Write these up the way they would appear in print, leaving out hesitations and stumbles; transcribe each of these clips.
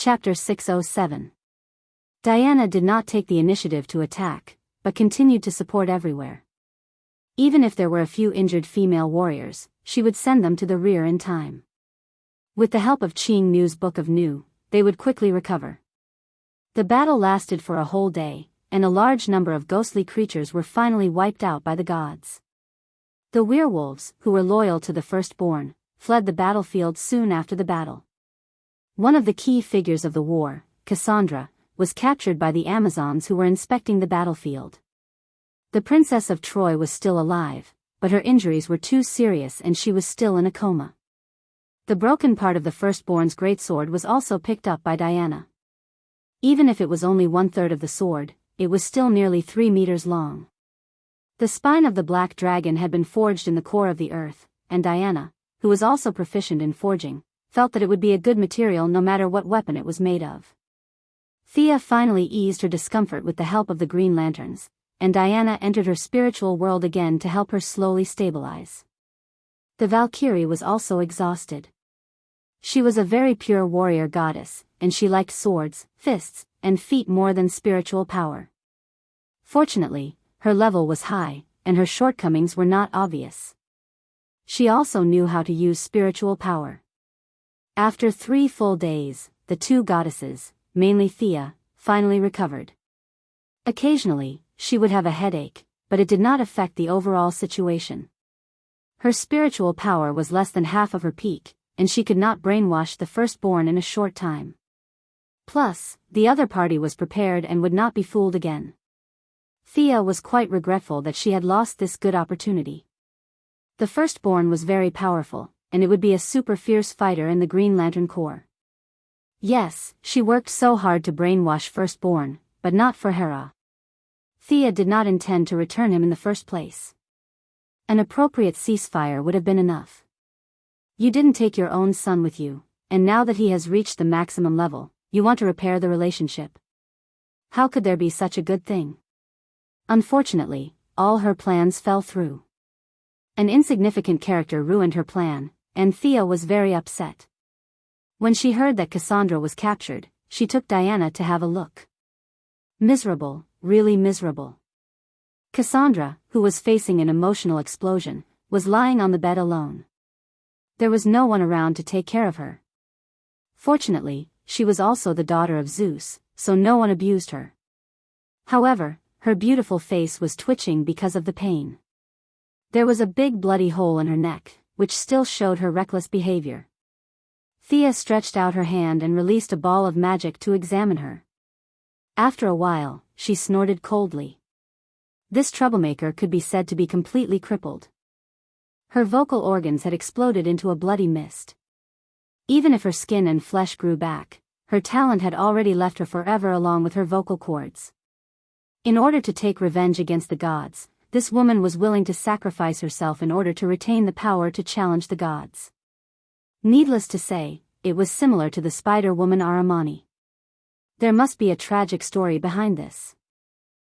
Chapter 607. Diana did not take the initiative to attack, but continued to support everywhere. Even if there were a few injured female warriors, she would send them to the rear in time. With the help of Qing Nu's Book of Nu, they would quickly recover. The battle lasted for a whole day, and a large number of ghostly creatures were finally wiped out by the gods. The werewolves, who were loyal to the firstborn, fled the battlefield soon after the battle. One of the key figures of the war, Cassandra, was captured by the Amazons who were inspecting the battlefield. The Princess of Troy was still alive, but her injuries were too serious and she was still in a coma. The broken part of the firstborn's greatsword was also picked up by Diana. Even if it was only 1/3 of the sword, it was still nearly 3 meters long. The spine of the black dragon had been forged in the core of the earth, and Diana, who was also proficient in forging, felt that it would be a good material no matter what weapon it was made of. Thea finally eased her discomfort with the help of the green lanterns, and Diana entered her spiritual world again to help her slowly stabilize. The Valkyrie was also exhausted. She was a very pure warrior goddess, and she liked swords, fists, and feet more than spiritual power. Fortunately, her level was high, and her shortcomings were not obvious. She also knew how to use spiritual power. After 3 full days, the two goddesses, mainly Thea, finally recovered. Occasionally, she would have a headache, but it did not affect the overall situation. Her spiritual power was less than half of her peak, and she could not brainwash the firstborn in a short time. Plus, the other party was prepared and would not be fooled again. Thea was quite regretful that she had lost this good opportunity. The firstborn was very powerful, and it would be a super fierce fighter in the Green Lantern Corps. Yes, she worked so hard to brainwash firstborn, but not for Hera. Thea did not intend to return him in the first place. An appropriate ceasefire would have been enough. You didn't take your own son with you, and now that he has reached the maximum level, you want to repair the relationship. How could there be such a good thing? Unfortunately, all her plans fell through. An insignificant character ruined her plan, and Thea was very upset. When she heard that Cassandra was captured, she took Diana to have a look. Miserable, really miserable. Cassandra, who was facing an emotional explosion, was lying on the bed alone. There was no one around to take care of her. Fortunately, she was also the daughter of Zeus, so no one abused her. However, her beautiful face was twitching because of the pain. There was a big bloody hole in her neck, which still showed her reckless behavior. Thea stretched out her hand and released a ball of magic to examine her. After a while, she snorted coldly. This troublemaker could be said to be completely crippled. Her vocal organs had exploded into a bloody mist. Even if her skin and flesh grew back, her talent had already left her forever along with her vocal cords. In order to take revenge against the gods, this woman was willing to sacrifice herself in order to retain the power to challenge the gods. Needless to say, it was similar to the Spider-Woman Aramani. There must be a tragic story behind this.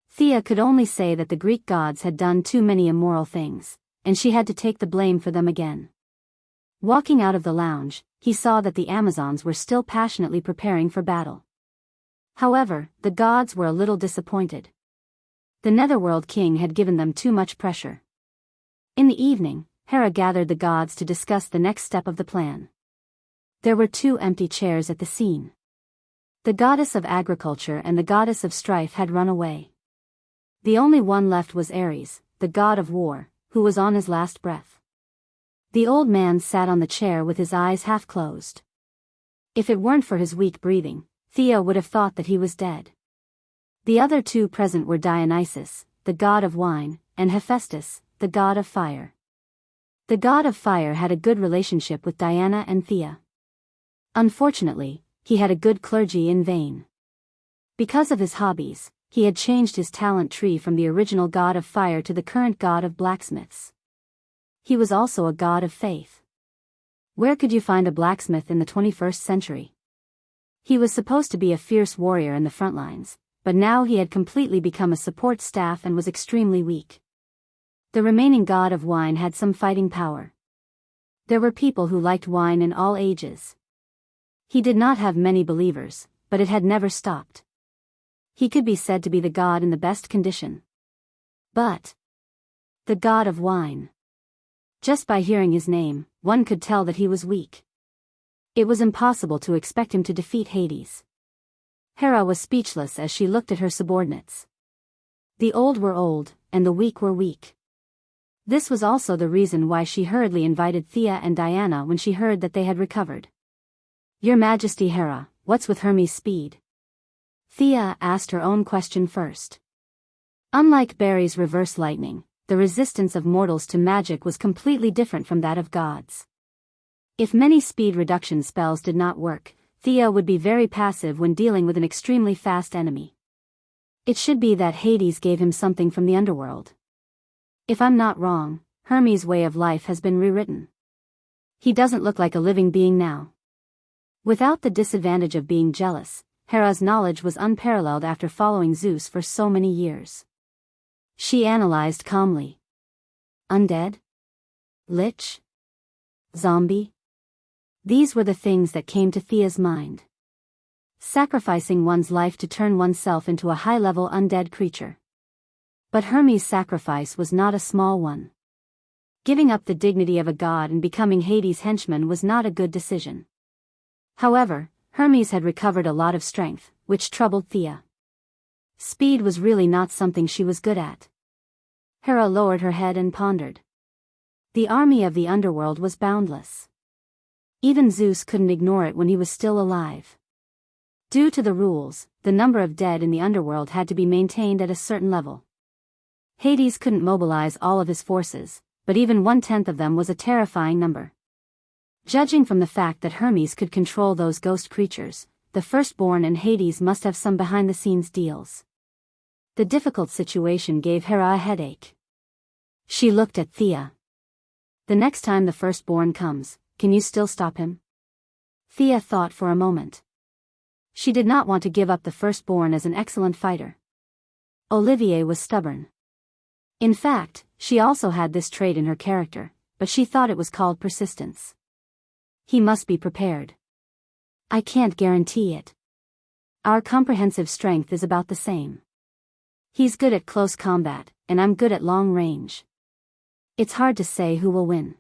Thea could only say that the Greek gods had done too many immoral things, and she had to take the blame for them again. Walking out of the lounge, he saw that the Amazons were still passionately preparing for battle. However, the gods were a little disappointed. The Netherworld King had given them too much pressure. In the evening, Hera gathered the gods to discuss the next step of the plan. There were 2 empty chairs at the scene. The goddess of agriculture and the goddess of strife had run away. The only one left was Ares, the god of war, who was on his last breath. The old man sat on the chair with his eyes half closed. If it weren't for his weak breathing, Thea would have thought that he was dead. The other 2 present were Dionysus, the god of wine, and Hephaestus, the god of fire. The god of fire had a good relationship with Diana and Thea. Unfortunately, he had a good clergy in vain. Because of his hobbies, he had changed his talent tree from the original god of fire to the current god of blacksmiths. He was also a god of faith. Where could you find a blacksmith in the 21st century? He was supposed to be a fierce warrior in the front lines, but now he had completely become a support staff and was extremely weak. The remaining god of wine had some fighting power. There were people who liked wine in all ages. He did not have many believers, but it had never stopped. He could be said to be the god in the best condition. But the god of wine. Just by hearing his name, one could tell that he was weak. It was impossible to expect him to defeat Hades. Hera was speechless as she looked at her subordinates. The old were old, and the weak were weak. This was also the reason why she hurriedly invited Thea and Diana when she heard that they had recovered. "Your Majesty Hera, what's with Hermes' speed?" Thea asked her own question first. Unlike Barry's reverse lightning, the resistance of mortals to magic was completely different from that of gods. If many speed reduction spells did not work, Thea would be very passive when dealing with an extremely fast enemy. It should be that Hades gave him something from the underworld. If I'm not wrong, Hermes' way of life has been rewritten. He doesn't look like a living being now. Without the disadvantage of being jealous, Hera's knowledge was unparalleled after following Zeus for so many years. She analyzed calmly. Undead? Lich? Zombie? These were the things that came to Thea's mind. Sacrificing one's life to turn oneself into a high-level undead creature. But Hermes' sacrifice was not a small one. Giving up the dignity of a god and becoming Hades' henchman was not a good decision. However, Hermes had recovered a lot of strength, which troubled Thea. Speed was really not something she was good at. Hera lowered her head and pondered. The army of the underworld was boundless. Even Zeus couldn't ignore it when he was still alive. Due to the rules, the number of dead in the underworld had to be maintained at a certain level. Hades couldn't mobilize all of his forces, but even 1/10 of them was a terrifying number. Judging from the fact that Hermes could control those ghost creatures, the firstborn and Hades must have some behind-the-scenes deals. The difficult situation gave Hera a headache. She looked at Thea. "The next time the firstborn comes, can you still stop him?" Thea thought for a moment. She did not want to give up the firstborn as an excellent fighter. Olivier was stubborn. In fact, she also had this trait in her character, but she thought it was called persistence. He must be prepared. I can't guarantee it. Our comprehensive strength is about the same. He's good at close combat, and I'm good at long range. It's hard to say who will win.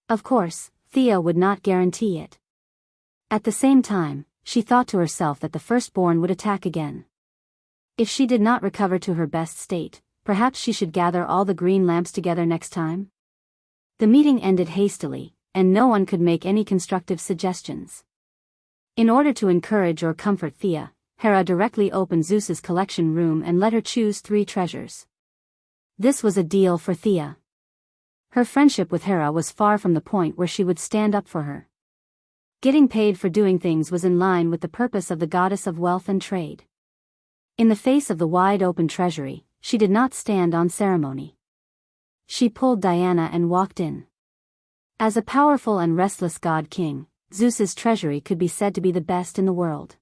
Of course, Thea would not guarantee it. At the same time, she thought to herself that the firstborn would attack again. If she did not recover to her best state, perhaps she should gather all the green lamps together next time? The meeting ended hastily, and no one could make any constructive suggestions. In order to encourage or comfort Thea, Hera directly opened Zeus's collection room and let her choose 3 treasures. This was a deal for Thea. Her friendship with Hera was far from the point where she would stand up for her. Getting paid for doing things was in line with the purpose of the goddess of wealth and trade. In the face of the wide-open treasury, she did not stand on ceremony. She pulled Diana and walked in. As a powerful and restless god-king, Zeus's treasury could be said to be the best in the world.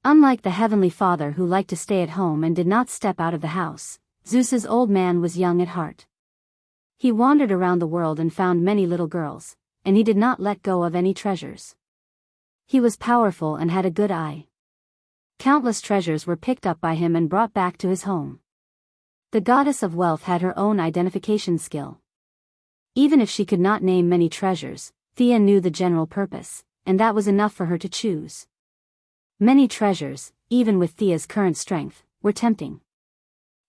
Unlike the Heavenly Father who liked to stay at home and did not step out of the house, Zeus's old man was young at heart. He wandered around the world and found many little girls, and he did not let go of any treasures. He was powerful and had a good eye. Countless treasures were picked up by him and brought back to his home. The goddess of wealth had her own identification skill. Even if she could not name many treasures, Thea knew the general purpose, and that was enough for her to choose. Many treasures, even with Thea's current strength, were tempting.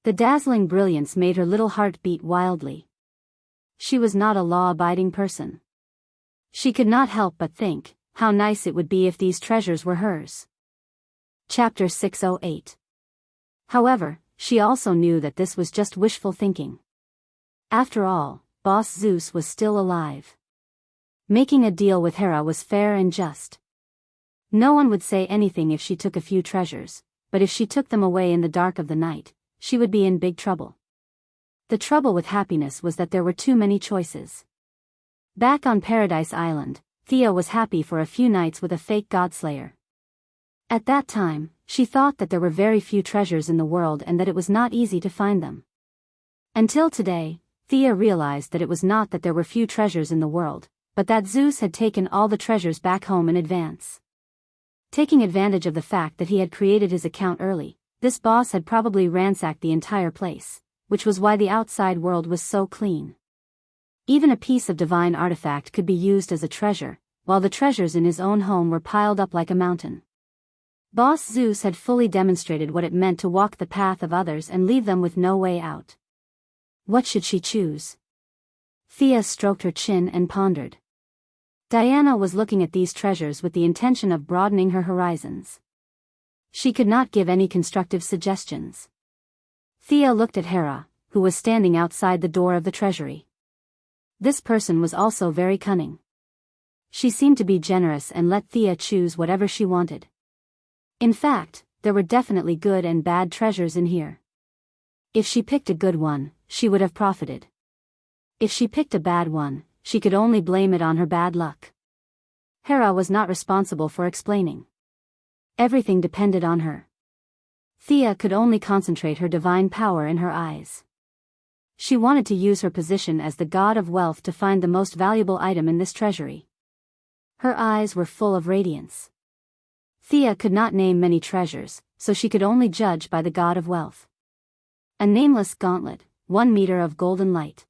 The dazzling brilliance made her little heart beat wildly. She was not a law-abiding person. She could not help but think, how nice it would be if these treasures were hers. Chapter 608. However, she also knew that this was just wishful thinking. After all, Boss Zeus was still alive. Making a deal with Hera was fair and just. No one would say anything if she took a few treasures, but if she took them away in the dark of the night, she would be in big trouble. The trouble with happiness was that there were too many choices. Back on Paradise Island, Thea was happy for a few nights with a fake godslayer. At that time, she thought that there were very few treasures in the world and that it was not easy to find them. Until today, Thea realized that it was not that there were few treasures in the world, but that Zeus had taken all the treasures back home in advance. Taking advantage of the fact that he had created his account early, this boss had probably ransacked the entire place, which was why the outside world was so clean. Even a piece of divine artifact could be used as a treasure, while the treasures in his own home were piled up like a mountain. Boss Zeus had fully demonstrated what it meant to walk the path of others and leave them with no way out. What should she choose? Thea stroked her chin and pondered. Diana was looking at these treasures with the intention of broadening her horizons. She could not give any constructive suggestions. Thea looked at Hera, who was standing outside the door of the treasury. This person was also very cunning. She seemed to be generous and let Thea choose whatever she wanted. In fact, there were definitely good and bad treasures in here. If she picked a good one, she would have profited. If she picked a bad one, she could only blame it on her bad luck. Hera was not responsible for explaining. Everything depended on her. Thea could only concentrate her divine power in her eyes. She wanted to use her position as the god of wealth to find the most valuable item in this treasury. Her eyes were full of radiance. Thea could not name many treasures, so she could only judge by the god of wealth. A nameless gauntlet, 1 meter of golden light.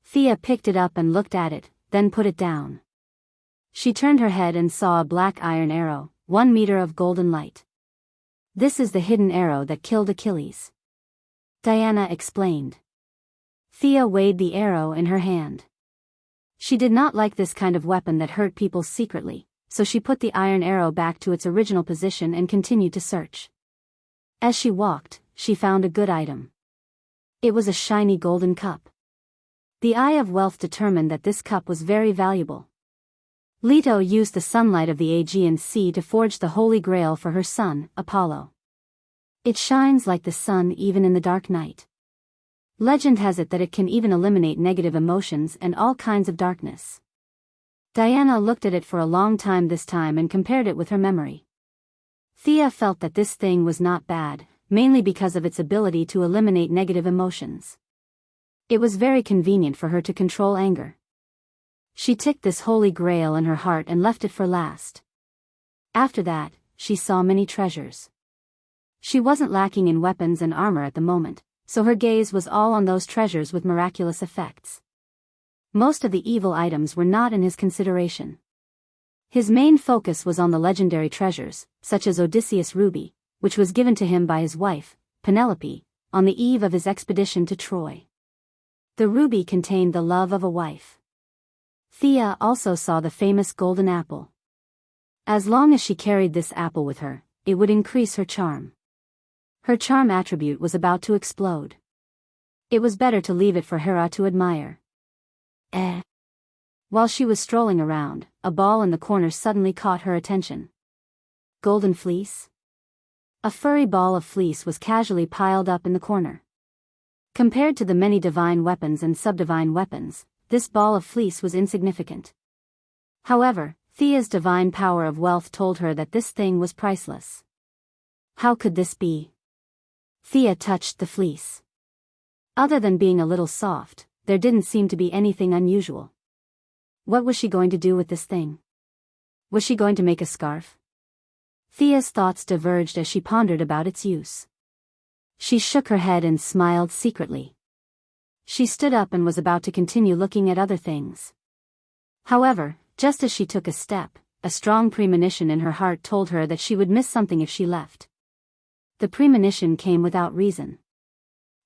Thea picked it up and looked at it, then put it down. She turned her head and saw a black iron arrow, 1 meter of golden light. This is the hidden arrow that killed Achilles. Diana explained. Thea weighed the arrow in her hand. She did not like this kind of weapon that hurt people secretly, so she put the iron arrow back to its original position and continued to search. As she walked, she found a good item. It was a shiny golden cup. The Eye of Wealth determined that this cup was very valuable. Leto used the sunlight of the Aegean Sea to forge the Holy Grail for her son, Apollo. It shines like the sun even in the dark night. Legend has it that it can even eliminate negative emotions and all kinds of darkness. Diana looked at it for a long time this time and compared it with her memory. Thea felt that this thing was not bad, mainly because of its ability to eliminate negative emotions. It was very convenient for her to control anger. She ticked this holy grail in her heart and left it for last. After that, she saw many treasures. She wasn't lacking in weapons and armor at the moment, so her gaze was all on those treasures with miraculous effects. Most of the evil items were not in his consideration. His main focus was on the legendary treasures, such as Odysseus' ruby, which was given to him by his wife, Penelope, on the eve of his expedition to Troy. The ruby contained the love of a wife. Thea also saw the famous golden apple. As long as she carried this apple with her, it would increase her charm. Her charm attribute was about to explode. It was better to leave it for Hera to admire. While she was strolling around, a ball in the corner suddenly caught her attention. Golden fleece? A furry ball of fleece was casually piled up in the corner. Compared to the many divine weapons and subdivine weapons, this ball of fleece was insignificant. However, Thea's divine power of wealth told her that this thing was priceless. How could this be? Thea touched the fleece. Other than being a little soft, there didn't seem to be anything unusual. What was she going to do with this thing? Was she going to make a scarf? Thea's thoughts diverged as she pondered about its use. She shook her head and smiled secretly. She stood up and was about to continue looking at other things. However, just as she took a step, a strong premonition in her heart told her that she would miss something if she left. The premonition came without reason.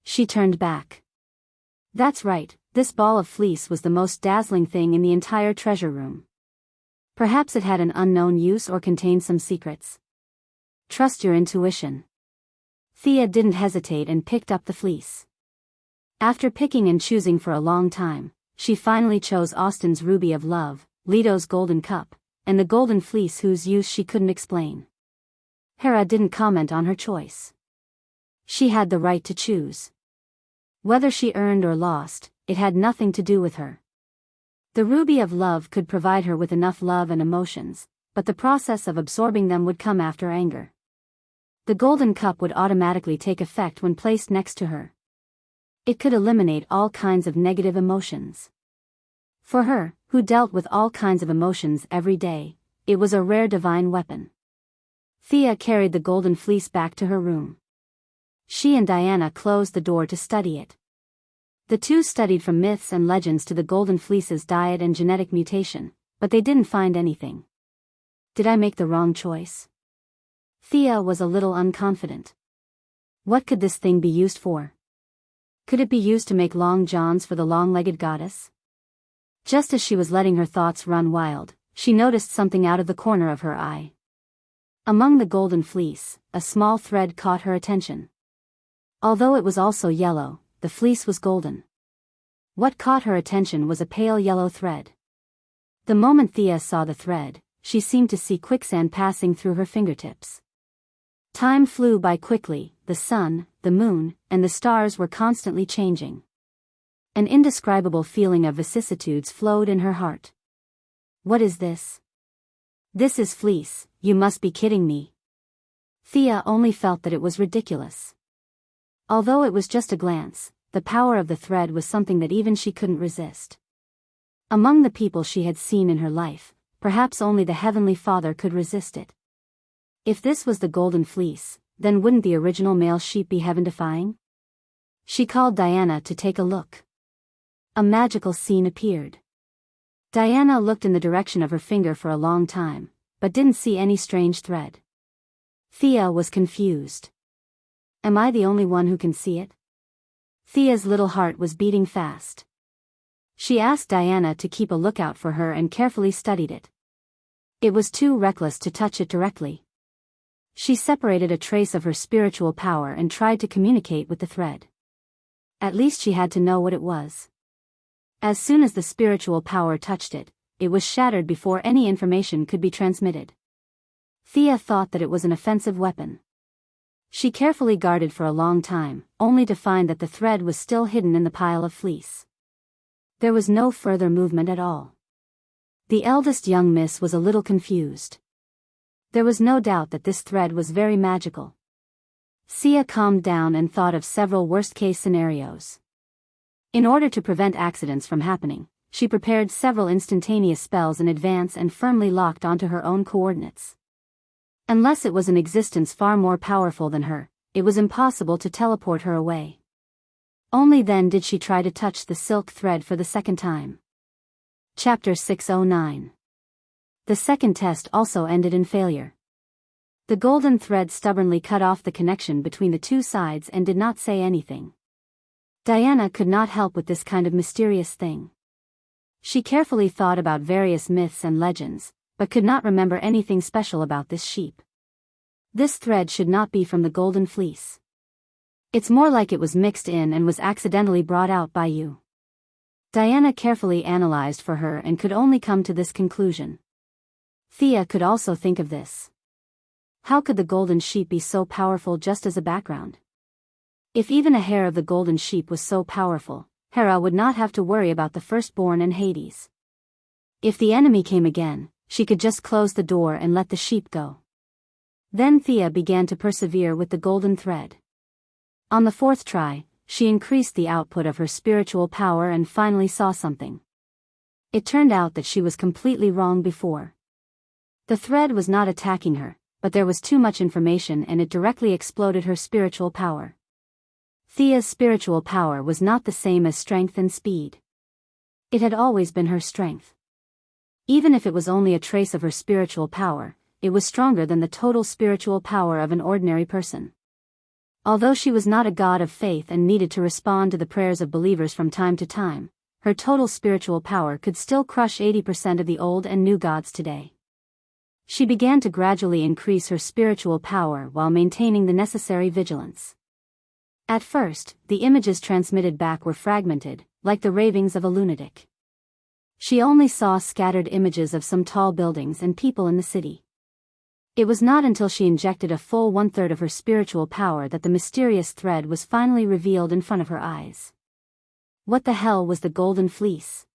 She turned back. That's right, this ball of fleece was the most dazzling thing in the entire treasure room. Perhaps it had an unknown use or contained some secrets. Trust your intuition. Thea didn't hesitate and picked up the fleece. After picking and choosing for a long time, she finally chose Austin's ruby of love, Leto's golden cup, and the golden fleece whose use she couldn't explain. Hera didn't comment on her choice. She had the right to choose. Whether she earned or lost, it had nothing to do with her. The ruby of love could provide her with enough love and emotions, but the process of absorbing them would come after anger. The golden cup would automatically take effect when placed next to her. It could eliminate all kinds of negative emotions. For her, who dealt with all kinds of emotions every day, it was a rare divine weapon. Thea carried the golden fleece back to her room. She and Diana closed the door to study it. The two studied from myths and legends to the golden fleece's diet and genetic mutation, but they didn't find anything. Did I make the wrong choice? Thea was a little unconfident. What could this thing be used for? Could it be used to make long johns for the long-legged goddess? Just as she was letting her thoughts run wild, she noticed something out of the corner of her eye. Among the golden fleece, a small thread caught her attention. Although it was also yellow, the fleece was golden. What caught her attention was a pale yellow thread. The moment Thea saw the thread, she seemed to see quicksand passing through her fingertips. Time flew by quickly, the sun, the moon, and the stars were constantly changing. An indescribable feeling of vicissitudes flowed in her heart. What is this? This is fleece, you must be kidding me. Thea only felt that it was ridiculous. Although it was just a glance, the power of the thread was something that even she couldn't resist. Among the people she had seen in her life, perhaps only the Heavenly Father could resist it. If this was the golden fleece, then wouldn't the original male sheep be heaven-defying? She called Diana to take a look. A magical scene appeared. Diana looked in the direction of her finger for a long time, but didn't see any strange thread. Thea was confused. Am I the only one who can see it? Thea's little heart was beating fast. She asked Diana to keep a lookout for her and carefully studied it. It was too reckless to touch it directly. She separated a trace of her spiritual power and tried to communicate with the thread. At least she had to know what it was. As soon as the spiritual power touched it, it was shattered before any information could be transmitted. Thea thought that it was an offensive weapon. She carefully guarded for a long time, only to find that the thread was still hidden in the pile of fleece. There was no further movement at all. The eldest young miss was a little confused. There was no doubt that this thread was very magical. Thea calmed down and thought of several worst-case scenarios. In order to prevent accidents from happening, she prepared several instantaneous spells in advance and firmly locked onto her own coordinates. Unless it was an existence far more powerful than her, it was impossible to teleport her away. Only then did she try to touch the silk thread for the second time. Chapter 609. The second test also ended in failure. The golden thread stubbornly cut off the connection between the two sides and did not say anything. Diana could not help with this kind of mysterious thing. She carefully thought about various myths and legends, but could not remember anything special about this sheep. This thread should not be from the golden fleece. It's more like it was mixed in and was accidentally brought out by you. Diana carefully analyzed for her and could only come to this conclusion. Thea could also think of this. How could the golden sheep be so powerful just as a background? If even a hair of the golden sheep was so powerful, Hera would not have to worry about the firstborn and Hades. If the enemy came again, she could just close the door and let the sheep go. Then Thea began to persevere with the golden thread. On the fourth try, she increased the output of her spiritual power and finally saw something. It turned out that she was completely wrong before. The thread was not attacking her, but there was too much information and it directly exploded her spiritual power. Thea's spiritual power was not the same as strength and speed. It had always been her strength. Even if it was only a trace of her spiritual power, it was stronger than the total spiritual power of an ordinary person. Although she was not a god of faith and needed to respond to the prayers of believers from time to time, her total spiritual power could still crush 80% of the old and new gods today. She began to gradually increase her spiritual power while maintaining the necessary vigilance. At first, the images transmitted back were fragmented, like the ravings of a lunatic. She only saw scattered images of some tall buildings and people in the city. It was not until she injected a full 1/3 of her spiritual power that the mysterious thread was finally revealed in front of her eyes. What the hell was the golden fleece?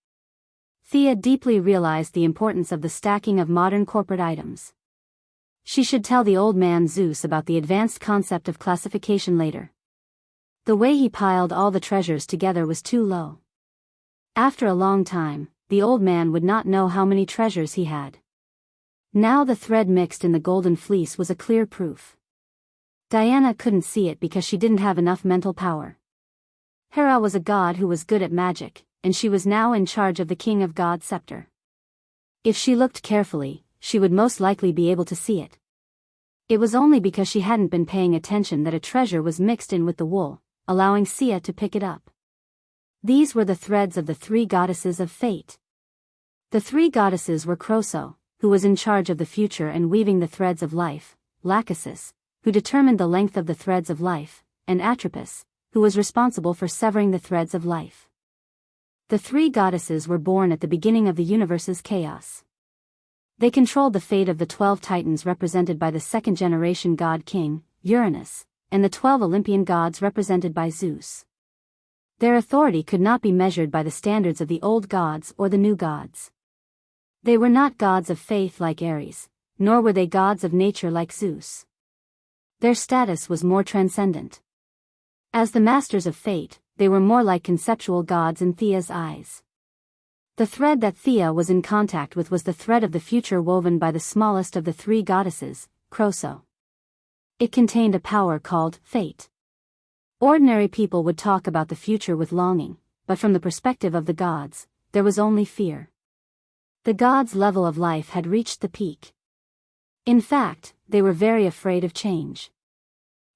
Thea deeply realized the importance of the stacking of modern corporate items. She should tell the old man Zeus about the advanced concept of classification later. The way he piled all the treasures together was too low. After a long time, the old man would not know how many treasures he had. Now the thread mixed in the golden fleece was a clear proof. Diana couldn't see it because she didn't have enough mental power. Hera was a god who was good at magic, and she was now in charge of the king of God's scepter. If she looked carefully, she would most likely be able to see it. It was only because she hadn't been paying attention that a treasure was mixed in with the wool, allowing Sia to pick it up. These were the threads of the three goddesses of fate. The three goddesses were Croso, who was in charge of the future and weaving the threads of life, Lachesis, who determined the length of the threads of life, and Atropos, who was responsible for severing the threads of life. The three goddesses were born at the beginning of the universe's chaos. They controlled the fate of the 12 titans represented by the second-generation god king, Uranus, and the 12 Olympian gods represented by Zeus. Their authority could not be measured by the standards of the old gods or the new gods. They were not gods of faith like Ares, nor were they gods of nature like Zeus. Their status was more transcendent. As the masters of fate, they were more like conceptual gods in Thea's eyes. The thread that Thea was in contact with was the thread of the future woven by the smallest of the three goddesses, Croso. It contained a power called fate. Ordinary people would talk about the future with longing, but from the perspective of the gods, there was only fear. The gods' level of life had reached the peak. In fact, they were very afraid of change.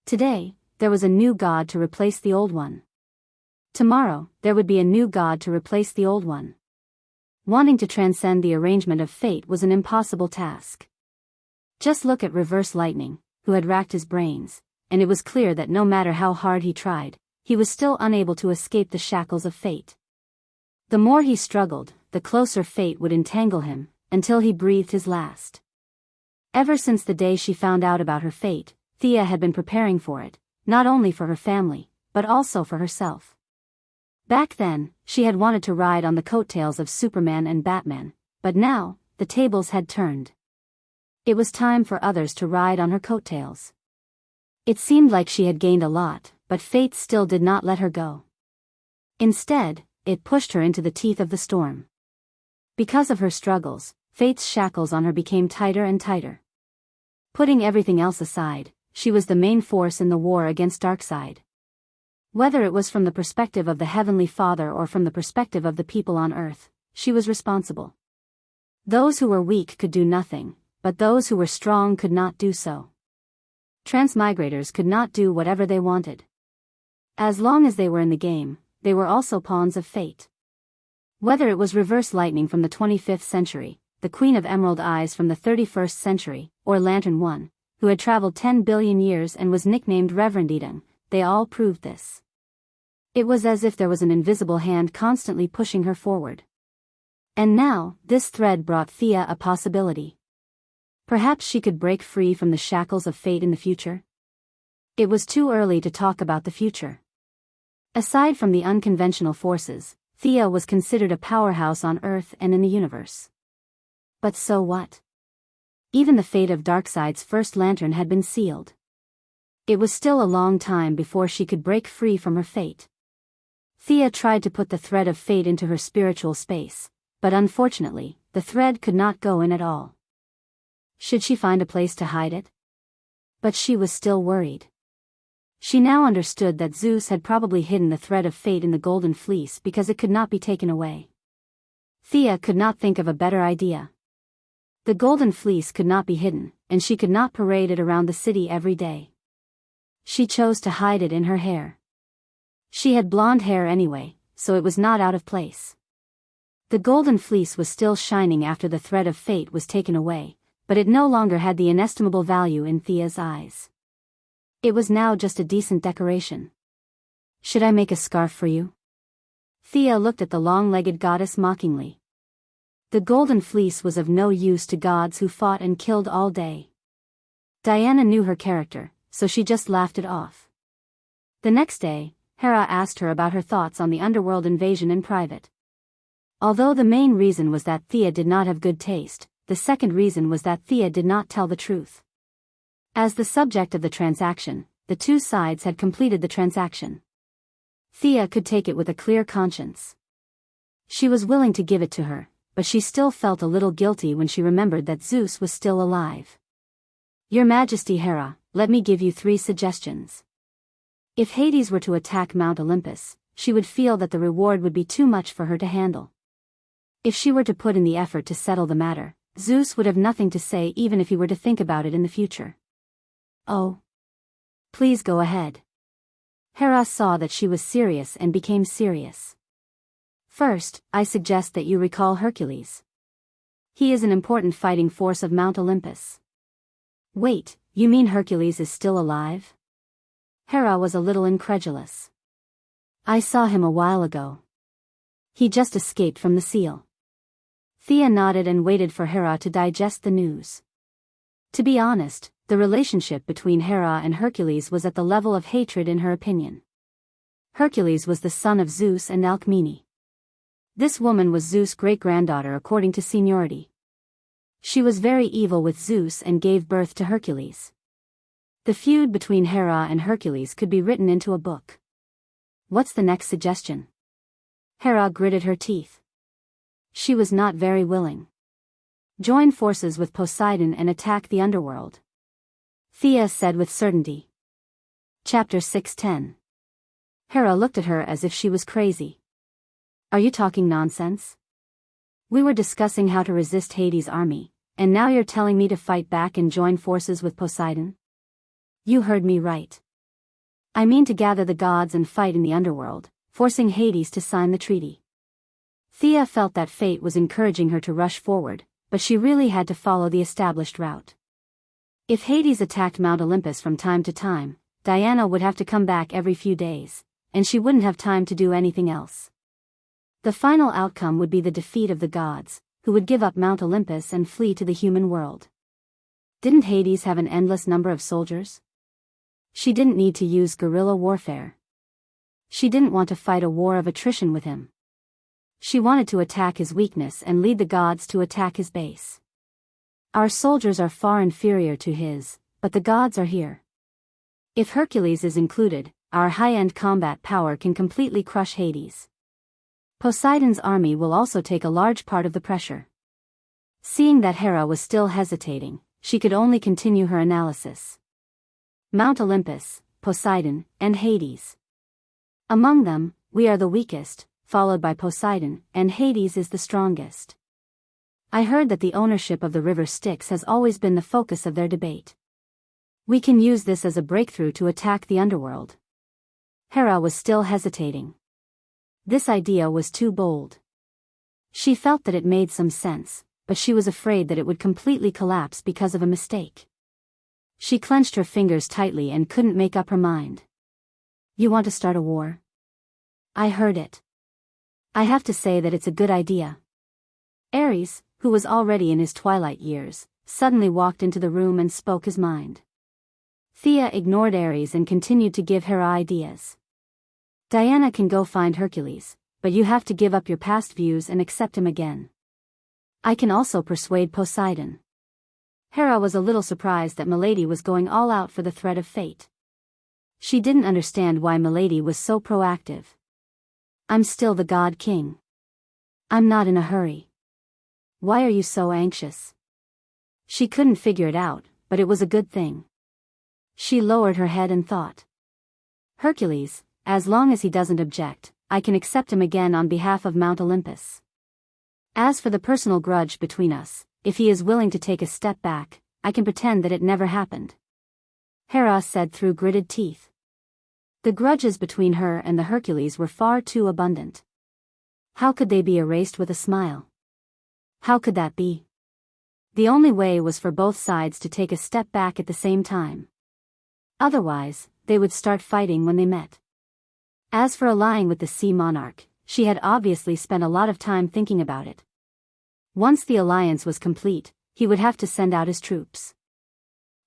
Today, there was a new god to replace the old one. Tomorrow, there would be a new god to replace the old one. Wanting to transcend the arrangement of fate was an impossible task. Just look at Reverse Lightning, who had racked his brains, and it was clear that no matter how hard he tried, he was still unable to escape the shackles of fate. The more he struggled, the closer fate would entangle him, until he breathed his last. Ever since the day she found out about her fate, Thea had been preparing for it, not only for her family, but also for herself. Back then, she had wanted to ride on the coattails of Superman and Batman, but now, the tables had turned. It was time for others to ride on her coattails. It seemed like she had gained a lot, but fate still did not let her go. Instead, it pushed her into the teeth of the storm. Because of her struggles, fate's shackles on her became tighter and tighter. Putting everything else aside, she was the main force in the war against Darkseid. Whether it was from the perspective of the Heavenly Father or from the perspective of the people on Earth, she was responsible. Those who were weak could do nothing, but those who were strong could not do so. Transmigrators could not do whatever they wanted. As long as they were in the game, they were also pawns of fate. Whether it was Reverse Lightning from the 25th century, the Queen of Emerald Eyes from the 31st century, or Lantern One, who had traveled 10 billion years and was nicknamed Reverend Eden, they all proved this. It was as if there was an invisible hand constantly pushing her forward. And now, this thread brought Thea a possibility. Perhaps she could break free from the shackles of fate in the future? It was too early to talk about the future. Aside from the unconventional forces, Thea was considered a powerhouse on Earth and in the universe. But so what? Even the fate of Darkseid's first lantern had been sealed. It was still a long time before she could break free from her fate. Thea tried to put the thread of fate into her spiritual space, but unfortunately, the thread could not go in at all. Should she find a place to hide it? But she was still worried. She now understood that Zeus had probably hidden the thread of fate in the golden fleece because it could not be taken away. Thea could not think of a better idea. The golden fleece could not be hidden, and she could not parade it around the city every day. She chose to hide it in her hair. She had blonde hair anyway, so it was not out of place. The golden fleece was still shining after the thread of fate was taken away, but it no longer had the inestimable value in Thea's eyes. It was now just a decent decoration. Should I make a scarf for you? Thea looked at the long-legged goddess mockingly. The golden fleece was of no use to gods who fought and killed all day. Diana knew her character, so she just laughed it off. The next day, Hera asked her about her thoughts on the underworld invasion in private. Although the main reason was that Thea did not have good taste, the second reason was that Thea did not tell the truth. As the subject of the transaction, the two sides had completed the transaction. Thea could take it with a clear conscience. She was willing to give it to her, but she still felt a little guilty when she remembered that Zeus was still alive. Your Majesty Hera, let me give you 3 suggestions. If Hades were to attack Mount Olympus, she would feel that the reward would be too much for her to handle. If she were to put in the effort to settle the matter, Zeus would have nothing to say even if he were to think about it in the future. Oh. Please go ahead. Hera saw that she was serious and became serious. First, I suggest that you recall Hercules. He is an important fighting force of Mount Olympus. Wait, you mean Hercules is still alive? Hera was a little incredulous. I saw him a while ago. He just escaped from the seal. Thea nodded and waited for Hera to digest the news. To be honest, the relationship between Hera and Hercules was at the level of hatred in her opinion. Hercules was the son of Zeus and Alcmene. This woman was Zeus' great-granddaughter according to seniority. She was very evil with Zeus and gave birth to Hercules. The feud between Hera and Hercules could be written into a book. What's the next suggestion? Hera gritted her teeth. She was not very willing. Join forces with Poseidon and attack the underworld. Thea said with certainty. Chapter 6:10. Hera looked at her as if she was crazy. Are you talking nonsense? We were discussing how to resist Hades' army, and now you're telling me to fight back and join forces with Poseidon? You heard me right. I mean to gather the gods and fight in the underworld, forcing Hades to sign the treaty. Thea felt that fate was encouraging her to rush forward, but she really had to follow the established route. If Hades attacked Mount Olympus from time to time, Diana would have to come back every few days, and she wouldn't have time to do anything else. The final outcome would be the defeat of the gods, who would give up Mount Olympus and flee to the human world. Didn't Hades have an endless number of soldiers? She didn't need to use guerrilla warfare. She didn't want to fight a war of attrition with him. She wanted to attack his weakness and lead the gods to attack his base. Our soldiers are far inferior to his, but the gods are here. If Hercules is included, our high-end combat power can completely crush Hades. Poseidon's army will also take a large part of the pressure. Seeing that Hera was still hesitating, she could only continue her analysis. Mount Olympus, Poseidon, and Hades. Among them, we are the weakest, followed by Poseidon, and Hades is the strongest. I heard that the ownership of the river Styx has always been the focus of their debate. We can use this as a breakthrough to attack the underworld. Hera was still hesitating. This idea was too bold. She felt that it made some sense, but she was afraid that it would completely collapse because of a mistake. She clenched her fingers tightly and couldn't make up her mind. You want to start a war? I heard it. I have to say that it's a good idea. Ares, who was already in his twilight years, suddenly walked into the room and spoke his mind. Thea ignored Ares and continued to give Hera ideas. Diana can go find Hercules, but you have to give up your past views and accept him again. I can also persuade Poseidon. Hera was a little surprised that Milady was going all out for the threat of fate. She didn't understand why Milady was so proactive. I'm still the God King. I'm not in a hurry. Why are you so anxious? She couldn't figure it out, but it was a good thing. She lowered her head and thought. Hercules, as long as he doesn't object, I can accept him again on behalf of Mount Olympus. As for the personal grudge between us, if he is willing to take a step back, I can pretend that it never happened. Hera said through gritted teeth. The grudges between her and the Hercules were far too abundant. How could they be erased with a smile? How could that be? The only way was for both sides to take a step back at the same time. Otherwise, they would start fighting when they met. As for allying with the sea monarch, she had obviously spent a lot of time thinking about it. Once the alliance was complete, he would have to send out his troops.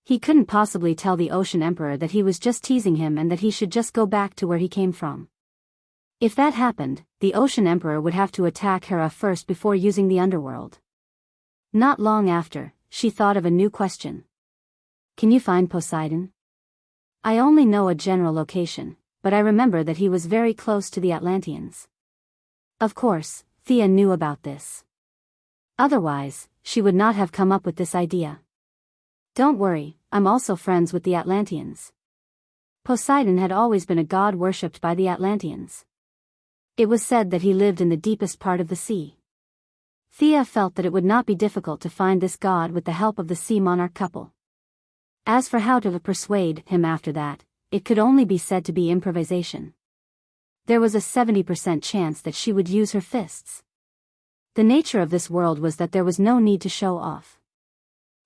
He couldn't possibly tell the Ocean Emperor that he was just teasing him and that he should just go back to where he came from. If that happened, the Ocean Emperor would have to attack Hera first before using the underworld. Not long after, she thought of a new question. Can you find Poseidon? I only know a general location, but I remember that he was very close to the Atlanteans. Of course, Thea knew about this. Otherwise, she would not have come up with this idea. Don't worry, I'm also friends with the Atlanteans. Poseidon had always been a god worshipped by the Atlanteans. It was said that he lived in the deepest part of the sea. Thea felt that it would not be difficult to find this god with the help of the sea monarch couple. As for how to persuade him after that, it could only be said to be improvisation. There was a 70% chance that she would use her fists. The nature of this world was that there was no need to show off.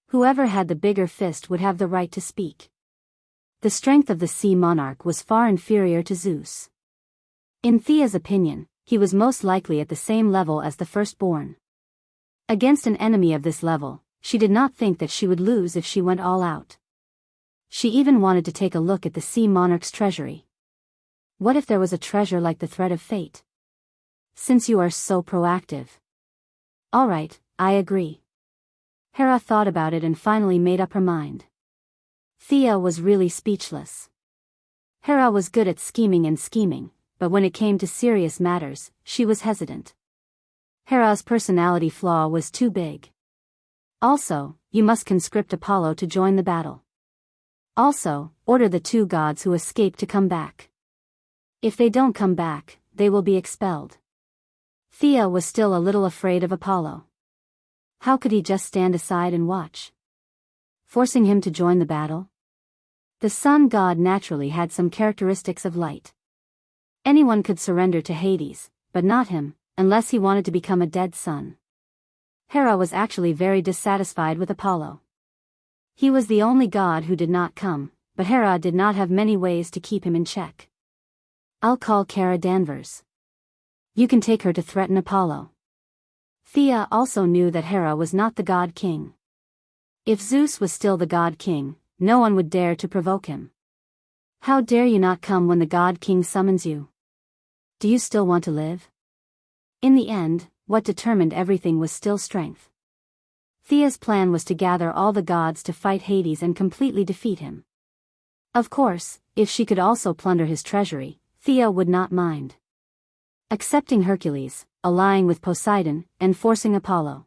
Whoever had the bigger fist would have the right to speak. The strength of the sea monarch was far inferior to Zeus. In Thea's opinion, he was most likely at the same level as the firstborn. Against an enemy of this level, she did not think that she would lose if she went all out. She even wanted to take a look at the sea monarch's treasury. What if there was a treasure like the thread of fate? Since you are so proactive. All right, I agree. Hera thought about it and finally made up her mind. Thea was really speechless. Hera was good at scheming, but when it came to serious matters, she was hesitant. Hera's personality flaw was too big. Also, you must conscript Apollo to join the battle. Also, order the two gods who escaped to come back. If they don't come back, they will be expelled. Thea was still a little afraid of Apollo. How could he just stand aside and watch? Forcing him to join the battle? The sun god naturally had some characteristics of light. Anyone could surrender to Hades, but not him, unless he wanted to become a dead sun. Hera was actually very dissatisfied with Apollo. He was the only god who did not come, but Hera did not have many ways to keep him in check. I'll call Kara Danvers. You can take her to threaten Apollo. Thea also knew that Hera was not the god king. If Zeus was still the god king, no one would dare to provoke him. How dare you not come when the god king summons you? Do you still want to live? In the end, what determined everything was still strength. Thea's plan was to gather all the gods to fight Hades and completely defeat him. Of course, if she could also plunder his treasury, Thea would not mind. Accepting Hercules, allying with Poseidon, and forcing Apollo.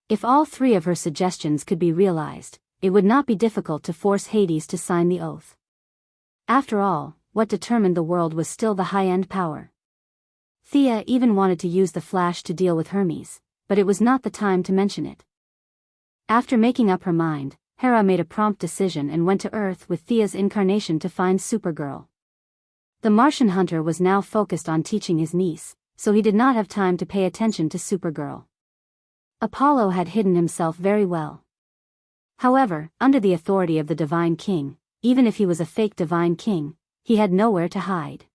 If all three of her suggestions could be realized, it would not be difficult to force Hades to sign the oath. After all, what determined the world was still the high-end power. Thea even wanted to use the Flash to deal with Hermes, but it was not the time to mention it. After making up her mind, Hera made a prompt decision and went to Earth with Thea's incarnation to find Supergirl. The Martian hunter was now focused on teaching his niece, so he did not have time to pay attention to Supergirl. Apollo had hidden himself very well. However, under the authority of the Divine King, even if he was a fake Divine King, he had nowhere to hide.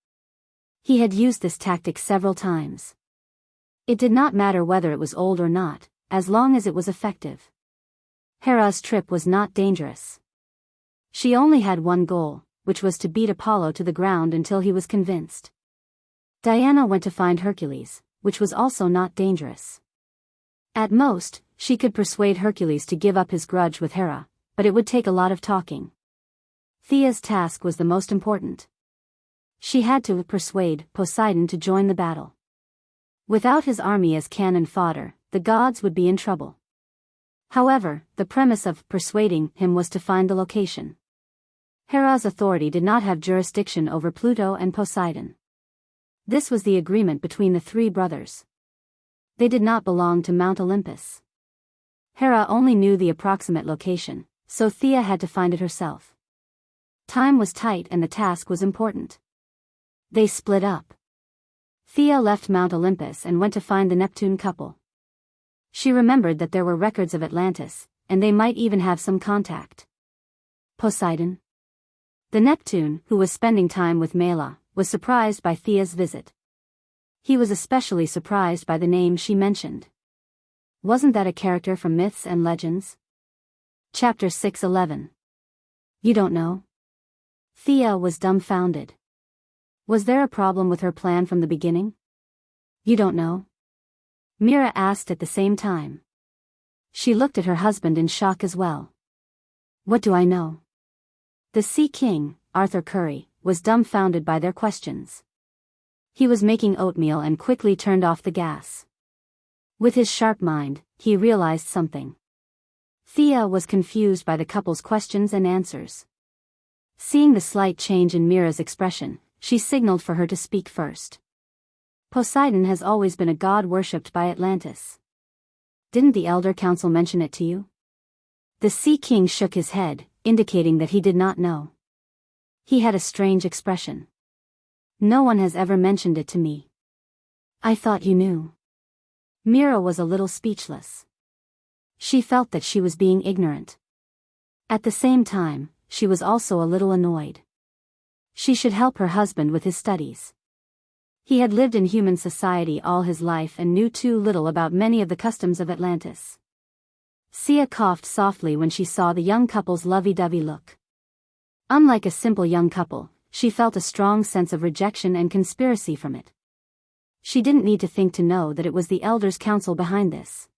He had used this tactic several times. It did not matter whether it was old or not, as long as it was effective. Hera's trip was not dangerous. She only had one goal, which was to beat Apollo to the ground until he was convinced. Diana went to find Hercules, which was also not dangerous. At most, she could persuade Hercules to give up his grudge with Hera, but it would take a lot of talking. Thea's task was the most important. She had to persuade Poseidon to join the battle. Without his army as cannon fodder, the gods would be in trouble. However, the premise of persuading him was to find the location. Hera's authority did not have jurisdiction over Pluto and Poseidon. This was the agreement between the three brothers. They did not belong to Mount Olympus. Hera only knew the approximate location, so Thea had to find it herself. Time was tight and the task was important. They split up. Thea left Mount Olympus and went to find the Neptune couple. She remembered that there were records of Atlantis, and they might even have some contact. Poseidon. The Neptune, who was spending time with Mela, was surprised by Thea's visit. He was especially surprised by the name she mentioned. Wasn't that a character from Myths and Legends? Chapter 6:11. You don't know? Thea was dumbfounded. Was there a problem with her plan from the beginning? You don't know? Mira asked at the same time. She looked at her husband in shock as well. What do I know? The Sea King, Arthur Curry, was dumbfounded by their questions. He was making oatmeal and quickly turned off the gas. With his sharp mind, he realized something. Thea was confused by the couple's questions and answers. Seeing the slight change in Mira's expression, she signaled for her to speak first. Poseidon has always been a god worshipped by Atlantis. Didn't the Elder Council mention it to you? The Sea King shook his head, indicating that he did not know. He had a strange expression. No one has ever mentioned it to me. I thought you knew. Mira was a little speechless. She felt that she was being ignorant. At the same time, she was also a little annoyed. She should help her husband with his studies. He had lived in human society all his life and knew too little about many of the customs of Atlantis. Sia coughed softly when she saw the young couple's lovey-dovey look. Unlike a simple young couple, she felt a strong sense of rejection and conspiracy from it. She didn't need to think to know that it was the Elders' Council behind this.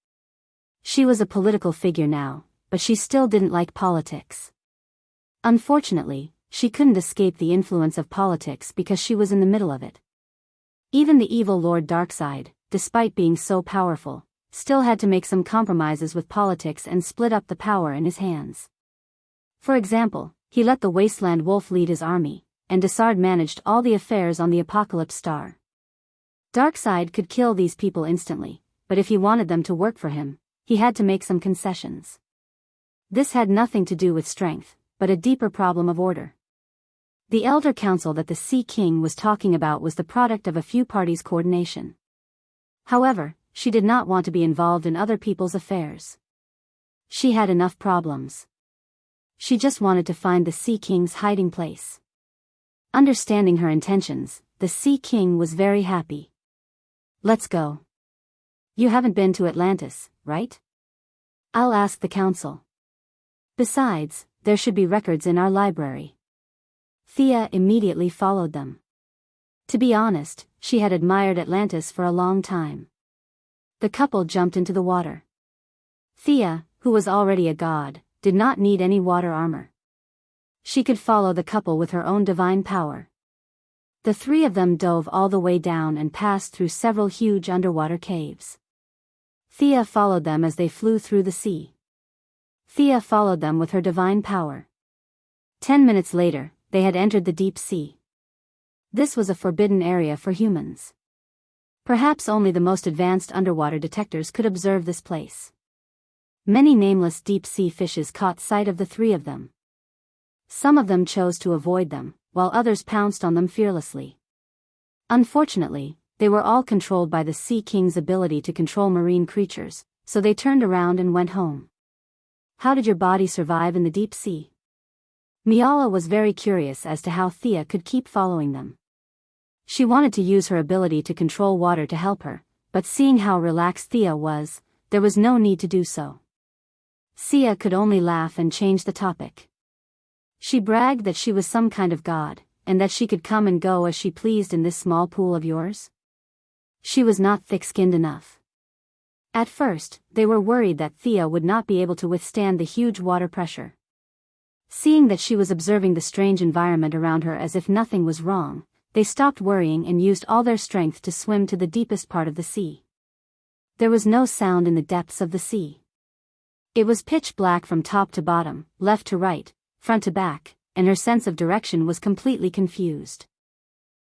She was a political figure now, but she still didn't like politics. Unfortunately, she couldn't escape the influence of politics because she was in the middle of it. Even the evil Lord Darkseid, despite being so powerful, still had to make some compromises with politics and split up the power in his hands. For example, he let the Wasteland Wolf lead his army, and Desard managed all the affairs on the Apocalypse Star. Darkseid could kill these people instantly, but if he wanted them to work for him, he had to make some concessions. This had nothing to do with strength, but a deeper problem of order. The Elder Council that the Sea King was talking about was the product of a few parties' coordination. However, she did not want to be involved in other people's affairs. She had enough problems. She just wanted to find the Sea King's hiding place. Understanding her intentions, the Sea King was very happy. Let's go. You haven't been to Atlantis, right? I'll ask the council. Besides, there should be records in our library. Thea immediately followed them. To be honest, she had admired Atlantis for a long time. The couple jumped into the water. Thea, who was already a god, did not need any water armor. She could follow the couple with her own divine power. The three of them dove all the way down and passed through several huge underwater caves. Thea followed them as they flew through the sea. Thea followed them with her divine power. 10 minutes later, they had entered the deep sea. This was a forbidden area for humans. Perhaps only the most advanced underwater detectors could observe this place. Many nameless deep-sea fishes caught sight of the three of them. Some of them chose to avoid them, while others pounced on them fearlessly. Unfortunately, they were all controlled by the Sea King's ability to control marine creatures, so they turned around and went home. How did your body survive in the deep sea? Miala was very curious as to how Thea could keep following them. She wanted to use her ability to control water to help her, but seeing how relaxed Thea was, there was no need to do so. Sia could only laugh and change the topic. She bragged that she was some kind of god, and that she could come and go as she pleased in this small pool of yours. She was not thick-skinned enough. At first, they were worried that Thea would not be able to withstand the huge water pressure. Seeing that she was observing the strange environment around her as if nothing was wrong, they stopped worrying and used all their strength to swim to the deepest part of the sea. There was no sound in the depths of the sea. It was pitch black from top to bottom, left to right, front to back, and her sense of direction was completely confused.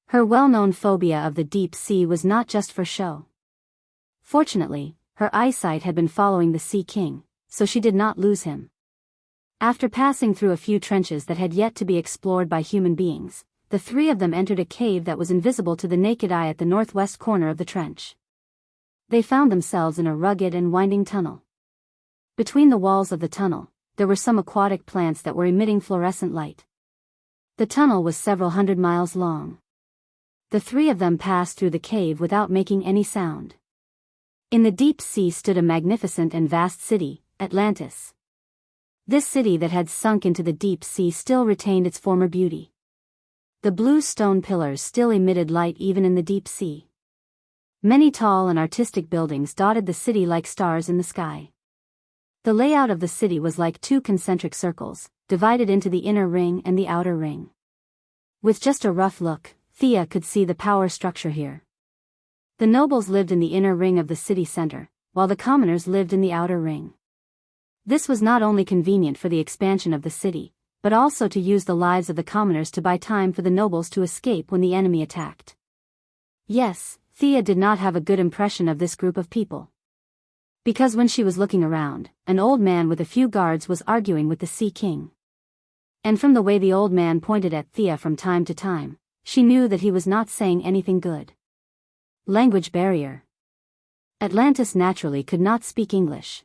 Her well-known phobia of the deep sea was not just for show. Fortunately, her eyesight had been following the Sea King, so she did not lose him. After passing through a few trenches that had yet to be explored by human beings, the three of them entered a cave that was invisible to the naked eye at the northwest corner of the trench. They found themselves in a rugged and winding tunnel. Between the walls of the tunnel, there were some aquatic plants that were emitting fluorescent light. The tunnel was several hundred miles long. The three of them passed through the cave without making any sound. In the deep sea stood a magnificent and vast city, Atlantis. This city that had sunk into the deep sea still retained its former beauty. The blue stone pillars still emitted light even in the deep sea. Many tall and artistic buildings dotted the city like stars in the sky. The layout of the city was like two concentric circles, divided into the inner ring and the outer ring. With just a rough look, Thea could see the power structure here. The nobles lived in the inner ring of the city center, while the commoners lived in the outer ring. This was not only convenient for the expansion of the city, but also to use the lives of the commoners to buy time for the nobles to escape when the enemy attacked. Yes, Thea did not have a good impression of this group of people. Because when she was looking around, an old man with a few guards was arguing with the Sea King. And from the way the old man pointed at Thea from time to time, she knew that he was not saying anything good. Language barrier. Atlantis naturally could not speak English.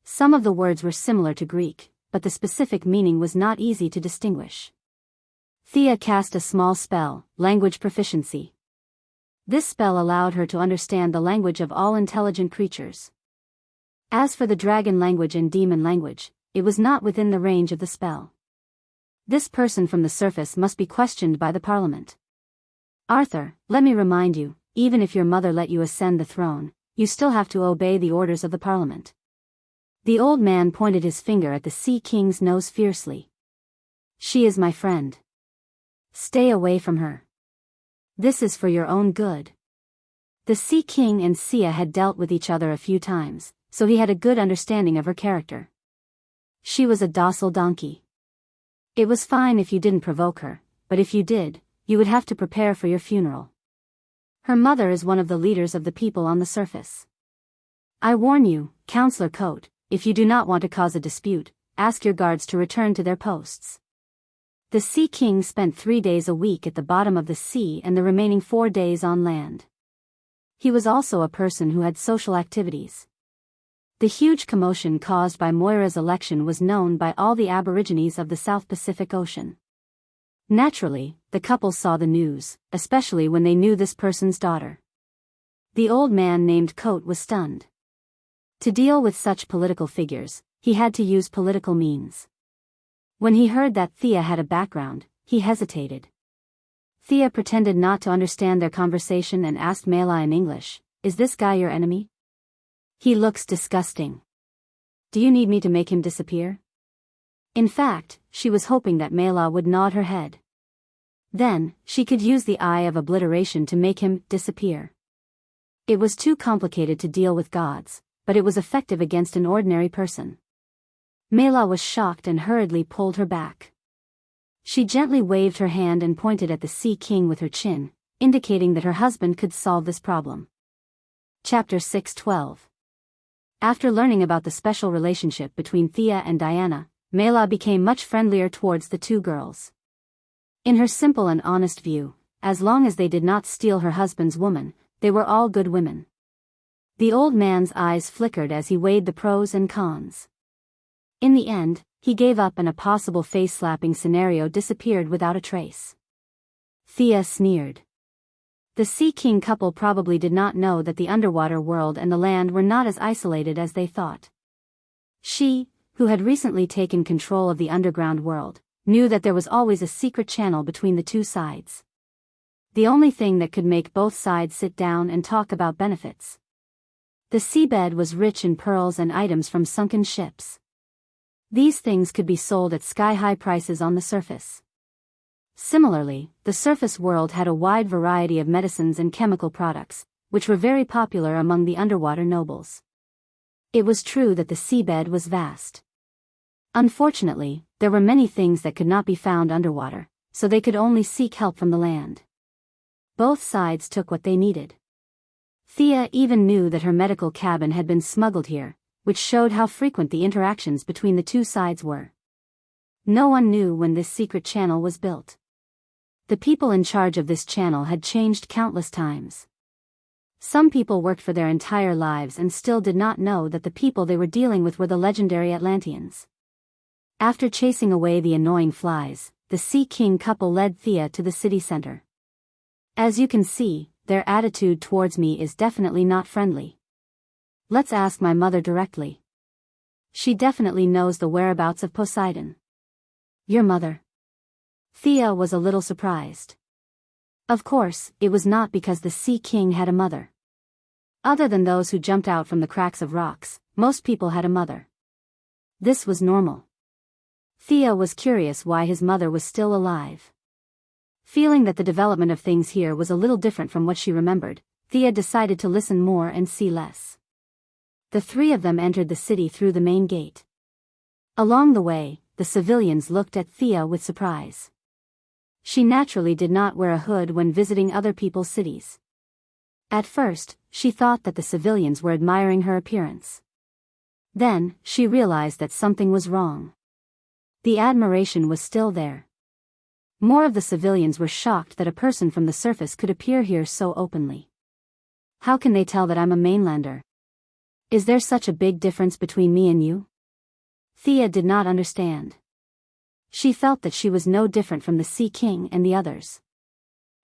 Some of the words were similar to Greek, but the specific meaning was not easy to distinguish. Thea cast a small spell, language proficiency. This spell allowed her to understand the language of all intelligent creatures. As for the dragon language and demon language, it was not within the range of the spell. This person from the surface must be questioned by the parliament. Arthur, let me remind you, even if your mother let you ascend the throne, you still have to obey the orders of the parliament. The old man pointed his finger at the Sea King's nose fiercely. She is my friend. Stay away from her. This is for your own good. The Sea King and Sia had dealt with each other a few times, so he had a good understanding of her character. She was a docile donkey. It was fine if you didn't provoke her, but if you did, you would have to prepare for your funeral. Her mother is one of the leaders of the people on the surface. I warn you, Counselor Coat, if you do not want to cause a dispute, ask your guards to return to their posts. The Sea King spent 3 days a week at the bottom of the sea and the remaining 4 days on land. He was also a person who had social activities. The huge commotion caused by Moira's election was known by all the Aborigines of the South Pacific Ocean. Naturally, the couple saw the news, especially when they knew this person's daughter. The old man named Coat was stunned. To deal with such political figures, he had to use political means. When he heard that Thea had a background, he hesitated. Thea pretended not to understand their conversation and asked Mela in English, "Is this guy your enemy? He looks disgusting. Do you need me to make him disappear?" In fact, she was hoping that Mela would nod her head. Then, she could use the eye of obliteration to make him disappear. It was too complicated to deal with gods, but it was effective against an ordinary person. Mela was shocked and hurriedly pulled her back. She gently waved her hand and pointed at the Sea King with her chin, indicating that her husband could solve this problem. Chapter 6:12. After learning about the special relationship between Thea and Diana, Mela became much friendlier towards the two girls. In her simple and honest view, as long as they did not steal her husband's woman, they were all good women. The old man's eyes flickered as he weighed the pros and cons. In the end, he gave up and a possible face-slapping scenario disappeared without a trace. Thea sneered. The Sea King couple probably did not know that the underwater world and the land were not as isolated as they thought. She, who had recently taken control of the underground world, knew that there was always a secret channel between the two sides. The only thing that could make both sides sit down and talk about benefits. The seabed was rich in pearls and items from sunken ships. These things could be sold at sky-high prices on the surface. Similarly, the surface world had a wide variety of medicines and chemical products, which were very popular among the underwater nobles. It was true that the seabed was vast. Unfortunately, there were many things that could not be found underwater, so they could only seek help from the land. Both sides took what they needed. Thea even knew that her medical cabin had been smuggled here, which showed how frequent the interactions between the two sides were. No one knew when this secret channel was built. The people in charge of this channel had changed countless times. Some people worked for their entire lives and still did not know that the people they were dealing with were the legendary Atlanteans. After chasing away the annoying flies, the Sea King couple led Thea to the city center. As you can see, their attitude towards me is definitely not friendly. Let's ask my mother directly. She definitely knows the whereabouts of Poseidon. Your mother? Thea was a little surprised. Of course, it was not because the Sea King had a mother. Other than those who jumped out from the cracks of rocks, most people had a mother. This was normal. Thea was curious why his mother was still alive. Feeling that the development of things here was a little different from what she remembered, Thea decided to listen more and see less. The three of them entered the city through the main gate. Along the way, the civilians looked at Thea with surprise. She naturally did not wear a hood when visiting other people's cities. At first, she thought that the civilians were admiring her appearance. Then, she realized that something was wrong. The admiration was still there. More of the civilians were shocked that a person from the surface could appear here so openly. How can they tell that I'm a mainlander? Is there such a big difference between me and you? Thea did not understand. She felt that she was no different from the Sea King and the others.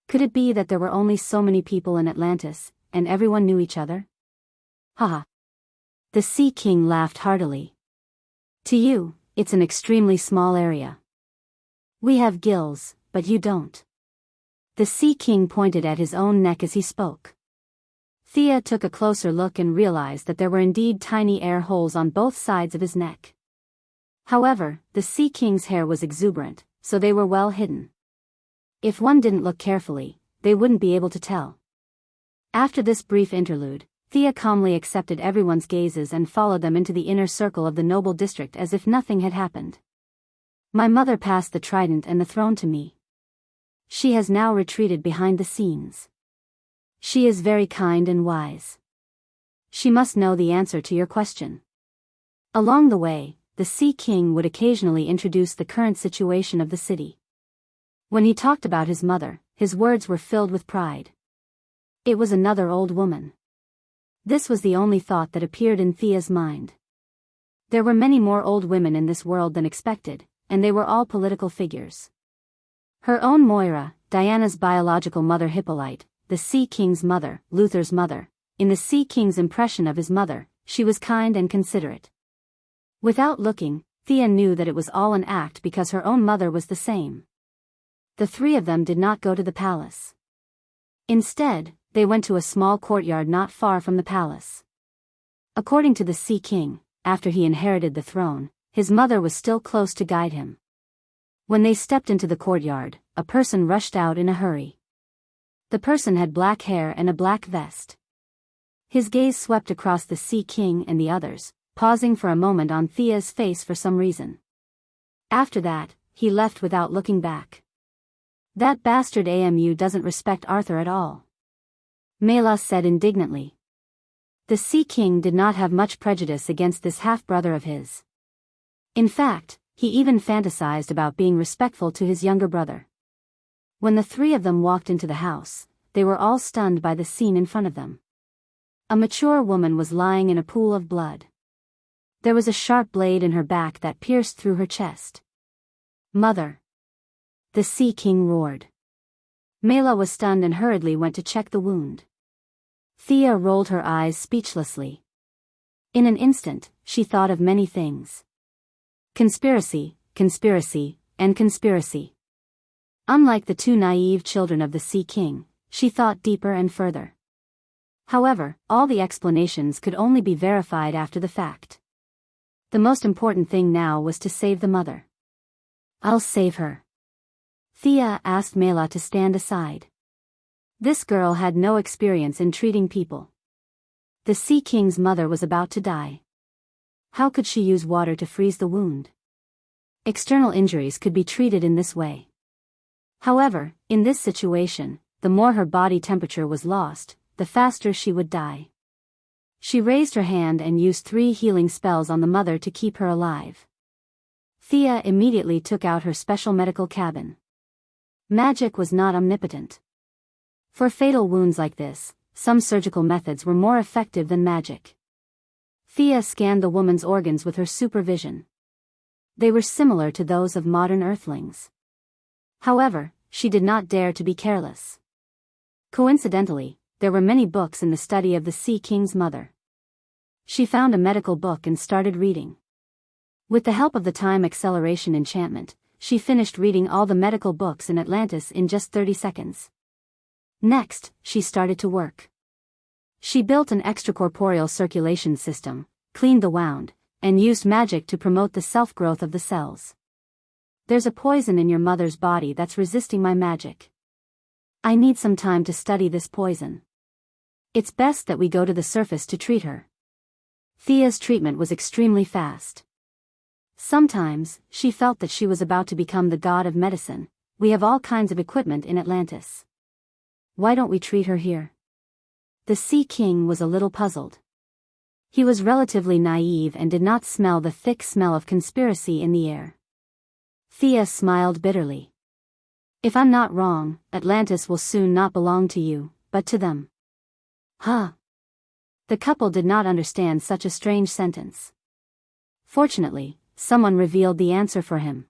Could it be that there were only so many people in Atlantis, and everyone knew each other? Haha. The Sea King laughed heartily. To you, it's an extremely small area. We have gills, but you don't. The Sea King pointed at his own neck as he spoke. Thea took a closer look and realized that there were indeed tiny air holes on both sides of his neck. However, the Sea King's hair was exuberant, so they were well hidden. If one didn't look carefully, they wouldn't be able to tell. After this brief interlude, Thea calmly accepted everyone's gazes and followed them into the inner circle of the noble district as if nothing had happened. My mother passed the trident and the throne to me. She has now retreated behind the scenes. She is very kind and wise. She must know the answer to your question. Along the way, the Sea King would occasionally introduce the current situation of the city. When he talked about his mother, his words were filled with pride. It was another old woman. This was the only thought that appeared in Thea's mind. There were many more old women in this world than expected, and they were all political figures. Her own Moira, Diana's biological mother Hippolyte, the Sea King's mother, Luther's mother. In the Sea King's impression of his mother, she was kind and considerate. Without looking, Thea knew that it was all an act because her own mother was the same. The three of them did not go to the palace. Instead, they went to a small courtyard not far from the palace. According to the Sea King, after he inherited the throne, his mother was still close to guide him. When they stepped into the courtyard, a person rushed out in a hurry. The person had black hair and a black vest. His gaze swept across the Sea King and the others, pausing for a moment on Thea's face for some reason. After that, he left without looking back. That bastard Amu doesn't respect Arthur at all. Mela said indignantly. The Sea King did not have much prejudice against this half-brother of his. In fact, he even fantasized about being respectful to his younger brother. When the three of them walked into the house, they were all stunned by the scene in front of them. A mature woman was lying in a pool of blood. There was a sharp blade in her back that pierced through her chest. Mother! The Sea King roared. Mela was stunned and hurriedly went to check the wound. Thea rolled her eyes speechlessly. In an instant, she thought of many things. Conspiracy, conspiracy, and conspiracy. Unlike the two naive children of the Sea King, she thought deeper and further. However, all the explanations could only be verified after the fact. The most important thing now was to save the mother. I'll save her. Thea asked Mela to stand aside. This girl had no experience in treating people. The Sea King's mother was about to die. How could she use water to freeze the wound? External injuries could be treated in this way. However, in this situation, the more her body temperature was lost, the faster she would die. She raised her hand and used 3 healing spells on the mother to keep her alive. Thea immediately took out her special medical cabin. Magic was not omnipotent. For fatal wounds like this, some surgical methods were more effective than magic. Thea scanned the woman's organs with her supervision. They were similar to those of modern earthlings. However, she did not dare to be careless. Coincidentally, there were many books in the study of the Sea King's mother. She found a medical book and started reading. With the help of the time acceleration enchantment, she finished reading all the medical books in Atlantis in just 30 seconds. Next, she started to work. She built an extracorporeal circulation system, cleaned the wound, and used magic to promote the self-growth of the cells. There's a poison in your mother's body that's resisting my magic. I need some time to study this poison. It's best that we go to the surface to treat her. Thea's treatment was extremely fast. Sometimes, she felt that she was about to become the god of medicine. We have all kinds of equipment in Atlantis. Why don't we treat her here? The Sea King was a little puzzled. He was relatively naive and did not smell the thick smell of conspiracy in the air. Thea smiled bitterly. If I'm not wrong, Atlantis will soon not belong to you, but to them. Huh? The couple did not understand such a strange sentence. Fortunately, someone revealed the answer for him.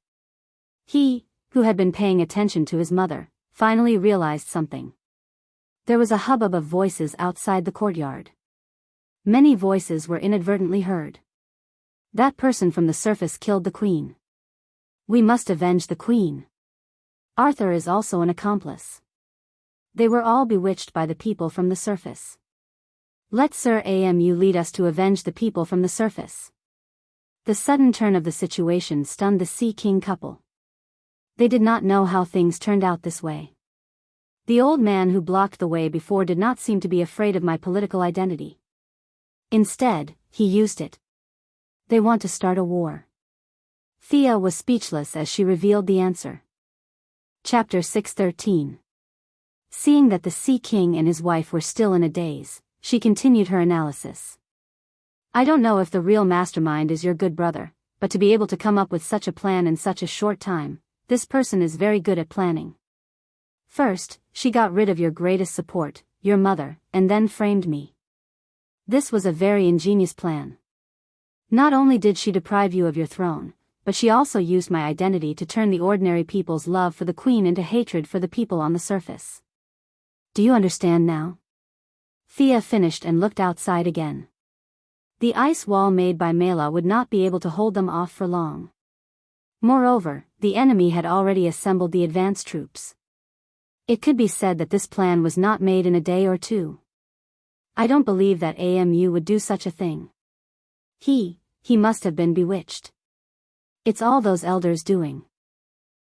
He, who had been paying attention to his mother, finally realized something. There was a hubbub of voices outside the courtyard. Many voices were inadvertently heard. That person from the surface killed the queen. We must avenge the queen. Arthur is also an accomplice. They were all bewitched by the people from the surface. Let Sir Amu lead us to avenge the people from the surface. The sudden turn of the situation stunned the Sea King couple. They did not know how things turned out this way. The old man who blocked the way before did not seem to be afraid of my political identity. Instead, he used it. They want to start a war. Thea was speechless as she revealed the answer. Chapter 613. Seeing that the Sea King and his wife were still in a daze, she continued her analysis. I don't know if the real mastermind is your good brother, but to be able to come up with such a plan in such a short time, this person is very good at planning. First, she got rid of your greatest support, your mother, and then framed me. This was a very ingenious plan. Not only did she deprive you of your throne, but she also used my identity to turn the ordinary people's love for the queen into hatred for the people on the surface. Do you understand now? Thea finished and looked outside again. The ice wall made by Mela would not be able to hold them off for long. Moreover, the enemy had already assembled the advance troops. It could be said that this plan was not made in a day or two. I don't believe that Amu would do such a thing. He must have been bewitched. It's all those elders doing.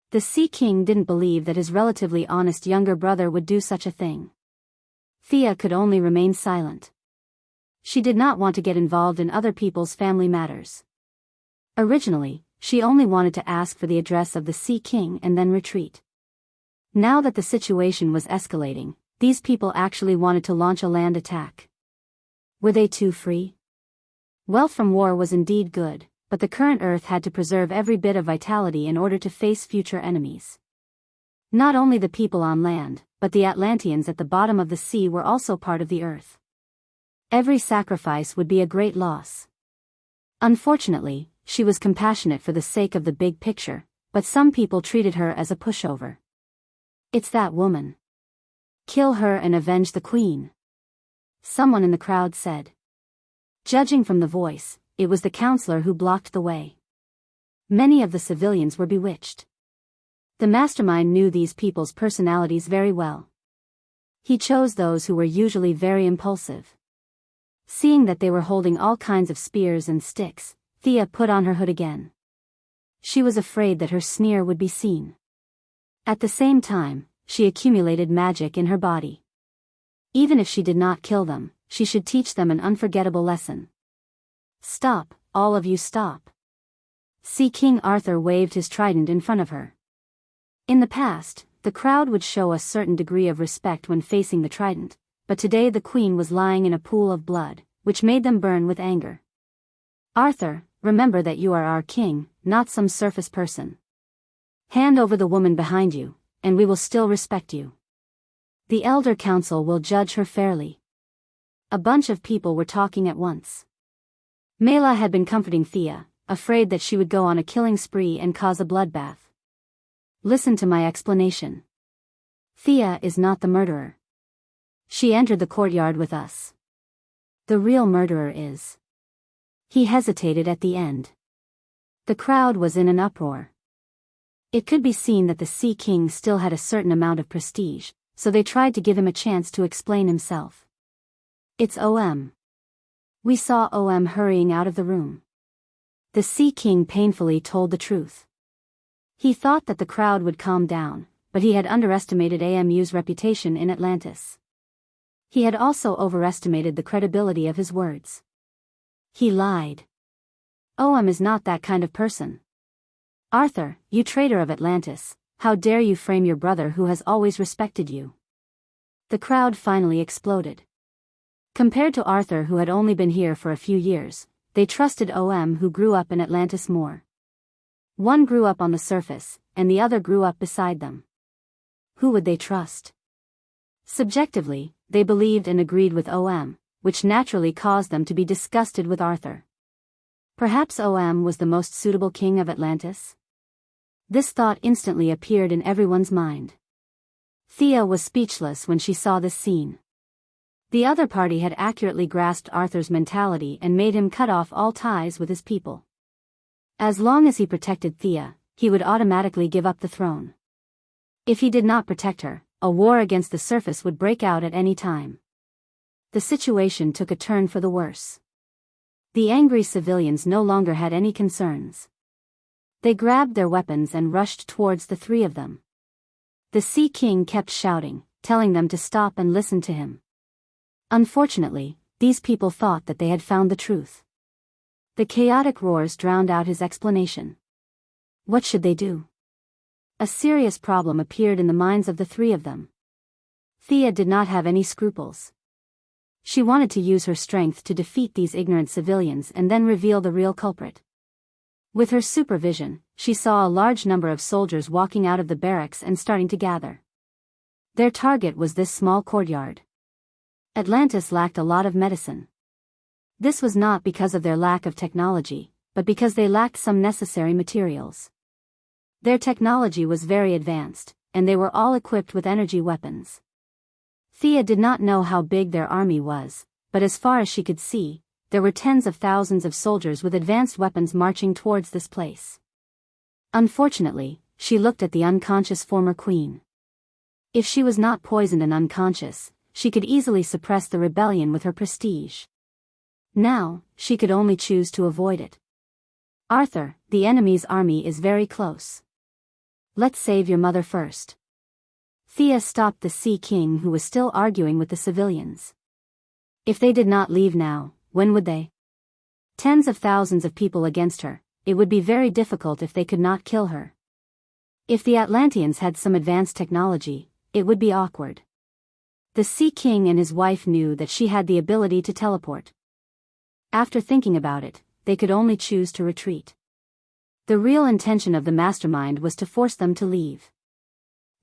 The Sea King didn't believe that his relatively honest younger brother would do such a thing. Thea could only remain silent. She did not want to get involved in other people's family matters. Originally, she only wanted to ask for the address of the Sea King and then retreat. Now that the situation was escalating, these people actually wanted to launch a land attack. Were they too free? Wealth from war was indeed good, but the current Earth had to preserve every bit of vitality in order to face future enemies. Not only the people on land, but the Atlanteans at the bottom of the sea were also part of the Earth. Every sacrifice would be a great loss. Unfortunately, she was compassionate for the sake of the big picture, but some people treated her as a pushover. It's that woman. Kill her and avenge the queen. Someone in the crowd said. Judging from the voice, it was the counselor who blocked the way. Many of the civilians were bewitched. The mastermind knew these people's personalities very well. He chose those who were usually very impulsive. Seeing that they were holding all kinds of spears and sticks, Thea put on her hood again. She was afraid that her sneer would be seen. At the same time, she accumulated magic in her body. Even if she did not kill them, she should teach them an unforgettable lesson. Stop, all of you stop. Sea King Arthur waved his trident in front of her. In the past, the crowd would show a certain degree of respect when facing the trident, but today the queen was lying in a pool of blood, which made them burn with anger. Arthur, remember that you are our king, not some surface person. Hand over the woman behind you, and we will still respect you. The elder council will judge her fairly. A bunch of people were talking at once. Mela had been comforting Thea, afraid that she would go on a killing spree and cause a bloodbath. Listen to my explanation. Thea is not the murderer. She entered the courtyard with us. The real murderer is. He hesitated at the end. The crowd was in an uproar. It could be seen that the Sea King still had a certain amount of prestige, so they tried to give him a chance to explain himself. It's OM. We saw OM hurrying out of the room. The Sea King painfully told the truth. He thought that the crowd would calm down, but he had underestimated AMU's reputation in Atlantis. He had also overestimated the credibility of his words. He lied. OM is not that kind of person. Arthur, you traitor of Atlantis, how dare you frame your brother who has always respected you? The crowd finally exploded. Compared to Arthur, who had only been here for a few years, they trusted OM, who grew up in Atlantis, more. One grew up on the surface, and the other grew up beside them. Who would they trust? Subjectively, they believed and agreed with OM, which naturally caused them to be disgusted with Arthur. Perhaps OM was the most suitable king of Atlantis? This thought instantly appeared in everyone's mind. Thea was speechless when she saw this scene. The other party had accurately grasped Arthur's mentality and made him cut off all ties with his people. As long as he protected Thea, he would automatically give up the throne. If he did not protect her, a war against the surface would break out at any time. The situation took a turn for the worse. The angry civilians no longer had any concerns. They grabbed their weapons and rushed towards the three of them. The Sea King kept shouting, telling them to stop and listen to him. Unfortunately, these people thought that they had found the truth. The chaotic roars drowned out his explanation. What should they do? A serious problem appeared in the minds of the three of them. Thea did not have any scruples. She wanted to use her strength to defeat these ignorant civilians and then reveal the real culprit. With her supervision, she saw a large number of soldiers walking out of the barracks and starting to gather. Their target was this small courtyard. Atlantis lacked a lot of medicine. This was not because of their lack of technology, but because they lacked some necessary materials. Their technology was very advanced, and they were all equipped with energy weapons. Thea did not know how big their army was, but as far as she could see, there were tens of thousands of soldiers with advanced weapons marching towards this place. Unfortunately, she looked at the unconscious former queen. If she was not poisoned and unconscious, she could easily suppress the rebellion with her prestige. Now, she could only choose to avoid it. Arthur, the enemy's army is very close. Let's save your mother first. Thea stopped the Sea King, who was still arguing with the civilians. If they did not leave now, when would they? Tens of thousands of people against her, it would be very difficult if they could not kill her. If the Atlanteans had some advanced technology, it would be awkward. The Sea King and his wife knew that she had the ability to teleport. After thinking about it, they could only choose to retreat. The real intention of the mastermind was to force them to leave.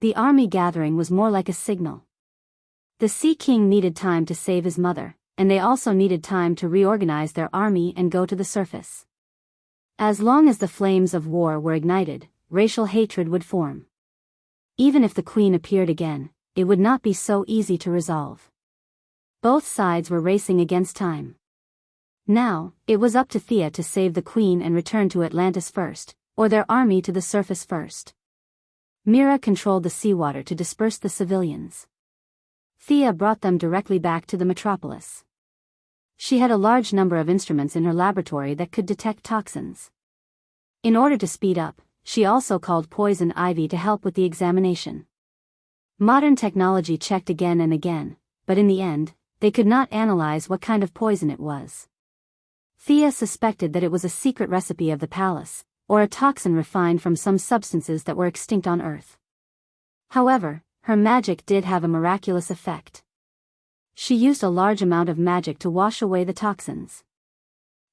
The army gathering was more like a signal. The Sea King needed time to save his mother, and they also needed time to reorganize their army and go to the surface. As long as the flames of war were ignited, racial hatred would form. Even if the queen appeared again, it would not be so easy to resolve. Both sides were racing against time. Now, it was up to Thea to save the queen and return to Atlantis first, or their army to the surface first. Mira controlled the seawater to disperse the civilians. Thea brought them directly back to the metropolis. She had a large number of instruments in her laboratory that could detect toxins. In order to speed up, she also called Poison Ivy to help with the examination. Modern technology checked again and again, but in the end, they could not analyze what kind of poison it was. Thea suspected that it was a secret recipe of the palace, or a toxin refined from some substances that were extinct on Earth. However, her magic did have a miraculous effect. She used a large amount of magic to wash away the toxins.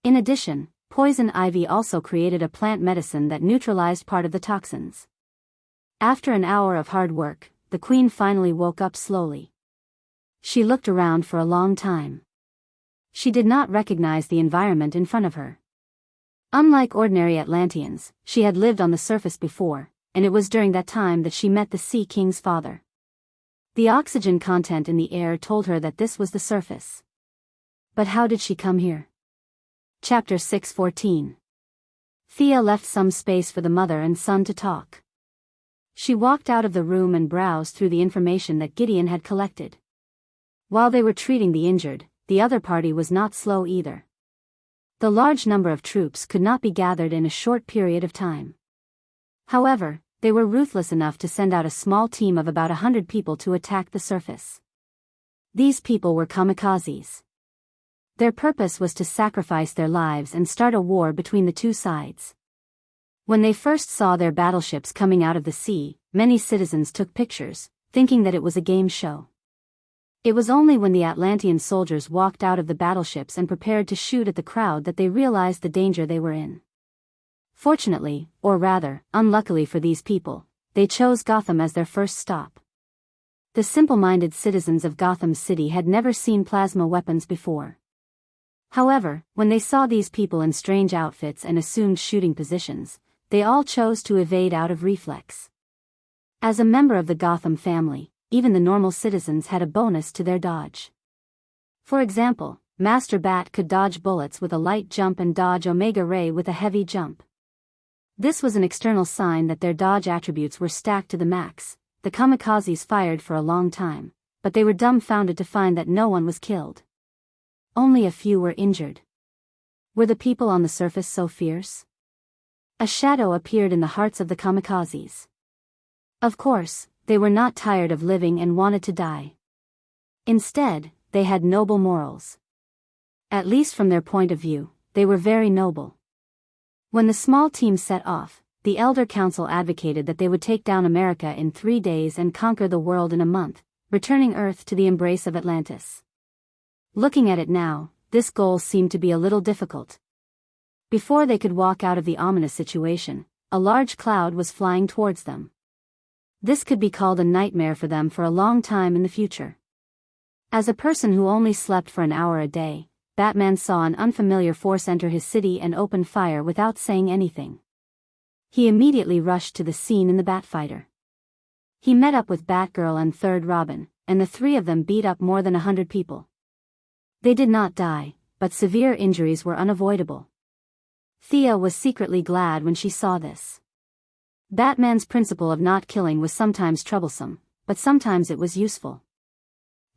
In addition, Poison Ivy also created a plant medicine that neutralized part of the toxins. After an hour of hard work, the queen finally woke up slowly. She looked around for a long time. She did not recognize the environment in front of her. Unlike ordinary Atlanteans, she had lived on the surface before, and it was during that time that she met the Sea King's father. The oxygen content in the air told her that this was the surface. But how did she come here? Chapter 6:14. Thea left some space for the mother and son to talk. She walked out of the room and browsed through the information that Gideon had collected. While they were treating the injured, the other party was not slow either. The large number of troops could not be gathered in a short period of time. However, they were ruthless enough to send out a small team of about 100 people to attack the surface. These people were kamikazes. Their purpose was to sacrifice their lives and start a war between the two sides. When they first saw their battleships coming out of the sea, many citizens took pictures, thinking that it was a game show. It was only when the Atlantean soldiers walked out of the battleships and prepared to shoot at the crowd that they realized the danger they were in. Fortunately, or rather, unluckily for these people, they chose Gotham as their first stop. The simple-minded citizens of Gotham City had never seen plasma weapons before. However, when they saw these people in strange outfits and assumed shooting positions, they all chose to evade out of reflex. As a member of the Gotham family, even the normal citizens had a bonus to their dodge. For example, Master Bat could dodge bullets with a light jump and dodge Omega Ray with a heavy jump. This was an external sign that their dodge attributes were stacked to the max. The kamikazes fired for a long time, but they were dumbfounded to find that no one was killed. Only a few were injured. Were the people on the surface so fierce? A shadow appeared in the hearts of the kamikazes. Of course, they were not tired of living and wanted to die. Instead, they had noble morals. At least from their point of view, they were very noble. When the small team set off, the Elder Council advocated that they would take down America in 3 days and conquer the world in a month, returning Earth to the embrace of Atlantis. Looking at it now, this goal seemed to be a little difficult. Before they could walk out of the ominous situation, a large cloud was flying towards them. This could be called a nightmare for them for a long time in the future. As a person who only slept for an hour a day, Batman saw an unfamiliar force enter his city and open fire without saying anything. He immediately rushed to the scene in the Batfighter. He met up with Batgirl and Third Robin, and the three of them beat up more than 100 people. They did not die, but severe injuries were unavoidable. Thea was secretly glad when she saw this. Batman's principle of not killing was sometimes troublesome, but sometimes it was useful.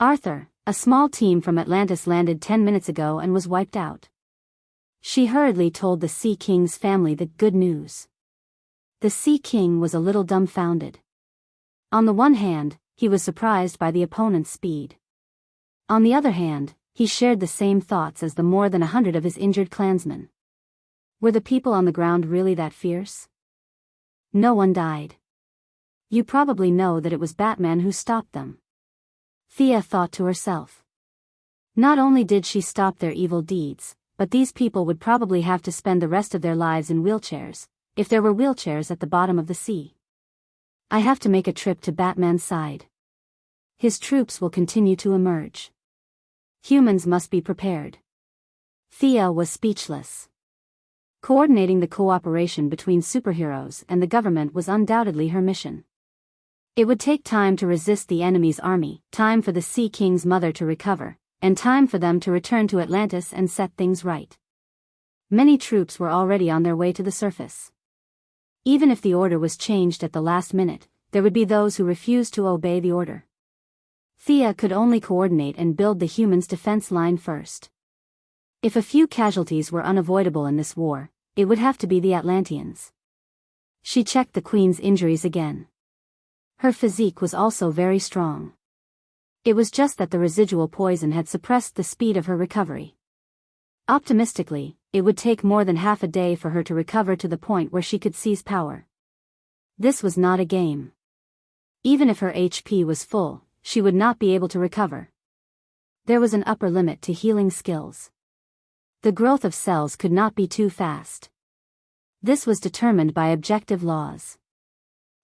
Arthur, a small team from Atlantis, landed 10 minutes ago and was wiped out. She hurriedly told the Sea King's family the good news. The Sea King was a little dumbfounded. On the one hand, he was surprised by the opponent's speed. On the other hand, he shared the same thoughts as the more than 100 of his injured clansmen. Were the people on the ground really that fierce? No one died. You probably know that it was Batman who stopped them. Thea thought to herself. Not only did she stop their evil deeds, but these people would probably have to spend the rest of their lives in wheelchairs, if there were wheelchairs at the bottom of the sea. I have to make a trip to Batman's side. His troops will continue to emerge. Humans must be prepared. Thea was speechless. Coordinating the cooperation between superheroes and the government was undoubtedly her mission. It would take time to resist the enemy's army, time for the Sea King's mother to recover, and time for them to return to Atlantis and set things right. Many troops were already on their way to the surface. Even if the order was changed at the last minute, there would be those who refused to obey the order. Thea could only coordinate and build the humans' defense line first. If a few casualties were unavoidable in this war, it would have to be the Atlanteans. She checked the Queen's injuries again. Her physique was also very strong. It was just that the residual poison had suppressed the speed of her recovery. Optimistically, it would take more than half a day for her to recover to the point where she could seize power. This was not a game. Even if her HP was full, she would not be able to recover. There was an upper limit to healing skills. The growth of cells could not be too fast. This was determined by objective laws.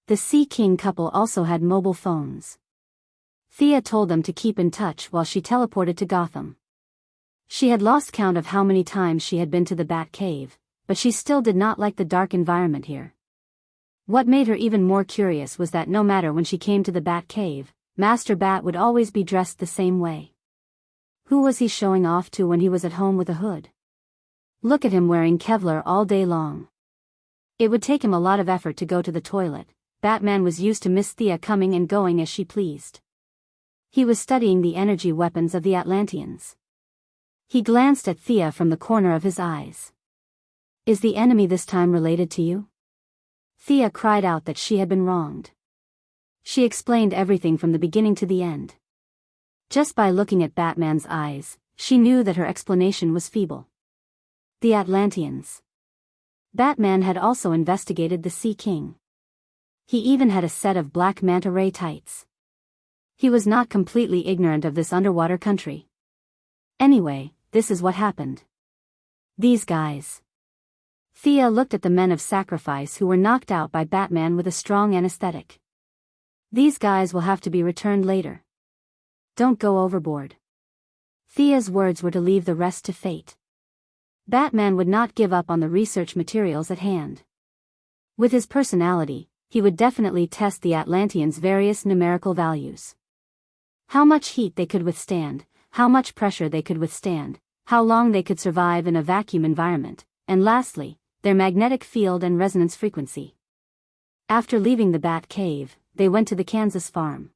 The Sea King couple also had mobile phones. Thea told them to keep in touch while she teleported to Gotham. She had lost count of how many times she had been to the Bat Cave, but she still did not like the dark environment here. What made her even more curious was that no matter when she came to the Bat Cave, Master Bat would always be dressed the same way. Who was he showing off to when he was at home with a hood? Look at him wearing Kevlar all day long. It would take him a lot of effort to go to the toilet. Batman was used to Miss Thea coming and going as she pleased. He was studying the energy weapons of the Atlanteans. He glanced at Thea from the corner of his eyes. Is the enemy this time related to you? Thea cried out that she had been wronged. She explained everything from the beginning to the end. Just by looking at Batman's eyes, she knew that her explanation was feeble. The Atlanteans. Batman had also investigated the Sea King. He even had a set of black manta ray tights. He was not completely ignorant of this underwater country. Anyway, this is what happened. These guys. Thea looked at the men of sacrifice who were knocked out by Batman with a strong anesthetic. These guys will have to be returned later. Don't go overboard. Thea's words were to leave the rest to fate. Batman would not give up on the research materials at hand. With his personality, he would definitely test the Atlanteans' various numerical values. How much heat they could withstand, how much pressure they could withstand, how long they could survive in a vacuum environment, and lastly, their magnetic field and resonance frequency. After leaving the Bat Cave, they went to the Kansas farm.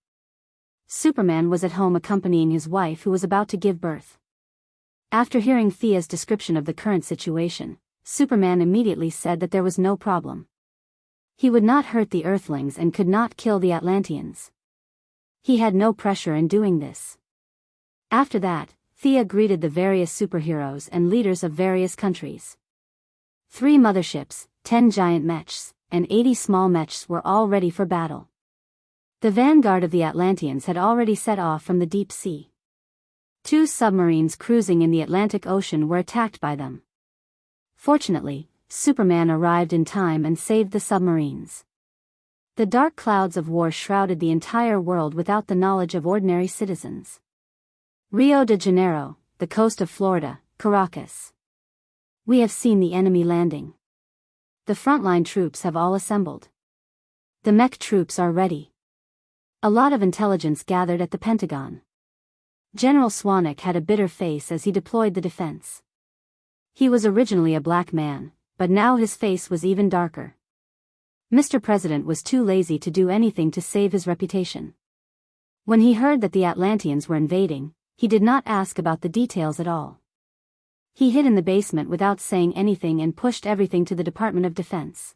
Superman was at home accompanying his wife who was about to give birth. After hearing Thea's description of the current situation, Superman immediately said that there was no problem. He would not hurt the Earthlings and could not kill the Atlanteans. He had no pressure in doing this. After that, Thea greeted the various superheroes and leaders of various countries. 3 motherships, 10 giant mechs, and 80 small mechs were all ready for battle. The vanguard of the Atlanteans had already set off from the deep sea. 2 submarines cruising in the Atlantic Ocean were attacked by them. Fortunately, Superman arrived in time and saved the submarines. The dark clouds of war shrouded the entire world without the knowledge of ordinary citizens. Rio de Janeiro, the coast of Florida, Caracas. We have seen the enemy landing. The frontline troops have all assembled. The mech troops are ready. A lot of intelligence gathered at the Pentagon. General Swanwick had a bitter face as he deployed the defense. He was originally a black man, but now his face was even darker. Mr. President was too lazy to do anything to save his reputation. When he heard that the Atlanteans were invading, he did not ask about the details at all. He hid in the basement without saying anything and pushed everything to the Department of Defense.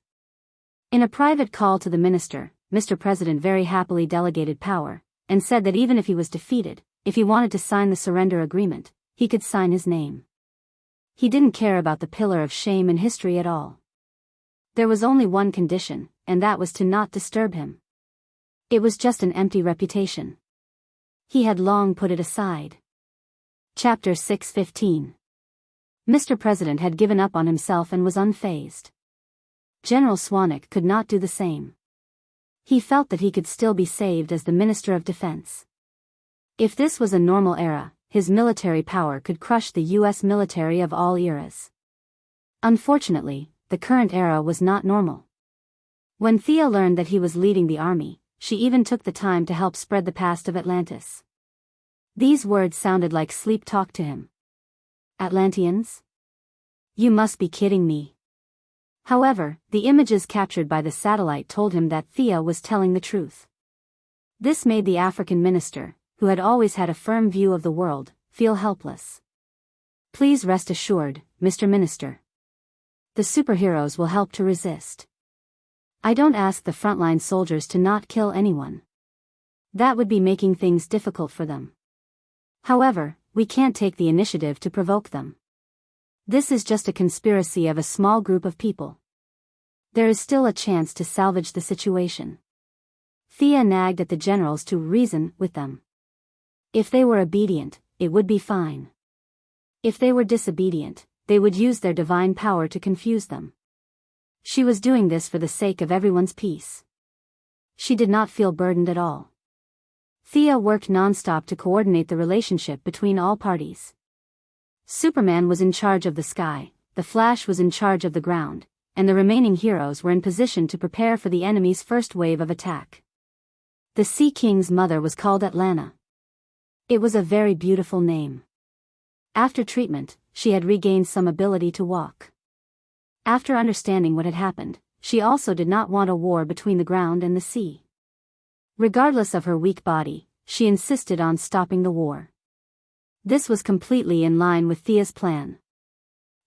In a private call to the minister, Mr. President very happily delegated power, and said that even if he was defeated, if he wanted to sign the surrender agreement, he could sign his name. He didn't care about the pillar of shame in history at all. There was only one condition, and that was to not disturb him. It was just an empty reputation. He had long put it aside. Chapter 6:15. Mr. President had given up on himself and was unfazed. General Swanwick could not do the same. He felt that he could still be saved as the Minister of Defense. If this was a normal era, his military power could crush the U.S. military of all eras. Unfortunately, the current era was not normal. When Thea learned that he was leading the army, she even took the time to help spread the past of Atlantis. These words sounded like sleep talk to him. Atlanteans? You must be kidding me. However, the images captured by the satellite told him that Thea was telling the truth. This made the African minister, who had always had a firm view of the world, feel helpless. Please rest assured, Mr. Minister. The superheroes will help to resist. I don't ask the frontline soldiers to not kill anyone. That would be making things difficult for them. However, we can't take the initiative to provoke them. This is just a conspiracy of a small group of people. There is still a chance to salvage the situation. Thea nagged at the generals to reason with them. If they were obedient, it would be fine. If they were disobedient, they would use their divine power to confuse them. She was doing this for the sake of everyone's peace. She did not feel burdened at all. Thea worked non-stop to coordinate the relationship between all parties. Superman was in charge of the sky, the Flash was in charge of the ground, and the remaining heroes were in position to prepare for the enemy's first wave of attack. The Sea King's mother was called Atlanta. It was a very beautiful name. After treatment, she had regained some ability to walk. After understanding what had happened, she also did not want a war between the ground and the sea. Regardless of her weak body, she insisted on stopping the war. This was completely in line with Thea's plan.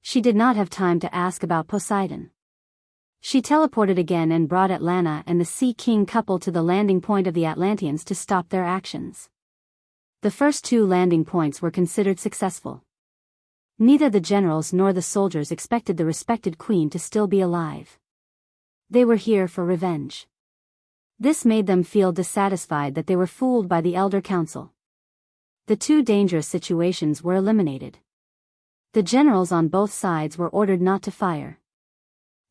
She did not have time to ask about Poseidon. She teleported again and brought Atlanta and the Sea King couple to the landing point of the Atlanteans to stop their actions. The first 2 landing points were considered successful. Neither the generals nor the soldiers expected the respected queen to still be alive. They were here for revenge. This made them feel dissatisfied that they were fooled by the elder council. The 2 dangerous situations were eliminated. The generals on both sides were ordered not to fire.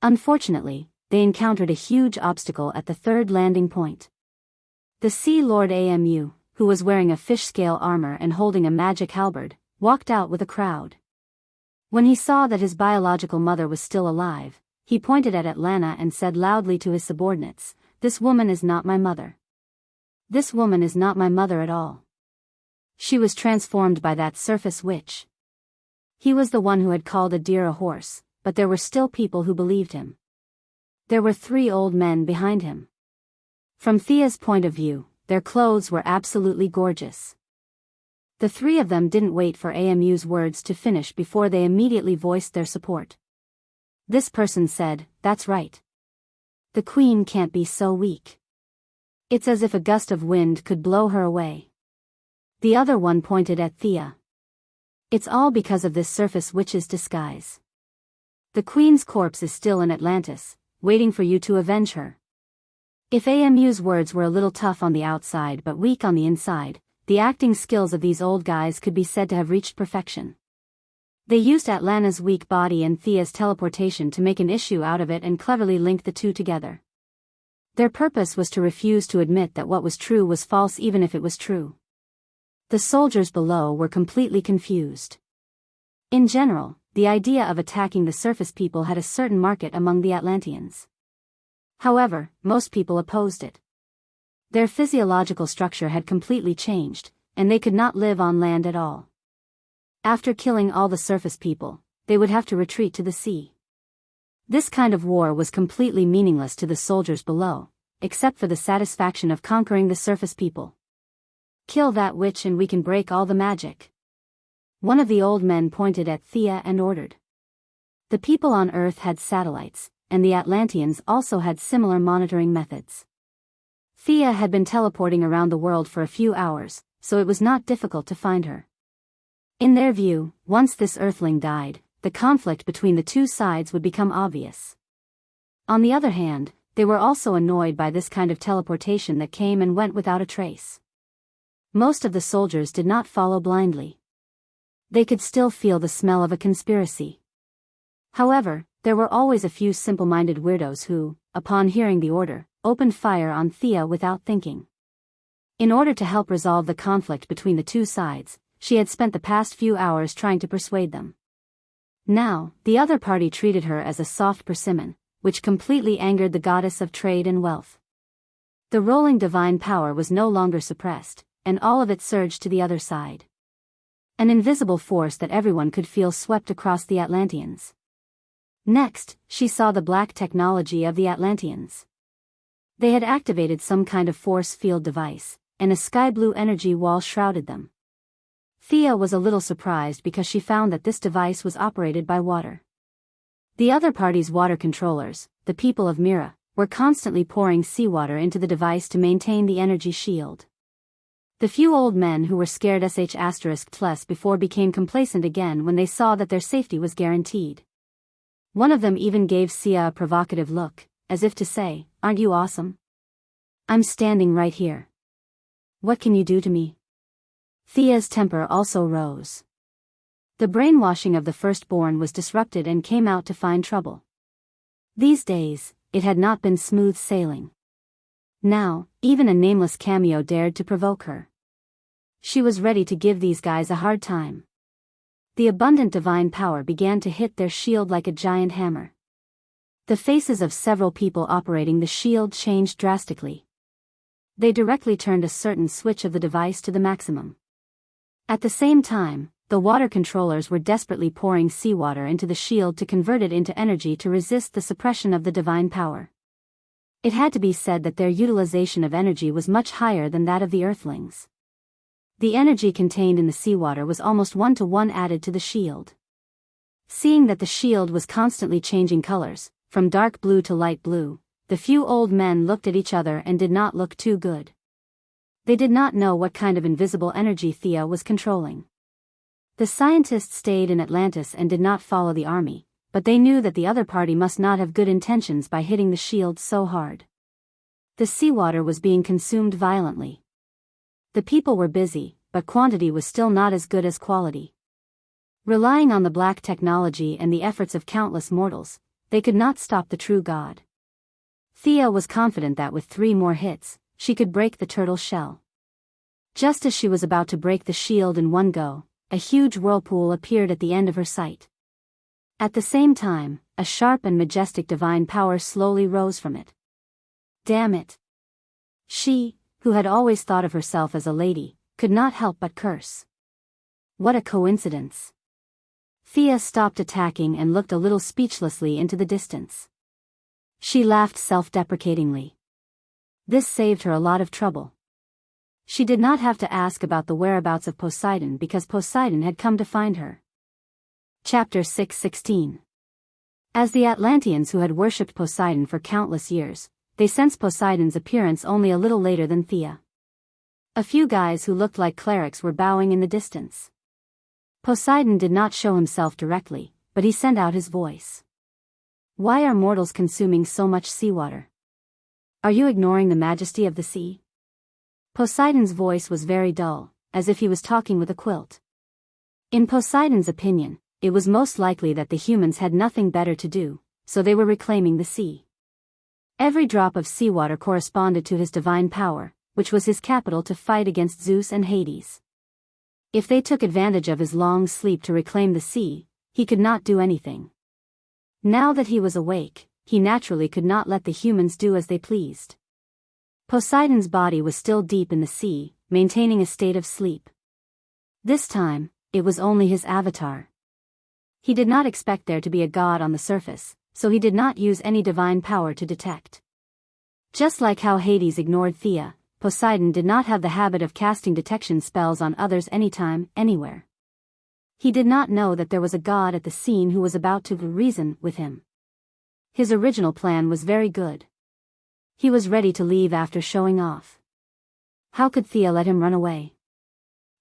Unfortunately, they encountered a huge obstacle at the 3rd landing point. The Sea Lord Amu, who was wearing a fish-scale armor and holding a magic halberd, walked out with a crowd. When he saw that his biological mother was still alive, he pointed at Atlanta and said loudly to his subordinates, "This woman is not my mother. This woman is not my mother at all. She was transformed by that surface witch." He was the one who had called a deer a horse, but there were still people who believed him. There were 3 old men behind him. From Thea's point of view, their clothes were absolutely gorgeous. The 3 of them didn't wait for Amu's words to finish before they immediately voiced their support. This person said, "That's right. The queen can't be so weak. It's as if a gust of wind could blow her away." The other one pointed at Thea. "It's all because of this surface witch's disguise. The queen's corpse is still in Atlantis, waiting for you to avenge her." If Amu's words were a little tough on the outside but weak on the inside, the acting skills of these old guys could be said to have reached perfection. They used Atlanta's weak body and Thea's teleportation to make an issue out of it and cleverly link the 2 together. Their purpose was to refuse to admit that what was true was false even if it was true. The soldiers below were completely confused. In general, the idea of attacking the surface people had a certain market among the Atlanteans. However, most people opposed it. Their physiological structure had completely changed, and they could not live on land at all. After killing all the surface people, they would have to retreat to the sea. This kind of war was completely meaningless to the soldiers below, except for the satisfaction of conquering the surface people. "Kill that witch and we can break all the magic." One of the old men pointed at Thea and ordered. The people on Earth had satellites, and the Atlanteans also had similar monitoring methods. Thea had been teleporting around the world for a few hours, so it was not difficult to find her. In their view, once this Earthling died, the conflict between the 2 sides would become obvious. On the other hand, they were also annoyed by this kind of teleportation that came and went without a trace. Most of the soldiers did not follow blindly. They could still feel the smell of a conspiracy. However, there were always a few simple-minded weirdos who, upon hearing the order, opened fire on Thea without thinking. In order to help resolve the conflict between the 2 sides, she had spent the past few hours trying to persuade them. Now, the other party treated her as a soft persimmon, which completely angered the goddess of trade and wealth. The rolling divine power was no longer suppressed, and all of it surged to the other side. An invisible force that everyone could feel swept across the Atlanteans. Next, she saw the black technology of the Atlanteans. They had activated some kind of force field device, and a sky-blue energy wall shrouded them. Thea was a little surprised because she found that this device was operated by water. The other party's water controllers, the people of Mira, were constantly pouring seawater into the device to maintain the energy shield. The few old men who were scared *+ before became complacent again when they saw that their safety was guaranteed. One of them even gave Sia a provocative look, as if to say, "Aren't you awesome? I'm standing right here. What can you do to me?" Thea's temper also rose. The brainwashing of the firstborn was disrupted and came out to find trouble. These days, it had not been smooth sailing. Now, even a nameless cameo dared to provoke her. She was ready to give these guys a hard time. The abundant divine power began to hit their shield like a giant hammer. The faces of several people operating the shield changed drastically. They directly turned a certain switch of the device to the maximum. At the same time, the water controllers were desperately pouring seawater into the shield to convert it into energy to resist the suppression of the divine power. It had to be said that their utilization of energy was much higher than that of the Earthlings. The energy contained in the seawater was almost 1-to-1 added to the shield. Seeing that the shield was constantly changing colors, from dark blue to light blue, the few old men looked at each other and did not look too good. They did not know what kind of invisible energy Thea was controlling. The scientists stayed in Atlantis and did not follow the army, but they knew that the other party must not have good intentions by hitting the shield so hard. The seawater was being consumed violently. The people were busy, but quantity was still not as good as quality. Relying on the black technology and the efforts of countless mortals, they could not stop the true god. Thea was confident that with 3 more hits, she could break the turtle shell. Just as she was about to break the shield in one go, a huge whirlpool appeared at the end of her sight. At the same time, a sharp and majestic divine power slowly rose from it. Damn it! She, who had always thought of herself as a lady, could not help but curse. What a coincidence! Thea stopped attacking and looked a little speechlessly into the distance. She laughed self-deprecatingly. This saved her a lot of trouble. She did not have to ask about the whereabouts of Poseidon because Poseidon had come to find her. Chapter 6:16. As the Atlanteans who had worshipped Poseidon for countless years, they sensed Poseidon's appearance only a little later than Thea. A few guys who looked like clerics were bowing in the distance. Poseidon did not show himself directly, but he sent out his voice. Why are mortals consuming so much seawater? Are you ignoring the majesty of the sea? Poseidon's voice was very dull, as if he was talking with a quilt. In Poseidon's opinion, it was most likely that the humans had nothing better to do, so they were reclaiming the sea. Every drop of seawater corresponded to his divine power, which was his capital to fight against Zeus and Hades. If they took advantage of his long sleep to reclaim the sea, he could not do anything. Now that he was awake, he naturally could not let the humans do as they pleased. Poseidon's body was still deep in the sea, maintaining a state of sleep. This time, it was only his avatar. He did not expect there to be a god on the surface, so he did not use any divine power to detect. Just like how Hades ignored Thea, Poseidon did not have the habit of casting detection spells on others anytime, anywhere. He did not know that there was a god at the scene who was about to reason with him. His original plan was very good. He was ready to leave after showing off. How could Thea let him run away?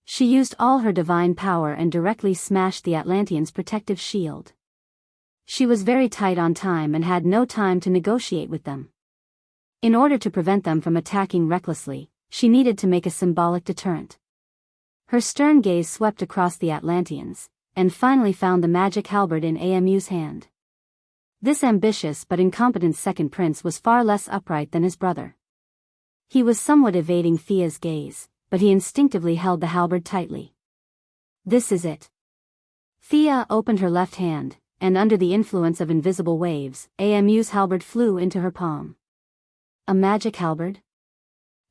She used all her divine power and directly smashed the Atlanteans' protective shield. She was very tight on time and had no time to negotiate with them. In order to prevent them from attacking recklessly, she needed to make a symbolic deterrent. Her stern gaze swept across the Atlanteans, and finally found the magic halberd in Amu's hand. This ambitious but incompetent second prince was far less upright than his brother. He was somewhat evading Thea's gaze, but he instinctively held the halberd tightly. This is it. Thea opened her left hand, and under the influence of invisible waves, Amu's halberd flew into her palm. A magic halberd?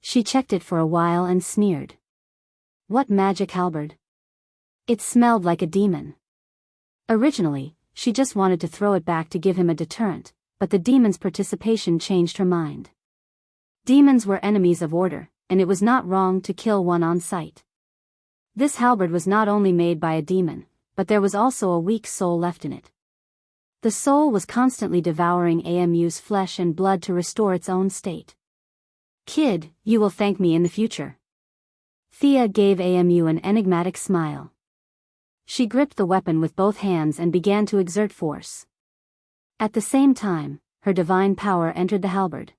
She checked it for a while and sneered. What magic halberd? It smelled like a demon. Originally, she just wanted to throw it back to give him a deterrent, but the demon's participation changed her mind. Demons were enemies of order, and it was not wrong to kill one on sight. This halberd was not only made by a demon, but there was also a weak soul left in it. The soul was constantly devouring Amu's flesh and blood to restore its own state. Kid, you will thank me in the future. Thea gave Amu an enigmatic smile. She gripped the weapon with both hands and began to exert force. At the same time, her divine power entered the halberd.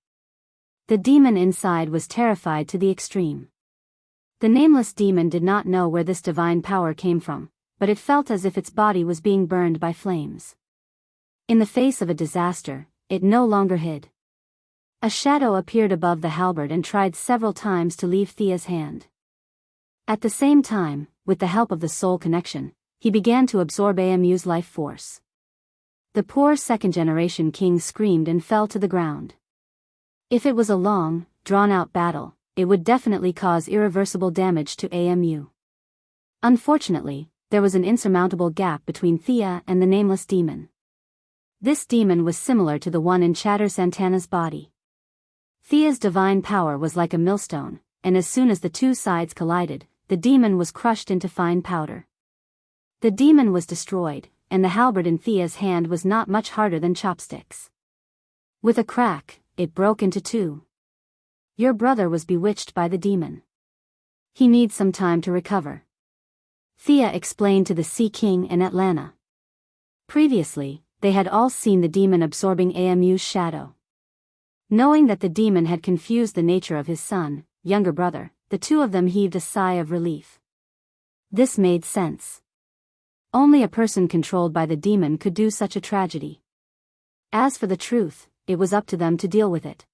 The demon inside was terrified to the extreme. The nameless demon did not know where this divine power came from, but it felt as if its body was being burned by flames. In the face of a disaster, it no longer hid. A shadow appeared above the halberd and tried several times to leave Thea's hand. At the same time, with the help of the soul connection, he began to absorb Amu's life force. The poor second-generation king screamed and fell to the ground. If it was a long, drawn-out battle, it would definitely cause irreversible damage to Amu. Unfortunately, there was an insurmountable gap between Thea and the nameless demon. This demon was similar to the one in Chatter Santana's body. Thea's divine power was like a millstone, and as soon as the two sides collided, the demon was crushed into fine powder. The demon was destroyed, and the halberd in Thea's hand was not much harder than chopsticks. With a crack, it broke into two. Your brother was bewitched by the demon. He needs some time to recover. Thea explained to the Sea King and Atlanta. Previously, they had all seen the demon absorbing Amu's shadow. Knowing that the demon had confused the nature of his son, younger brother, the two of them heaved a sigh of relief. This made sense. Only a person controlled by the demon could do such a tragedy. As for the truth, it was up to them to deal with it.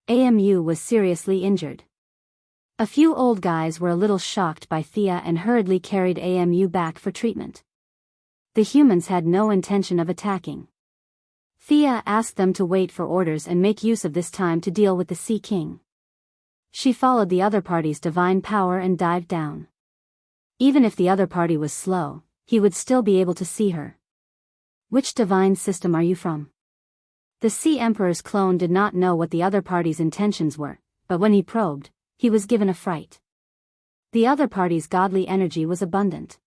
Amu was seriously injured. A few old guys were a little shocked by Thea and hurriedly carried Amu back for treatment. The humans had no intention of attacking. Thea asked them to wait for orders and make use of this time to deal with the Sea King. She followed the other party's divine power and dived down. Even if the other party was slow, he would still be able to see her. Which divine system are you from? The Sea Emperor's clone did not know what the other party's intentions were, but when he probed, he was given a fright. The other party's godly energy was abundant.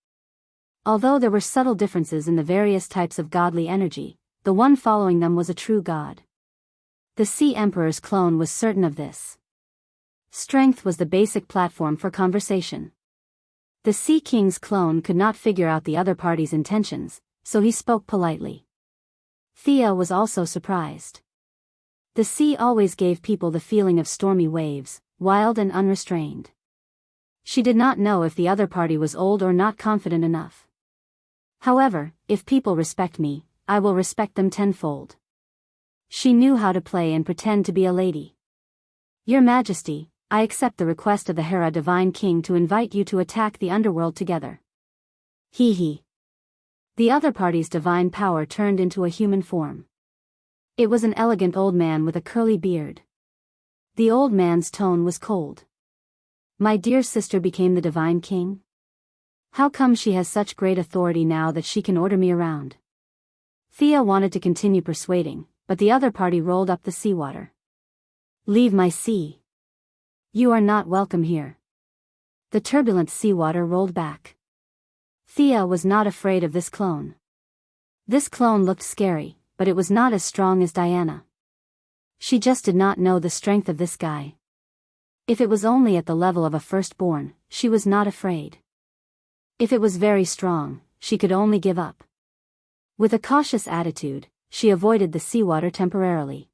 Although there were subtle differences in the various types of godly energy, the one following them was a true god. The Sea Emperor's clone was certain of this. Strength was the basic platform for conversation. The Sea King's clone could not figure out the other party's intentions, so he spoke politely. Thea was also surprised. The sea always gave people the feeling of stormy waves, wild and unrestrained. She did not know if the other party was old or not confident enough. However, if people respect me, I will respect them tenfold. She knew how to play and pretend to be a lady. Your Majesty, I accept the request of the Hera Divine King to invite you to attack the underworld together. He. The other party's divine power turned into a human form. It was an elegant old man with a curly beard. The old man's tone was cold. My dear sister became the Divine King? How come she has such great authority now that she can order me around? Thea wanted to continue persuading, but the other party rolled up the seawater. Leave my sea. You are not welcome here. The turbulent seawater rolled back. Thea was not afraid of this clone. This clone looked scary, but it was not as strong as Diana. She just did not know the strength of this guy. If it was only at the level of a firstborn, she was not afraid. If it was very strong, she could only give up. With a cautious attitude, she avoided the seawater temporarily.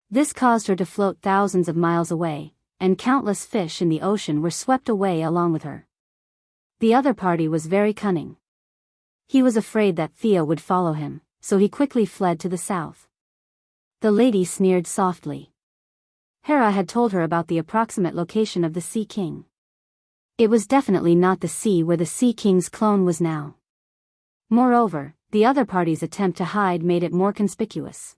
This caused her to float thousands of miles away, and countless fish in the ocean were swept away along with her. The other party was very cunning. He was afraid that Thea would follow him, so he quickly fled to the south. The lady sneered softly. Hera had told her about the approximate location of the Sea King. It was definitely not the sea where the Sea King's clone was now. Moreover, the other party's attempt to hide made it more conspicuous.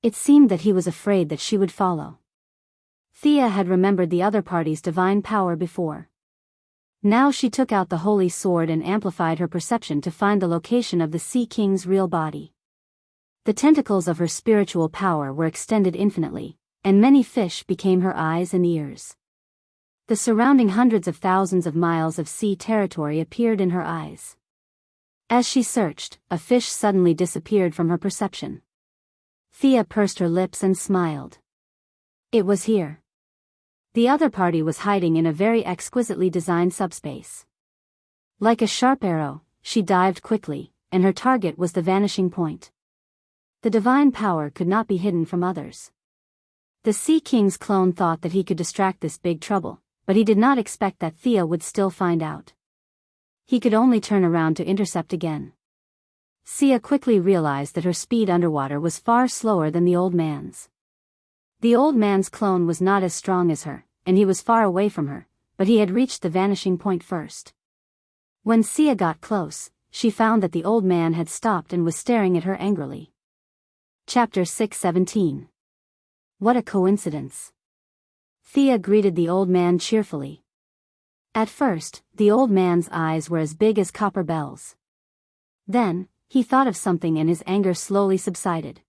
It seemed that he was afraid that she would follow. Thea had remembered the other party's divine power before. Now she took out the holy sword and amplified her perception to find the location of the Sea King's real body. The tentacles of her spiritual power were extended infinitely, and many fish became her eyes and ears. The surrounding hundreds of thousands of miles of sea territory appeared in her eyes. As she searched, a fish suddenly disappeared from her perception. Thea pursed her lips and smiled. It was here. The other party was hiding in a very exquisitely designed subspace. Like a sharp arrow, she dived quickly, and her target was the vanishing point. The divine power could not be hidden from others. The Sea King's clone thought that he could distract this big trouble, but he did not expect that Thea would still find out. He could only turn around to intercept again. Thea quickly realized that her speed underwater was far slower than the old man's. The old man's clone was not as strong as her, and he was far away from her, but he had reached the vanishing point first. When Thea got close, she found that the old man had stopped and was staring at her angrily. Chapter 6:17. What a coincidence. Thea greeted the old man cheerfully. At first, the old man's eyes were as big as copper bells. Then, he thought of something and his anger slowly subsided.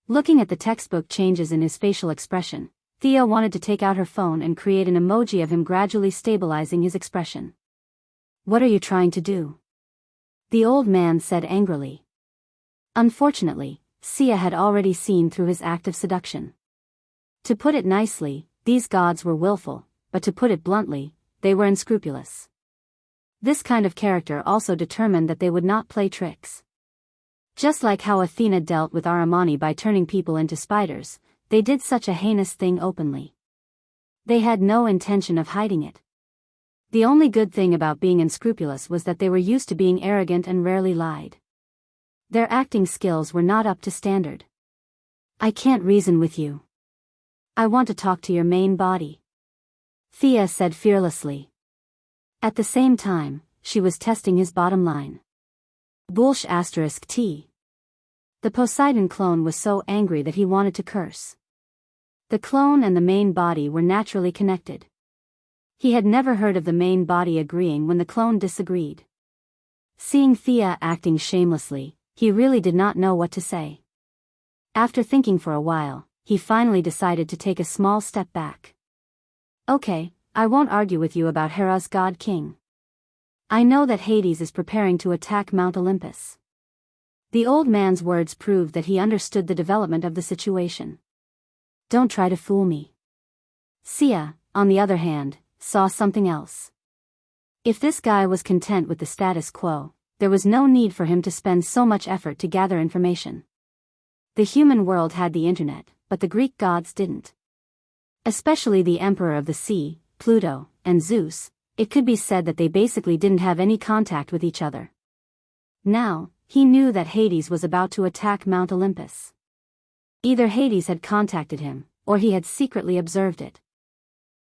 Looking at the textbook changes in his facial expression, Thea wanted to take out her phone and create an emoji of him gradually stabilizing his expression. What are you trying to do? The old man said angrily. Unfortunately, Thea had already seen through his act of seduction. To put it nicely, these gods were willful, but to put it bluntly, they were unscrupulous. This kind of character also determined that they would not play tricks. Just like how Athena dealt with Aramani by turning people into spiders, they did such a heinous thing openly. They had no intention of hiding it. The only good thing about being unscrupulous was that they were used to being arrogant and rarely lied. Their acting skills were not up to standard. I can't reason with you. I want to talk to your main body, Thea said fearlessly. At the same time, she was testing his bottom line. Bullsh *T. The Poseidon clone was so angry that he wanted to curse. The clone and the main body were naturally connected. He had never heard of the main body agreeing when the clone disagreed. Seeing Thea acting shamelessly, he really did not know what to say. After thinking for a while, he finally decided to take a small step back. Okay, I won't argue with you about Hera's god king. I know that Hades is preparing to attack Mount Olympus. The old man's words proved that he understood the development of the situation. Don't try to fool me. Sia, on the other hand, saw something else. If this guy was content with the status quo, there was no need for him to spend so much effort to gather information. The human world had the internet, but the Greek gods didn't. Especially the Emperor of the Sea, Pluto, and Zeus, it could be said that they basically didn't have any contact with each other. Now, he knew that Hades was about to attack Mount Olympus. Either Hades had contacted him, or he had secretly observed it.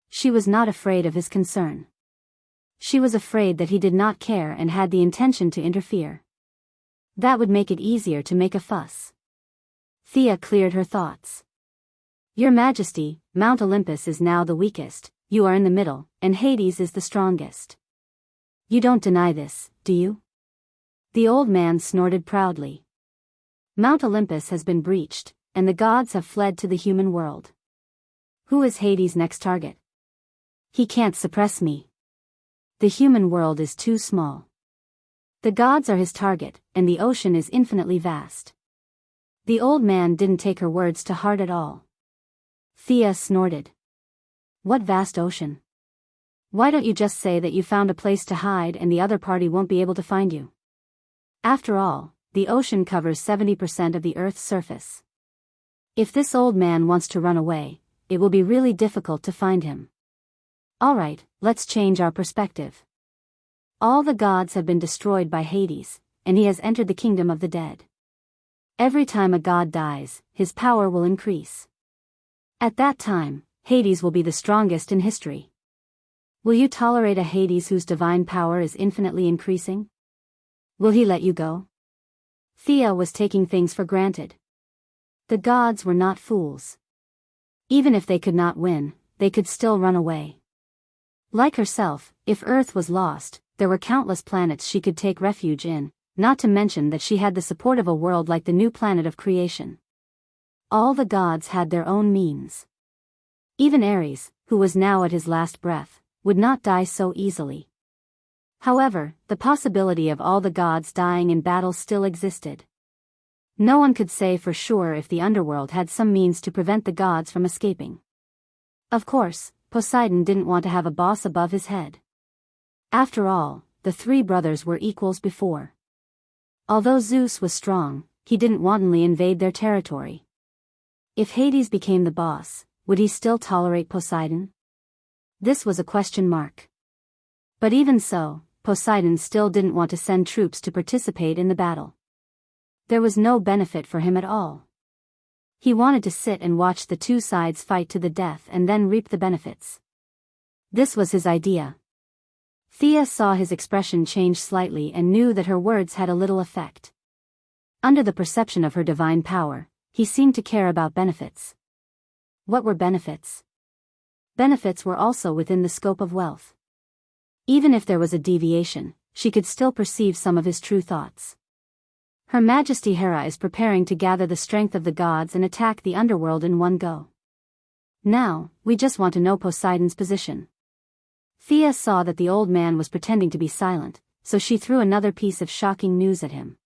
She was not afraid of his concern. She was afraid that he did not care and had the intention to interfere. That would make it easier to make a fuss. Thea cleared her thoughts. Your Majesty, Mount Olympus is now the weakest, you are in the middle, and Hades is the strongest. You don't deny this, do you? The old man snorted proudly. Mount Olympus has been breached, and the gods have fled to the human world. Who is Hades' next target? He can't suppress me. The human world is too small. The gods are his target, and the ocean is infinitely vast. The old man didn't take her words to heart at all. Thea snorted. What vast ocean? Why don't you just say that you found a place to hide and the other party won't be able to find you? After all, the ocean covers 70% of the Earth's surface. If this old man wants to run away, it will be really difficult to find him. Alright, let's change our perspective. All the gods have been destroyed by Hades, and he has entered the kingdom of the dead. Every time a god dies, his power will increase. At that time, Hades will be the strongest in history. Will you tolerate a Hades whose divine power is infinitely increasing? Will he let you go? Thea was taking things for granted. The gods were not fools. Even if they could not win, they could still run away. Like herself, if Earth was lost, there were countless planets she could take refuge in, not to mention that she had the support of a world like the new planet of creation. All the gods had their own means. Even Ares, who was now at his last breath, would not die so easily. However, the possibility of all the gods dying in battle still existed. No one could say for sure if the underworld had some means to prevent the gods from escaping. Of course, Poseidon didn't want to have a boss above his head. After all, the three brothers were equals before. Although Zeus was strong, he didn't wantonly invade their territory. If Hades became the boss, would he still tolerate Poseidon? This was a question mark. But even so, Poseidon still didn't want to send troops to participate in the battle. There was no benefit for him at all. He wanted to sit and watch the two sides fight to the death and then reap the benefits. This was his idea. Thea saw his expression change slightly and knew that her words had a little effect. Under the perception of her divine power, he seemed to care about benefits. What were benefits? Benefits were also within the scope of wealth. Even if there was a deviation, she could still perceive some of his true thoughts. Her Majesty Hera is preparing to gather the strength of the gods and attack the underworld in one go. Now, we just want to know Poseidon's position. Thea saw that the old man was pretending to be silent, so she threw another piece of shocking news at him.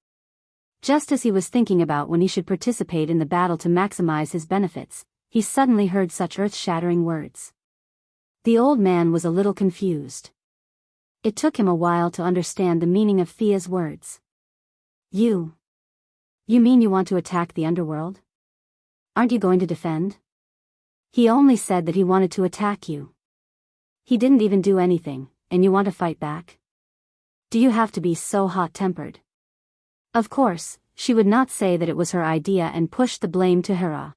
Just as he was thinking about when he should participate in the battle to maximize his benefits, he suddenly heard such earth-shattering words. The old man was a little confused. It took him a while to understand the meaning of Thea's words. You mean you want to attack the underworld? Aren't you going to defend? He only said that he wanted to attack you. He didn't even do anything, and you want to fight back? Do you have to be so hot-tempered? Of course, she would not say that it was her idea and pushed the blame to Hera.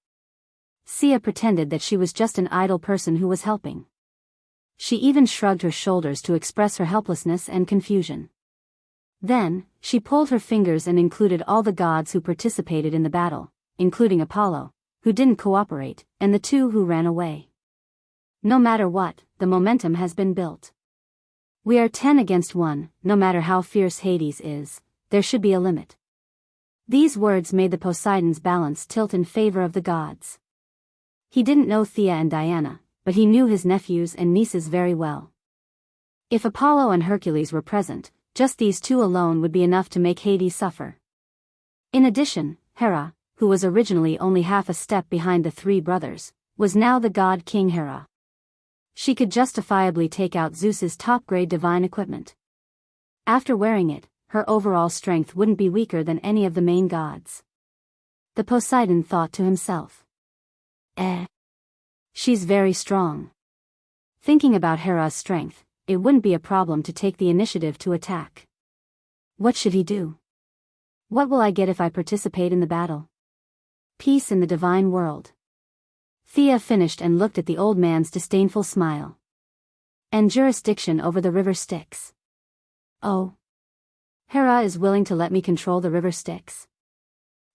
Sia pretended that she was just an idle person who was helping. She even shrugged her shoulders to express her helplessness and confusion. Then, she pulled her fingers and included all the gods who participated in the battle, including Apollo, who didn't cooperate, and the 2 who ran away. No matter what, the momentum has been built. We are 10 against 1, no matter how fierce Hades is, there should be a limit. These words made the Poseidon's balance tilt in favor of the gods. He didn't know Thea and Diana, but he knew his nephews and nieces very well. If Apollo and Hercules were present, just these 2 alone would be enough to make Hades suffer. In addition, Hera, who was originally only half a step behind the 3 brothers, was now the god King Hera. She could justifiably take out Zeus's top-grade divine equipment. After wearing it, her overall strength wouldn't be weaker than any of the main gods. The Poseidon thought to himself. She's very strong. Thinking about Hera's strength, it wouldn't be a problem to take the initiative to attack. What should he do? What will I get if I participate in the battle? Peace in the divine world. Thea finished and looked at the old man's disdainful smile. And jurisdiction over the river Styx. Oh. Hera is willing to let me control the river Styx.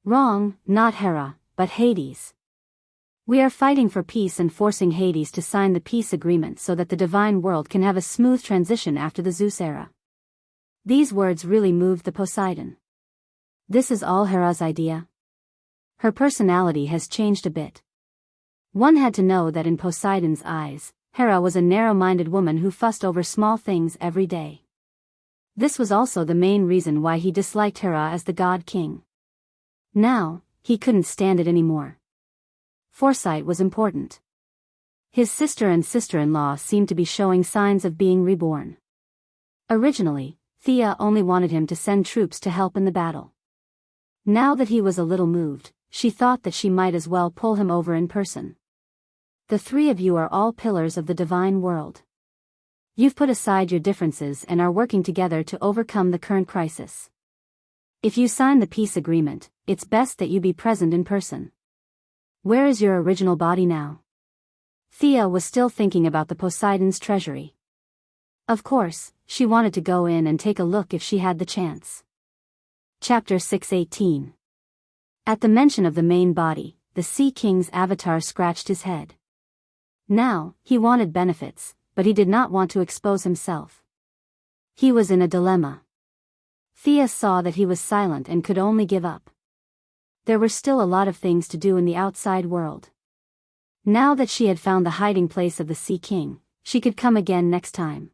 Wrong, not Hera, but Hades. We are fighting for peace and forcing Hades to sign the peace agreement so that the divine world can have a smooth transition after the Zeus era. These words really moved the Poseidon. This is all Hera's idea. Her personality has changed a bit. One had to know that in Poseidon's eyes, Hera was a narrow-minded woman who fussed over small things every day. This was also the main reason why he disliked Hera as the god king. Now, he couldn't stand it anymore. Foresight was important. His sister and sister-in-law seemed to be showing signs of being reborn. Originally, Thea only wanted him to send troops to help in the battle. Now that he was a little moved, she thought that she might as well pull him over in person. The 3 of you are all pillars of the divine world. You've put aside your differences and are working together to overcome the current crisis. If you sign the peace agreement, it's best that you be present in person. Where is your original body now? Thea was still thinking about the Poseidon's treasury. Of course, she wanted to go in and take a look if she had the chance. Chapter 618. At the mention of the main body, the Sea King's avatar scratched his head. Now, he wanted benefits, but he did not want to expose himself. He was in a dilemma. Thea saw that he was silent and could only give up. There were still a lot of things to do in the outside world. Now that she had found the hiding place of the Sea King, she could come again next time.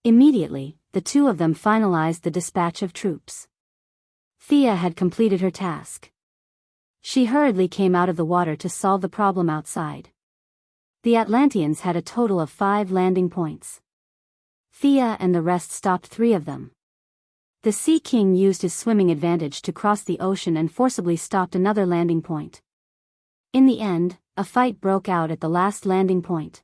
Immediately, the 2 of them finalized the dispatch of troops. Thea had completed her task. She hurriedly came out of the water to solve the problem outside. The Atlanteans had a total of 5 landing points. Thea and the rest stopped 3 of them. The Sea King used his swimming advantage to cross the ocean and forcibly stopped another landing point. In the end, a fight broke out at the last landing point.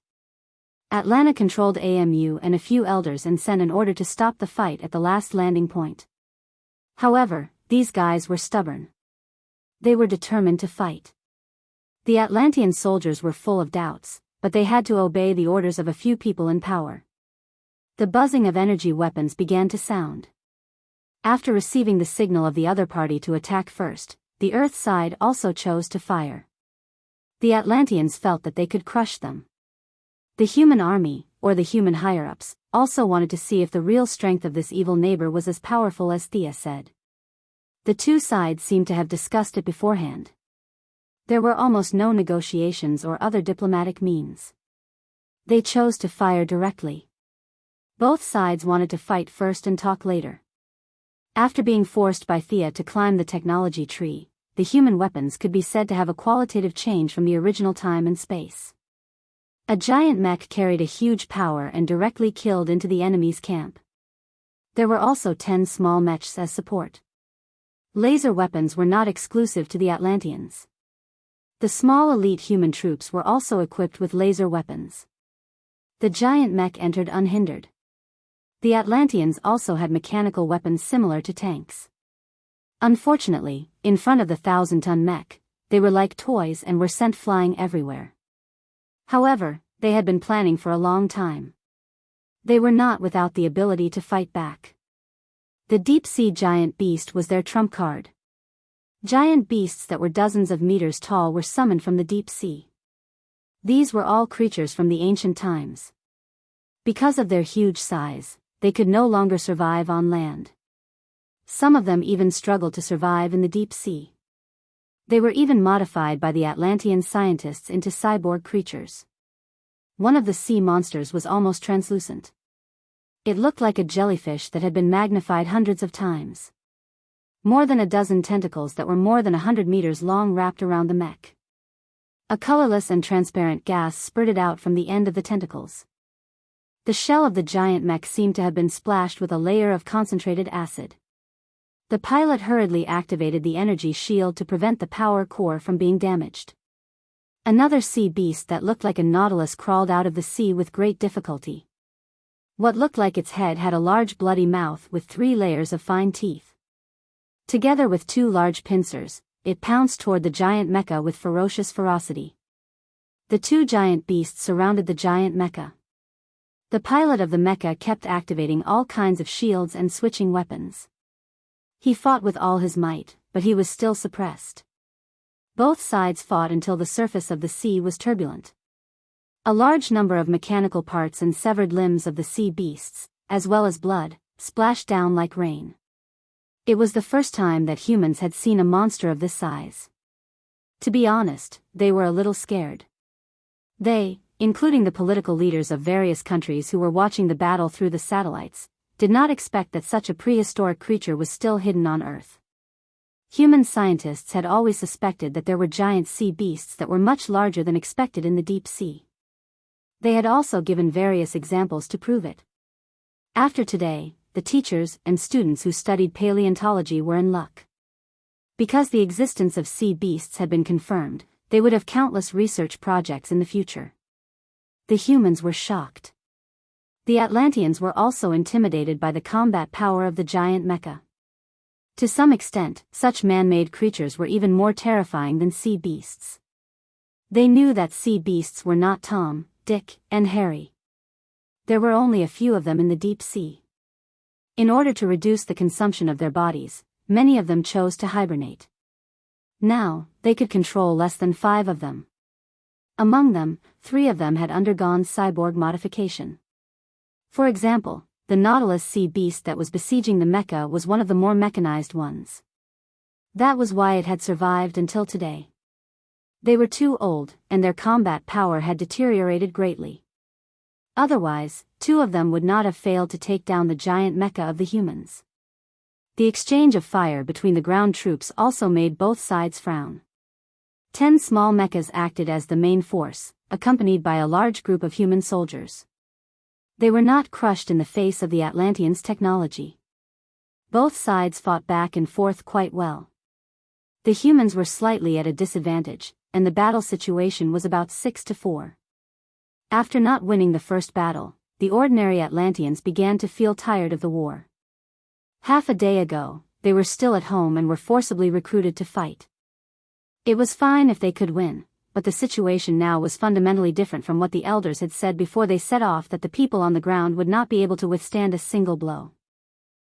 Atlanta controlled AMU and a few elders and sent an order to stop the fight at the last landing point. However, these guys were stubborn. They were determined to fight. The Atlantean soldiers were full of doubts, but they had to obey the orders of a few people in power. The buzzing of energy weapons began to sound. After receiving the signal of the other party to attack first, the Earth side also chose to fire. The Atlanteans felt that they could crush them. The human army, or the human higher-ups, also wanted to see if the real strength of this evil neighbor was as powerful as Thea said. The 2 sides seemed to have discussed it beforehand. There were almost no negotiations or other diplomatic means. They chose to fire directly. Both sides wanted to fight first and talk later. After being forced by Thea to climb the technology tree, the human weapons could be said to have a qualitative change from the original time and space. A giant mech carried a huge power and directly killed into the enemy's camp. There were also 10 small mechs as support. Laser weapons were not exclusive to the Atlanteans. The small elite human troops were also equipped with laser weapons. The giant mech entered unhindered. The Atlanteans also had mechanical weapons similar to tanks. Unfortunately, in front of the 1,000-ton mech, they were like toys and were sent flying everywhere. However, they had been planning for a long time. They were not without the ability to fight back. The deep-sea giant beast was their trump card. Giant beasts that were dozens of meters tall were summoned from the deep sea. These were all creatures from the ancient times. Because of their huge size, they could no longer survive on land. Some of them even struggled to survive in the deep sea. They were even modified by the Atlantean scientists into cyborg creatures. One of the sea monsters was almost translucent. It looked like a jellyfish that had been magnified hundreds of times. More than a dozen tentacles that were more than 100 meters long wrapped around the mech. A colorless and transparent gas spurted out from the end of the tentacles. The shell of the giant mech seemed to have been splashed with a layer of concentrated acid. The pilot hurriedly activated the energy shield to prevent the power core from being damaged. Another sea beast that looked like a nautilus crawled out of the sea with great difficulty. What looked like its head had a large bloody mouth with 3 layers of fine teeth. Together with 2 large pincers, it pounced toward the giant mecha with ferocious ferocity. The 2 giant beasts surrounded the giant mecha. The pilot of the mecha kept activating all kinds of shields and switching weapons. He fought with all his might, but he was still suppressed. Both sides fought until the surface of the sea was turbulent. A large number of mechanical parts and severed limbs of the sea beasts, as well as blood, splashed down like rain. It was the first time that humans had seen a monster of this size. To be honest, they were a little scared. They, including the political leaders of various countries who were watching the battle through the satellites, did not expect that such a prehistoric creature was still hidden on Earth. Human scientists had always suspected that there were giant sea beasts that were much larger than expected in the deep sea. They had also given various examples to prove it. After today, the teachers and students who studied paleontology were in luck. Because the existence of sea beasts had been confirmed, they would have countless research projects in the future. The humans were shocked. The Atlanteans were also intimidated by the combat power of the giant mecha. To some extent, such man-made creatures were even more terrifying than sea beasts. They knew that sea beasts were not Tom, Dick, and Harry. There were only a few of them in the deep sea. In order to reduce the consumption of their bodies, many of them chose to hibernate. Now, they could control less than 5 of them. Among them, 3 of them had undergone cyborg modification. For example, the Nautilus sea beast that was besieging the mecha was one of the more mechanized ones. That was why it had survived until today. They were too old, and their combat power had deteriorated greatly. Otherwise, 2 of them would not have failed to take down the giant mecha of the humans. The exchange of fire between the ground troops also made both sides frown. 10 small mechas acted as the main force, accompanied by a large group of human soldiers. They were not crushed in the face of the Atlanteans' technology. Both sides fought back and forth quite well. The humans were slightly at a disadvantage, and the battle situation was about 6-4. After not winning the first battle, the ordinary Atlanteans began to feel tired of the war. Half a day ago, they were still at home and were forcibly recruited to fight. It was fine if they could win, but the situation now was fundamentally different from what the elders had said before they set off, that the people on the ground would not be able to withstand a single blow.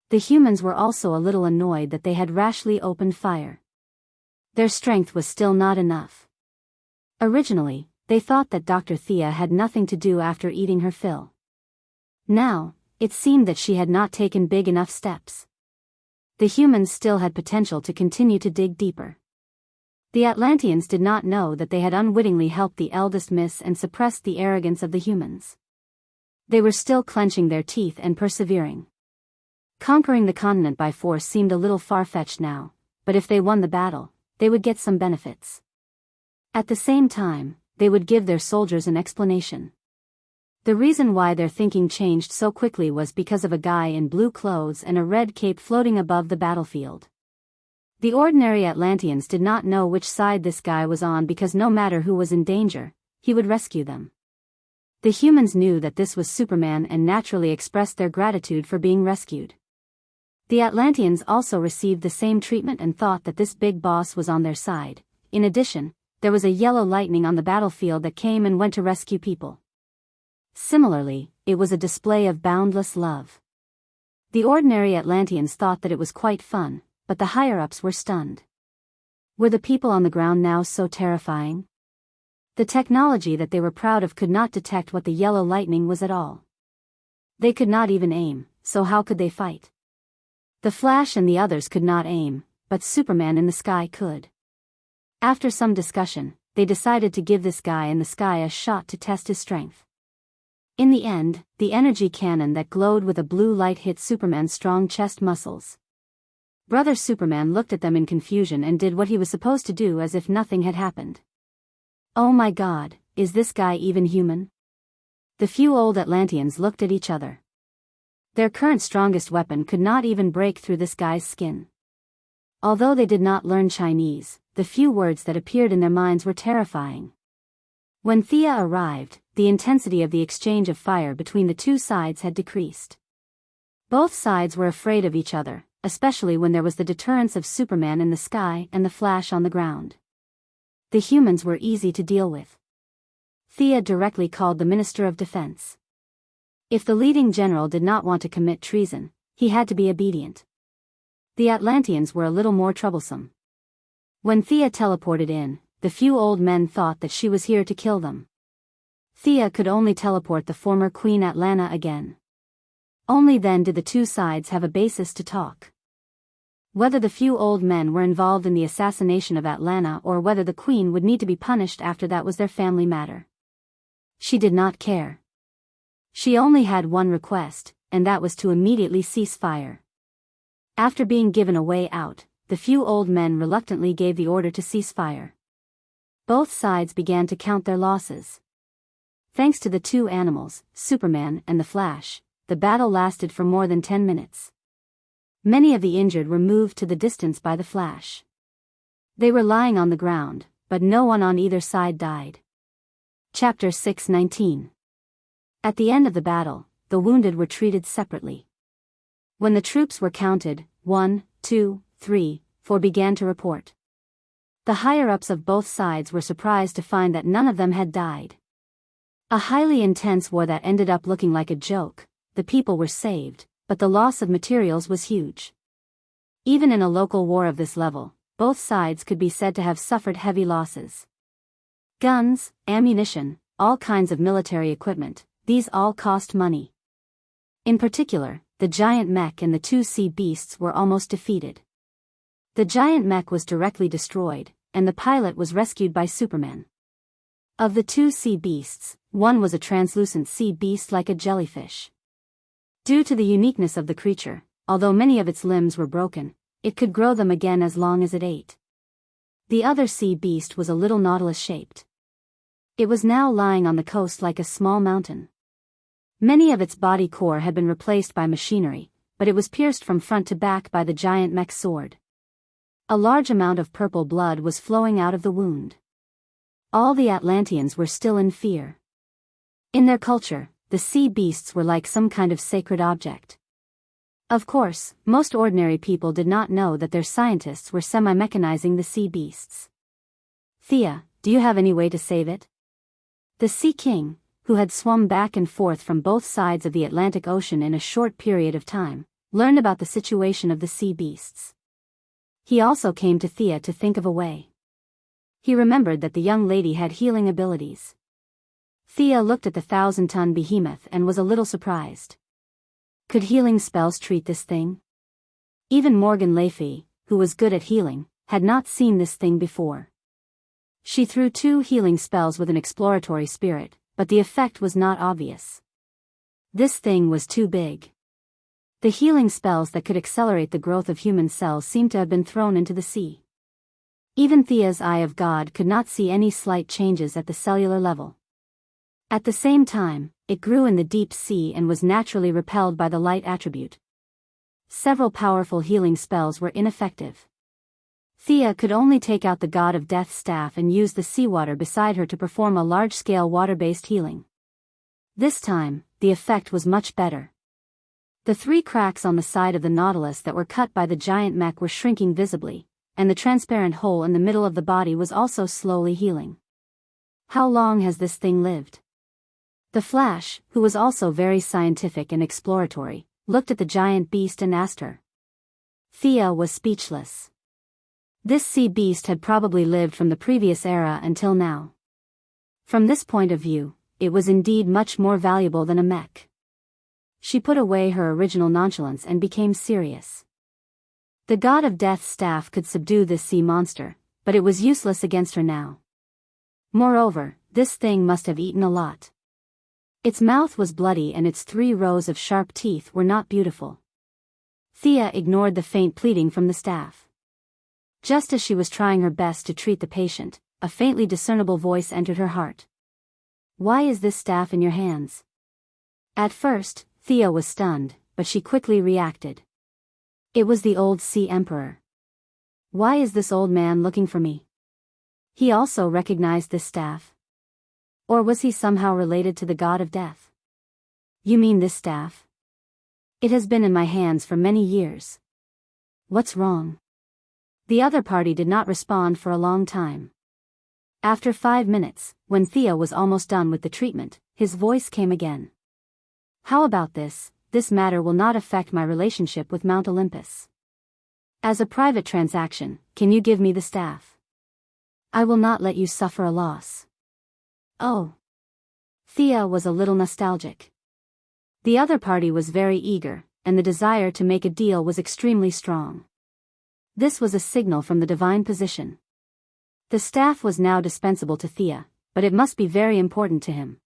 The humans were also a little annoyed that they had rashly opened fire. Their strength was still not enough. Originally, they thought that Dr. Thea had nothing to do after eating her fill. Now, it seemed that she had not taken big enough steps. The humans still had potential to continue to dig deeper. The Atlanteans did not know that they had unwittingly helped the eldest miss and suppressed the arrogance of the humans. They were still clenching their teeth and persevering. Conquering the continent by force seemed a little far-fetched now, but if they won the battle, they would get some benefits. At the same time, they would give their soldiers an explanation. The reason why their thinking changed so quickly was because of a guy in blue clothes and a red cape floating above the battlefield. The ordinary Atlanteans did not know which side this guy was on because no matter who was in danger, he would rescue them. The humans knew that this was Superman and naturally expressed their gratitude for being rescued. The Atlanteans also received the same treatment and thought that this big boss was on their side. In addition, there was a yellow lightning on the battlefield that came and went to rescue people. Similarly, it was a display of boundless love. The ordinary Atlanteans thought that it was quite fun, but the higher-ups were stunned. Were the people on the ground now so terrifying? The technology that they were proud of could not detect what the yellow lightning was at all. They could not even aim, so how could they fight? The Flash and the others could not aim, but Superman in the sky could. After some discussion, they decided to give this guy in the sky a shot to test his strength. In the end, the energy cannon that glowed with a blue light hit Superman's strong chest muscles. Brother Superman looked at them in confusion and did what he was supposed to do as if nothing had happened. Oh my God, is this guy even human? The few old Atlanteans looked at each other. Their current strongest weapon could not even break through this guy's skin. Although they did not learn Chinese, the few words that appeared in their minds were terrifying. When Thea arrived, the intensity of the exchange of fire between the two sides had decreased. Both sides were afraid of each other, especially when there was the deterrence of Superman in the sky and the Flash on the ground. The humans were easy to deal with. Thea directly called the Minister of Defense. If the leading general did not want to commit treason, he had to be obedient. The Atlanteans were a little more troublesome. When Thea teleported in, the few old men thought that she was here to kill them. Thea could only teleport the former Queen Atlanta again. Only then did the two sides have a basis to talk. Whether the few old men were involved in the assassination of Atlanta or whether the Queen would need to be punished after that was their family matter. She did not care. She only had one request, and that was to immediately cease fire. After being given a way out, the few old men reluctantly gave the order to cease fire. Both sides began to count their losses. Thanks to the two animals, Superman and the Flash, the battle lasted for more than 10 minutes. Many of the injured were moved to the distance by the Flash. They were lying on the ground, but no one on either side died. Chapter 6:19. At the end of the battle, the wounded were treated separately. When the troops were counted, 1, 2, 3, 4 began to report. The higher-ups of both sides were surprised to find that none of them had died. A highly intense war that ended up looking like a joke. The people were saved, but the loss of materials was huge. Even in a local war of this level, both sides could be said to have suffered heavy losses. Guns, ammunition, all kinds of military equipment, these all cost money. In particular, the giant mech and the two sea beasts were almost defeated. The giant mech was directly destroyed, and the pilot was rescued by Superman. Of the two sea beasts, one was a translucent sea beast like a jellyfish. Due to the uniqueness of the creature, although many of its limbs were broken, it could grow them again as long as it ate. The other sea beast was a little nautilus-shaped. It was now lying on the coast like a small mountain. Many of its body core had been replaced by machinery, but it was pierced from front to back by the giant mech sword. A large amount of purple blood was flowing out of the wound. All the Atlanteans were still in fear. In their culture, the sea beasts were like some kind of sacred object. Of course, most ordinary people did not know that their scientists were semi-mechanizing the sea beasts. Thea, do you have any way to save it? The Sea King, who had swum back and forth from both sides of the Atlantic Ocean in a short period of time, learned about the situation of the sea beasts. He also came to Thea to think of a way. He remembered that the young lady had healing abilities. Thea looked at the 1,000-ton behemoth and was a little surprised. Could healing spells treat this thing? Even Morgan Le Fay, who was good at healing, had not seen this thing before. She threw 2 healing spells with an exploratory spirit, but the effect was not obvious. This thing was too big. The healing spells that could accelerate the growth of human cells seemed to have been thrown into the sea. Even Thea's eye of God could not see any slight changes at the cellular level. At the same time, it grew in the deep sea and was naturally repelled by the light attribute. Several powerful healing spells were ineffective. Thea could only take out the god of death's staff and use the seawater beside her to perform a large-scale water-based healing. This time, the effect was much better. The 3 cracks on the side of the Nautilus that were cut by the giant mech were shrinking visibly, and the transparent hole in the middle of the body was also slowly healing. How long has this thing lived? The Flash, who was also very scientific and exploratory, looked at the giant beast and asked her. Thea was speechless. This sea beast had probably lived from the previous era until now. From this point of view, it was indeed much more valuable than a mech. She put away her original nonchalance and became serious. The god of death's staff could subdue this sea monster, but it was useless against her now. Moreover, this thing must have eaten a lot. Its mouth was bloody and its 3 rows of sharp teeth were not beautiful. Thea ignored the faint pleading from the staff. Just as she was trying her best to treat the patient, a faintly discernible voice entered her heart. Why is this staff in your hands? At first, Thea was stunned, but she quickly reacted. It was the old sea emperor. Why is this old man looking for me? He also recognized this staff. Or was he somehow related to the god of death? You mean this staff? It has been in my hands for many years. What's wrong? The other party did not respond for a long time. After 5 minutes, when Thea was almost done with the treatment, his voice came again. How about this? This matter will not affect my relationship with Mount Olympus. As a private transaction, can you give me the staff? I will not let you suffer a loss. Oh. Thea was a little nostalgic. The other party was very eager, and the desire to make a deal was extremely strong. This was a signal from the divine position. The staff was now dispensable to Thea, but it must be very important to him.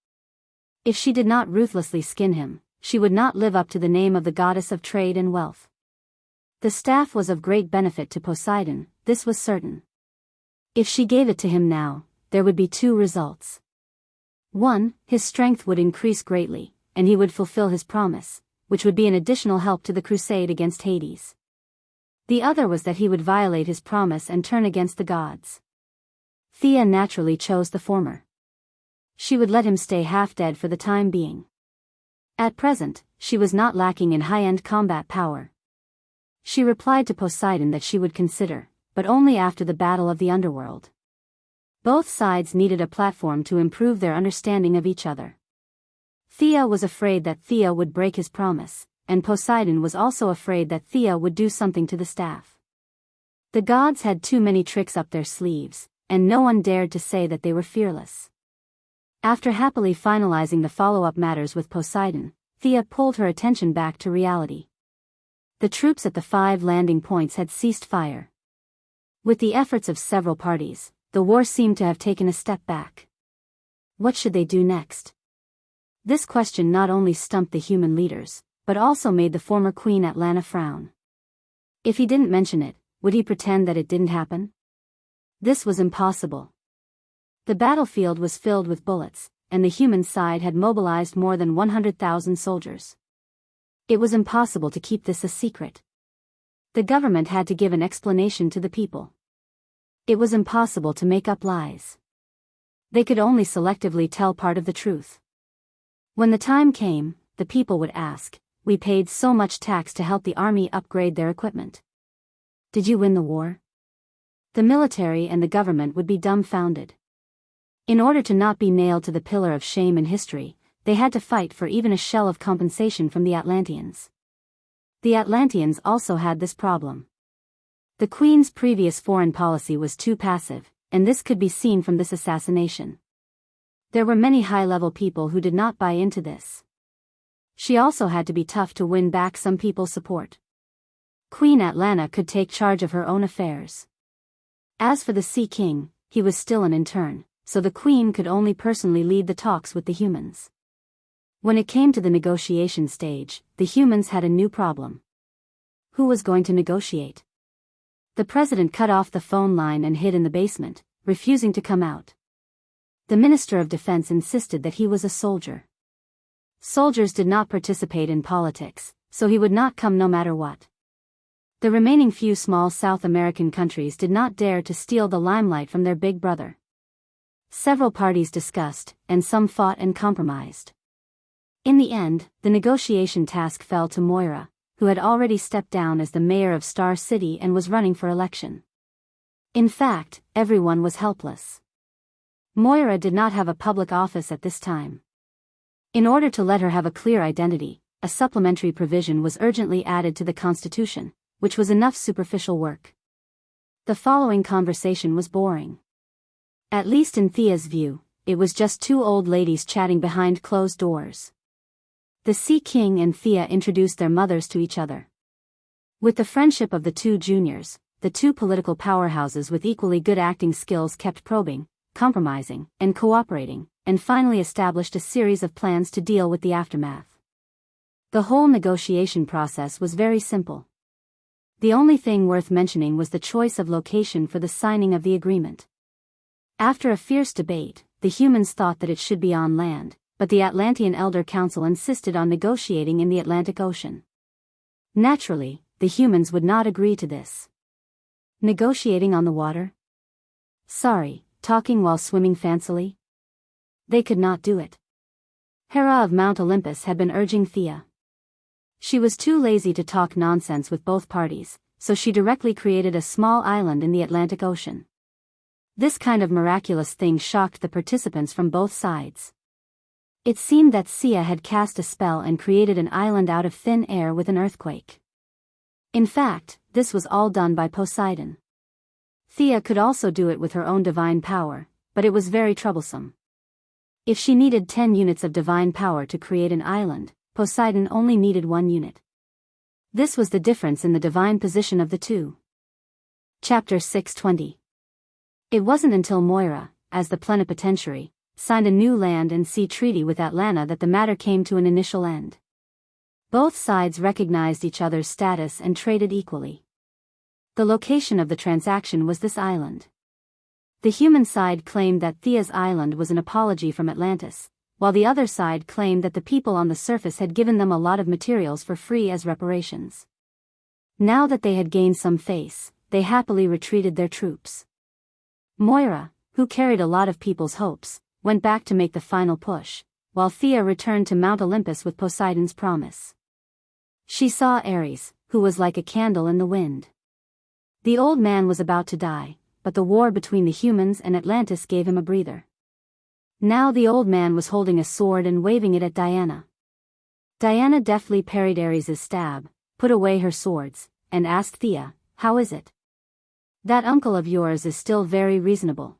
If she did not ruthlessly skin him, she would not live up to the name of the goddess of trade and wealth. The staff was of great benefit to Poseidon, this was certain. If she gave it to him now, there would be 2 results. 1, his strength would increase greatly, and he would fulfill his promise, which would be an additional help to the crusade against Hades. The other was that he would violate his promise and turn against the gods. Thea naturally chose the former. She would let him stay half dead for the time being. At present, she was not lacking in high-end combat power. She replied to Poseidon that she would consider, but only after the battle of the underworld. Both sides needed a platform to improve their understanding of each other. Thea was afraid that Thea would break his promise, and Poseidon was also afraid that Thea would do something to the staff. The gods had too many tricks up their sleeves, and no one dared to say that they were fearless. After happily finalizing the follow-up matters with Poseidon, Thea pulled her attention back to reality. The troops at the 5 landing points had ceased fire. With the efforts of several parties, the war seemed to have taken a step back. What should they do next? This question not only stumped the human leaders, but also made the former Queen Atlanta frown. If he didn't mention it, would he pretend that it didn't happen? This was impossible. The battlefield was filled with bullets, and the human side had mobilized more than 100,000 soldiers. It was impossible to keep this a secret. The government had to give an explanation to the people. It was impossible to make up lies. They could only selectively tell part of the truth. When the time came, the people would ask, "We paid so much tax to help the army upgrade their equipment. Did you win the war?" The military and the government would be dumbfounded. In order to not be nailed to the pillar of shame in history, they had to fight for even a shell of compensation from the Atlanteans. The Atlanteans also had this problem. The Queen's previous foreign policy was too passive, and this could be seen from this assassination. There were many high-level people who did not buy into this. She also had to be tough to win back some people's support. Queen Atlanta could take charge of her own affairs. As for the Sea King, he was still an intern, so the Queen could only personally lead the talks with the humans. When it came to the negotiation stage, the humans had a new problem. Who was going to negotiate? The president cut off the phone line and hid in the basement, refusing to come out. The Minister of Defense insisted that he was a soldier. Soldiers did not participate in politics, so he would not come no matter what. The remaining few small South American countries did not dare to steal the limelight from their big brother. Several parties discussed, and some fought and compromised. In the end, the negotiation task fell to Moira, who had already stepped down as the mayor of Star City and was running for election. In fact, everyone was helpless. Moira did not have a public office at this time. In order to let her have a clear identity, a supplementary provision was urgently added to the Constitution, which was enough superficial work. The following conversation was boring. At least in Thea's view, it was just two old ladies chatting behind closed doors. The Sea King and Thea introduced their mothers to each other. With the friendship of the two juniors, the two political powerhouses with equally good acting skills kept probing, compromising, and cooperating, and finally established a series of plans to deal with the aftermath. The whole negotiation process was very simple. The only thing worth mentioning was the choice of location for the signing of the agreement. After a fierce debate, the humans thought that it should be on land, but the Atlantean Elder Council insisted on negotiating in the Atlantic Ocean. Naturally, the humans would not agree to this. Negotiating on the water? Sorry, talking while swimming fancily? They could not do it. Hera of Mount Olympus had been urging Thea. She was too lazy to talk nonsense with both parties, so she directly created a small island in the Atlantic Ocean. This kind of miraculous thing shocked the participants from both sides. It seemed that Sia had cast a spell and created an island out of thin air with an earthquake. In fact, this was all done by Poseidon. Thea could also do it with her own divine power, but it was very troublesome. If she needed 10 units of divine power to create an island, Poseidon only needed 1 unit. This was the difference in the divine position of the two. Chapter 620. It wasn't until Moira, as the plenipotentiary, signed a new land and sea treaty with Atlanta that the matter came to an initial end. Both sides recognized each other's status and traded equally. The location of the transaction was this island. The human side claimed that Thea's island was an apology from Atlantis, while the other side claimed that the people on the surface had given them a lot of materials for free as reparations. Now that they had gained some face, they happily retreated their troops. Moira, who carried a lot of people's hopes, went back to make the final push, while Thea returned to Mount Olympus with Poseidon's promise. She saw Ares, who was like a candle in the wind. The old man was about to die, but the war between the humans and Atlantis gave him a breather. Now the old man was holding a sword and waving it at Diana. Diana deftly parried Ares' stab, put away her swords, and asked Thea, "How is it? That uncle of yours is still very reasonable."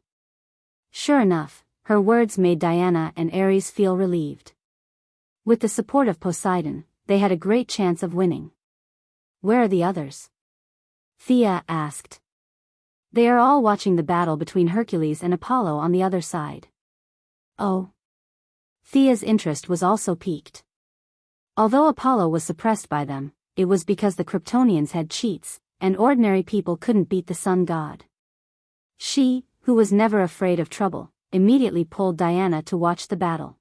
Sure enough, her words made Diana and Ares feel relieved. With the support of Poseidon, they had a great chance of winning. "Where are the others?" Thea asked. "They are all watching the battle between Hercules and Apollo on the other side." Oh. Thea's interest was also piqued. Although Apollo was suppressed by them, it was because the Kryptonians had cheats, and ordinary people couldn't beat the sun god. She, who was never afraid of trouble, immediately pulled Diana to watch the battle.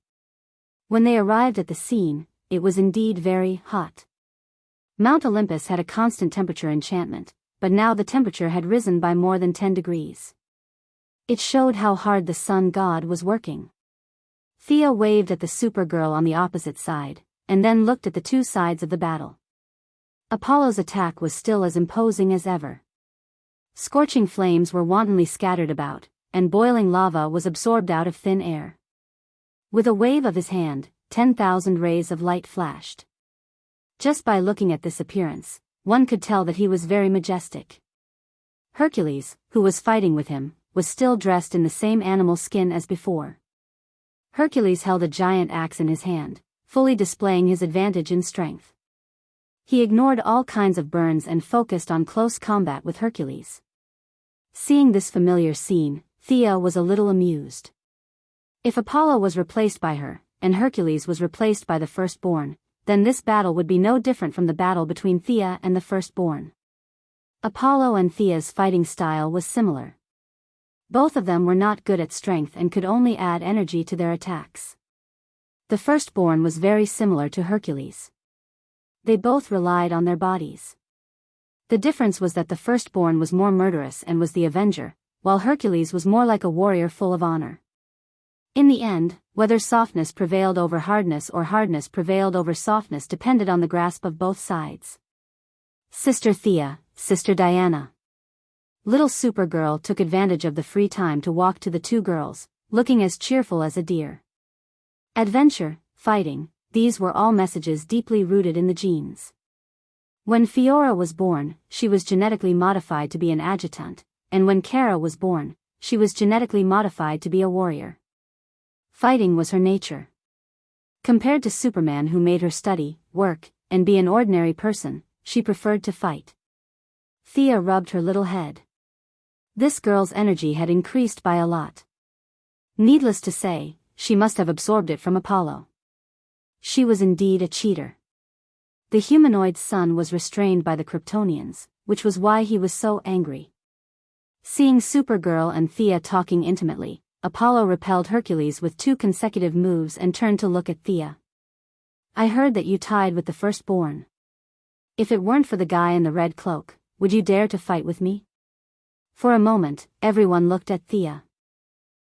When they arrived at the scene, it was indeed very hot. Mount Olympus had a constant temperature enchantment, but now the temperature had risen by more than 10 degrees. It showed how hard the sun god was working. Thea waved at the Supergirl on the opposite side, and then looked at the two sides of the battle. Apollo's attack was still as imposing as ever. Scorching flames were wantonly scattered about, and boiling lava was absorbed out of thin air. With a wave of his hand, 10,000 rays of light flashed. Just by looking at this appearance, one could tell that he was very majestic. Hercules, who was fighting with him, was still dressed in the same animal skin as before. Hercules held a giant axe in his hand, fully displaying his advantage in strength. He ignored all kinds of burns and focused on close combat with Hercules. Seeing this familiar scene, Thea was a little amused. If Apollo was replaced by her, and Hercules was replaced by the firstborn, then this battle would be no different from the battle between Thea and the firstborn. Apollo and Thea's fighting style was similar. Both of them were not good at strength and could only add energy to their attacks. The firstborn was very similar to Hercules. They both relied on their bodies. The difference was that the firstborn was more murderous and was the avenger, while Hercules was more like a warrior full of honor. In the end, whether softness prevailed over hardness or hardness prevailed over softness depended on the grasp of both sides. Sister Thea, Sister Diana. Little Supergirl took advantage of the free time to walk to the two girls, looking as cheerful as a deer. Adventure, fighting, these were all messages deeply rooted in the genes. When Fiora was born, she was genetically modified to be an adjutant, and when Kara was born, she was genetically modified to be a warrior. Fighting was her nature. Compared to Superman, who made her study, work, and be an ordinary person, she preferred to fight. Thea rubbed her little head. This girl's energy had increased by a lot. Needless to say, she must have absorbed it from Apollo. She was indeed a cheater. The humanoid son was restrained by the Kryptonians, which was why he was so angry. Seeing Supergirl and Thea talking intimately, Apollo repelled Hercules with 2 consecutive moves and turned to look at Thea. I heard that you tied with the firstborn. If it weren't for the guy in the red cloak, would you dare to fight with me? For a moment, everyone looked at Thea.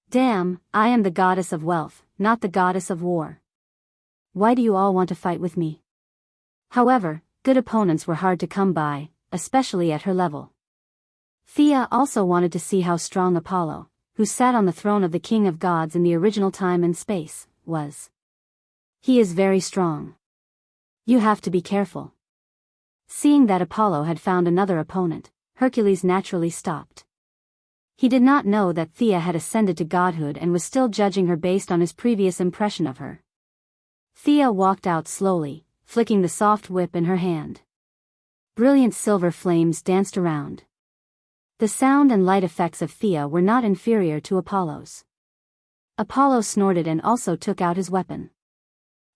Damn, I am the goddess of wealth, not the goddess of war. Why do you all want to fight with me? However, good opponents were hard to come by, especially at her level. Thea also wanted to see how strong Apollo, who sat on the throne of the king of gods in the original time and space, was. He is very strong. You have to be careful. Seeing that Apollo had found another opponent, Hercules naturally stopped. He did not know that Thea had ascended to godhood and was still judging her based on his previous impression of her. Thea walked out slowly, flicking the soft whip in her hand. Brilliant silver flames danced around. The sound and light effects of Thea were not inferior to Apollo's. Apollo snorted and also took out his weapon.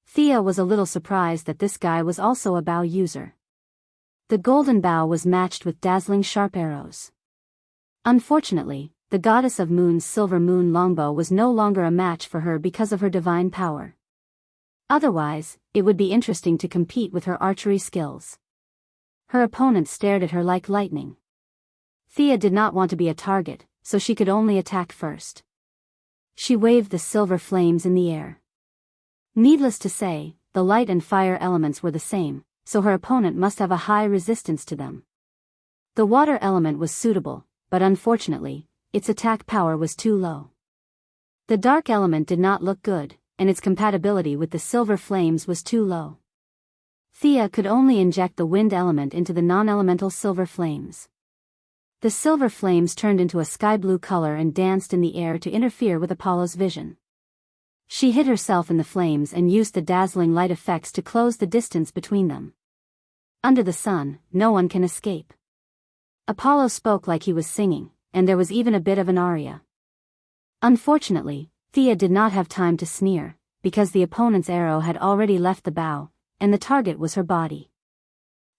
Thea was a little surprised that this guy was also a bow user. The golden bow was matched with dazzling sharp arrows. Unfortunately, the goddess of moon's silver moon longbow was no longer a match for her because of her divine power. Otherwise, it would be interesting to compete with her archery skills. Her opponent stared at her like lightning. Thea did not want to be a target, so she could only attack first. She waved the silver flames in the air. Needless to say, the light and fire elements were the same, so her opponent must have a high resistance to them. The water element was suitable, but unfortunately, its attack power was too low. The dark element did not look good, and its compatibility with the silver flames was too low. Thea could only inject the wind element into the non-elemental silver flames. The silver flames turned into a sky blue color and danced in the air to interfere with Apollo's vision. She hid herself in the flames and used the dazzling light effects to close the distance between them. Under the sun, no one can escape. Apollo spoke like he was singing, and there was even a bit of an aria. Unfortunately, Thea did not have time to sneer, because the opponent's arrow had already left the bow, and the target was her body.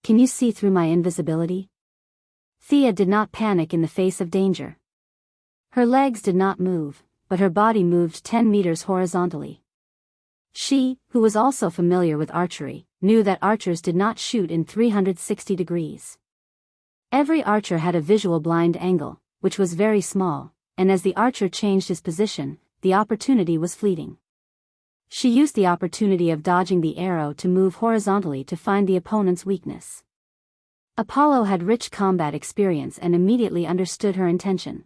Can you see through my invisibility? Thea did not panic in the face of danger. Her legs did not move, but her body moved 10 meters horizontally. She, who was also familiar with archery, knew that archers did not shoot in 360 degrees. Every archer had a visual blind angle, which was very small, and as the archer changed his position, the opportunity was fleeting. She used the opportunity of dodging the arrow to move horizontally to find the opponent's weakness. Apollo had rich combat experience and immediately understood her intention.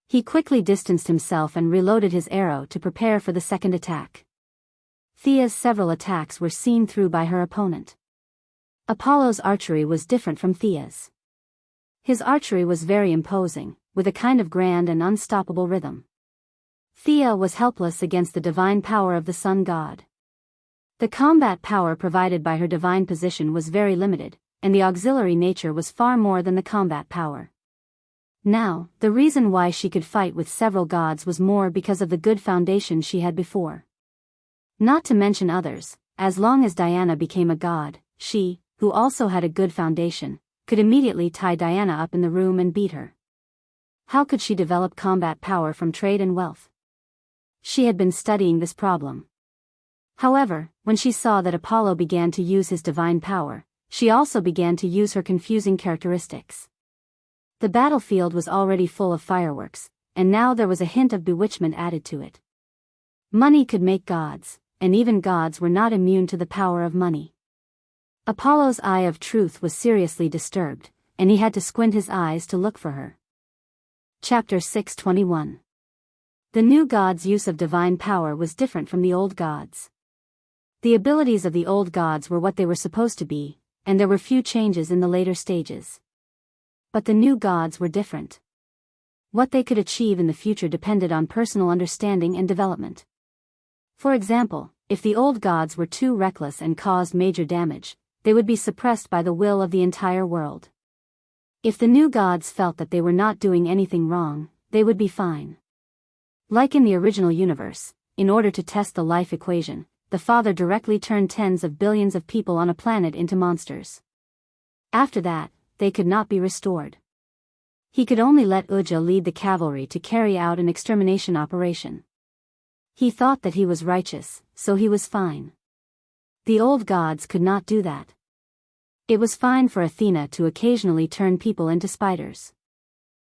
He quickly distanced himself and reloaded his arrow to prepare for the second attack. Thea's several attacks were seen through by her opponent. Apollo's archery was different from Thea's. His archery was very imposing, with a kind of grand and unstoppable rhythm. Thea was helpless against the divine power of the sun god. The combat power provided by her divine position was very limited, and the auxiliary nature was far more than the combat power. Now, the reason why she could fight with several gods was more because of the good foundation she had before. Not to mention others, as long as Diana became a god, she, who also had a good foundation, could immediately tie Diana up in the room and beat her. How could she develop combat power from trade and wealth? She had been studying this problem. However, when she saw that Apollo began to use his divine power, she also began to use her confusing characteristics. The battlefield was already full of fireworks, and now there was a hint of bewitchment added to it. Money could make gods, and even gods were not immune to the power of money. Apollo's eye of truth was seriously disturbed, and he had to squint his eyes to look for her. Chapter 621. The new god's use of divine power was different from the old gods. The abilities of the old gods were what they were supposed to be, and there were few changes in the later stages. But the new gods were different. What they could achieve in the future depended on personal understanding and development. For example, if the old gods were too reckless and caused major damage, they would be suppressed by the will of the entire world. If the new gods felt that they were not doing anything wrong, they would be fine. Like in the original universe, in order to test the life equation, the Father directly turned tens of billions of people on a planet into monsters. After that, they could not be restored. He could only let Wuxia lead the cavalry to carry out an extermination operation. He thought that he was righteous, so he was fine. The old gods could not do that. It was fine for Athena to occasionally turn people into spiders.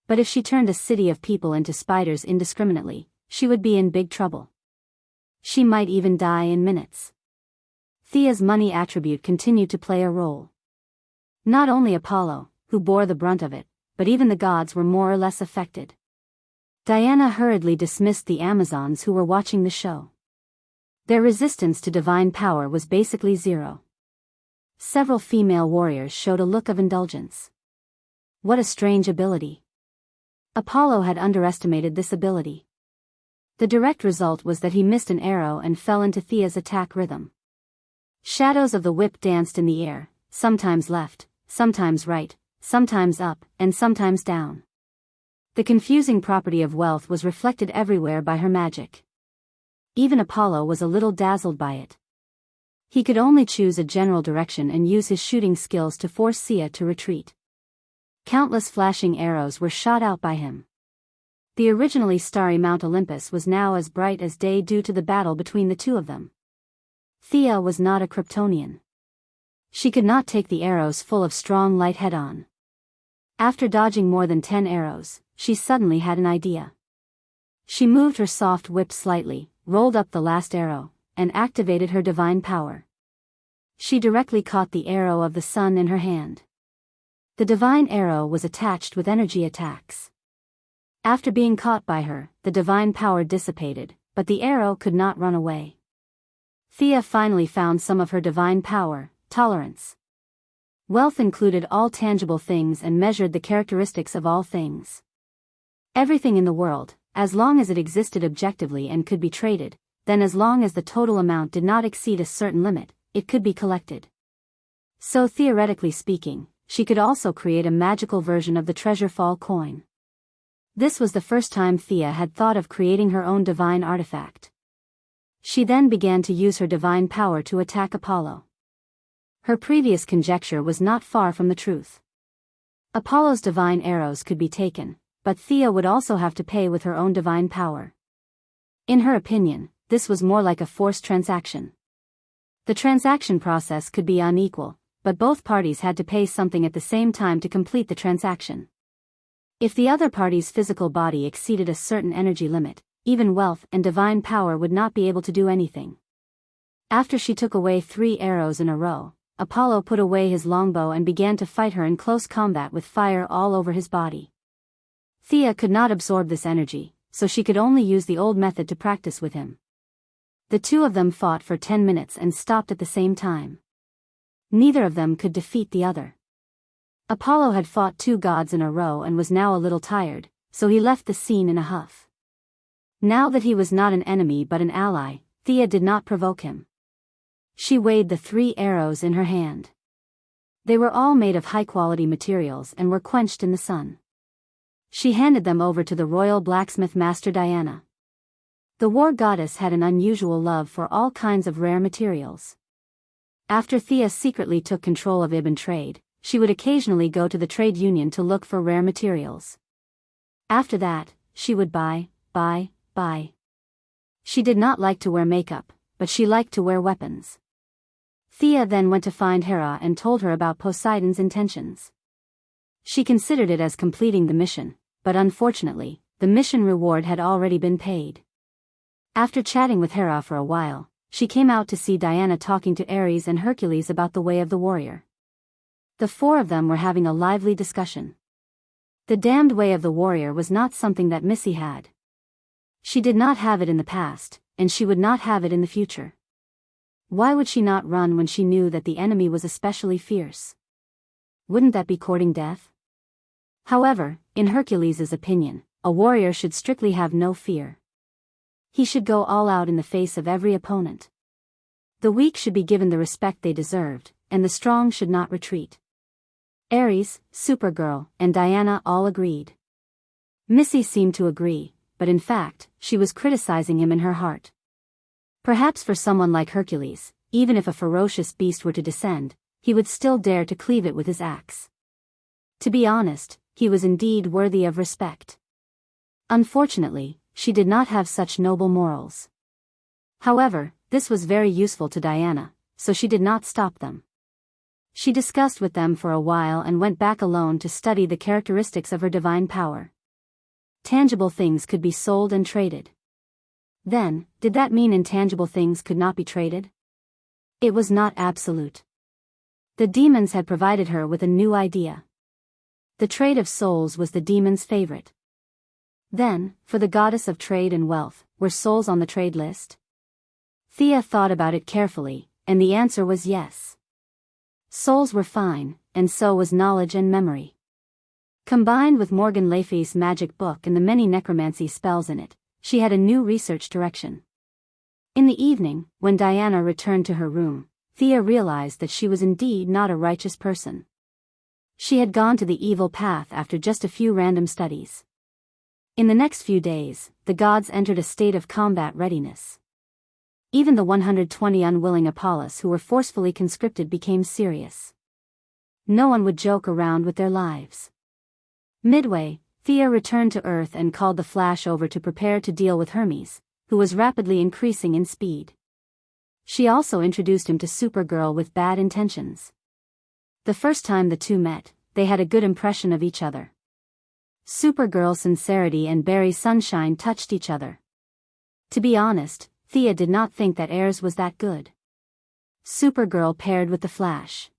But if she turned a city of people into spiders indiscriminately, she would be in big trouble. She might even die in minutes. Thea's money attribute continued to play a role. Not only Apollo, who bore the brunt of it, but even the gods were more or less affected. Diana hurriedly dismissed the Amazons who were watching the show. Their resistance to divine power was basically zero. Several female warriors showed a look of indulgence. What a strange ability. Apollo had underestimated this ability. The direct result was that he missed an arrow and fell into Thea's attack rhythm. Shadows of the whip danced in the air, sometimes left, sometimes right, sometimes up, and sometimes down. The confusing property of wealth was reflected everywhere by her magic. Even Apollo was a little dazzled by it. He could only choose a general direction and use his shooting skills to force Sia to retreat. Countless flashing arrows were shot out by him. The originally starry Mount Olympus was now as bright as day due to the battle between the two of them. Thea was not a Kryptonian. She could not take the arrows full of strong light head-on. After dodging more than 10 arrows, she suddenly had an idea. She moved her soft whip slightly, rolled up the last arrow, and activated her divine power. She directly caught the arrow of the sun in her hand. The divine arrow was attached with energy attacks. After being caught by her, the divine power dissipated, but the arrow could not run away. Thea finally found some of her divine power, tolerance. Wealth included all tangible things and measured the characteristics of all things. Everything in the world, as long as it existed objectively and could be traded, then as long as the total amount did not exceed a certain limit, it could be collected. So theoretically speaking, she could also create a magical version of the treasure fall coin. This was the first time Thea had thought of creating her own divine artifact. She then began to use her divine power to attack Apollo. Her previous conjecture was not far from the truth. Apollo's divine arrows could be taken, but Thea would also have to pay with her own divine power. In her opinion, this was more like a forced transaction. The transaction process could be unequal, but both parties had to pay something at the same time to complete the transaction. If the other party's physical body exceeded a certain energy limit, even wealth and divine power would not be able to do anything. After she took away 3 arrows in a row, Apollo put away his longbow and began to fight her in close combat with fire all over his body. Thea could not absorb this energy, so she could only use the old method to practice with him. The two of them fought for 10 minutes and stopped at the same time. Neither of them could defeat the other. Apollo had fought 2 gods in a row and was now a little tired, so he left the scene in a huff. Now that he was not an enemy but an ally, Thea did not provoke him. She weighed the 3 arrows in her hand. They were all made of high-quality materials and were quenched in the sun. She handed them over to the royal blacksmith master Diana. The war goddess had an unusual love for all kinds of rare materials. After Thea secretly took control of Ibn trade, she would occasionally go to the trade union to look for rare materials. After that, she would buy. She did not like to wear makeup, but she liked to wear weapons. Thea then went to find Hera and told her about Poseidon's intentions. She considered it as completing the mission, but unfortunately, the mission reward had already been paid. After chatting with Hera for a while, she came out to see Diana talking to Ares and Hercules about the way of the warrior. The four of them were having a lively discussion. The damned way of the warrior was not something that Missy had. She did not have it in the past, and she would not have it in the future. Why would she not run when she knew that the enemy was especially fierce? Wouldn't that be courting death? However, in Hercules' opinion, a warrior should strictly have no fear. He should go all out in the face of every opponent. The weak should be given the respect they deserved, and the strong should not retreat. Ares, Supergirl, and Diana all agreed. Missy seemed to agree, but in fact, she was criticizing him in her heart. Perhaps for someone like Hercules, even if a ferocious beast were to descend, he would still dare to cleave it with his axe. To be honest, he was indeed worthy of respect. Unfortunately, she did not have such noble morals. However, this was very useful to Diana, so she did not stop them. She discussed with them for a while and went back alone to study the characteristics of her divine power. Tangible things could be sold and traded. Then, did that mean intangible things could not be traded? It was not absolute. The demons had provided her with a new idea. The trade of souls was the demon's favorite. Then, for the goddess of trade and wealth, were souls on the trade list? Thea thought about it carefully, and the answer was yes. Souls were fine, and so was knowledge and memory. Combined with Morgan Le Fay's magic book and the many necromancy spells in it, she had a new research direction. In the evening, when Diana returned to her room, Thea realized that she was indeed not a righteous person. She had gone to the evil path after just a few random studies. In the next few days, the gods entered a state of combat readiness. Even the 120 unwilling Apollos who were forcefully conscripted became serious. No one would joke around with their lives. Midway, Thea returned to Earth and called the Flash over to prepare to deal with Hermes, who was rapidly increasing in speed. She also introduced him to Supergirl with bad intentions. The first time the two met, they had a good impression of each other. Supergirl's sincerity and Barry's sunshine touched each other. To be honest, Thea did not think that Ares was that good. Supergirl paired with the Flash.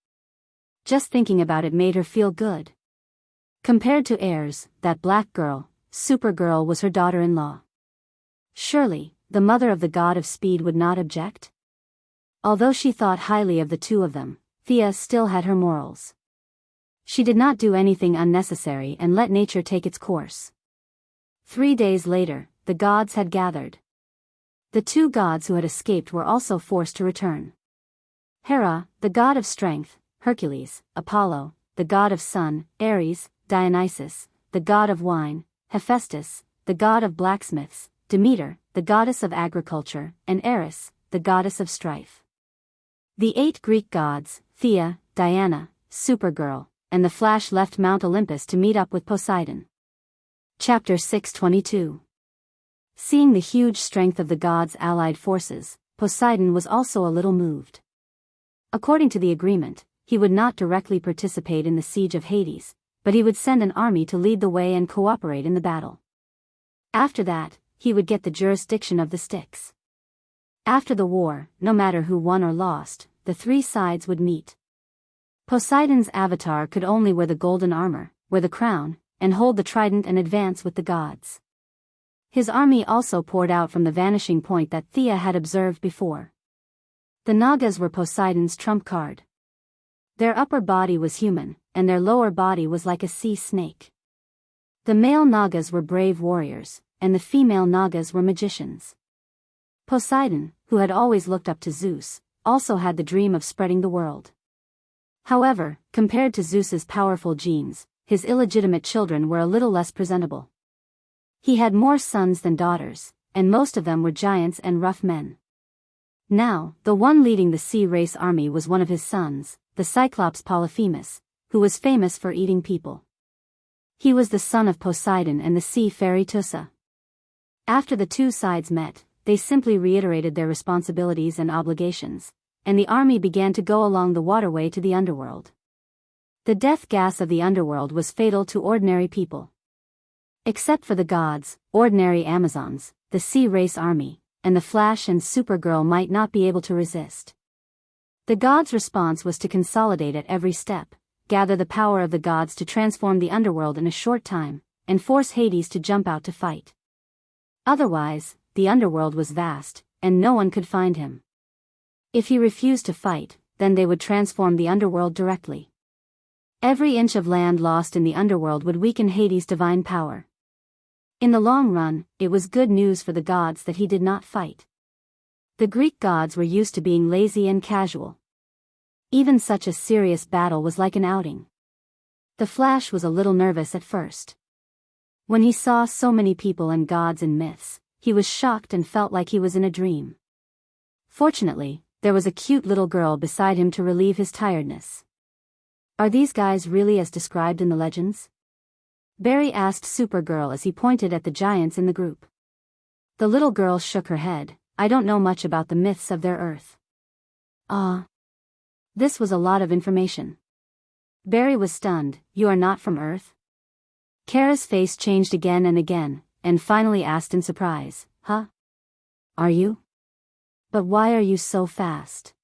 Just thinking about it made her feel good. Compared to Ares, that black girl, Supergirl was her daughter-in-law. Surely, the mother of the god of speed would not object? Although she thought highly of the two of them, Thea still had her morals. She did not do anything unnecessary and let nature take its course. 3 days later, the gods had gathered. The two gods who had escaped were also forced to return. Hera, the god of strength, Hercules, Apollo, the god of sun, Ares, Dionysus, the god of wine, Hephaestus, the god of blacksmiths, Demeter, the goddess of agriculture, and Eris, the goddess of strife. The 8 Greek gods, Thea, Diana, Supergirl, and the Flash left Mount Olympus to meet up with Poseidon. Chapter 622. Seeing the huge strength of the gods' allied forces, Poseidon was also a little moved. According to the agreement, he would not directly participate in the siege of Hades, but he would send an army to lead the way and cooperate in the battle. After that, he would get the jurisdiction of the Styx. After the war, no matter who won or lost, the 3 sides would meet. Poseidon's avatar could only wear the golden armor, wear the crown, and hold the trident and advance with the gods. His army also poured out from the vanishing point that Thea had observed before. The Nagas were Poseidon's trump card. Their upper body was human, and their lower body was like a sea snake. The male Nagas were brave warriors, and the female Nagas were magicians. Poseidon, who had always looked up to Zeus, also had the dream of spreading the world. However, compared to Zeus's powerful genes, his illegitimate children were a little less presentable. He had more sons than daughters, and most of them were giants and rough men. Now, the one leading the sea race army was one of his sons, the Cyclops Polyphemus, who was famous for eating people. He was the son of Poseidon and the sea fairy Tusa. After the two sides met, they simply reiterated their responsibilities and obligations, and the army began to go along the waterway to the underworld. The death gas of the underworld was fatal to ordinary people. Except for the gods, ordinary Amazons, the sea race army, and the Flash and Supergirl might not be able to resist. The gods' response was to consolidate at every step, gather the power of the gods to transform the underworld in a short time, and force Hades to jump out to fight. Otherwise, the underworld was vast, and no one could find him. If he refused to fight, then they would transform the underworld directly. Every inch of land lost in the underworld would weaken Hades' divine power. In the long run, it was good news for the gods that he did not fight. The Greek gods were used to being lazy and casual. Even such a serious battle was like an outing. The Flash was a little nervous at first. When he saw so many people and gods and myths, he was shocked and felt like he was in a dream. Fortunately, there was a cute little girl beside him to relieve his tiredness. Are these guys really as described in the legends? Barry asked Supergirl as he pointed at the giants in the group. The little girl shook her head. I don't know much about the myths of their Earth. This was a lot of information. Barry was stunned. You are not from Earth? Kara's face changed again and again, and finally asked in surprise, Huh? Are you? But why are you so fast?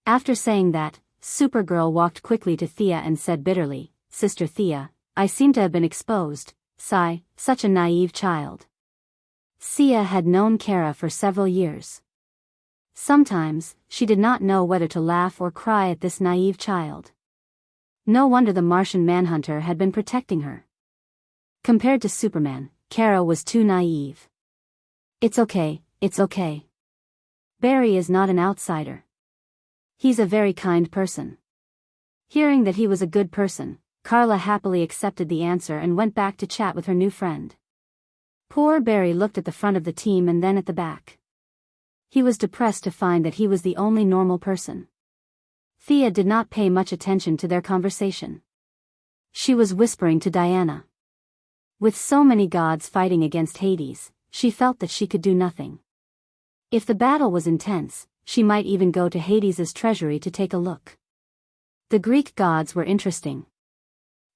After saying that, Supergirl walked quickly to Thea and said bitterly, Sister Thea, I seem to have been exposed. Sigh, such a naive child. Sia had known Kara for several years. Sometimes, she did not know whether to laugh or cry at this naive child. No wonder the Martian Manhunter had been protecting her. Compared to Superman, Kara was too naive. It's okay, it's okay. Barry is not an outsider. He's a very kind person. Hearing that he was a good person, Carla happily accepted the answer and went back to chat with her new friend. Poor Barry looked at the front of the team and then at the back. He was depressed to find that he was the only normal person. Thea did not pay much attention to their conversation. She was whispering to Diana. With so many gods fighting against Hades, she felt that she could do nothing. If the battle was intense, she might even go to Hades's treasury to take a look. The Greek gods were interesting.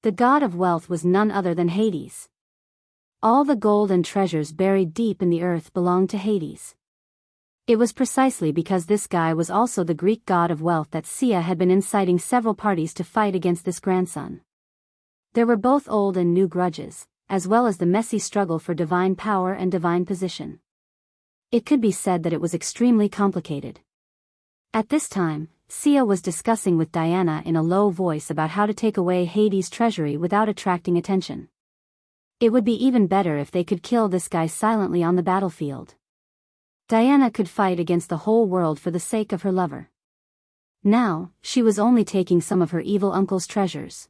The god of wealth was none other than Hades. All the gold and treasures buried deep in the earth belonged to Hades. It was precisely because this guy was also the Greek god of wealth that Sia had been inciting several parties to fight against this grandson. There were both old and new grudges, as well as the messy struggle for divine power and divine position. It could be said that it was extremely complicated. At this time, Sia was discussing with Diana in a low voice about how to take away Hades' treasury without attracting attention. It would be even better if they could kill this guy silently on the battlefield. Diana could fight against the whole world for the sake of her lover. Now, she was only taking some of her evil uncle's treasures.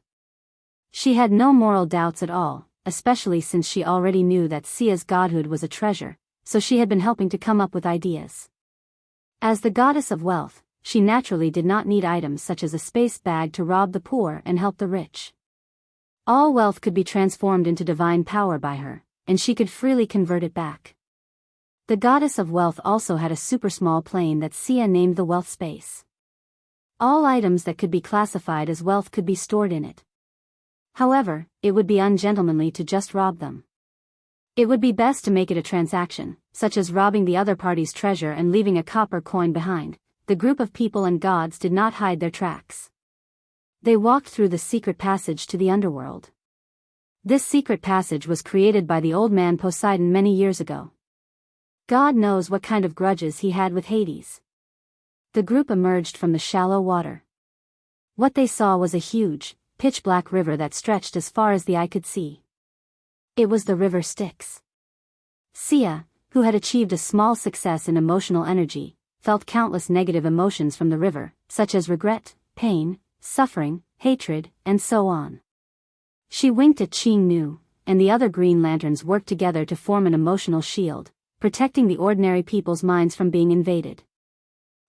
She had no moral doubts at all, especially since she already knew that Sia's godhood was a treasure, so she had been helping to come up with ideas. As the goddess of wealth, she naturally did not need items such as a space bag to rob the poor and help the rich. All wealth could be transformed into divine power by her, and she could freely convert it back. The goddess of wealth also had a super small plane that Sia named the wealth space. All items that could be classified as wealth could be stored in it. However, it would be ungentlemanly to just rob them. It would be best to make it a transaction, such as robbing the other party's treasure and leaving a copper coin behind. The group of people and gods did not hide their tracks. They walked through the secret passage to the underworld. This secret passage was created by the old man Poseidon many years ago. God knows what kind of grudges he had with Hades. The group emerged from the shallow water. What they saw was a huge, pitch-black river that stretched as far as the eye could see. It was the river Styx. Sia, who had achieved a small success in emotional energy, felt countless negative emotions from the river, such as regret, pain, suffering, hatred, and so on. She winked at Jianghu, and the other Green Lanterns worked together to form an emotional shield, protecting the ordinary people's minds from being invaded.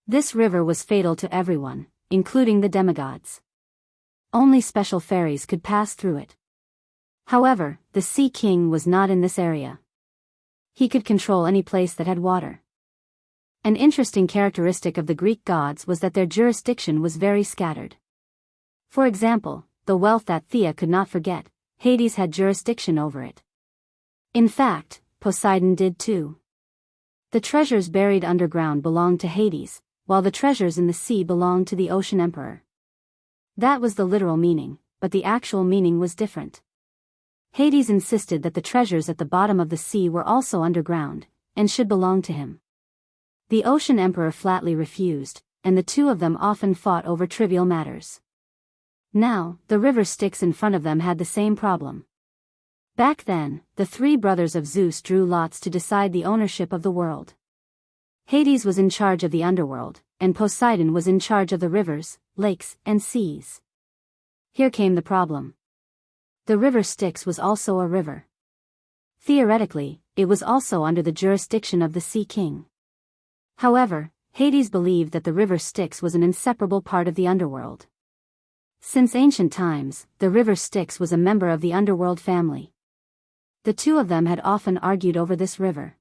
This river was fatal to everyone, including the demigods. Only special ferries could pass through it. However, the Sea King was not in this area. He could control any place that had water. An interesting characteristic of the Greek gods was that their jurisdiction was very scattered. For example, the wealth that Thea could not forget, Hades had jurisdiction over it. In fact, Poseidon did too. The treasures buried underground belonged to Hades, while the treasures in the sea belonged to the Ocean Emperor. That was the literal meaning, but the actual meaning was different. Hades insisted that the treasures at the bottom of the sea were also underground, and should belong to him. The Ocean Emperor flatly refused, and the two of them often fought over trivial matters. Now, the river Styx in front of them had the same problem. Back then, the three brothers of Zeus drew lots to decide the ownership of the world. Hades was in charge of the underworld, and Poseidon was in charge of the rivers, lakes, and seas. Here came the problem. The river Styx was also a river. Theoretically, it was also under the jurisdiction of the Sea King. However, Hades believed that the river Styx was an inseparable part of the underworld. Since ancient times, the river Styx was a member of the underworld family. The two of them had often argued over this river.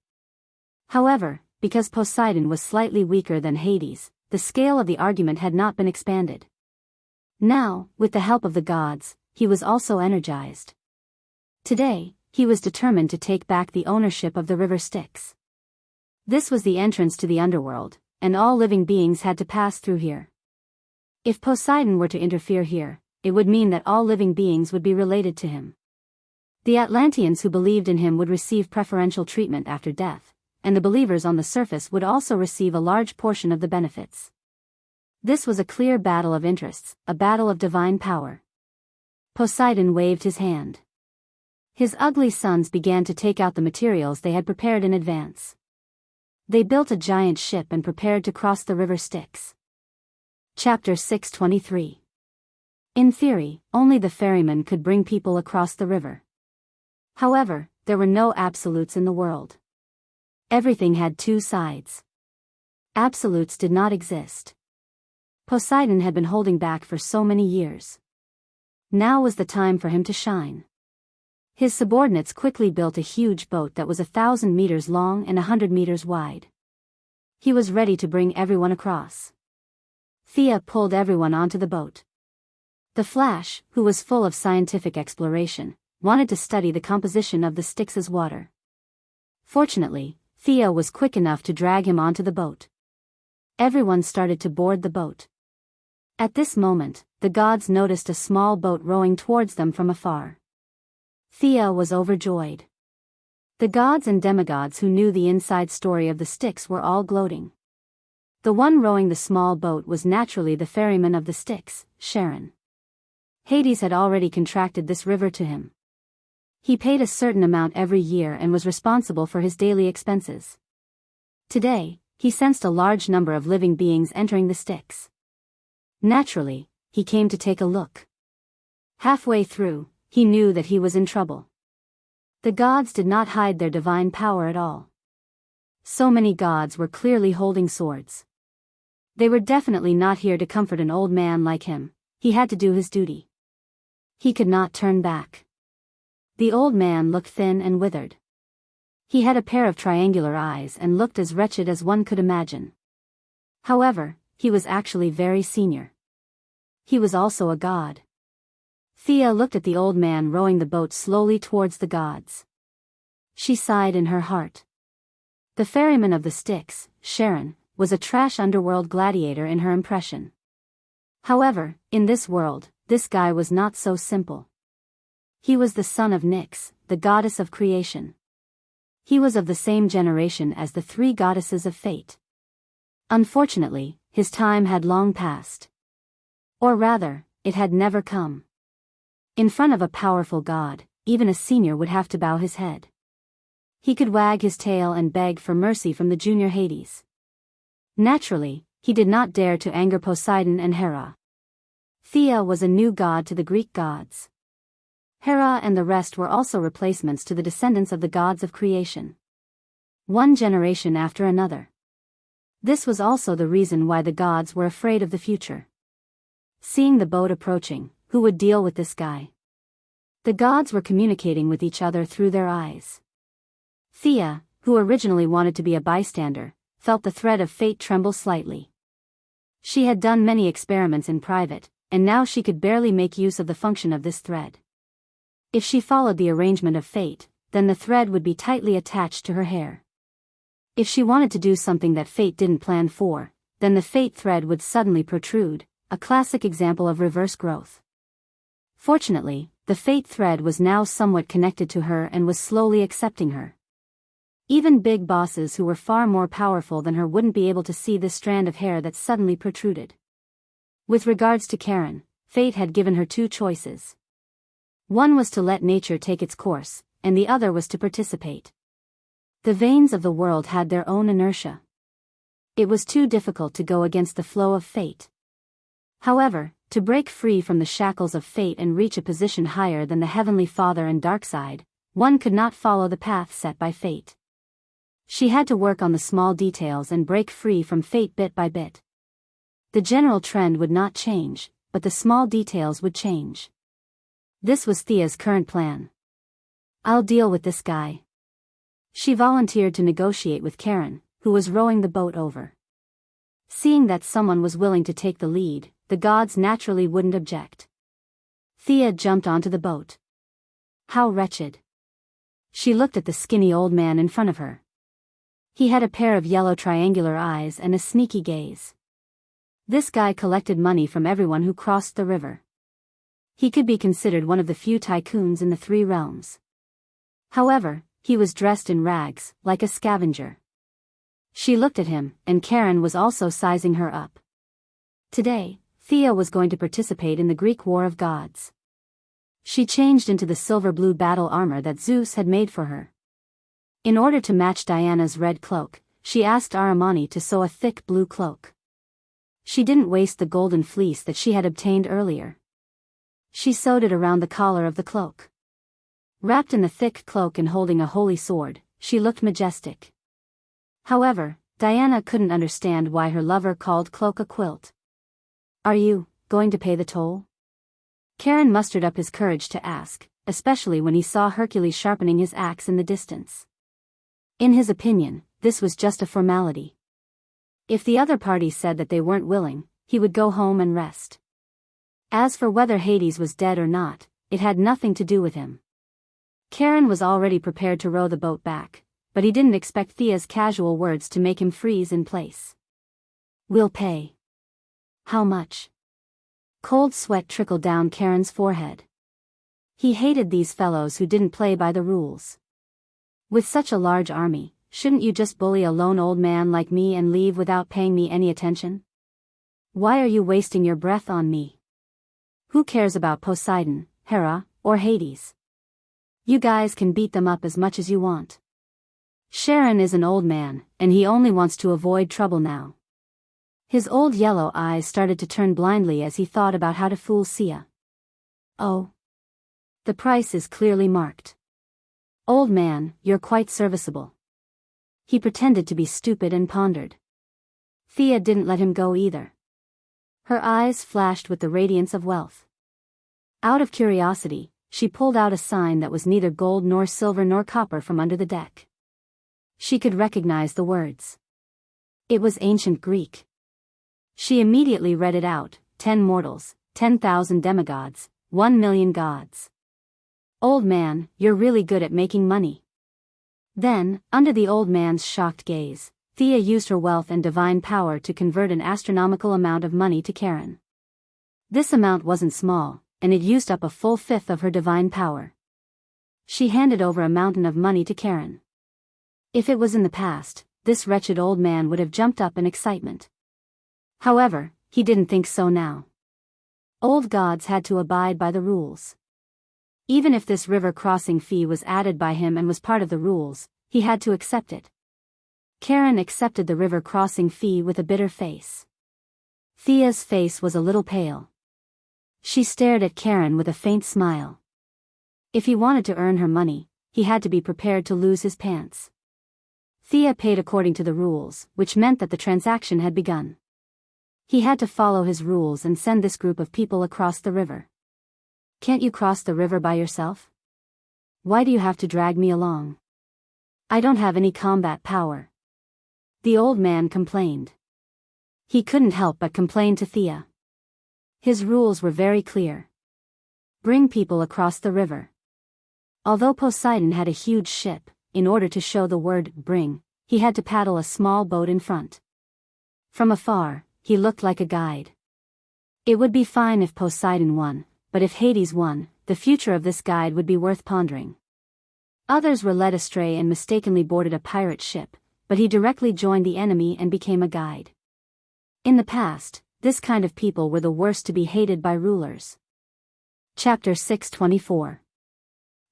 However, because Poseidon was slightly weaker than Hades, the scale of the argument had not been expanded. Now, with the help of the gods, he was also energized. Today, he was determined to take back the ownership of the river Styx. This was the entrance to the underworld, and all living beings had to pass through here. If Poseidon were to interfere here, it would mean that all living beings would be related to him. The Atlanteans who believed in him would receive preferential treatment after death, and the believers on the surface would also receive a large portion of the benefits. This was a clear battle of interests, a battle of divine power. Poseidon waved his hand. His ugly sons began to take out the materials they had prepared in advance. They built a giant ship and prepared to cross the river Styx. Chapter 623. In theory, only the ferryman could bring people across the river. However, there were no absolutes in the world. Everything had two sides. Absolutes did not exist. Poseidon had been holding back for so many years. Now was the time for him to shine. His subordinates quickly built a huge boat that was 1,000 meters long and 100 meters wide. He was ready to bring everyone across. Thea pulled everyone onto the boat. The Flash, who was full of scientific exploration, wanted to study the composition of the Styx's water. Fortunately, Thea was quick enough to drag him onto the boat. Everyone started to board the boat. At this moment, the gods noticed a small boat rowing towards them from afar. Thea was overjoyed. The gods and demigods who knew the inside story of the Styx were all gloating. The one rowing the small boat was naturally the ferryman of the Styx, Charon. Hades had already contracted this river to him. He paid a certain amount every year and was responsible for his daily expenses. Today, he sensed a large number of living beings entering the Styx. Naturally, he came to take a look. Halfway through, he knew that he was in trouble. The gods did not hide their divine power at all. So many gods were clearly holding swords. They were definitely not here to comfort an old man like him. He had to do his duty. He could not turn back. The old man looked thin and withered. He had a pair of triangular eyes and looked as wretched as one could imagine. However, he was actually very senior. He was also a god. Thea looked at the old man rowing the boat slowly towards the gods. She sighed in her heart. The ferryman of the Styx, Charon, was a trash underworld gladiator in her impression. However, in this world, this guy was not so simple. He was the son of Nyx, the goddess of creation. He was of the same generation as the three goddesses of fate. Unfortunately, his time had long passed. Or rather, it had never come. In front of a powerful god, even a senior would have to bow his head. He could wag his tail and beg for mercy from the junior Hades. Naturally, he did not dare to anger Poseidon and Hera. Thea was a new god to the Greek gods. Hera and the rest were also replacements to the descendants of the gods of creation. One generation after another. This was also the reason why the gods were afraid of the future. Seeing the boat approaching, Who would deal with this guy? The gods were communicating with each other through their eyes. Thea, who originally wanted to be a bystander, felt the thread of fate tremble slightly. She had done many experiments in private, and now she could barely make use of the function of this thread. If she followed the arrangement of fate, then the thread would be tightly attached to her hair. If she wanted to do something that fate didn't plan for, then the fate thread would suddenly protrude, a classic example of reverse growth. Fortunately, the fate thread was now somewhat connected to her and was slowly accepting her. Even big bosses who were far more powerful than her wouldn't be able to see this strand of hair that suddenly protruded. With regards to Karen, fate had given her two choices. One was to let nature take its course, and the other was to participate. The veins of the world had their own inertia. It was too difficult to go against the flow of fate. However, to break free from the shackles of fate and reach a position higher than the Heavenly Father and dark side, one could not follow the path set by fate. She had to work on the small details and break free from fate bit by bit. The general trend would not change, but the small details would change. This was Thea's current plan. I'll deal with this guy. She volunteered to negotiate with Karen, who was rowing the boat over. Seeing that someone was willing to take the lead, the gods naturally wouldn't object. Thea jumped onto the boat. How wretched. She looked at the skinny old man in front of her. He had a pair of yellow triangular eyes and a sneaky gaze. This guy collected money from everyone who crossed the river. He could be considered one of the few tycoons in the three realms. However, he was dressed in rags, like a scavenger. She looked at him, and Karen was also sizing her up. Today, Thea was going to participate in the Greek War of Gods. She changed into the silver-blue battle armor that Zeus had made for her. In order to match Diana's red cloak, she asked Aramani to sew a thick blue cloak. She didn't waste the golden fleece that she had obtained earlier. She sewed it around the collar of the cloak. Wrapped in the thick cloak and holding a holy sword, she looked majestic. However, Diana couldn't understand why her lover called cloak a quilt. Are you going to pay the toll? Karen mustered up his courage to ask, especially when he saw Hercules sharpening his axe in the distance. In his opinion, this was just a formality. If the other party said that they weren't willing, he would go home and rest. As for whether Hades was dead or not, it had nothing to do with him. Karen was already prepared to row the boat back, but he didn't expect Thea's casual words to make him freeze in place. We'll pay. How much? Cold sweat trickled down Karen's forehead. He hated these fellows who didn't play by the rules. With such a large army, shouldn't you just bully a lone old man like me and leave without paying me any attention? Why are you wasting your breath on me? Who cares about Poseidon, Hera, or Hades? You guys can beat them up as much as you want. Sharon is an old man, and he only wants to avoid trouble now. His old yellow eyes started to turn blindly as he thought about how to fool Sia. Oh. The price is clearly marked. Old man, you're quite serviceable. He pretended to be stupid and pondered. Thea didn't let him go either. Her eyes flashed with the radiance of wealth. Out of curiosity, she pulled out a sign that was neither gold nor silver nor copper from under the deck. She could recognize the words. It was ancient Greek. She immediately read it out: 10 mortals, 10,000 demigods, 1,000,000 gods. Old man, you're really good at making money. Then, under the old man's shocked gaze, Thea used her wealth and divine power to convert an astronomical amount of money to Karen. This amount wasn't small, and it used up a full fifth of her divine power. She handed over a mountain of money to Karen. If it was in the past, this wretched old man would have jumped up in excitement. However, he didn't think so now. Old gods had to abide by the rules. Even if this river crossing fee was added by him and was part of the rules, he had to accept it. Karen accepted the river crossing fee with a bitter face. Thea's face was a little pale. She stared at Karen with a faint smile. If he wanted to earn her money, he had to be prepared to lose his pants. Thea paid according to the rules, which meant that the transaction had begun. He had to follow his rules and send this group of people across the river. Can't you cross the river by yourself? Why do you have to drag me along? I don't have any combat power. The old man complained. He couldn't help but complain to Thea. His rules were very clear. Bring people across the river. Although Poseidon had a huge ship, in order to show the word bring, he had to paddle a small boat in front. From afar, he looked like a guide. It would be fine if Poseidon won, but if Hades won, the future of this guide would be worth pondering. Others were led astray and mistakenly boarded a pirate ship, but he directly joined the enemy and became a guide. In the past, this kind of people were the worst to be hated by rulers. Chapter 624.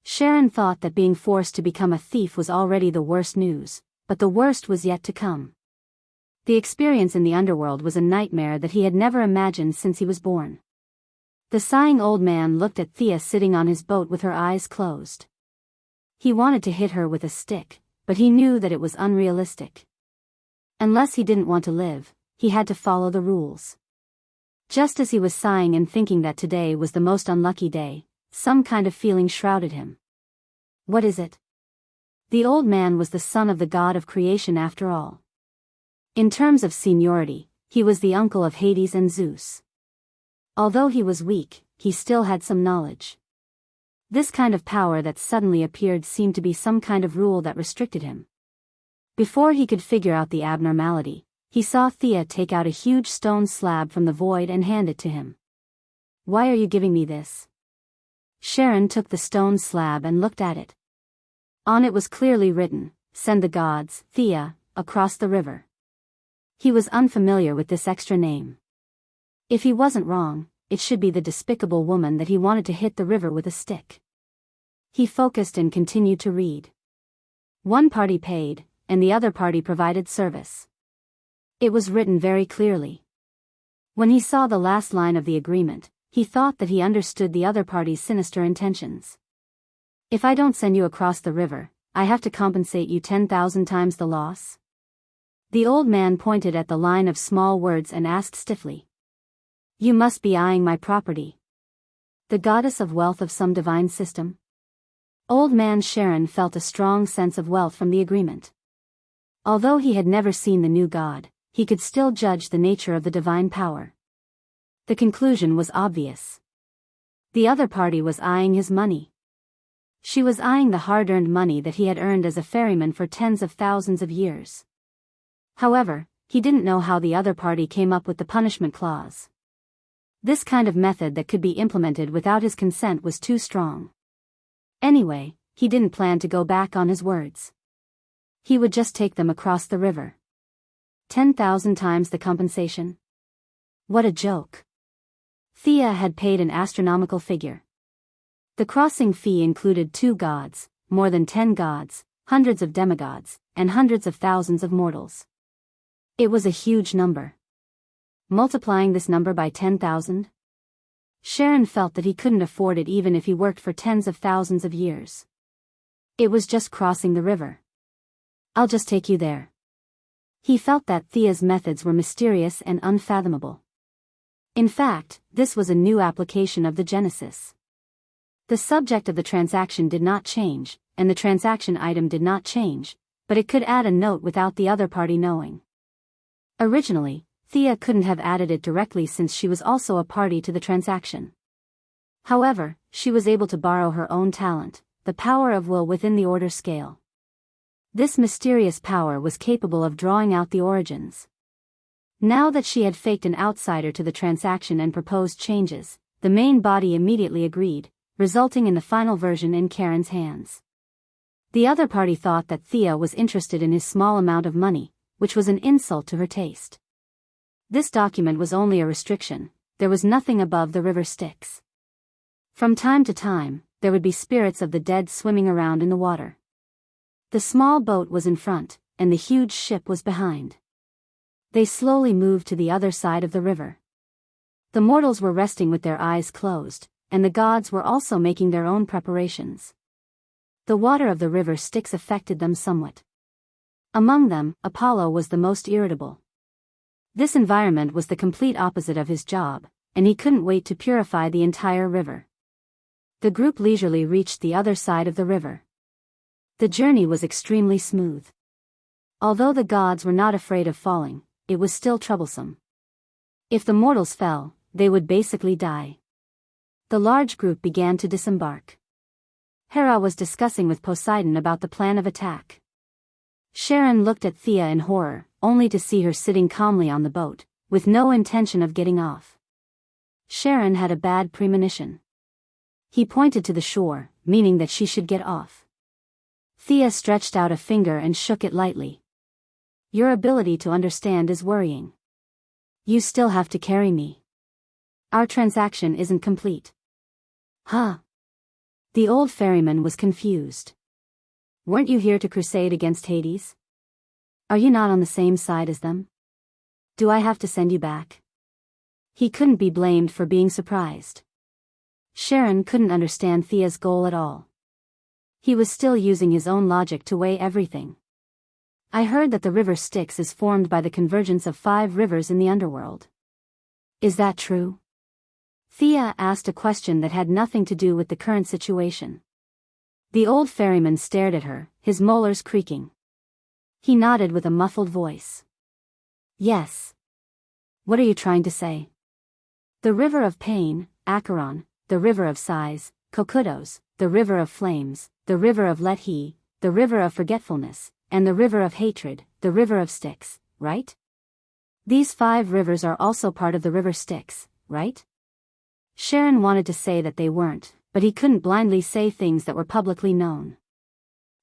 Sharon thought that being forced to become a thief was already the worst news, but the worst was yet to come. The experience in the underworld was a nightmare that he had never imagined since he was born. The sighing old man looked at Thea sitting on his boat with her eyes closed. He wanted to hit her with a stick, but he knew that it was unrealistic. Unless he didn't want to live, he had to follow the rules. Just as he was sighing and thinking that today was the most unlucky day, some kind of feeling shrouded him. What is it? The old man was the son of the god of creation after all. In terms of seniority, he was the uncle of Hades and Zeus. Although he was weak, he still had some knowledge. This kind of power that suddenly appeared seemed to be some kind of rule that restricted him. Before he could figure out the abnormality, he saw Thea take out a huge stone slab from the void and hand it to him. Why are you giving me this? Sharon took the stone slab and looked at it. On it was clearly written, "Send the gods, Thea, across the river." He was unfamiliar with this extra name. If he wasn't wrong, it should be the despicable woman that he wanted to hit the river with a stick. He focused and continued to read. One party paid, and the other party provided service. It was written very clearly. When he saw the last line of the agreement, he thought that he understood the other party's sinister intentions. If I don't send you across the river, I have to compensate you 10,000 times the loss? The old man pointed at the line of small words and asked stiffly. You must be eyeing my property. The goddess of wealth of some divine system? Old man Sharon felt a strong sense of wealth from the agreement. Although he had never seen the new god, he could still judge the nature of the divine power. The conclusion was obvious. The other party was eyeing his money. She was eyeing the hard-earned money that he had earned as a ferryman for tens of thousands of years. However, he didn't know how the other party came up with the punishment clause. This kind of method that could be implemented without his consent was too strong. Anyway, he didn't plan to go back on his words. He would just take them across the river. 10,000 times the compensation? What a joke. Thea had paid an astronomical figure. The crossing fee included 2 gods, more than 10 gods, hundreds of demigods, and hundreds of thousands of mortals. It was a huge number. Multiplying this number by 10,000? Sharon felt that he couldn't afford it even if he worked for tens of thousands of years. It was just crossing the river. I'll just take you there. He felt that Thea's methods were mysterious and unfathomable. In fact, this was a new application of the Genesis. The subject of the transaction did not change, and the transaction item did not change, but it could add a note without the other party knowing. Originally, Thea couldn't have added it directly since she was also a party to the transaction. However, she was able to borrow her own talent, the power of will within the order scale. This mysterious power was capable of drawing out the origins. Now that she had faked an outsider to the transaction and proposed changes, the main body immediately agreed, resulting in the final version in Karen's hands. The other party thought that Thea was interested in his small amount of money, which was an insult to her taste. This document was only a restriction, there was nothing above the river Styx. From time to time, there would be spirits of the dead swimming around in the water. The small boat was in front, and the huge ship was behind. They slowly moved to the other side of the river. The mortals were resting with their eyes closed, and the gods were also making their own preparations. The water of the river Styx affected them somewhat. Among them, Apollo was the most irritable. This environment was the complete opposite of his job, and he couldn't wait to purify the entire river. The group leisurely reached the other side of the river. The journey was extremely smooth. Although the gods were not afraid of falling, it was still troublesome. If the mortals fell, they would basically die. The large group began to disembark. Hera was discussing with Poseidon about the plan of attack. Sharon looked at Thea in horror, only to see her sitting calmly on the boat, with no intention of getting off. Sharon had a bad premonition. He pointed to the shore, meaning that she should get off. Thea stretched out a finger and shook it lightly. Your ability to understand is worrying. You still have to carry me. Our transaction isn't complete. Huh? The old ferryman was confused. Weren't you here to crusade against Hades? Are you not on the same side as them? Do I have to send you back? He couldn't be blamed for being surprised. Sharon couldn't understand Thea's goal at all. He was still using his own logic to weigh everything. I heard that the river Styx is formed by the convergence of 5 rivers in the underworld. Is that true? Thea asked a question that had nothing to do with the current situation. The old ferryman stared at her, his molars creaking. He nodded with a muffled voice. Yes. What are you trying to say? The river of pain, Acheron, the river of sighs, Kokutos, the river of flames, the river of Lethi, the river of forgetfulness, and the river of hatred, the river of Styx, right? These 5 rivers are also part of the river Styx, right? Sharon wanted to say that they weren't, but he couldn't blindly say things that were publicly known.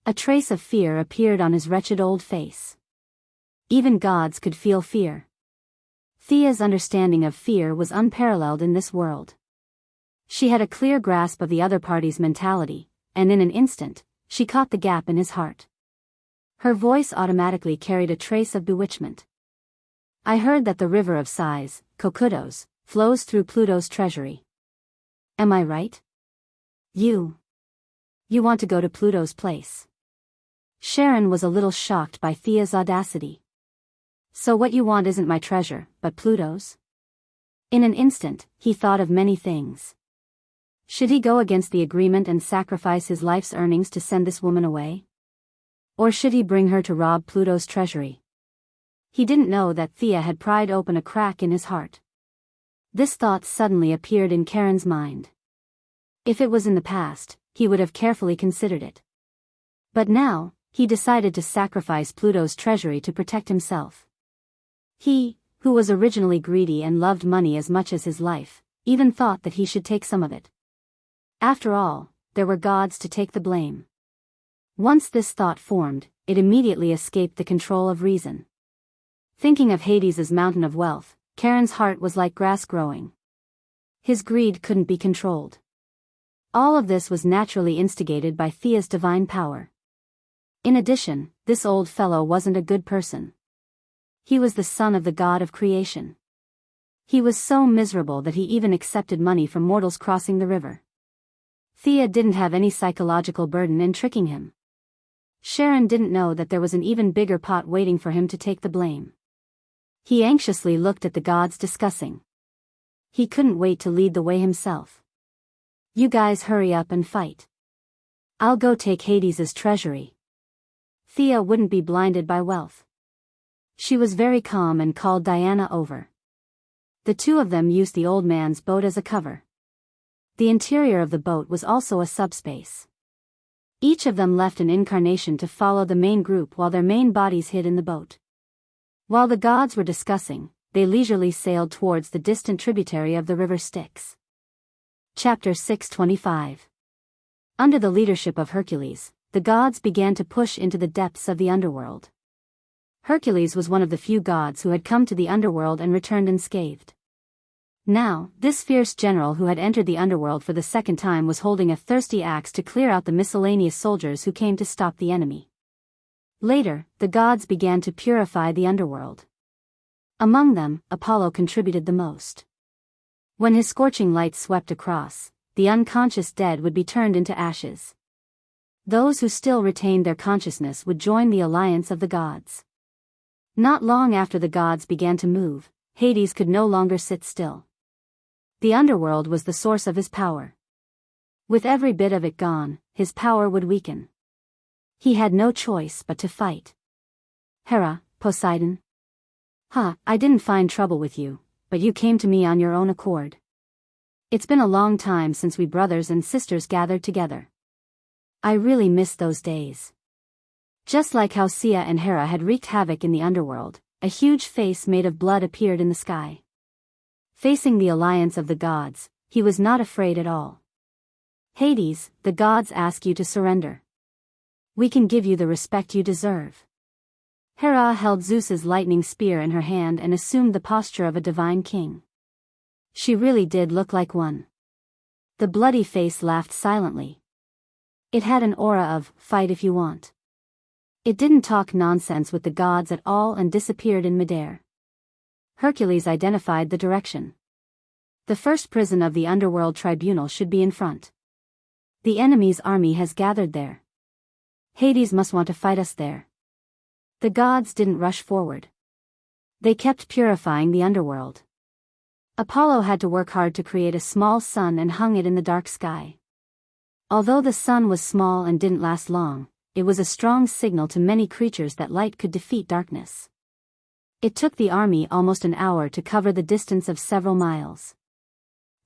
A trace of fear appeared on his wretched old face. Even gods could feel fear. Thea's understanding of fear was unparalleled in this world. She had a clear grasp of the other party's mentality, and in an instant, she caught the gap in his heart. Her voice automatically carried a trace of bewitchment. I heard that the river of sighs, Kokutos, flows through Pluto's treasury. Am I right? You want to go to Pluto's place. Sharon was a little shocked by Thea's audacity. So what you want isn't my treasure, but Pluto's? In an instant, he thought of many things. Should he go against the agreement and sacrifice his life's earnings to send this woman away? Or should he bring her to rob Pluto's treasury? He didn't know that Thea had pried open a crack in his heart. This thought suddenly appeared in Karen's mind. If it was in the past, he would have carefully considered it. But now, he decided to sacrifice Pluto's treasury to protect himself. He, who was originally greedy and loved money as much as his life, even thought that he should take some of it. After all, there were gods to take the blame. Once this thought formed, it immediately escaped the control of reason. Thinking of Hades's mountain of wealth, Karen's heart was like grass growing. His greed couldn't be controlled. All of this was naturally instigated by Thea's divine power. In addition, this old fellow wasn't a good person. He was the son of the god of creation. He was so miserable that he even accepted money from mortals crossing the river. Thea didn't have any psychological burden in tricking him. Sharon didn't know that there was an even bigger pot waiting for him to take the blame. He anxiously looked at the gods discussing. He couldn't wait to lead the way himself. You guys hurry up and fight. I'll go take Hades's treasury. Thea wouldn't be blinded by wealth. She was very calm and called Diana over. The two of them used the old man's boat as a cover. The interior of the boat was also a subspace. Each of them left an incarnation to follow the main group while their main bodies hid in the boat. While the gods were discussing, they leisurely sailed towards the distant tributary of the river Styx. Chapter 625. Under the leadership of Hercules, the gods began to push into the depths of the underworld. Hercules was one of the few gods who had come to the underworld and returned unscathed. Now, this fierce general who had entered the underworld for the second time was holding a thirsty axe to clear out the miscellaneous soldiers who came to stop the enemy. Later, the gods began to purify the underworld. Among them, Apollo contributed the most. When his scorching light swept across, the unconscious dead would be turned into ashes. Those who still retained their consciousness would join the alliance of the gods. Not long after the gods began to move, Hades could no longer sit still. The underworld was the source of his power. With every bit of it gone, his power would weaken. He had no choice but to fight. Hera, Poseidon. I didn't find trouble with you, but you came to me on your own accord. It's been a long time since we brothers and sisters gathered together. I really miss those days. Just like how Sia and Hera had wreaked havoc in the underworld, a huge face made of blood appeared in the sky. Facing the alliance of the gods, he was not afraid at all. Hades, the gods ask you to surrender. We can give you the respect you deserve. Hera held Zeus's lightning spear in her hand and assumed the posture of a divine king. She really did look like one. The bloody face laughed silently. It had an aura of, fight if you want. It didn't talk nonsense with the gods at all and disappeared in midair. Hercules identified the direction. The first prison of the underworld tribunal should be in front. The enemy's army has gathered there. Hades must want to fight us there. The gods didn't rush forward. They kept purifying the underworld. Apollo had to work hard to create a small sun and hung it in the dark sky. Although the sun was small and didn't last long, it was a strong signal to many creatures that light could defeat darkness. It took the army almost an hour to cover the distance of several miles.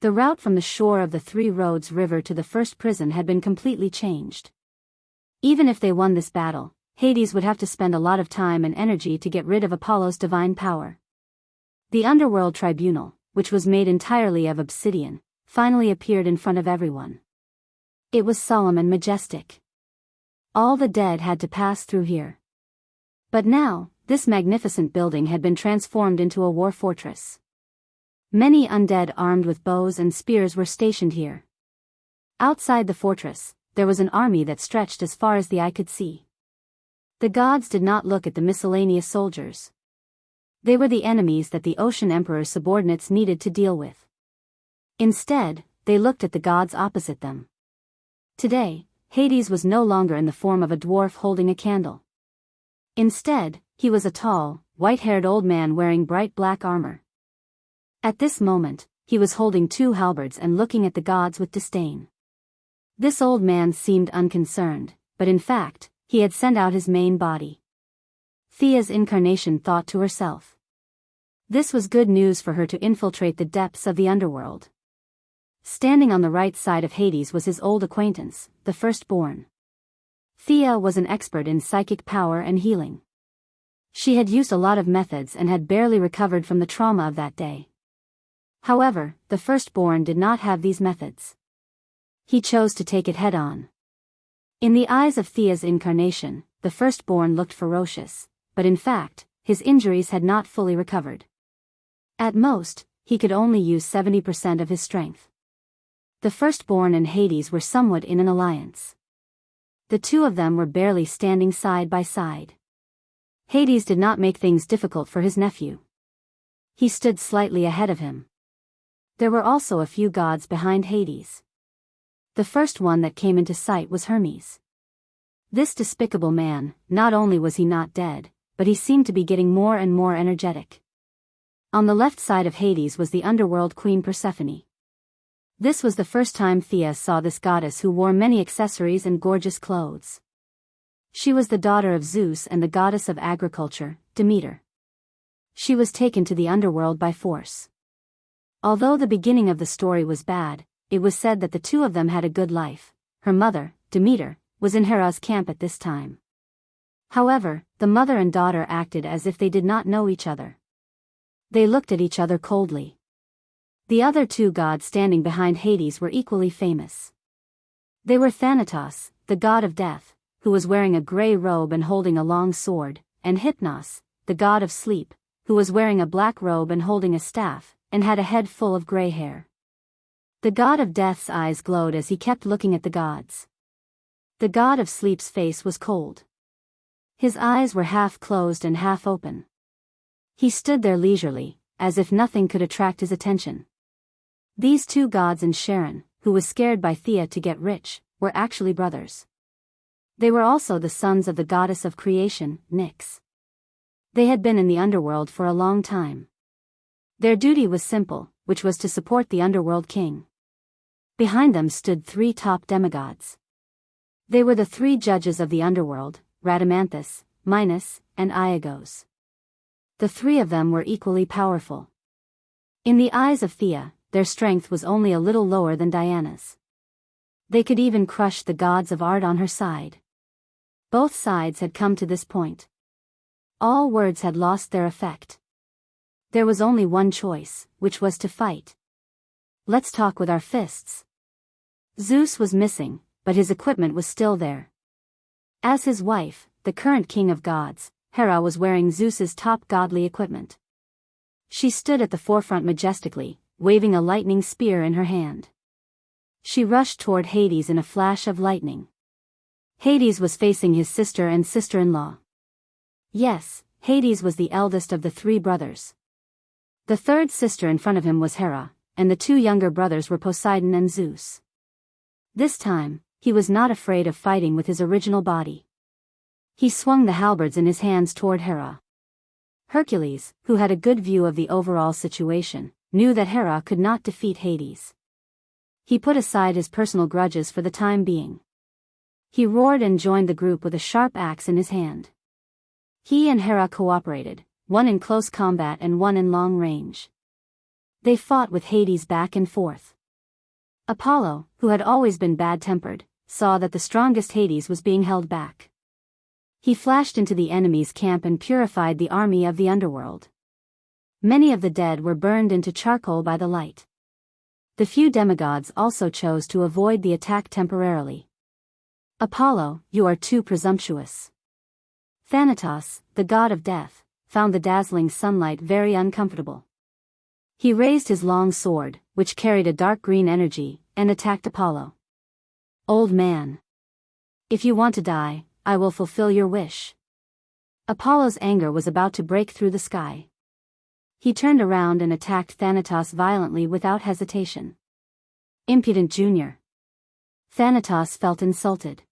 The route from the shore of the Three Roads River to the first prison had been completely changed. Even if they won this battle, Hades would have to spend a lot of time and energy to get rid of Apollo's divine power. The Underworld Tribunal, which was made entirely of obsidian, finally appeared in front of everyone. It was solemn and majestic. All the dead had to pass through here. But now, this magnificent building had been transformed into a war fortress. Many undead armed with bows and spears were stationed here. Outside the fortress, there was an army that stretched as far as the eye could see. The gods did not look at the miscellaneous soldiers. They were the enemies that the Ocean Emperor's subordinates needed to deal with. Instead, they looked at the gods opposite them. Today, Hades was no longer in the form of a dwarf holding a candle. Instead, he was a tall, white-haired old man wearing bright black armor. At this moment, he was holding two halberds and looking at the gods with disdain. This old man seemed unconcerned, but in fact, he had sent out his main body. Thea's incarnation thought to herself. This was good news for her to infiltrate the depths of the underworld. Standing on the right side of Hades was his old acquaintance, the firstborn. Thea was an expert in psychic power and healing. She had used a lot of methods and had barely recovered from the trauma of that day. However, the firstborn did not have these methods. He chose to take it head-on. In the eyes of Thea's incarnation, the firstborn looked ferocious, but in fact, his injuries had not fully recovered. At most, he could only use 70% of his strength. The firstborn and Hades were somewhat in an alliance. The two of them were barely standing side by side. Hades did not make things difficult for his nephew. He stood slightly ahead of him. There were also a few gods behind Hades. The first one that came into sight was Hermes. This despicable man, not only was he not dead, but he seemed to be getting more and more energetic. On the left side of Hades was the underworld queen Persephone. This was the first time Thea saw this goddess who wore many accessories and gorgeous clothes. She was the daughter of Zeus and the goddess of agriculture, Demeter. She was taken to the underworld by force. Although the beginning of the story was bad, it was said that the two of them had a good life. Her mother, Demeter, was in Hera's camp at this time. However, the mother and daughter acted as if they did not know each other. They looked at each other coldly. The other two gods standing behind Hades were equally famous. They were Thanatos, the god of death, who was wearing a gray robe and holding a long sword, and Hypnos, the god of sleep, who was wearing a black robe and holding a staff, and had a head full of gray hair. The god of death's eyes glowed as he kept looking at the gods. The god of sleep's face was cold. His eyes were half closed and half open. He stood there leisurely, as if nothing could attract his attention. These two gods and Charon, who was scared by Thea to get rich, were actually brothers. They were also the sons of the goddess of creation, Nyx. They had been in the underworld for a long time. Their duty was simple, which was to support the underworld king. Behind them stood 3 top demigods. They were the 3 judges of the underworld, Rhadamanthus, Minos, and Iagos. The 3 of them were equally powerful. In the eyes of Thea, their strength was only a little lower than Diana's. They could even crush the gods of art on her side. Both sides had come to this point. All words had lost their effect. There was only one choice, which was to fight. Let's talk with our fists. Zeus was missing, but his equipment was still there. As his wife, the current king of gods, Hera was wearing Zeus's top godly equipment. She stood at the forefront majestically, waving a lightning spear in her hand. She rushed toward Hades in a flash of lightning. Hades was facing his sister and sister-in-law. Yes, Hades was the eldest of the 3 brothers. The 3rd sister in front of him was Hera, and the 2 younger brothers were Poseidon and Zeus. This time, he was not afraid of fighting with his original body. He swung the halberds in his hands toward Hera. Hercules, who had a good view of the overall situation, knew that Hera could not defeat Hades. He put aside his personal grudges for the time being. He roared and joined the group with a sharp axe in his hand. He and Hera cooperated, one in close combat and one in long range. They fought with Hades back and forth. Apollo, who had always been bad-tempered, saw that the strongest Hades was being held back. He flashed into the enemy's camp and purified the army of the underworld. Many of the dead were burned into charcoal by the light. The few demigods also chose to avoid the attack temporarily. Apollo, you are too presumptuous. Thanatos, the god of death, found the dazzling sunlight very uncomfortable. He raised his long sword, which carried a dark green energy, and attacked Apollo. Old man. If you want to die, I will fulfill your wish. Apollo's anger was about to break through the sky. He turned around and attacked Thanatos violently without hesitation. Impudent Junior. Thanatos felt insulted.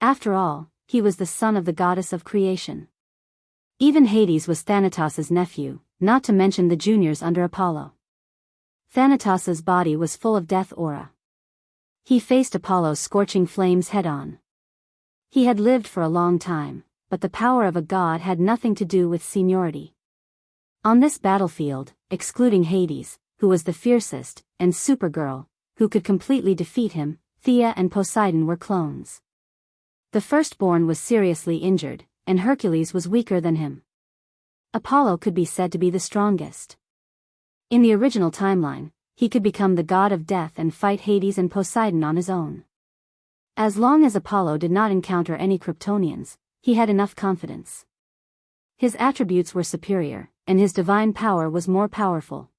After all, he was the son of the goddess of creation. Even Hades was Thanatos's nephew, not to mention the juniors under Apollo. Thanatos's body was full of death aura. He faced Apollo's scorching flames head-on. He had lived for a long time, but the power of a god had nothing to do with seniority. On this battlefield, excluding Hades, who was the fiercest, and Supergirl, who could completely defeat him, Thea and Poseidon were clones. The firstborn was seriously injured, and Hercules was weaker than him. Apollo could be said to be the strongest. In the original timeline, he could become the god of death and fight Hades and Poseidon on his own. As long as Apollo did not encounter any Kryptonians, he had enough confidence. His attributes were superior, and his divine power was more powerful.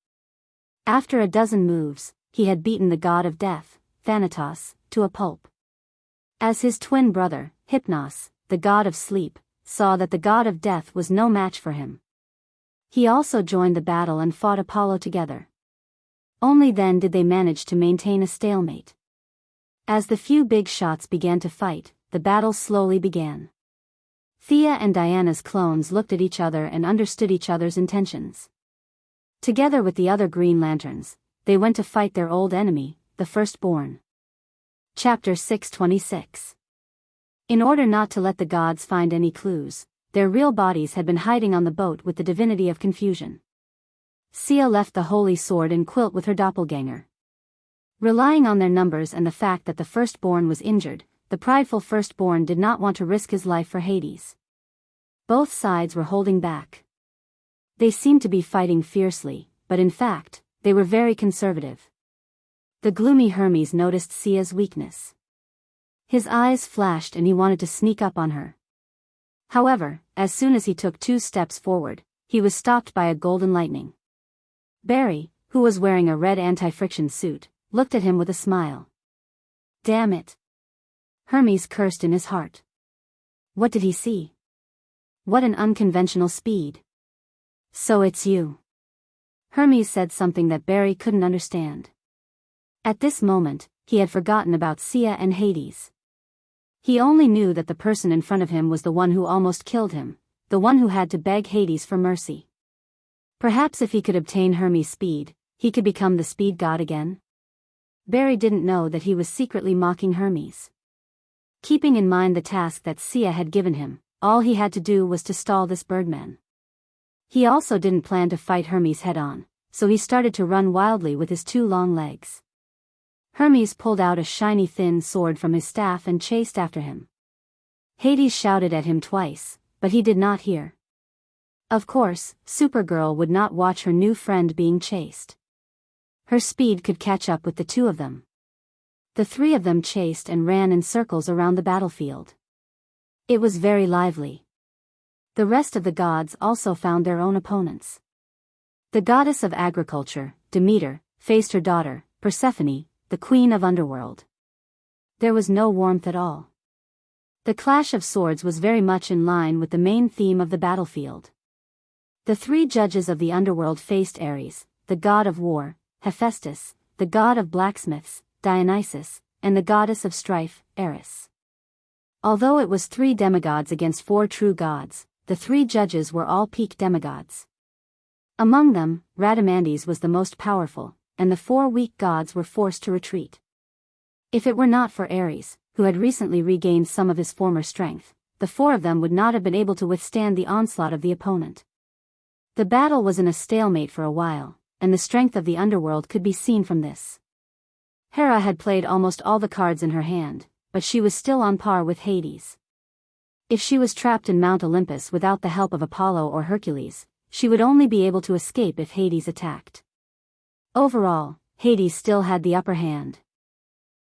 After a dozen moves, he had beaten the god of death, Thanatos, to a pulp. As his twin brother, Hypnos, the god of sleep, saw that the god of death was no match for him. He also joined the battle and fought Apollo together. Only then did they manage to maintain a stalemate. As the few big shots began to fight, the battle slowly began. Thea and Diana's clones looked at each other and understood each other's intentions. Together with the other Green Lanterns, they went to fight their old enemy, the Firstborn. Chapter 626. In order not to let the gods find any clues, their real bodies had been hiding on the boat with the divinity of confusion. Sia left the holy sword and quilt with her doppelganger. Relying on their numbers and the fact that the Firstborn was injured, the prideful Firstborn did not want to risk his life for Hades. Both sides were holding back. They seemed to be fighting fiercely, but in fact, they were very conservative. The gloomy Hermes noticed Sia's weakness. His eyes flashed and he wanted to sneak up on her. However, as soon as he took 2 steps forward, he was stopped by a golden lightning. Barry, who was wearing a red anti-friction suit, looked at him with a smile. Damn it! Hermes cursed in his heart. What did he see? What an unconventional speed. So it's you. Hermes said something that Barry couldn't understand. At this moment, he had forgotten about Sia and Hades. He only knew that the person in front of him was the one who almost killed him, the one who had to beg Hades for mercy. Perhaps if he could obtain Hermes' speed, he could become the speed god again? Barry didn't know that he was secretly mocking Hermes. Keeping in mind the task that Sia had given him, all he had to do was to stall this birdman. He also didn't plan to fight Hermes head-on, so he started to run wildly with his 2 long legs. Hermes pulled out a shiny thin sword from his staff and chased after him. Hades shouted at him twice, but he did not hear. Of course, Supergirl would not watch her new friend being chased. Her speed could catch up with the 2 of them. The 3 of them chased and ran in circles around the battlefield. It was very lively. The rest of the gods also found their own opponents. The goddess of agriculture, Demeter, faced her daughter, Persephone, the queen of underworld. There was no warmth at all. The clash of swords was very much in line with the main theme of the battlefield. The 3 judges of the underworld faced Ares, the god of war, Hephaestus, the god of blacksmiths, Dionysus, and the goddess of strife, Eris. Although it was 3 demigods against 4 true gods, the 3 judges were all peak demigods. Among them, Rhadamanthys was the most powerful, and the 4 weak gods were forced to retreat. If it were not for Ares, who had recently regained some of his former strength, the 4 of them would not have been able to withstand the onslaught of the opponent. The battle was in a stalemate for a while, and the strength of the underworld could be seen from this. Hera had played almost all the cards in her hand, but she was still on par with Hades. If she was trapped in Mount Olympus without the help of Apollo or Hercules, she would only be able to escape if Hades attacked. Overall, Hades still had the upper hand.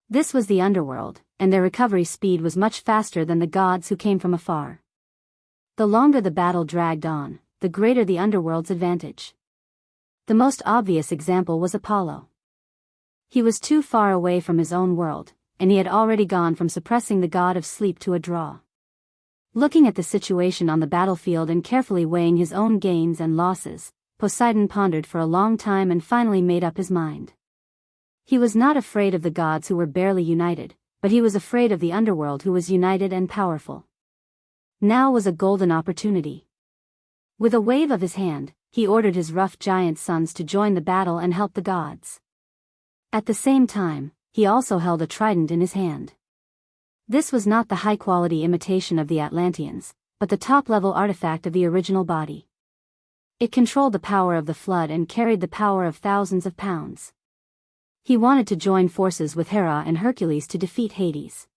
This was the underworld, and their recovery speed was much faster than the gods who came from afar. The longer the battle dragged on, the greater the underworld's advantage. The most obvious example was Apollo. He was too far away from his own world, and he had already gone from suppressing the god of sleep to a draw. Looking at the situation on the battlefield and carefully weighing his own gains and losses, Poseidon pondered for a long time and finally made up his mind. He was not afraid of the gods who were barely united, but he was afraid of the underworld who was united and powerful. Now was a golden opportunity. With a wave of his hand, he ordered his rough giant sons to join the battle and help the gods. At the same time, he also held a trident in his hand. This was not the high-quality imitation of the Atlanteans, but the top-level artifact of the original body. It controlled the power of the flood and carried the power of thousands of pounds. He wanted to join forces with Hera and Hercules to defeat Hades.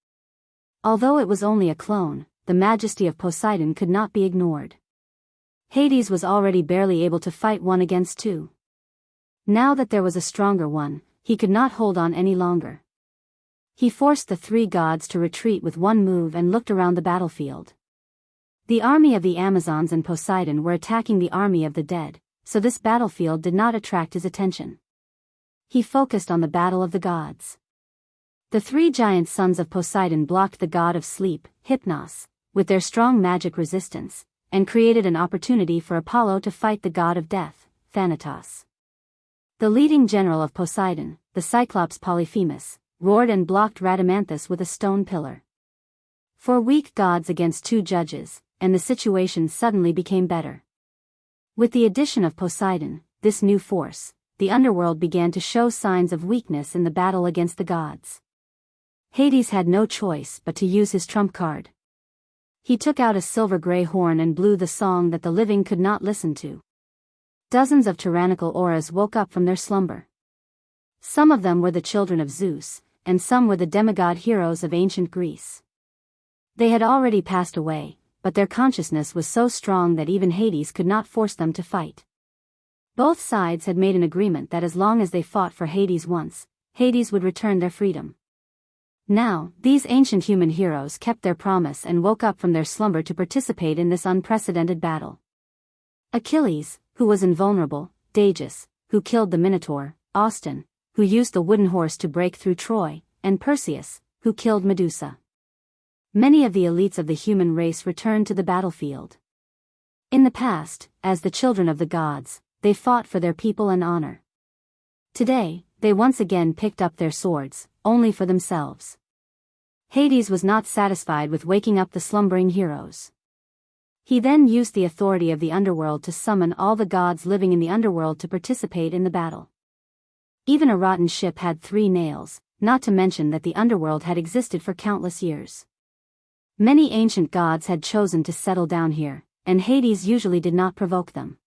Although it was only a clone, the majesty of Poseidon could not be ignored. Hades was already barely able to fight 1 against 2. Now that there was a stronger one, he could not hold on any longer. He forced the 3 gods to retreat with one move and looked around the battlefield. The army of the Amazons and Poseidon were attacking the army of the dead, so this battlefield did not attract his attention. He focused on the battle of the gods. The 3 giant sons of Poseidon blocked the god of sleep, Hypnos, with their strong magic resistance, and created an opportunity for Apollo to fight the god of death, Thanatos. The leading general of Poseidon, the Cyclops Polyphemus, roared and blocked Rhadamanthus with a stone pillar. 4 weak gods against 2 judges, and the situation suddenly became better. With the addition of Poseidon, this new force, the underworld began to show signs of weakness in the battle against the gods. Hades had no choice but to use his trump card. He took out a silver-gray horn and blew the song that the living could not listen to. Dozens of tyrannical auras woke up from their slumber. Some of them were the children of Zeus, and some were the demigod heroes of ancient Greece. They had already passed away, but their consciousness was so strong that even Hades could not force them to fight. Both sides had made an agreement that as long as they fought for Hades once, Hades would return their freedom. Now, these ancient human heroes kept their promise and woke up from their slumber to participate in this unprecedented battle. Achilles, who was invulnerable, Dagus, who killed the Minotaur, Austin, who used the wooden horse to break through Troy, and Perseus, who killed Medusa. Many of the elites of the human race returned to the battlefield. In the past, as the children of the gods, they fought for their people and honor. Today, they once again picked up their swords, only for themselves. Hades was not satisfied with waking up the slumbering heroes. He then used the authority of the underworld to summon all the gods living in the underworld to participate in the battle. Even a rotten ship had 3 nails, not to mention that the underworld had existed for countless years. Many ancient gods had chosen to settle down here, and Hades usually did not provoke them.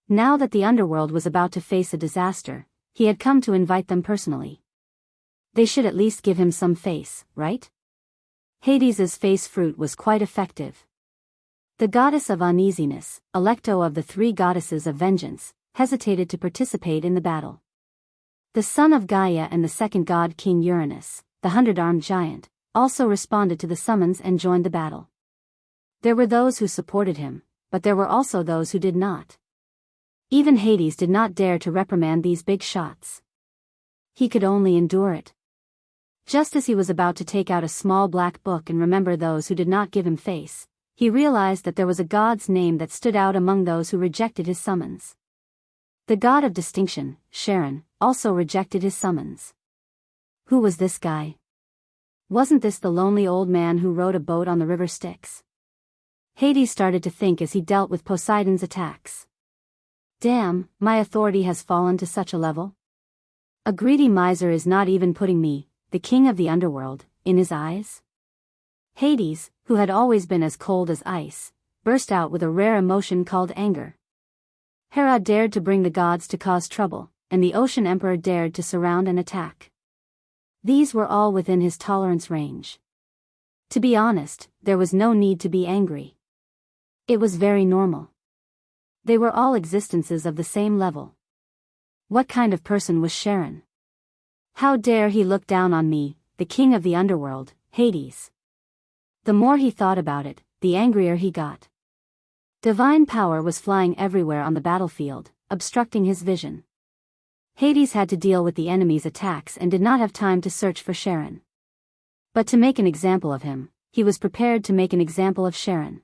Now that the underworld was about to face a disaster, he had come to invite them personally. They should at least give him some face, right? Hades's face fruit was quite effective. The goddess of uneasiness, Alecto of the 3 goddesses of vengeance, hesitated to participate in the battle. The son of Gaia and the second god King Uranus, the 100-armed giant, also responded to the summons and joined the battle. There were those who supported him, but there were also those who did not. Even Hades did not dare to reprimand these big shots. He could only endure it. Just as he was about to take out a small black book and remember those who did not give him face, he realized that there was a god's name that stood out among those who rejected his summons. The god of distinction, Charon, also rejected his summons. Who was this guy? Wasn't this the lonely old man who rowed a boat on the river Styx? Hades started to think as he dealt with Poseidon's attacks. Damn, my authority has fallen to such a level. A greedy miser is not even putting me, the king of the underworld, in his eyes? Hades, who had always been as cold as ice, burst out with a rare emotion called anger. Hera dared to bring the gods to cause trouble, and the Ocean Emperor dared to surround and attack. These were all within his tolerance range. To be honest, there was no need to be angry. It was very normal. They were all existences of the same level. What kind of person was Charon? How dare he look down on me, the king of the underworld, Hades? The more he thought about it, the angrier he got. Divine power was flying everywhere on the battlefield, obstructing his vision. Hades had to deal with the enemy's attacks and did not have time to search for Charon. But to make an example of him, he was prepared to make an example of Charon.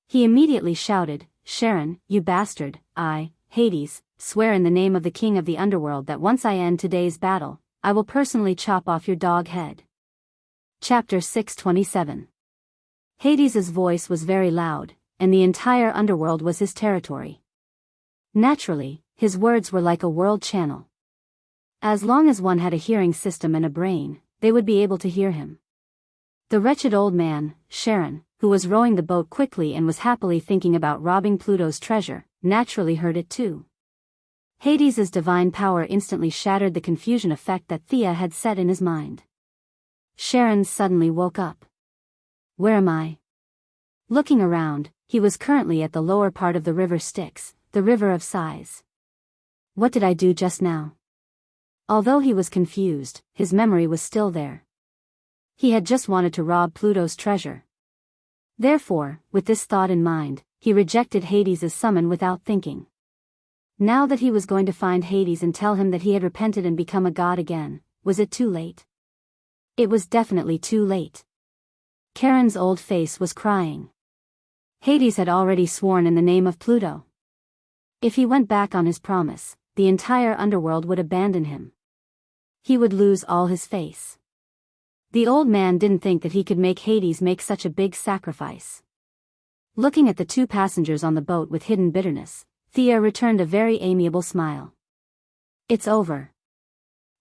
He immediately shouted, "Charon, you bastard, I, Hades, swear in the name of the king of the underworld that once I end today's battle, I will personally chop off your dog head." Chapter 627. Hades's voice was very loud, and the entire underworld was his territory. Naturally, his words were like a world channel. As long as one had a hearing system and a brain, they would be able to hear him. The wretched old man, Charon, who was rowing the boat quickly and was happily thinking about robbing Pluto's treasure, naturally heard it too. Hades's divine power instantly shattered the confusion effect that Thea had set in his mind. Charon suddenly woke up. Where am I? Looking around, he was currently at the lower part of the river Styx, the river of sighs. What did I do just now? Although he was confused, his memory was still there. He had just wanted to rob Pluto's treasure. Therefore, with this thought in mind, he rejected Hades's summon without thinking. Now that he was going to find Hades and tell him that he had repented and become a god again, was it too late? It was definitely too late. Charon's old face was crying. Hades had already sworn in the name of Pluto. If he went back on his promise, the entire underworld would abandon him. He would lose all his face. The old man didn't think that he could make Hades make such a big sacrifice. Looking at the 2 passengers on the boat with hidden bitterness, Thea returned a very amiable smile. It's over.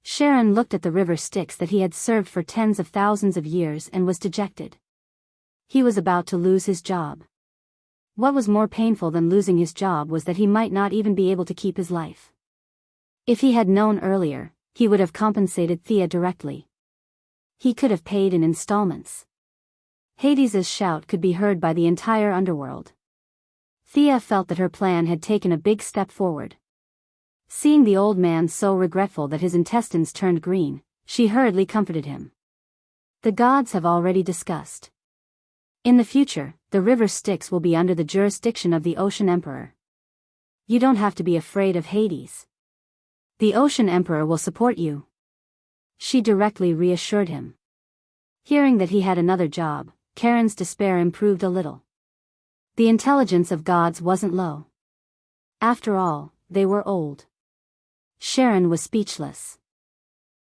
Charon looked at the river Styx that he had served for tens of thousands of years and was dejected. He was about to lose his job. What was more painful than losing his job was that he might not even be able to keep his life. If he had known earlier, he would have compensated Thea directly. He could have paid in installments. Hades's shout could be heard by the entire underworld. Thea felt that her plan had taken a big step forward. Seeing the old man so regretful that his intestines turned green, she hurriedly comforted him. The gods have already discussed. In the future, the river Styx will be under the jurisdiction of the Ocean Emperor. You don't have to be afraid of Hades. The Ocean Emperor will support you. She directly reassured him. Hearing that he had another job, Charon's despair improved a little. The intelligence of gods wasn't low. After all, they were old. Charon was speechless.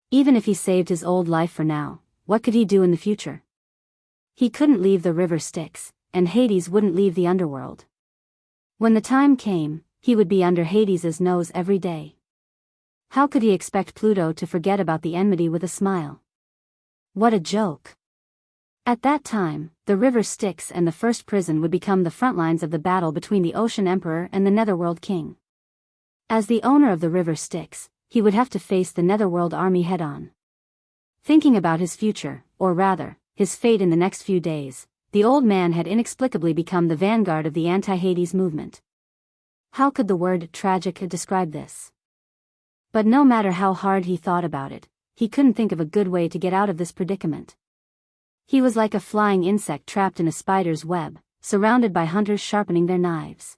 Even if he saved his old life for now, what could he do in the future? He couldn't leave the river Styx, and Hades wouldn't leave the underworld. When the time came, he would be under Hades's nose every day. How could he expect Pluto to forget about the enmity with a smile? What a joke! At that time, the river Styx and the first prison would become the front lines of the battle between the Ocean Emperor and the Netherworld King. As the owner of the river Styx, he would have to face the Netherworld army head-on. Thinking about his future, or rather, his fate in the next few days, the old man had inexplicably become the vanguard of the anti-Hades movement. How could the word tragic describe this? But no matter how hard he thought about it, he couldn't think of a good way to get out of this predicament. He was like a flying insect trapped in a spider's web, surrounded by hunters sharpening their knives.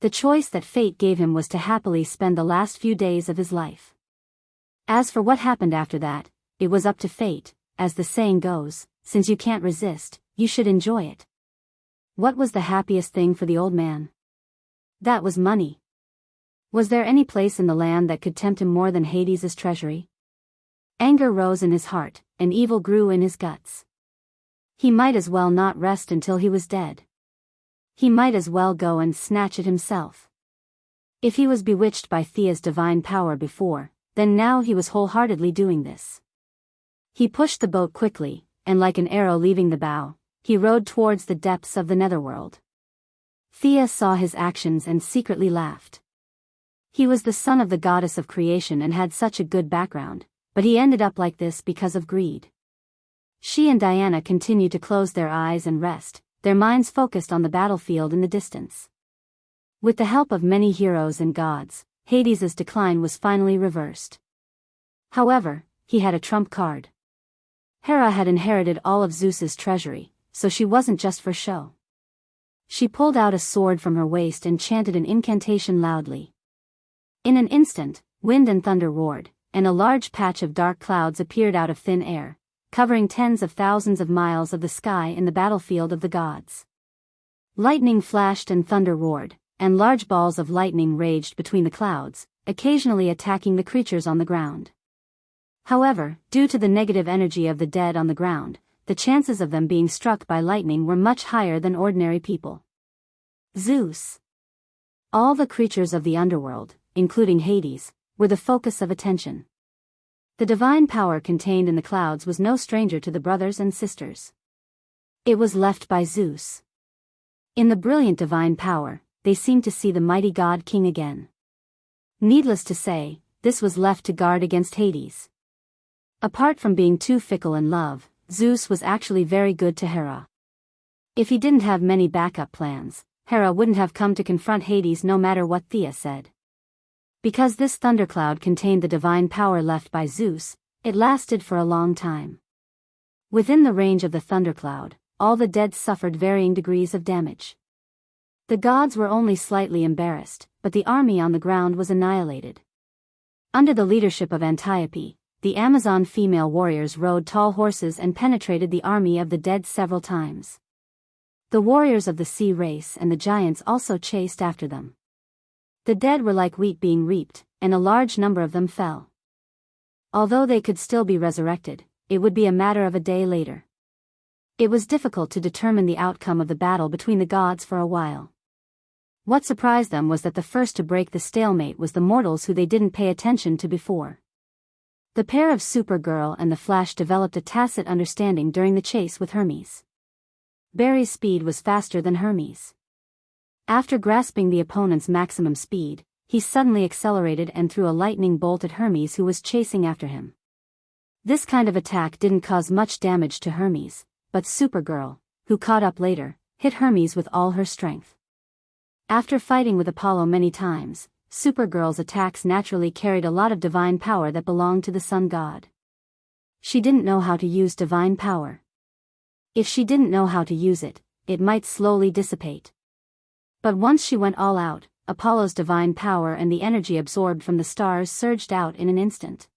The choice that fate gave him was to happily spend the last few days of his life. As for what happened after that, it was up to fate, as the saying goes, since you can't resist, you should enjoy it. What was the happiest thing for the old man? That was money. Was there any place in the land that could tempt him more than Hades' treasury? Anger rose in his heart, and evil grew in his guts. He might as well not rest until he was dead. He might as well go and snatch it himself. If he was bewitched by Thea's divine power before, then now he was wholeheartedly doing this. He pushed the boat quickly, and like an arrow leaving the bow, he rowed towards the depths of the netherworld. Thea saw his actions and secretly laughed. He was the son of the goddess of creation and had such a good background, but he ended up like this because of greed. She and Diana continued to close their eyes and rest, their minds focused on the battlefield in the distance. With the help of many heroes and gods, Hades' decline was finally reversed. However, he had a trump card. Hera had inherited all of Zeus's treasury, so she wasn't just for show. She pulled out a sword from her waist and chanted an incantation loudly. In an instant, wind and thunder roared, and a large patch of dark clouds appeared out of thin air, covering tens of thousands of miles of the sky in the battlefield of the gods. Lightning flashed and thunder roared, and large balls of lightning raged between the clouds, occasionally attacking the creatures on the ground. However, due to the negative energy of the dead on the ground, the chances of them being struck by lightning were much higher than ordinary people. Zeus. All the creatures of the underworld, including Hades, were the focus of attention. The divine power contained in the clouds was no stranger to the brothers and sisters. It was left by Zeus. In the brilliant divine power, they seemed to see the mighty god king again. Needless to say, this was left to guard against Hades. Apart from being too fickle in love, Zeus was actually very good to Hera. If he didn't have many backup plans, Hera wouldn't have come to confront Hades no matter what Thea said. Because this thundercloud contained the divine power left by Zeus, it lasted for a long time. Within the range of the thundercloud, all the dead suffered varying degrees of damage. The gods were only slightly embarrassed, but the army on the ground was annihilated. Under the leadership of Antiope, the Amazon female warriors rode tall horses and penetrated the army of the dead several times. The warriors of the sea race and the giants also chased after them. The dead were like wheat being reaped, and a large number of them fell. Although they could still be resurrected, it would be a matter of a day later. It was difficult to determine the outcome of the battle between the gods for a while. What surprised them was that the first to break the stalemate was the mortals who they didn't pay attention to before. The pair of Supergirl and the Flash developed a tacit understanding during the chase with Hermes. Barry's speed was faster than Hermes. After grasping the opponent's maximum speed, he suddenly accelerated and threw a lightning bolt at Hermes who was chasing after him. This kind of attack didn't cause much damage to Hermes, but Supergirl, who caught up later, hit Hermes with all her strength. After fighting with Apollo many times, Supergirl's attacks naturally carried a lot of divine power that belonged to the sun god. She didn't know how to use divine power. If she didn't know how to use it, it might slowly dissipate. But once she went all out, Apollo's divine power and the energy absorbed from the stars surged out in an instant.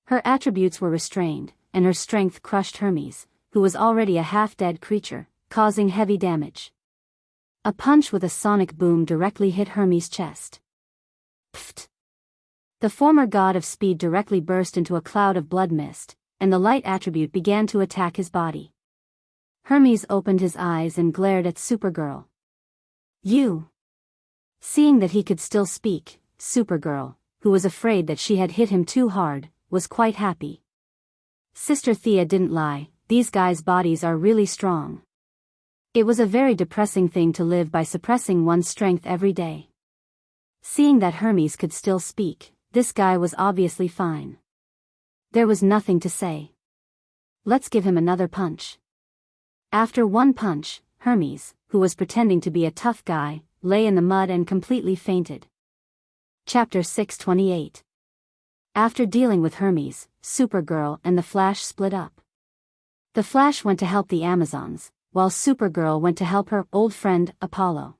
Her attributes were restrained, and her strength crushed Hermes, who was already a half-dead creature, causing heavy damage. A punch with a sonic boom directly hit Hermes' chest. Pfft! The former god of speed directly burst into a cloud of blood mist, and the light attribute began to attack his body. Hermes opened his eyes and glared at Supergirl. You! Seeing that he could still speak, Supergirl, who was afraid that she had hit him too hard, was quite happy. Sister Thea didn't lie, these guys' bodies are really strong. It was a very depressing thing to live by suppressing one's strength every day. Seeing that Hermes could still speak, this guy was obviously fine. There was nothing to say. Let's give him another punch. After one punch, Hermes, who was pretending to be a tough guy, lay in the mud and completely fainted. Chapter 628. After dealing with Hermes, Supergirl and the Flash split up. The Flash went to help the Amazons, while Supergirl went to help her old friend, Apollo.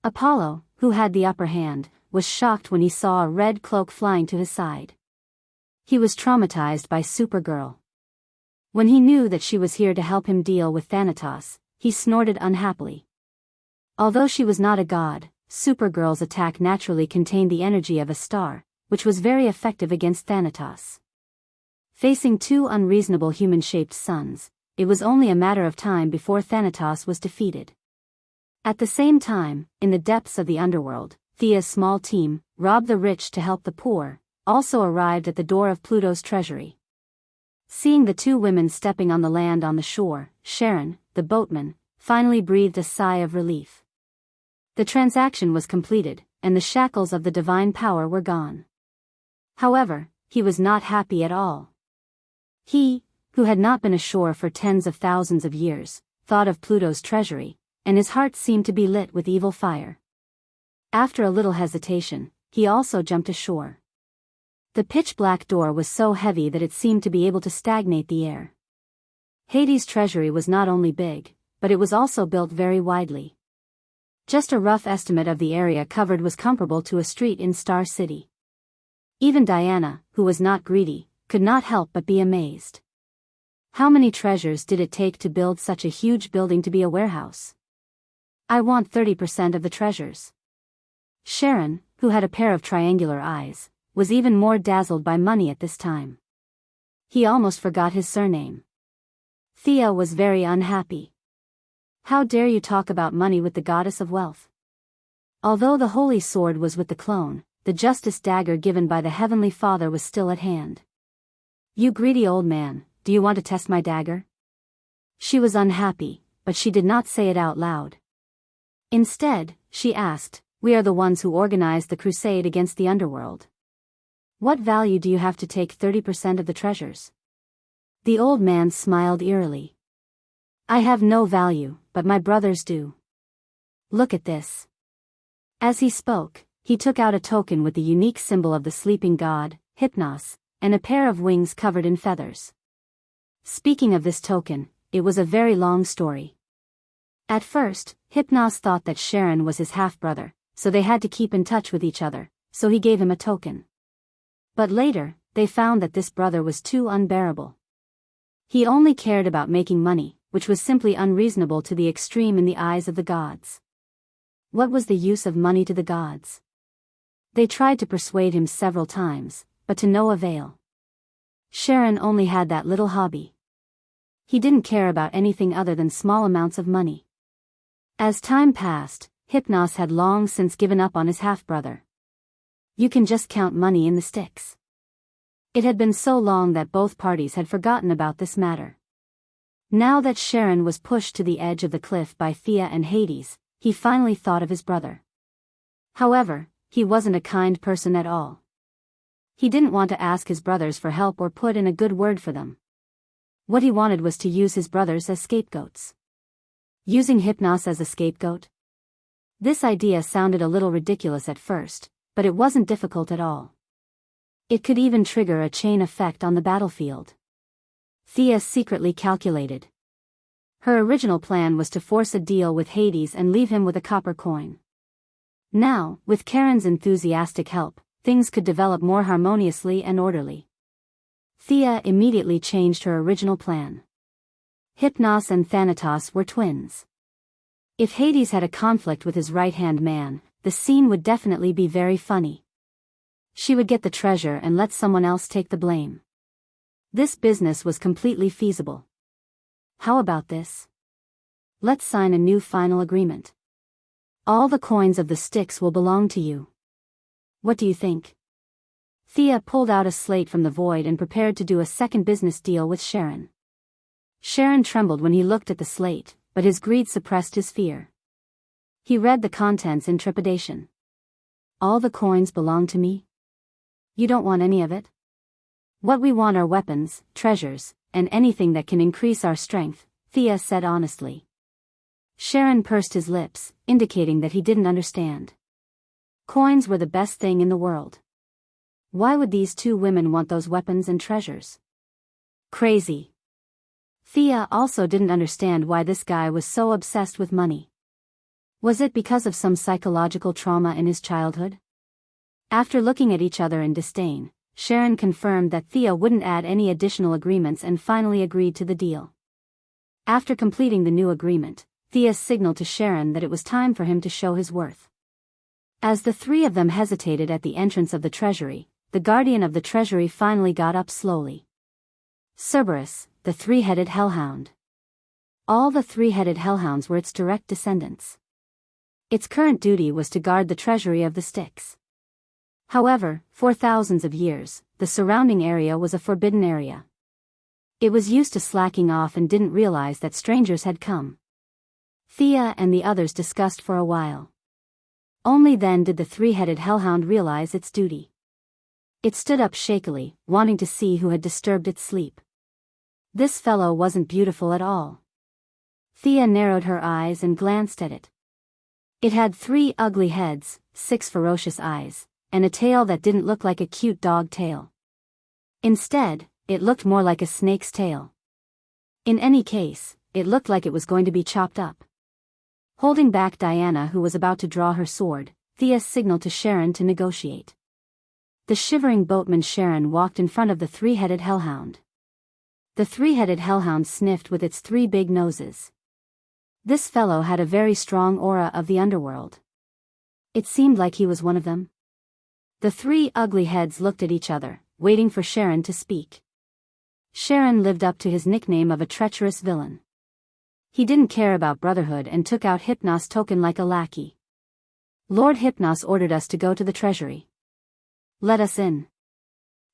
Apollo, who had the upper hand, was shocked when he saw a red cloak flying to his side. He was traumatized by Supergirl. When he knew that she was here to help him deal with Thanatos, he snorted unhappily. Although she was not a god, Supergirl's attack naturally contained the energy of a star, which was very effective against Thanatos. Facing two unreasonable human-shaped suns, it was only a matter of time before Thanatos was defeated. At the same time, in the depths of the underworld, Thea's small team, Rob the Rich to help the poor, also arrived at the door of Pluto's treasury. Seeing the two women stepping on the land on the shore, Sharon, the boatman, finally breathed a sigh of relief. The transaction was completed, and the shackles of the divine power were gone. However, he was not happy at all. He, who had not been ashore for tens of thousands of years, thought of Pluto's treasury, and his heart seemed to be lit with evil fire. After a little hesitation, he also jumped ashore. The pitch-black door was so heavy that it seemed to be able to stagnate the air. Hades' treasury was not only big, but it was also built very widely. Just a rough estimate of the area covered was comparable to a street in Star City. Even Diana, who was not greedy, could not help but be amazed. How many treasures did it take to build such a huge building to be a warehouse? I want 30% of the treasures. Sharon, who had a pair of triangular eyes, was even more dazzled by money at this time. He almost forgot his surname. Thea was very unhappy. How dare you talk about money with the goddess of wealth? Although the holy sword was with the clone, the justice dagger given by the Heavenly Father was still at hand. You greedy old man, do you want to test my dagger? She was unhappy, but she did not say it out loud. Instead, she asked, we are the ones who organized the crusade against the underworld. What value do you have to take 30% of the treasures? The old man smiled eerily. I have no value, but my brothers do. Look at this. As he spoke, he took out a token with the unique symbol of the sleeping god, Hypnos, and a pair of wings covered in feathers. Speaking of this token, it was a very long story. At first, Hypnos thought that Sharon was his half-brother, so they had to keep in touch with each other, so he gave him a token. But later, they found that this brother was too unbearable. He only cared about making money, which was simply unreasonable to the extreme in the eyes of the gods. What was the use of money to the gods? They tried to persuade him several times, but to no avail. Sharon only had that little hobby. He didn't care about anything other than small amounts of money. As time passed, Hypnos had long since given up on his half-brother. You can just count money in the sticks. It had been so long that both parties had forgotten about this matter. Now that Sharon was pushed to the edge of the cliff by Thea and Hades, he finally thought of his brother. However, he wasn't a kind person at all. He didn't want to ask his brothers for help or put in a good word for them. What he wanted was to use his brothers as scapegoats. Using Hypnos as a scapegoat? This idea sounded a little ridiculous at first, but it wasn't difficult at all. It could even trigger a chain effect on the battlefield. Thea secretly calculated. Her original plan was to force a deal with Hades and leave him with a copper coin. Now, with Karen's enthusiastic help, things could develop more harmoniously and orderly. Thea immediately changed her original plan. Hypnos and Thanatos were twins. If Hades had a conflict with his right-hand man, the scene would definitely be very funny. She would get the treasure and let someone else take the blame. This business was completely feasible. How about this? Let's sign a new final agreement. All the coins of the sticks will belong to you. What do you think? Thea pulled out a slate from the void and prepared to do a second business deal with Sharon. Sharon trembled when he looked at the slate, but his greed suppressed his fear. He read the contents in trepidation. All the coins belong to me? You don't want any of it? What we want are weapons, treasures, and anything that can increase our strength, Thea said honestly. Sharon pursed his lips, indicating that he didn't understand. Coins were the best thing in the world. Why would these two women want those weapons and treasures? Crazy. Thea also didn't understand why this guy was so obsessed with money. Was it because of some psychological trauma in his childhood? After looking at each other in disdain, Sharon confirmed that Thea wouldn't add any additional agreements and finally agreed to the deal. After completing the new agreement, Thea signaled to Sharon that it was time for him to show his worth. As the three of them hesitated at the entrance of the treasury, the guardian of the treasury finally got up slowly. Cerberus, the three-headed hellhound. All the three-headed hellhounds were its direct descendants. Its current duty was to guard the treasury of the Styx. However, for thousands of years, the surrounding area was a forbidden area. It was used to slacking off and didn't realize that strangers had come. Thea and the others discussed for a while. Only then did the three-headed hellhound realize its duty. It stood up shakily, wanting to see who had disturbed its sleep. This fellow wasn't beautiful at all. Thea narrowed her eyes and glanced at it. It had 3 ugly heads, 6 ferocious eyes, and a tail that didn't look like a cute dog tail. Instead, it looked more like a snake's tail. In any case, it looked like it was going to be chopped up. Holding back Diana, who was about to draw her sword, Thea signaled to Sharon to negotiate. The shivering boatman Sharon walked in front of the three-headed hellhound. The three-headed hellhound sniffed with its 3 big noses. This fellow had a very strong aura of the underworld. It seemed like he was one of them. The 3 ugly heads looked at each other, waiting for Sharon to speak. Sharon lived up to his nickname of a treacherous villain. He didn't care about brotherhood and took out Hypnos' token like a lackey. Lord Hypnos ordered us to go to the treasury. Let us in.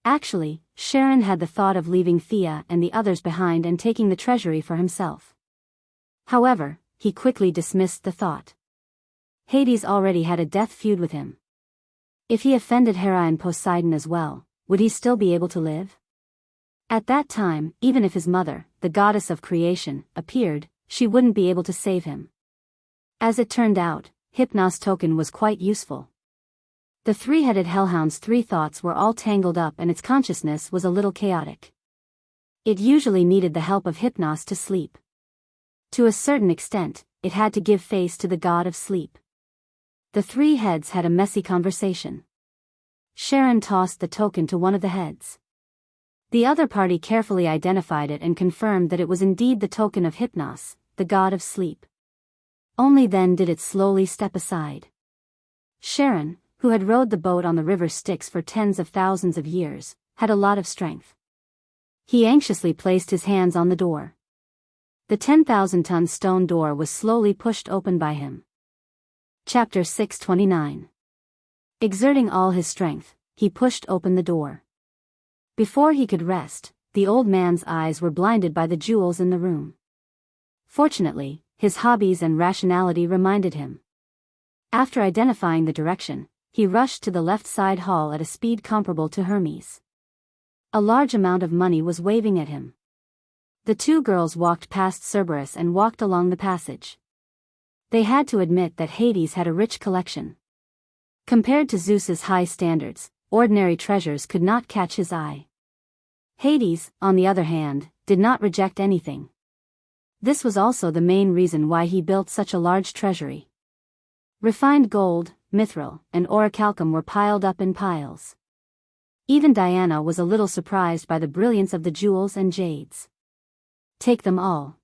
Actually, Sharon had the thought of leaving Thea and the others behind and taking the treasury for himself. However, he quickly dismissed the thought. Hades already had a death feud with him. If he offended Hera and Poseidon as well, would he still be able to live? At that time, even if his mother, the goddess of creation, appeared, she wouldn't be able to save him. As it turned out, Hypnos' token was quite useful. The three-headed hellhound's 3 thoughts were all tangled up and its consciousness was a little chaotic. It usually needed the help of Hypnos to sleep. To a certain extent, it had to give face to the god of sleep. The 3 heads had a messy conversation. Sharon tossed the token to one of the heads. The other party carefully identified it and confirmed that it was indeed the token of Hypnos, the god of sleep. Only then did it slowly step aside. Sharon, who had rowed the boat on the river Styx for tens of thousands of years, had a lot of strength. He anxiously placed his hands on the door. The 10,000-ton stone door was slowly pushed open by him. Chapter 629. Exerting all his strength, he pushed open the door. Before he could rest, the old man's eyes were blinded by the jewels in the room. Fortunately, his hobbies and rationality reminded him. After identifying the direction, he rushed to the left side hall at a speed comparable to Hermes. A large amount of money was waving at him. The 2 girls walked past Cerberus and walked along the passage. They had to admit that Hades had a rich collection. Compared to Zeus's high standards, ordinary treasures could not catch his eye. Hades, on the other hand, did not reject anything. This was also the main reason why he built such a large treasury. Refined gold, mithril, and orichalcum were piled up in piles. Even Diana was a little surprised by the brilliance of the jewels and jades. Take them all.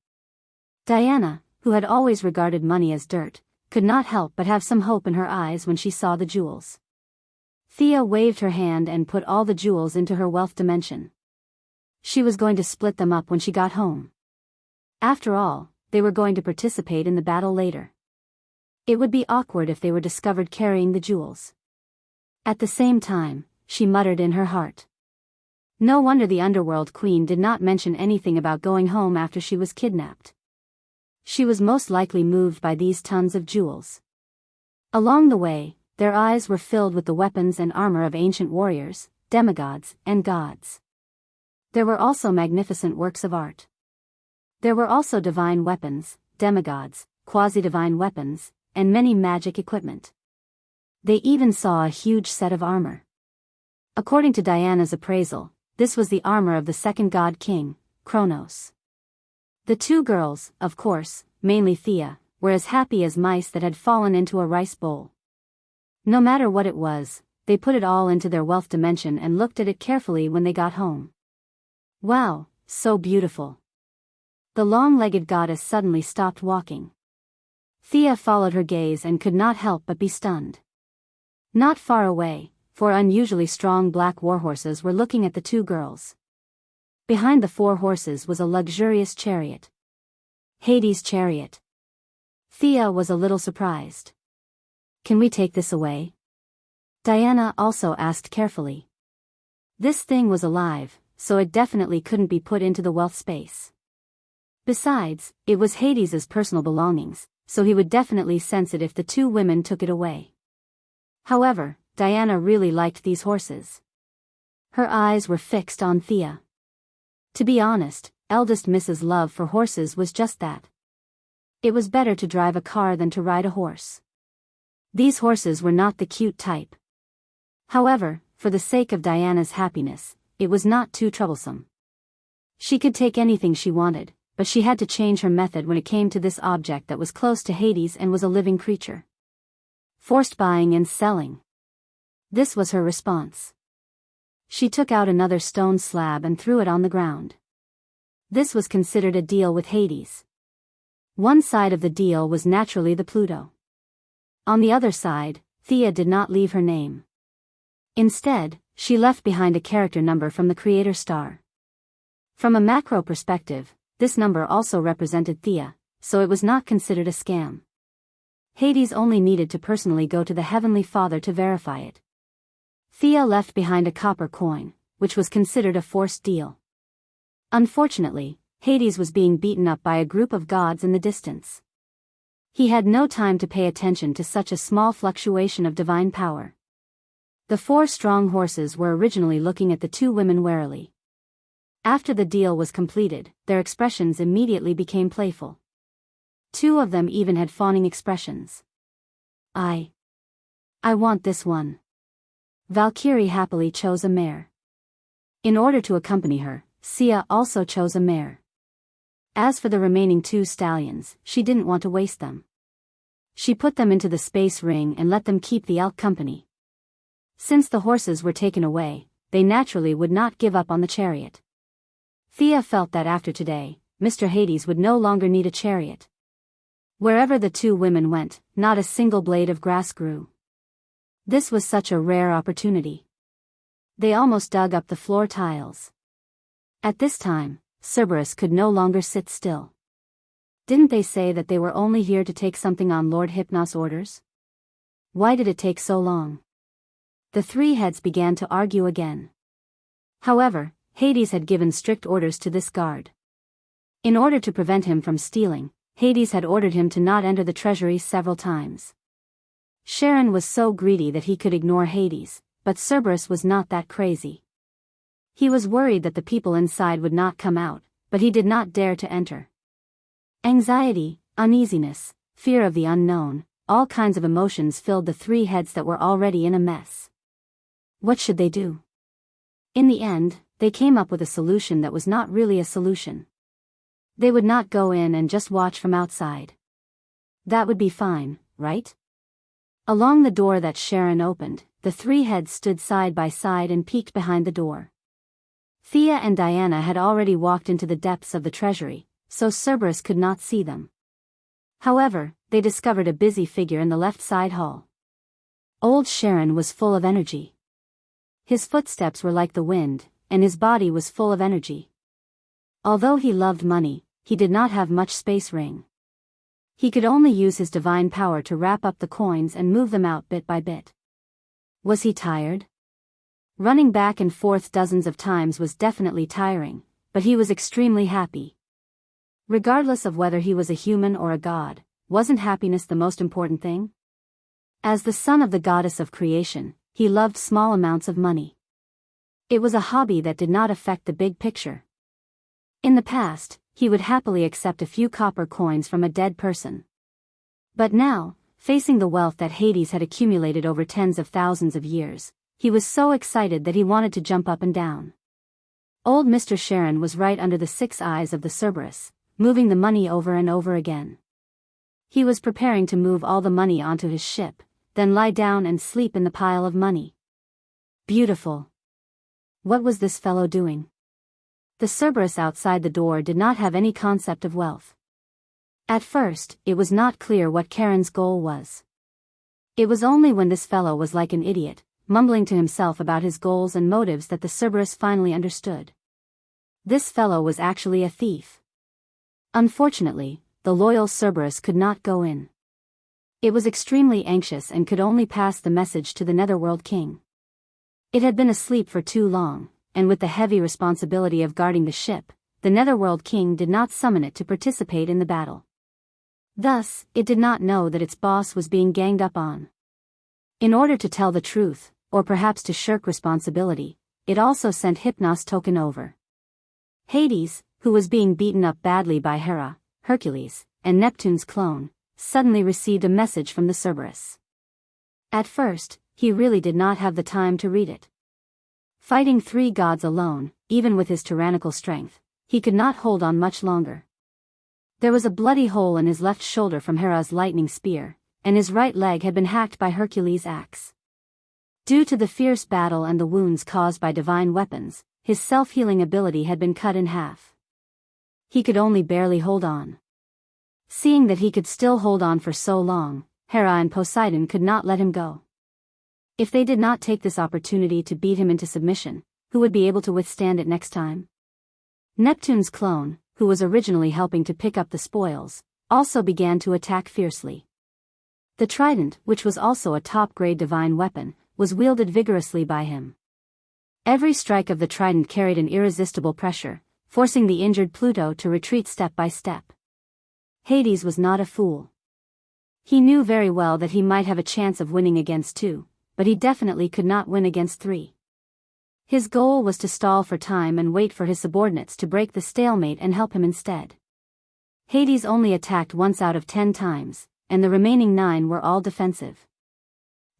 Diana, who had always regarded money as dirt, could not help but have some hope in her eyes when she saw the jewels. Thea waved her hand and put all the jewels into her wealth dimension. She was going to split them up when she got home. After all, they were going to participate in the battle later. It would be awkward if they were discovered carrying the jewels. At the same time, she muttered in her heart. No wonder the underworld queen did not mention anything about going home after she was kidnapped. She was most likely moved by these tons of jewels. Along the way, their eyes were filled with the weapons and armor of ancient warriors, demigods, and gods. There were also magnificent works of art. There were also divine weapons, demigods, quasi-divine weapons, and many magic equipment. They even saw a huge set of armor. According to Diana's appraisal, this was the armor of the second god king, Kronos. The two girls, of course, mainly Thea, were as happy as mice that had fallen into a rice bowl. No matter what it was, they put it all into their wealth dimension and looked at it carefully when they got home. Wow, so beautiful. The long-legged goddess suddenly stopped walking. Thea followed her gaze and could not help but be stunned. Not far away, four unusually strong black warhorses were looking at the two girls. Behind the four horses was a luxurious chariot. Hades' chariot. Thea was a little surprised. Can we take this away? Diana also asked carefully. This thing was alive, so it definitely couldn't be put into the wealth space. Besides, it was Hades's personal belongings, so he would definitely sense it if the two women took it away. However, Diana really liked these horses. Her eyes were fixed on Thea. To be honest, eldest Mrs. Love for horses was just that. It was better to drive a car than to ride a horse. These horses were not the cute type. However, for the sake of Diana's happiness, it was not too troublesome. She could take anything she wanted, but she had to change her method when it came to this object that was close to Hades and was a living creature. Forced buying and selling. This was her response. She took out another stone slab and threw it on the ground. This was considered a deal with Hades. One side of the deal was naturally the Pluto. On the other side, Thea did not leave her name. Instead, she left behind a character number from the creator star. From a macro perspective, this number also represented Thea, so it was not considered a scam. Hades only needed to personally go to the Heavenly Father to verify it. Thea left behind a copper coin, which was considered a forced deal. Unfortunately, Hades was being beaten up by a group of gods in the distance. He had no time to pay attention to such a small fluctuation of divine power. The four strong horses were originally looking at the two women warily. After the deal was completed, their expressions immediately became playful. Two of them even had fawning expressions. I want this one. Valkyrie happily chose a mare. In order to accompany her, Sia also chose a mare. As for the remaining two stallions, she didn't want to waste them. She put them into the space ring and let them keep the elk company. Since the horses were taken away, they naturally would not give up on the chariot. Thea felt that after today, Mr. Hades would no longer need a chariot. Wherever the two women went, not a single blade of grass grew. This was such a rare opportunity. They almost dug up the floor tiles. At this time, Cerberus could no longer sit still. Didn't they say that they were only here to take something on Lord Hypnos' orders? Why did it take so long? The three heads began to argue again. However, Hades had given strict orders to this guard. In order to prevent him from stealing, Hades had ordered him to not enter the treasury several times. Sharon was so greedy that he could ignore Hades, but Cerberus was not that crazy. He was worried that the people inside would not come out, but he did not dare to enter. Anxiety, uneasiness, fear of the unknown, all kinds of emotions filled the three heads that were already in a mess. What should they do? In the end, they came up with a solution that was not really a solution. They would not go in and just watch from outside. That would be fine, right? Along the door that Sharon opened, the three heads stood side by side and peeked behind the door. Thea and Diana had already walked into the depths of the treasury, so Cerberus could not see them. However, they discovered a busy figure in the left side hall. Old Sharon was full of energy. His footsteps were like the wind, and his body was full of energy. Although he loved money, he did not have much space ring. He could only use his divine power to wrap up the coins and move them out bit by bit. Was he tired? Running back and forth dozens of times was definitely tiring, but he was extremely happy. Regardless of whether he was a human or a god, wasn't happiness the most important thing? As the son of the goddess of creation, he loved small amounts of money. It was a hobby that did not affect the big picture. In the past, he would happily accept a few copper coins from a dead person. But now, facing the wealth that Hades had accumulated over tens of thousands of years, he was so excited that he wanted to jump up and down. Old Mr. Sharon was right under the 6 eyes of the Cerberus, moving the money over and over again. He was preparing to move all the money onto his ship, then lie down and sleep in the pile of money. Beautiful. What was this fellow doing? The Cerberus outside the door did not have any concept of wealth. At first, it was not clear what Charon's goal was. It was only when this fellow was like an idiot, mumbling to himself about his goals and motives, that the Cerberus finally understood. This fellow was actually a thief. Unfortunately, the loyal Cerberus could not go in. It was extremely anxious and could only pass the message to the Netherworld King. It had been asleep for too long, and with the heavy responsibility of guarding the ship, the Netherworld King did not summon it to participate in the battle. Thus, it did not know that its boss was being ganged up on. In order to tell the truth, or perhaps to shirk responsibility, it also sent Hypnos token over. Hades, who was being beaten up badly by Hera, Hercules, and Neptune's clone, suddenly received a message from the Cerberus. At first, he really did not have the time to read it. Fighting 3 gods alone, even with his tyrannical strength, he could not hold on much longer. There was a bloody hole in his left shoulder from Hera's lightning spear, and his right leg had been hacked by Hercules' axe. Due to the fierce battle and the wounds caused by divine weapons, his self-healing ability had been cut in half. He could only barely hold on. Seeing that he could still hold on for so long, Hera and Poseidon could not let him go. If they did not take this opportunity to beat him into submission, who would be able to withstand it next time? Neptune's clone, who was originally helping to pick up the spoils, also began to attack fiercely. The trident, which was also a top-grade divine weapon, was wielded vigorously by him. Every strike of the trident carried an irresistible pressure, forcing the injured Pluto to retreat step by step. Hades was not a fool. He knew very well that he might have a chance of winning against 2, but he definitely could not win against 3. His goal was to stall for time and wait for his subordinates to break the stalemate and help him instead. Hades only attacked once out of 10 times, and the remaining 9 were all defensive.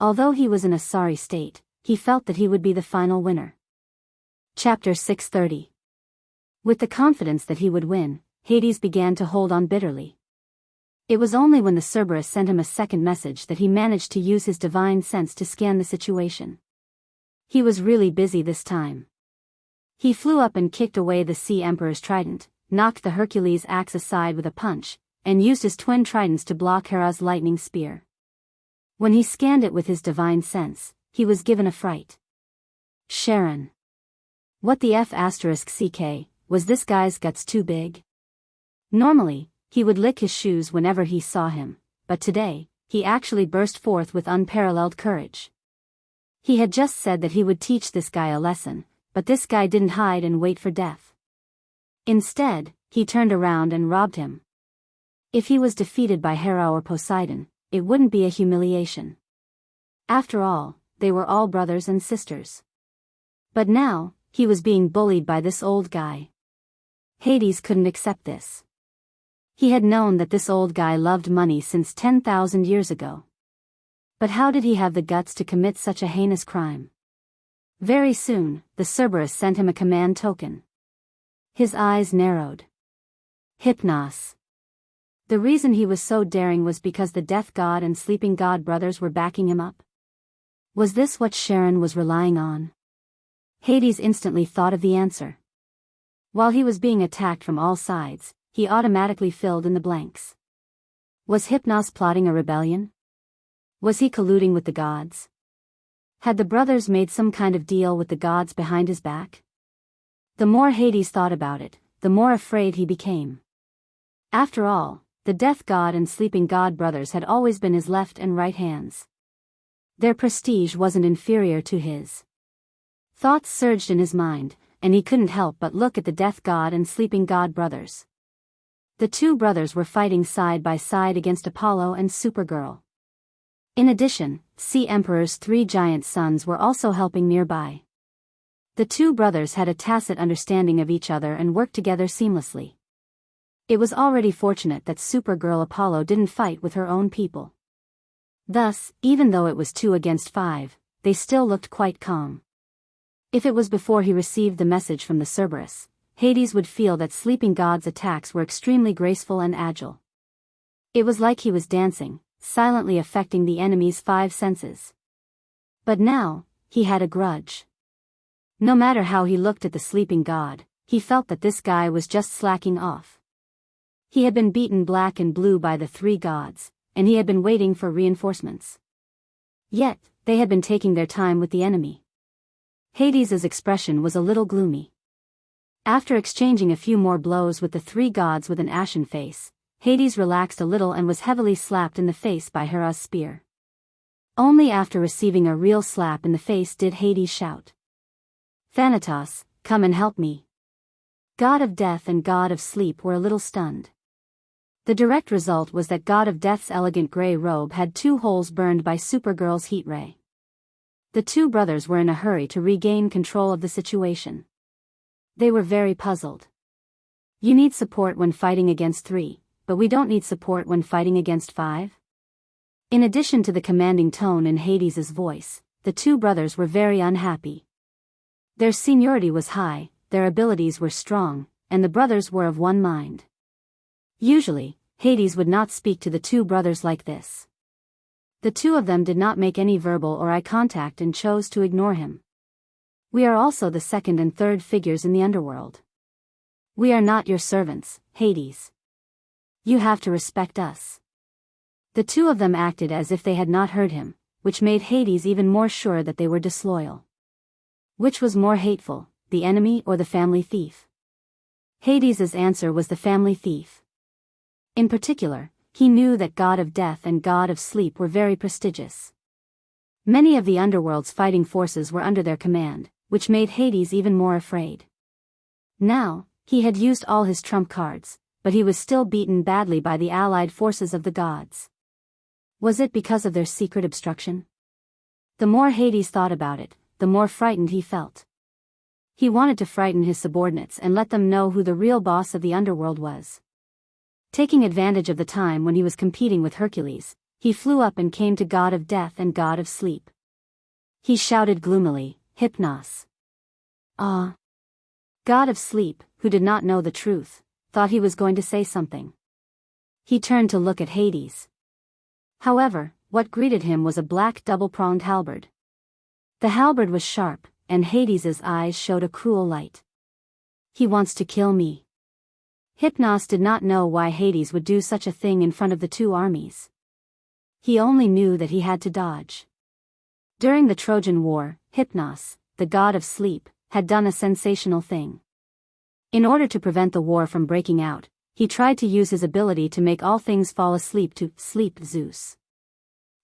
Although he was in a sorry state, he felt that he would be the final winner. Chapter 630. With the confidence that he would win, Hades began to hold on bitterly. It was only when the Cerberus sent him a second message that he managed to use his divine sense to scan the situation. He was really busy this time. He flew up and kicked away the Sea Emperor's trident, knocked the Hercules axe aside with a punch, and used his twin tridents to block Hera's lightning spear. When he scanned it with his divine sense, he was given a fright. Sharon. What the F***ck, was this guy's guts too big? Normally, he would lick his shoes whenever he saw him, but today, he actually burst forth with unparalleled courage. He had just said that he would teach this guy a lesson, but this guy didn't hide and wait for death. Instead, he turned around and robbed him. If he was defeated by Hera or Poseidon, it wouldn't be a humiliation. After all, they were all brothers and sisters. But now, he was being bullied by this old guy. Hades couldn't accept this. He had known that this old guy loved money since 10,000 years ago. But how did he have the guts to commit such a heinous crime? Very soon, the Cerberus sent him a command token. His eyes narrowed. Hypnos. The reason he was so daring was because the Death God and Sleeping God brothers were backing him up. Was this what Sharon was relying on? Hades instantly thought of the answer. While he was being attacked from all sides, he automatically filled in the blanks. Was Hypnos plotting a rebellion? Was he colluding with the gods? Had the brothers made some kind of deal with the gods behind his back? The more Hades thought about it, the more afraid he became. After all, the Death God and Sleeping God brothers had always been his left and right hands. Their prestige wasn't inferior to his. Thoughts surged in his mind, and he couldn't help but look at the death god and sleeping god brothers. The two brothers were fighting side by side against Apollo and Supergirl. In addition, Sea Emperor's three giant sons were also helping nearby. The two brothers had a tacit understanding of each other and worked together seamlessly. It was already fortunate that Supergirl Apollo didn't fight with her own people. Thus, even though it was 2 against 5, they still looked quite calm. If it was before he received the message from the Cerberus, Hades would feel that Sleeping God's attacks were extremely graceful and agile. It was like he was dancing, silently affecting the enemy's 5 senses. But now, he had a grudge. No matter how he looked at the Sleeping God, he felt that this guy was just slacking off. He had been beaten black and blue by the 3 gods, and he had been waiting for reinforcements. Yet, they had been taking their time with the enemy. Hades's expression was a little gloomy. After exchanging a few more blows with the 3 gods with an ashen face, Hades relaxed a little and was heavily slapped in the face by Hera's spear. Only after receiving a real slap in the face did Hades shout, "Thanatos, come and help me." God of Death and God of Sleep were a little stunned. The direct result was that God of Death's elegant gray robe had 2 holes burned by Supergirl's heat ray. The 2 brothers were in a hurry to regain control of the situation. They were very puzzled. You need support when fighting against 3, but we don't need support when fighting against 5? In addition to the commanding tone in Hades's voice, the 2 brothers were very unhappy. Their seniority was high, their abilities were strong, and the brothers were of one mind. Usually, Hades would not speak to the 2 brothers like this. The 2 of them did not make any verbal or eye contact and chose to ignore him. We are also the second and third figures in the underworld. We are not your servants, Hades. You have to respect us. The 2 of them acted as if they had not heard him, which made Hades even more sure that they were disloyal. Which was more hateful, the enemy or the family thief? Hades's answer was the family thief. In particular, he knew that God of Death and God of Sleep were very prestigious. Many of the underworld's fighting forces were under their command, which made Hades even more afraid. Now, he had used all his trump cards, but he was still beaten badly by the allied forces of the gods. Was it because of their secret obstruction? The more Hades thought about it, the more frightened he felt. He wanted to frighten his subordinates and let them know who the real boss of the underworld was. Taking advantage of the time when he was competing with Hercules, he flew up and came to God of Death and God of Sleep. He shouted gloomily, "Hypnos." Ah! God of Sleep, who did not know the truth, thought he was going to say something. He turned to look at Hades. However, what greeted him was a black double-pronged halberd. The halberd was sharp, and Hades's eyes showed a cruel light. He wants to kill me. Hypnos did not know why Hades would do such a thing in front of the 2 armies. He only knew that he had to dodge. During the Trojan War, Hypnos, the god of sleep, had done a sensational thing. In order to prevent the war from breaking out, he tried to use his ability to make all things fall asleep to sleep Zeus.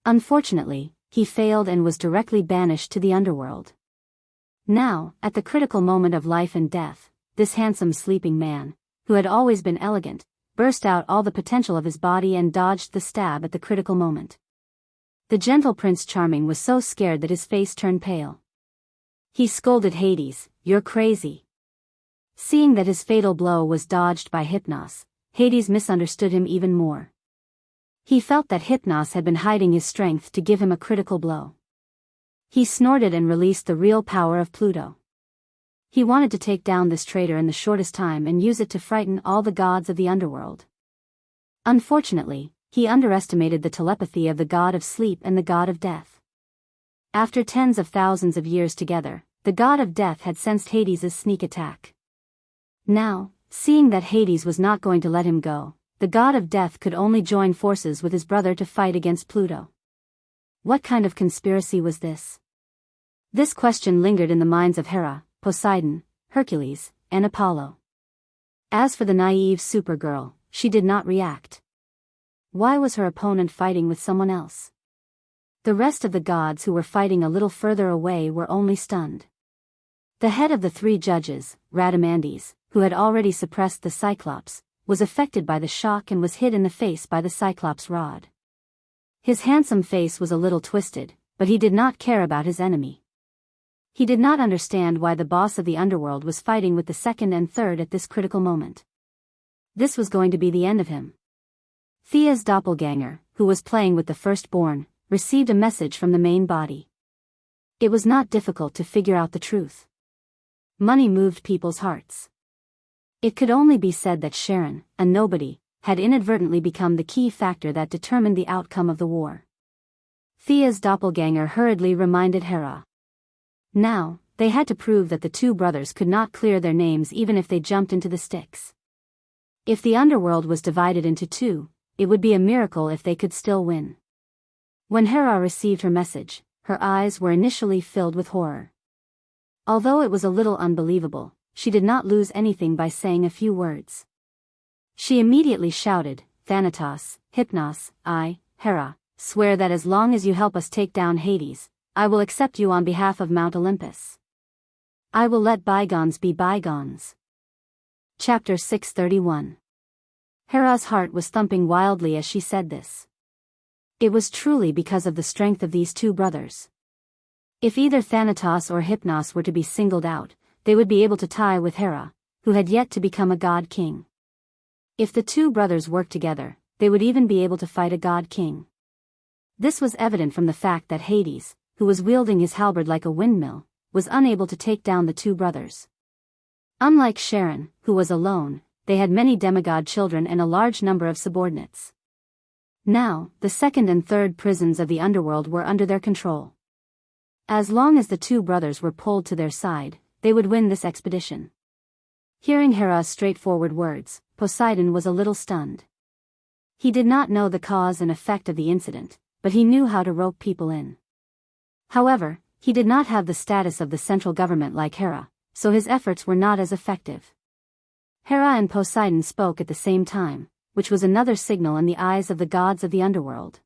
Unfortunately, he failed and was directly banished to the underworld. Now, at the critical moment of life and death, this handsome sleeping man, who had always been elegant, burst out all the potential of his body and dodged the stab at the critical moment. The gentle Prince Charming was so scared that his face turned pale. He scolded Hades, "You're crazy." Seeing that his fatal blow was dodged by Hypnos, Hades misunderstood him even more. He felt that Hypnos had been hiding his strength to give him a critical blow. He snorted and released the real power of Pluto. He wanted to take down this traitor in the shortest time and use it to frighten all the gods of the underworld. Unfortunately, he underestimated the telepathy of the god of sleep and the god of death. After tens of thousands of years together, the god of death had sensed Hades's sneak attack. Now, seeing that Hades was not going to let him go, the god of death could only join forces with his brother to fight against Pluto. What kind of conspiracy was this? This question lingered in the minds of Hera, Poseidon, Hercules, and Apollo. As for the naive Supergirl, she did not react. Why was her opponent fighting with someone else? The rest of the gods who were fighting a little further away were only stunned. The head of the 3 judges, Radamandes, who had already suppressed the Cyclops, was affected by the shock and was hit in the face by the Cyclops rod. His handsome face was a little twisted, but he did not care about his enemy. He did not understand why the boss of the underworld was fighting with the 2nd and 3rd at this critical moment. This was going to be the end of him. Thea's doppelganger, who was playing with the firstborn, received a message from the main body. It was not difficult to figure out the truth. Money moved people's hearts. It could only be said that Sharon, a nobody, had inadvertently become the key factor that determined the outcome of the war. Thea's doppelganger hurriedly reminded Hera. Now, they had to prove that the 2 brothers could not clear their names even if they jumped into the Styx. If the underworld was divided into 2, it would be a miracle if they could still win. When Hera received her message, her eyes were initially filled with horror. Although it was a little unbelievable, she did not lose anything by saying a few words. She immediately shouted, "Thanatos, Hypnos, I, Hera, swear that as long as you help us take down Hades, I will accept you on behalf of Mount Olympus. I will let bygones be bygones." Chapter 631. Hera's heart was thumping wildly as she said this. It was truly because of the strength of these 2 brothers. If either Thanatos or Hypnos were to be singled out, they would be able to tie with Hera, who had yet to become a god king. If the 2 brothers worked together, they would even be able to fight a god king. This was evident from the fact that Hades, who was wielding his halberd like a windmill, was unable to take down the 2 brothers. Unlike Sharon, who was alone, they had many demigod children and a large number of subordinates. Now, the 2nd and 3rd prisons of the underworld were under their control. As long as the 2 brothers were pulled to their side, they would win this expedition. Hearing Hera's straightforward words, Poseidon was a little stunned. He did not know the cause and effect of the incident, but he knew how to rope people in. However, he did not have the status of the central government like Hera, so his efforts were not as effective. Hera and Poseidon spoke at the same time, which was another signal in the eyes of the gods of the underworld.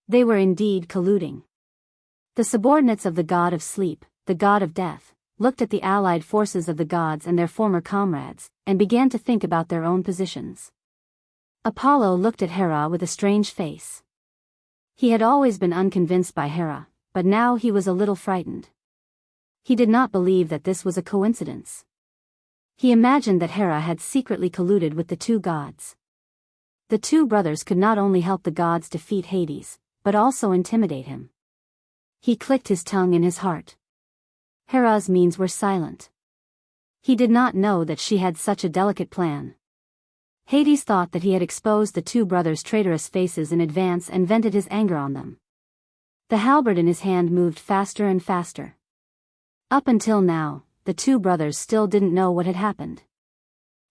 They were indeed colluding. The subordinates of the god of sleep, the god of death, looked at the allied forces of the gods and their former comrades, and began to think about their own positions. Apollo looked at Hera with a strange face. He had always been unconvinced by Hera, but now he was a little frightened. He did not believe that this was a coincidence. He imagined that Hera had secretly colluded with the 2 gods. The 2 brothers could not only help the gods defeat Hades, but also intimidate him. He clicked his tongue in his heart. Hera's means were silent. He did not know that she had such a delicate plan. Hades thought that he had exposed the 2 brothers' traitorous faces in advance and vented his anger on them. The halberd in his hand moved faster and faster. Up until now, the 2 brothers still didn't know what had happened.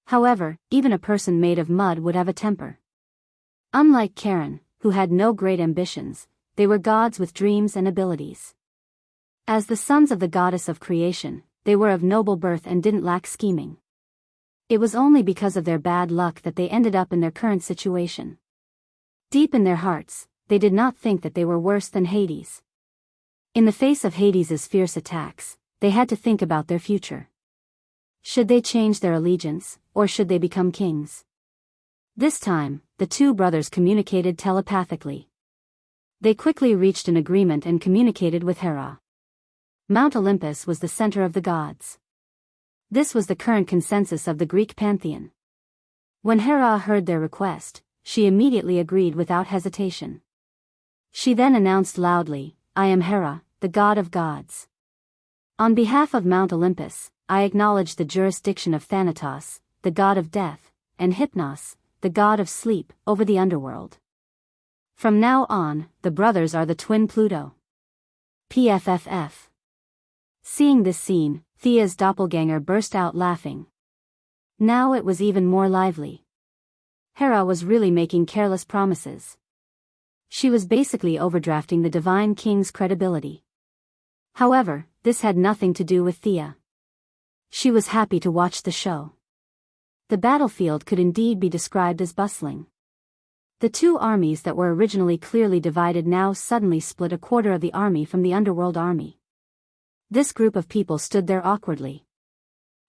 However, even a person made of mud would have a temper. Unlike Charon, who had no great ambitions, they were gods with dreams and abilities. As the sons of the goddess of creation, they were of noble birth and didn't lack scheming. It was only because of their bad luck that they ended up in their current situation. Deep in their hearts, they did not think that they were worse than Hades. In the face of Hades's fierce attacks, they had to think about their future. Should they change their allegiance, or should they become kings? This time, the 2 brothers communicated telepathically. They quickly reached an agreement and communicated with Hera. Mount Olympus was the center of the gods. This was the current consensus of the Greek pantheon. When Hera heard their request, she immediately agreed without hesitation. She then announced loudly, "I am Hera, the god of gods. On behalf of Mount Olympus, I acknowledge the jurisdiction of Thanatos, the god of death, and Hypnos, the god of sleep, over the underworld. From now on, the brothers are the twin Pluto. PFFF." Seeing this scene, Thea's doppelganger burst out laughing. Now it was even more lively. Hera was really making careless promises. She was basically overdrafting the divine king's credibility. However, this had nothing to do with Thea. She was happy to watch the show. The battlefield could indeed be described as bustling. The 2 armies that were originally clearly divided now suddenly split a quarter of the army from the underworld army. This group of people stood there awkwardly.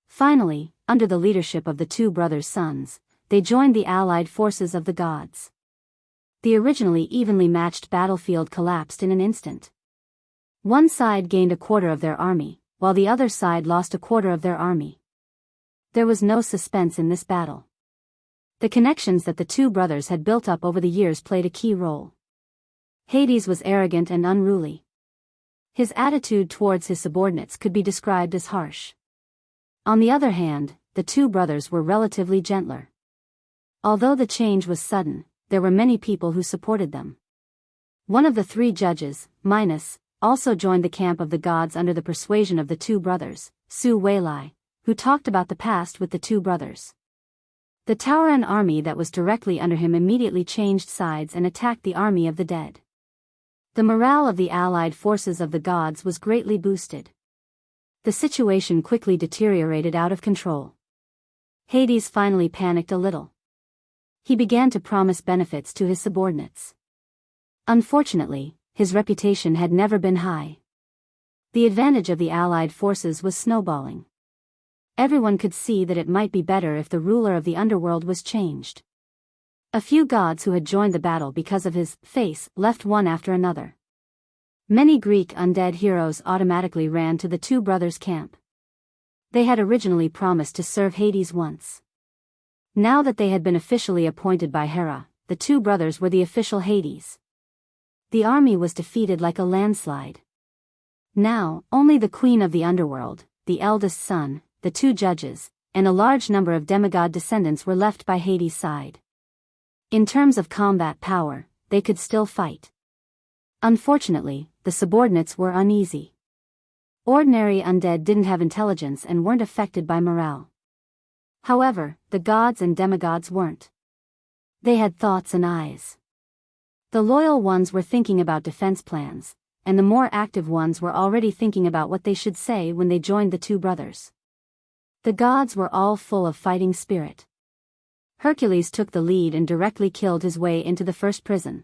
Finally, under the leadership of the two brothers' sons, they joined the allied forces of the gods. The originally evenly matched battlefield collapsed in an instant. One side gained a quarter of their army, while the other side lost a quarter of their army. There was no suspense in this battle. The connections that the two brothers had built up over the years played a key role. Hades was arrogant and unruly. His attitude towards his subordinates could be described as harsh. On the other hand, the two brothers were relatively gentler. Although the change was sudden, there were many people who supported them. One of the three judges, Minos, also joined the camp of the gods under the persuasion of the two brothers, Su Weilai, who talked about the past with the two brothers. The Taoran army that was directly under him immediately changed sides and attacked the army of the dead. The morale of the allied forces of the gods was greatly boosted. The situation quickly deteriorated out of control. Hades finally panicked a little. He began to promise benefits to his subordinates. Unfortunately, his reputation had never been high. The advantage of the allied forces was snowballing. Everyone could see that it might be better if the ruler of the underworld was changed. A few gods who had joined the battle because of his face left one after another. Many Greek undead heroes automatically ran to the two brothers' camp. They had originally promised to serve Hades once. Now that they had been officially appointed by Hera, the two brothers were the official Hades. The army was defeated like a landslide. Now, only the queen of the underworld, the eldest son, the two judges, and a large number of demigod descendants were left by Hades' side. In terms of combat power, they could still fight. Unfortunately, the subordinates were uneasy. Ordinary undead didn't have intelligence and weren't affected by morale. However, the gods and demigods weren't. They had thoughts and eyes. The loyal ones were thinking about defense plans, and the more active ones were already thinking about what they should say when they joined the two brothers. The gods were all full of fighting spirit. Hercules took the lead and directly killed his way into the first prison.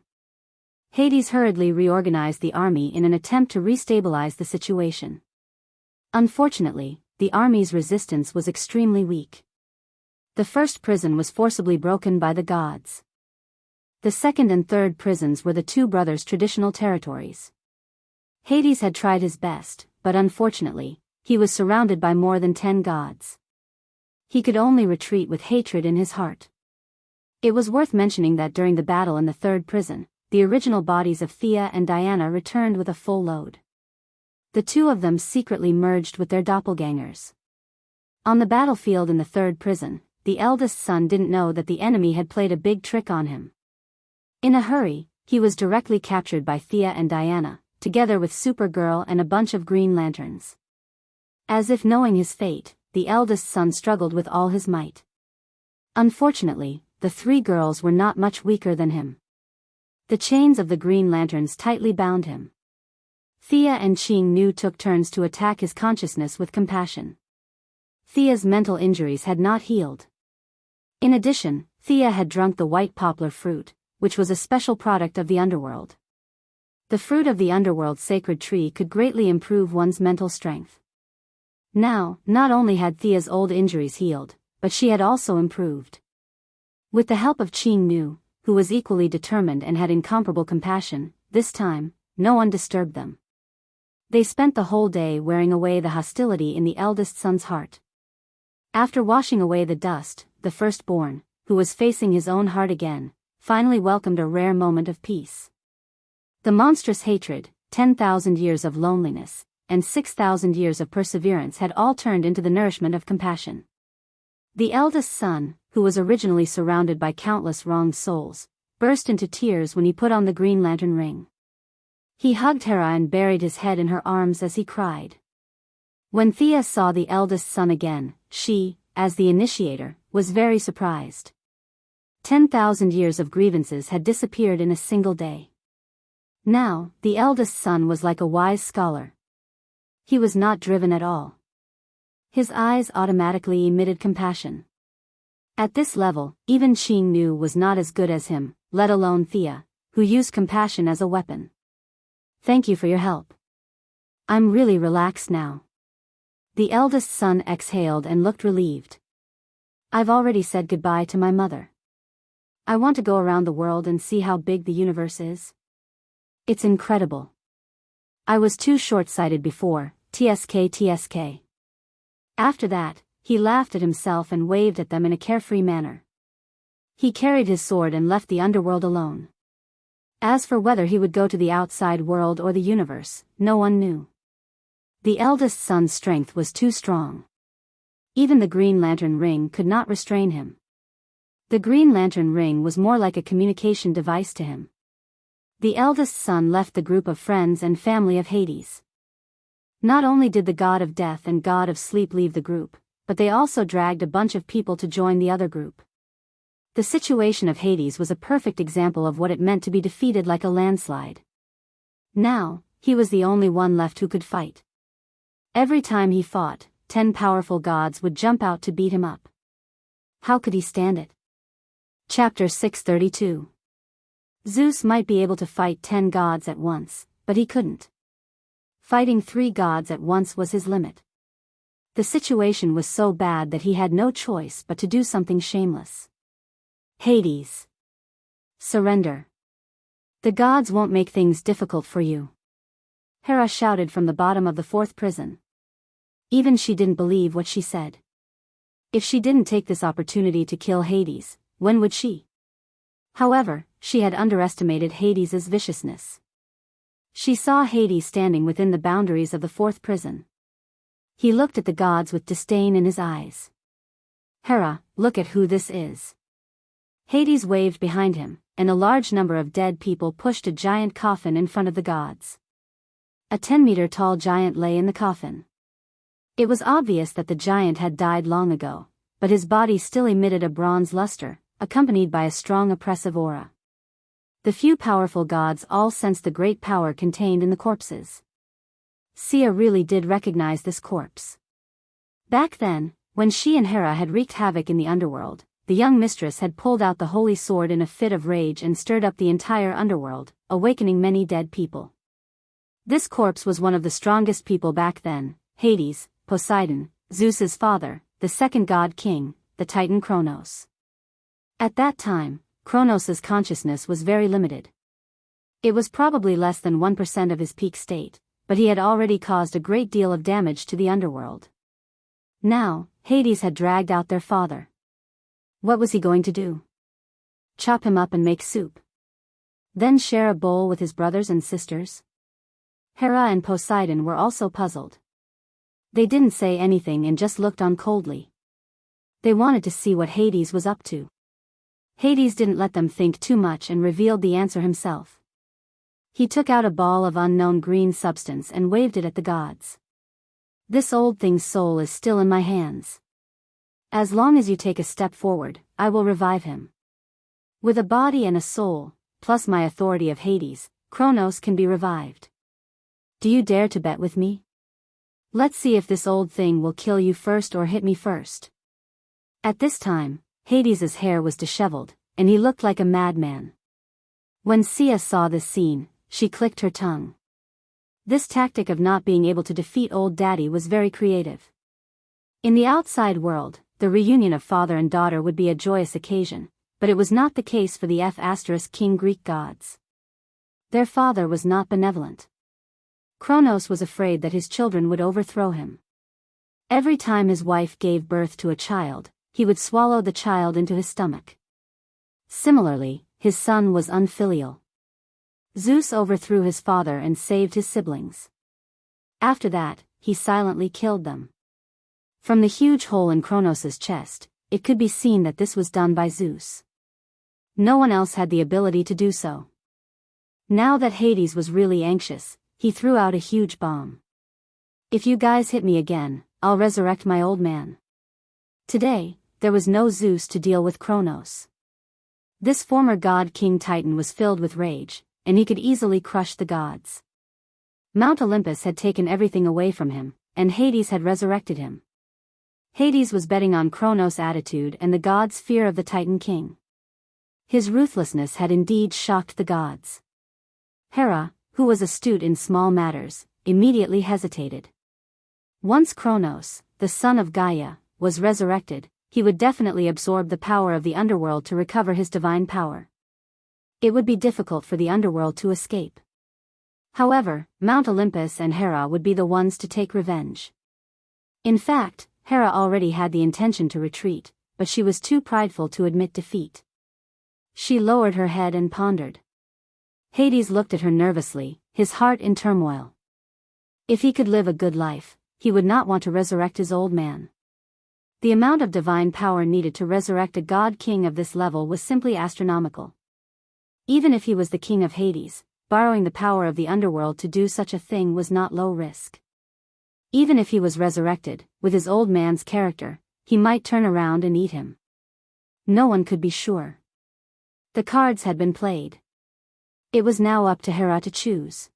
Hades hurriedly reorganized the army in an attempt to restabilize the situation. Unfortunately, the army's resistance was extremely weak. The first prison was forcibly broken by the gods. The second and third prisons were the two brothers' traditional territories. Hades had tried his best, but unfortunately, he was surrounded by more than 10 gods. He could only retreat with hatred in his heart. It was worth mentioning that during the battle in the third prison, the original bodies of Thea and Diana returned with a full load. The two of them secretly merged with their doppelgangers. On the battlefield in the third prison, the eldest son didn't know that the enemy had played a big trick on him. In a hurry, he was directly captured by Thea and Diana, together with Supergirl and a bunch of Green Lanterns. As if knowing his fate, the eldest son struggled with all his might. Unfortunately, the three girls were not much weaker than him. The chains of the Green Lanterns tightly bound him. Thea and Jianghu took turns to attack his consciousness with compassion. Thea's mental injuries had not healed. In addition, Thea had drunk the white poplar fruit, which was a special product of the underworld. The fruit of the underworld's sacred tree could greatly improve one's mental strength. Now, not only had Thea's old injuries healed, but she had also improved. With the help of Jianghu, who was equally determined and had incomparable compassion, this time, no one disturbed them. They spent the whole day wearing away the hostility in the eldest son's heart. After washing away the dust, the firstborn, who was facing his own heart again, finally welcomed a rare moment of peace. The monstrous hatred, 10,000 years of loneliness, and 6,000 years of perseverance had all turned into the nourishment of compassion. The eldest son, who was originally surrounded by countless wronged souls, burst into tears when he put on the Green Lantern ring. He hugged Hera and buried his head in her arms as he cried. When Thea saw the eldest son again, she, as the initiator, was very surprised. 10,000 years of grievances had disappeared in a single day. Now, the eldest son was like a wise scholar. He was not driven at all. His eyes automatically emitted compassion. At this level, even Jianghu was not as good as him, let alone Thea, who used compassion as a weapon. Thank you for your help. I'm really relaxed now. The eldest son exhaled and looked relieved. I've already said goodbye to my mother. I want to go around the world and see how big the universe is. It's incredible. I was too short-sighted before, tsk. After that, he laughed at himself and waved at them in a carefree manner. He carried his sword and left the underworld alone. As for whether he would go to the outside world or the universe, no one knew. The eldest son's strength was too strong. Even the Green Lantern ring could not restrain him. The Green Lantern ring was more like a communication device to him. The eldest son left the group of friends and family of Hades. Not only did the god of death and god of sleep leave the group, but they also dragged a bunch of people to join the other group. The situation of Hades was a perfect example of what it meant to be defeated like a landslide. Now, he was the only one left who could fight. Every time he fought, 10 powerful gods would jump out to beat him up. How could he stand it? Chapter 632. Zeus might be able to fight 10 gods at once, but he couldn't. Fighting 3 gods at once was his limit. The situation was so bad that he had no choice but to do something shameless. Hades. Surrender. The gods won't make things difficult for you. Hera shouted from the bottom of the 4th prison. Even she didn't believe what she said. If she didn't take this opportunity to kill Hades, when would she? However, she had underestimated Hades' viciousness. She saw Hades standing within the boundaries of the 4th prison. He looked at the gods with disdain in his eyes. Hera, look at who this is. Hades waved behind him, and a large number of dead people pushed a giant coffin in front of the gods. A 10-meter-tall giant lay in the coffin. It was obvious that the giant had died long ago, but his body still emitted a bronze luster, accompanied by a strong oppressive aura. The few powerful gods all sensed the great power contained in the corpses. Sia really did recognize this corpse. Back then, when she and Hera had wreaked havoc in the underworld, the young mistress had pulled out the holy sword in a fit of rage and stirred up the entire underworld, awakening many dead people. This corpse was one of the strongest people back then, Hades, Poseidon, Zeus's father, the second god king, the Titan Kronos. At that time, Kronos' consciousness was very limited. It was probably less than 1% of his peak state, but he had already caused a great deal of damage to the underworld. Now, Hades had dragged out their father. What was he going to do? Chop him up and make soup? Then share a bowl with his brothers and sisters? Hera and Poseidon were also puzzled. They didn't say anything and just looked on coldly. They wanted to see what Hades was up to. Hades didn't let them think too much and revealed the answer himself. He took out a ball of unknown green substance and waved it at the gods. This old thing's soul is still in my hands. As long as you take a step forward, I will revive him. With a body and a soul, plus my authority of Hades, Kronos can be revived. Do you dare to bet with me? Let's see if this old thing will kill you first or hit me first. At this time, Hades' hair was disheveled, and he looked like a madman. When Sia saw this scene, she clicked her tongue. This tactic of not being able to defeat old daddy was very creative. In the outside world, the reunion of father and daughter would be a joyous occasion, but it was not the case for the King Greek gods. Their father was not benevolent. Kronos was afraid that his children would overthrow him. Every time his wife gave birth to a child, he would swallow the child into his stomach. Similarly, his son was unfilial. Zeus overthrew his father and saved his siblings. After that, he silently killed them. From the huge hole in Kronos' chest, it could be seen that this was done by Zeus. No one else had the ability to do so. Now that Hades was really anxious, he threw out a huge bomb. If you guys hit me again, I'll resurrect my old man. Today, there was no Zeus to deal with Kronos. This former god King Titan was filled with rage, and he could easily crush the gods. Mount Olympus had taken everything away from him, and Hades had resurrected him. Hades was betting on Kronos' attitude and the gods' fear of the Titan King. His ruthlessness had indeed shocked the gods. Hera, who was astute in small matters, immediately hesitated. Once Kronos, the son of Gaia, was resurrected, he would definitely absorb the power of the underworld to recover his divine power. It would be difficult for the underworld to escape. However, Mount Olympus and Hera would be the ones to take revenge. In fact, Hera already had the intention to retreat, but she was too prideful to admit defeat. She lowered her head and pondered. Hades looked at her nervously, his heart in turmoil. If he could live a good life, he would not want to resurrect his old man. The amount of divine power needed to resurrect a god-king of this level was simply astronomical. Even if he was the king of Hades, borrowing the power of the underworld to do such a thing was not low risk. Even if he was resurrected, with his old man's character, he might turn around and eat him. No one could be sure. The cards had been played. It was now up to Hera to choose.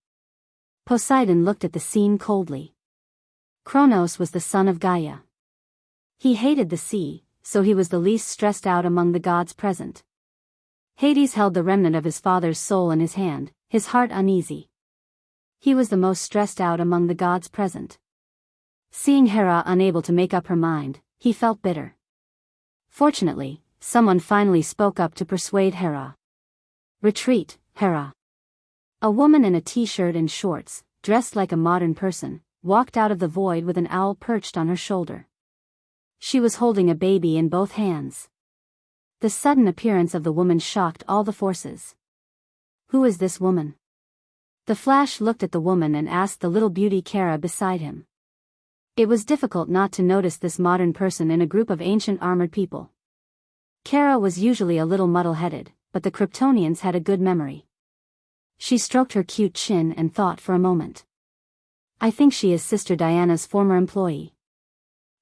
Poseidon looked at the scene coldly. Kronos was the son of Gaia. He hated the sea, so he was the least stressed out among the gods present. Hades held the remnant of his father's soul in his hand, his heart uneasy. He was the most stressed out among the gods present. Seeing Hera unable to make up her mind, he felt bitter. Fortunately, someone finally spoke up to persuade Hera. "Retreat, Hera." A woman in a t-shirt and shorts, dressed like a modern person, walked out of the void with an owl perched on her shoulder. She was holding a baby in both hands. The sudden appearance of the woman shocked all the forces. "Who is this woman?" The Flash looked at the woman and asked the little beauty Kara beside him. It was difficult not to notice this modern person in a group of ancient armored people. Kara was usually a little muddle-headed, but the Kryptonians had a good memory. She stroked her cute chin and thought for a moment. "I think she is Sister Diana's former employee.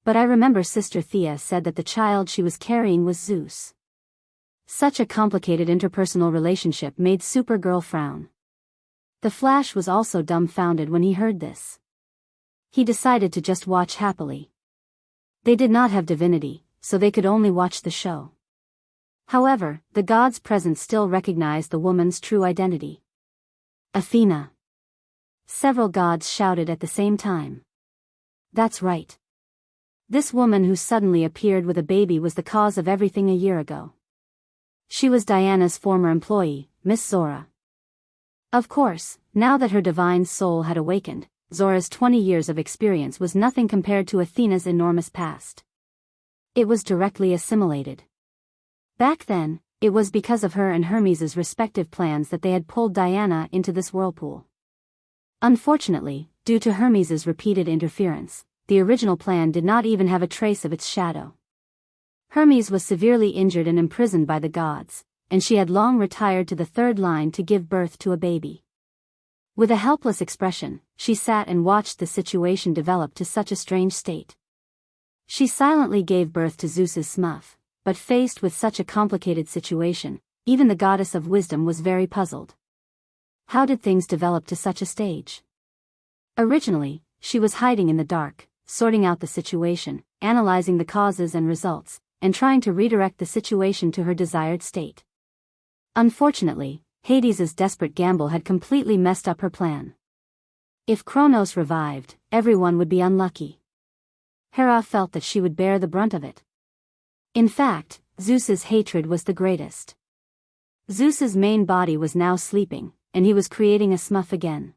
But I remember Sister Thea said that the child she was carrying was Zeus." Such a complicated interpersonal relationship made Supergirl frown. The Flash was also dumbfounded when he heard this. He decided to just watch happily. They did not have divinity, so they could only watch the show. However, the gods present still recognized the woman's true identity. "Athena!" Several gods shouted at the same time. That's right. This woman who suddenly appeared with a baby was the cause of everything a year ago. She was Diana's former employee, Miss Zora. Of course, now that her divine soul had awakened, Zora's 20 years of experience was nothing compared to Athena's enormous past. It was directly assimilated. Back then, it was because of her and Hermes' respective plans that they had pulled Diana into this whirlpool. Unfortunately, due to Hermes' repeated interference, the original plan did not even have a trace of its shadow. Hermes was severely injured and imprisoned by the gods, and she had long retired to the third line to give birth to a baby. With a helpless expression, she sat and watched the situation develop to such a strange state. She silently gave birth to Zeus's Smuff, but faced with such a complicated situation, even the goddess of wisdom was very puzzled. How did things develop to such a stage? Originally, she was hiding in the dark, sorting out the situation, analyzing the causes and results, and trying to redirect the situation to her desired state. Unfortunately, Hades' desperate gamble had completely messed up her plan. If Kronos revived, everyone would be unlucky. Hera felt that she would bear the brunt of it. In fact, Zeus's hatred was the greatest. Zeus's main body was now sleeping, and he was creating a Smuff again.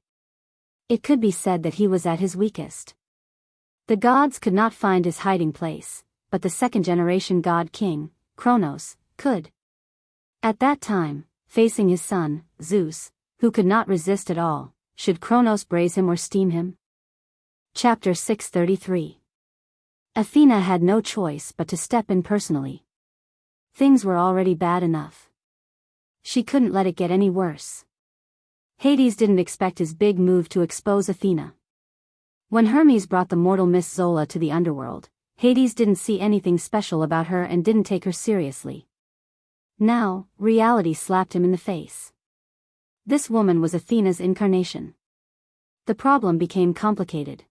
It could be said that he was at his weakest. The gods could not find his hiding place, but the second-generation god-king, Kronos, could. At that time, facing his son, Zeus, who could not resist at all, should Kronos braze him or steam him? Chapter 633. Athena had no choice but to step in personally. Things were already bad enough. She couldn't let it get any worse. Hades didn't expect his big move to expose Athena. When Hermes brought the mortal Miss Zola to the underworld, Hades didn't see anything special about her and didn't take her seriously. Now, reality slapped him in the face. This woman was Athena's incarnation. The problem became complicated.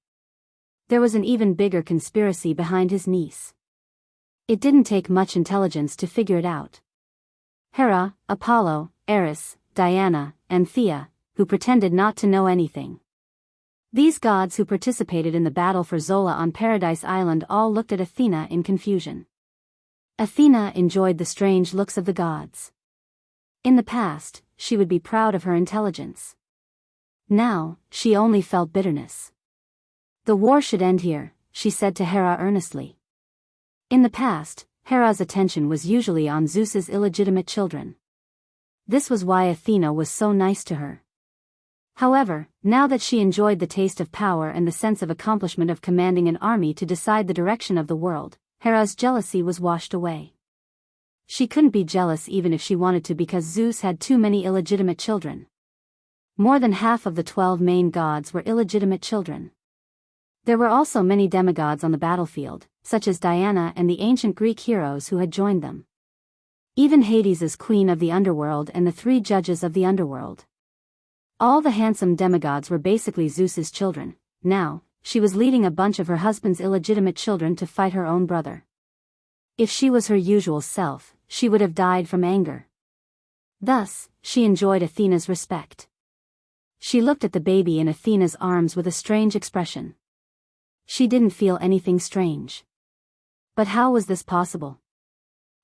There was an even bigger conspiracy behind his niece. It didn't take much intelligence to figure it out. Hera, Apollo, Eris, Diana, and Thea, who pretended not to know anything. These gods who participated in the battle for Zola on Paradise Island all looked at Athena in confusion. Athena enjoyed the strange looks of the gods. In the past, she would be proud of her intelligence. Now, she only felt bitterness. The war should end here, she said to Hera earnestly. In the past, Hera's attention was usually on Zeus's illegitimate children. This was why Athena was so nice to her. However, now that she enjoyed the taste of power and the sense of accomplishment of commanding an army to decide the direction of the world, Hera's jealousy was washed away. She couldn't be jealous even if she wanted to because Zeus had too many illegitimate children. More than half of the 12 main gods were illegitimate children. There were also many demigods on the battlefield, such as Diana and the ancient Greek heroes who had joined them. Even Hades as queen of the underworld and the 3 judges of the underworld. All the handsome demigods were basically Zeus's children. Now, she was leading a bunch of her husband's illegitimate children to fight her own brother. If she was her usual self, she would have died from anger. Thus, she enjoyed Athena's respect. She looked at the baby in Athena's arms with a strange expression. She didn't feel anything strange. But how was this possible?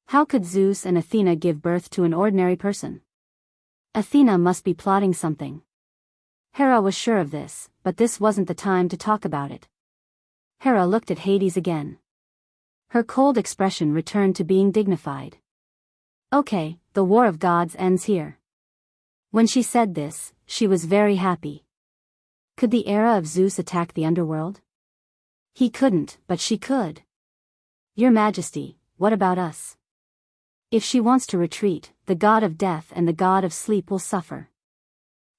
How could Zeus and Athena give birth to an ordinary person? Athena must be plotting something. Hera was sure of this, but this wasn't the time to talk about it. Hera looked at Hades again. Her cold expression returned to being dignified. Okay, the war of gods ends here. When she said this, she was very happy. Could the era of Zeus attack the underworld? He couldn't, but she could. Your Majesty, what about us? If she wants to retreat, the god of death and the god of sleep will suffer.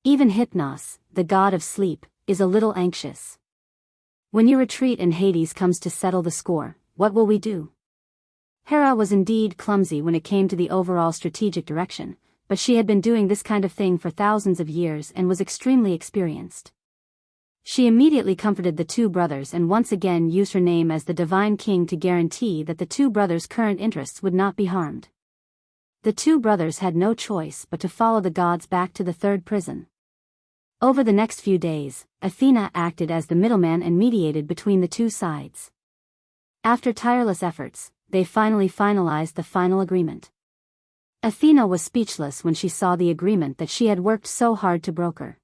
Even Hypnos, the god of sleep, is a little anxious. When you retreat and Hades comes to settle the score, what will we do? Hera was indeed clumsy when it came to the overall strategic direction, but she had been doing this kind of thing for thousands of years and was extremely experienced. She immediately comforted the 2 brothers and once again used her name as the Divine King to guarantee that the 2 brothers' current interests would not be harmed. The 2 brothers had no choice but to follow the gods back to the 3rd prison. Over the next few days, Athena acted as the middleman and mediated between the 2 sides. After tireless efforts, they finally finalized the final agreement. Athena was speechless when she saw the agreement that she had worked so hard to broker.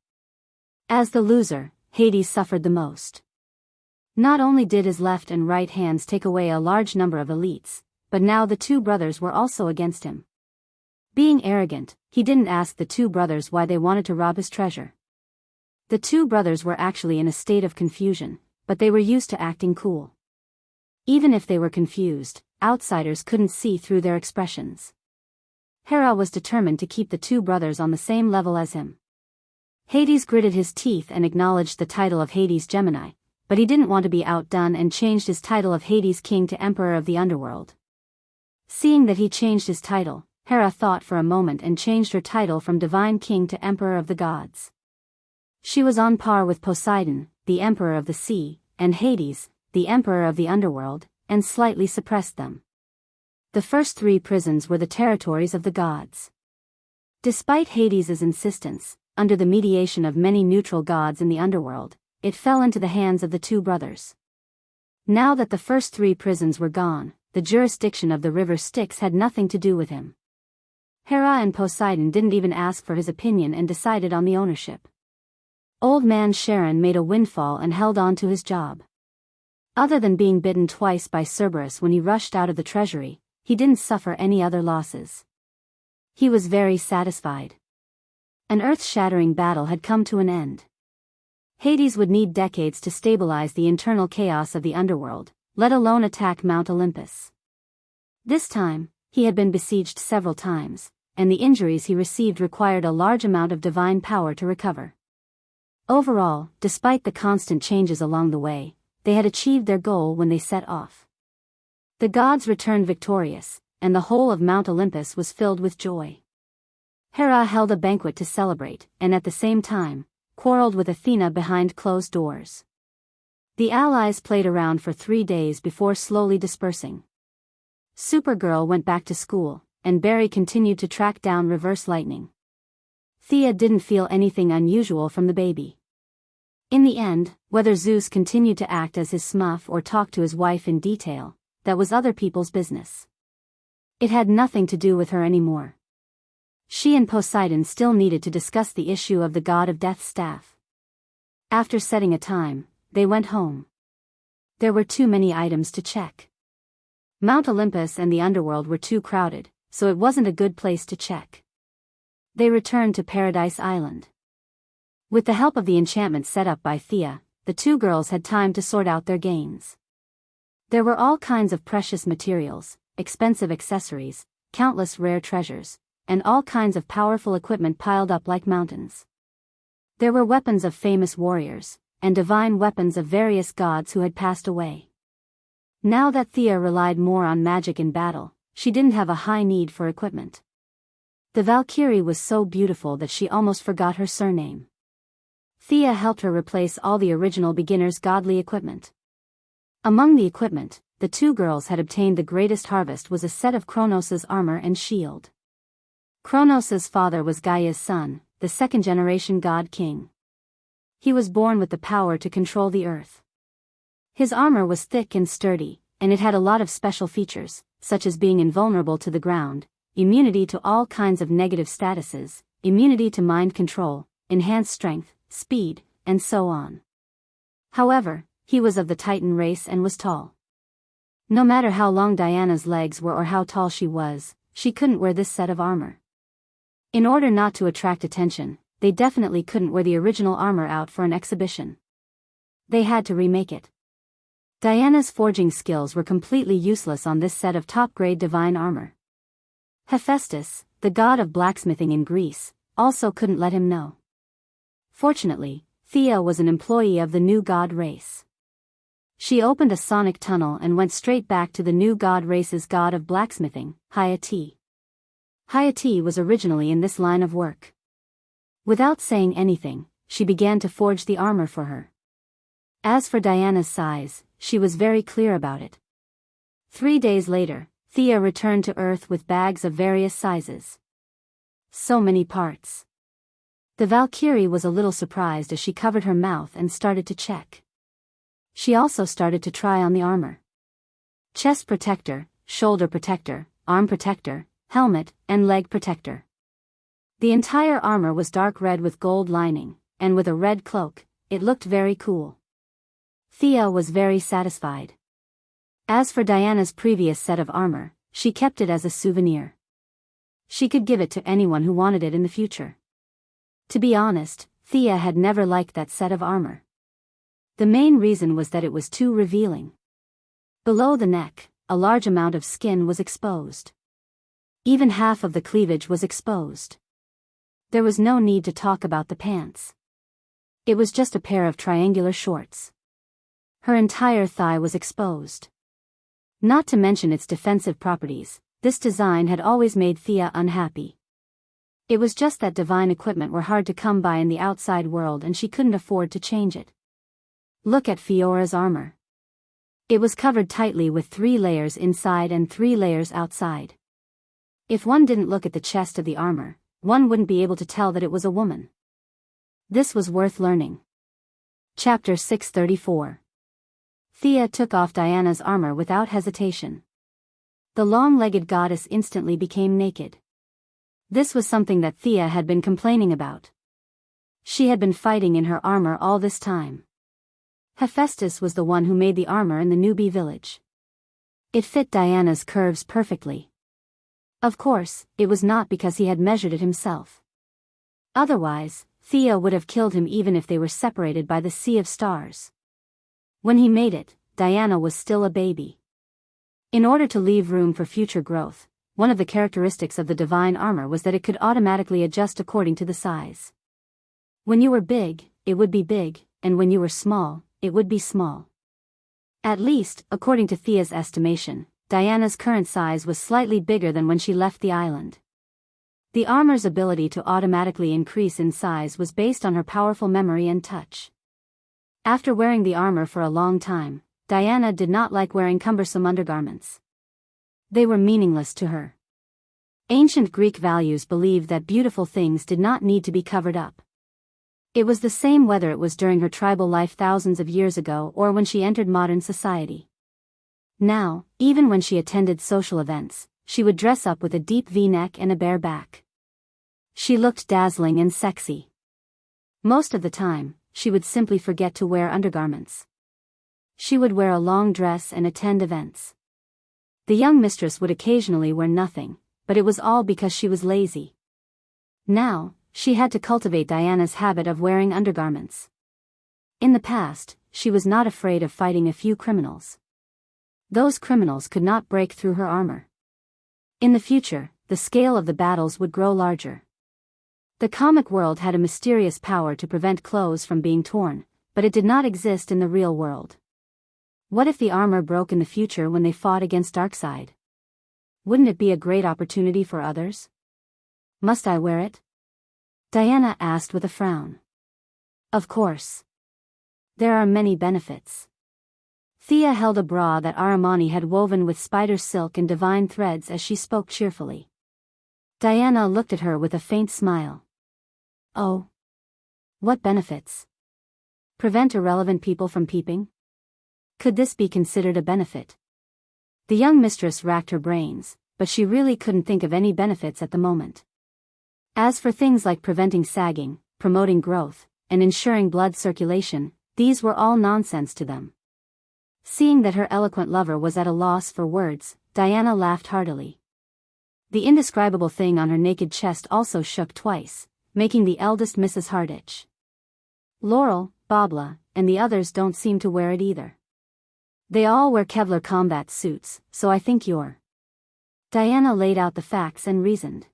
As the loser, Hades suffered the most. Not only did his left and right hands take away a large number of elites, but now the 2 brothers were also against him. Being arrogant, he didn't ask the 2 brothers why they wanted to rob his treasure. The 2 brothers were actually in a state of confusion, but they were used to acting cool. Even if they were confused, outsiders couldn't see through their expressions. Hera was determined to keep the 2 brothers on the same level as him. Hades gritted his teeth and acknowledged the title of Hades Gemini, but he didn't want to be outdone and changed his title of Hades King to Emperor of the Underworld. Seeing that he changed his title, Hera thought for a moment and changed her title from Divine King to Emperor of the Gods. She was on par with Poseidon, the Emperor of the Sea, and Hades, the Emperor of the Underworld, and slightly suppressed them. The first 3 prisons were the territories of the gods. Despite Hades's insistence, under the mediation of many neutral gods in the underworld, it fell into the hands of the 2 brothers. Now that the first 3 prisons were gone, the jurisdiction of the river Styx had nothing to do with him. Hera and Poseidon didn't even ask for his opinion and decided on the ownership. Old man Charon made a windfall and held on to his job. Other than being bitten twice by Cerberus when he rushed out of the treasury, he didn't suffer any other losses. He was very satisfied. An earth-shattering battle had come to an end. Hades would need decades to stabilize the internal chaos of the underworld, let alone attack Mount Olympus. This time, he had been besieged several times, and the injuries he received required a large amount of divine power to recover. Overall, despite the constant changes along the way, they had achieved their goal when they set off. The gods returned victorious, and the whole of Mount Olympus was filled with joy. Hera held a banquet to celebrate, and at the same time, quarreled with Athena behind closed doors. The allies played around for 3 days before slowly dispersing. Supergirl went back to school, and Barry continued to track down Reverse Lightning. Thea didn't feel anything unusual from the baby. In the end, whether Zeus continued to act as his smurf or talk to his wife in detail, that was other people's business. It had nothing to do with her anymore. She and Poseidon still needed to discuss the issue of the god of death's staff. After setting a time, they went home. There were too many items to check. Mount Olympus and the underworld were too crowded, so it wasn't a good place to check. They returned to Paradise Island. With the help of the enchantment set up by Thea, the two girls had time to sort out their gains. There were all kinds of precious materials, expensive accessories, countless rare treasures, and all kinds of powerful equipment piled up like mountains. There were weapons of famous warriors, and divine weapons of various gods who had passed away. Now that Thea relied more on magic in battle, she didn't have a high need for equipment. The Valkyrie was so beautiful that she almost forgot her surname. Thea helped her replace all the original beginner's godly equipment. Among the equipment, the two girls had obtained the greatest harvest was a set of Kronos' armor and shield. Kronos' father was Gaia's son, the second-generation god-king. He was born with the power to control the earth. His armor was thick and sturdy, and it had a lot of special features, such as being invulnerable to the ground, immunity to all kinds of negative statuses, immunity to mind control, enhanced strength, speed, and so on. However, he was of the Titan race and was tall. No matter how long Diana's legs were or how tall she was, she couldn't wear this set of armor. In order not to attract attention, they definitely couldn't wear the original armor out for an exhibition. They had to remake it. Diana's forging skills were completely useless on this set of top-grade divine armor. Hephaestus, the god of blacksmithing in Greece, also couldn't let him know. Fortunately, Thea was an employee of the new god race. She opened a sonic tunnel and went straight back to the new god race's god of blacksmithing, Hayati. Hayati was originally in this line of work. Without saying anything, she began to forge the armor for her. As for Diana's size, she was very clear about it. 3 days later, Thea returned to Earth with bags of various sizes. So many parts. The Valkyrie was a little surprised as she covered her mouth and started to check. She also started to try on the armor. Chest protector, shoulder protector, arm protector, helmet, and leg protector. The entire armor was dark red with gold lining, and with a red cloak, it looked very cool. Thea was very satisfied. As for Diana's previous set of armor, she kept it as a souvenir. She could give it to anyone who wanted it in the future. To be honest, Thea had never liked that set of armor. The main reason was that it was too revealing. Below the neck, a large amount of skin was exposed. Even half of the cleavage was exposed. There was no need to talk about the pants. It was just a pair of triangular shorts. Her entire thigh was exposed. Not to mention its defensive properties, this design had always made Thea unhappy. It was just that divine equipment were hard to come by in the outside world and she couldn't afford to change it. Look at Fiora's armor. It was covered tightly with 3 layers inside and 3 layers outside. If one didn't look at the chest of the armor, one wouldn't be able to tell that it was a woman. This was worth learning. Chapter 634. Thea took off Diana's armor without hesitation. The long-legged goddess instantly became naked. This was something that Thea had been complaining about. She had been fighting in her armor all this time. Hephaestus was the one who made the armor in the newbie village. It fit Diana's curves perfectly. Of course, it was not because he had measured it himself. Otherwise, Thea would have killed him even if they were separated by the sea of stars. When he made it, Diana was still a baby. In order to leave room for future growth, one of the characteristics of the divine armor was that it could automatically adjust according to the size. When you were big, it would be big, and when you were small, it would be small. At least, according to Thea's estimation, Diana's current size was slightly bigger than when she left the island. The armor's ability to automatically increase in size was based on her powerful memory and touch. After wearing the armor for a long time, Diana did not like wearing cumbersome undergarments. They were meaningless to her. Ancient Greek values believed that beautiful things did not need to be covered up. It was the same whether it was during her tribal life thousands of years ago or when she entered modern society. Now, even when she attended social events, she would dress up with a deep V-neck and a bare back. She looked dazzling and sexy. Most of the time, she would simply forget to wear undergarments. She would wear a long dress and attend events. The young mistress would occasionally wear nothing, but it was all because she was lazy. Now, she had to cultivate Diana's habit of wearing undergarments. In the past, she was not afraid of fighting a few criminals. Those criminals could not break through her armor. In the future, the scale of the battles would grow larger. The comic world had a mysterious power to prevent clothes from being torn, but it did not exist in the real world. What if the armor broke in the future when they fought against Darkseid? Wouldn't it be a great opportunity for others? Must I wear it? Diana asked with a frown. Of course. There are many benefits. Thea held a bra that Aramani had woven with spider silk and divine threads as she spoke cheerfully. Diana looked at her with a faint smile. Oh. What benefits? Prevent irrelevant people from peeping? Could this be considered a benefit? The young mistress racked her brains, but she really couldn't think of any benefits at the moment. As for things like preventing sagging, promoting growth, and ensuring blood circulation, these were all nonsense to them. Seeing that her eloquent lover was at a loss for words, Diana laughed heartily. The indescribable thing on her naked chest also shook twice, making the eldest Mrs. Hart itch. Laurel, Babla, and the others don't seem to wear it either. They all wear Kevlar combat suits, so I think you're. Diana laid out the facts and reasoned.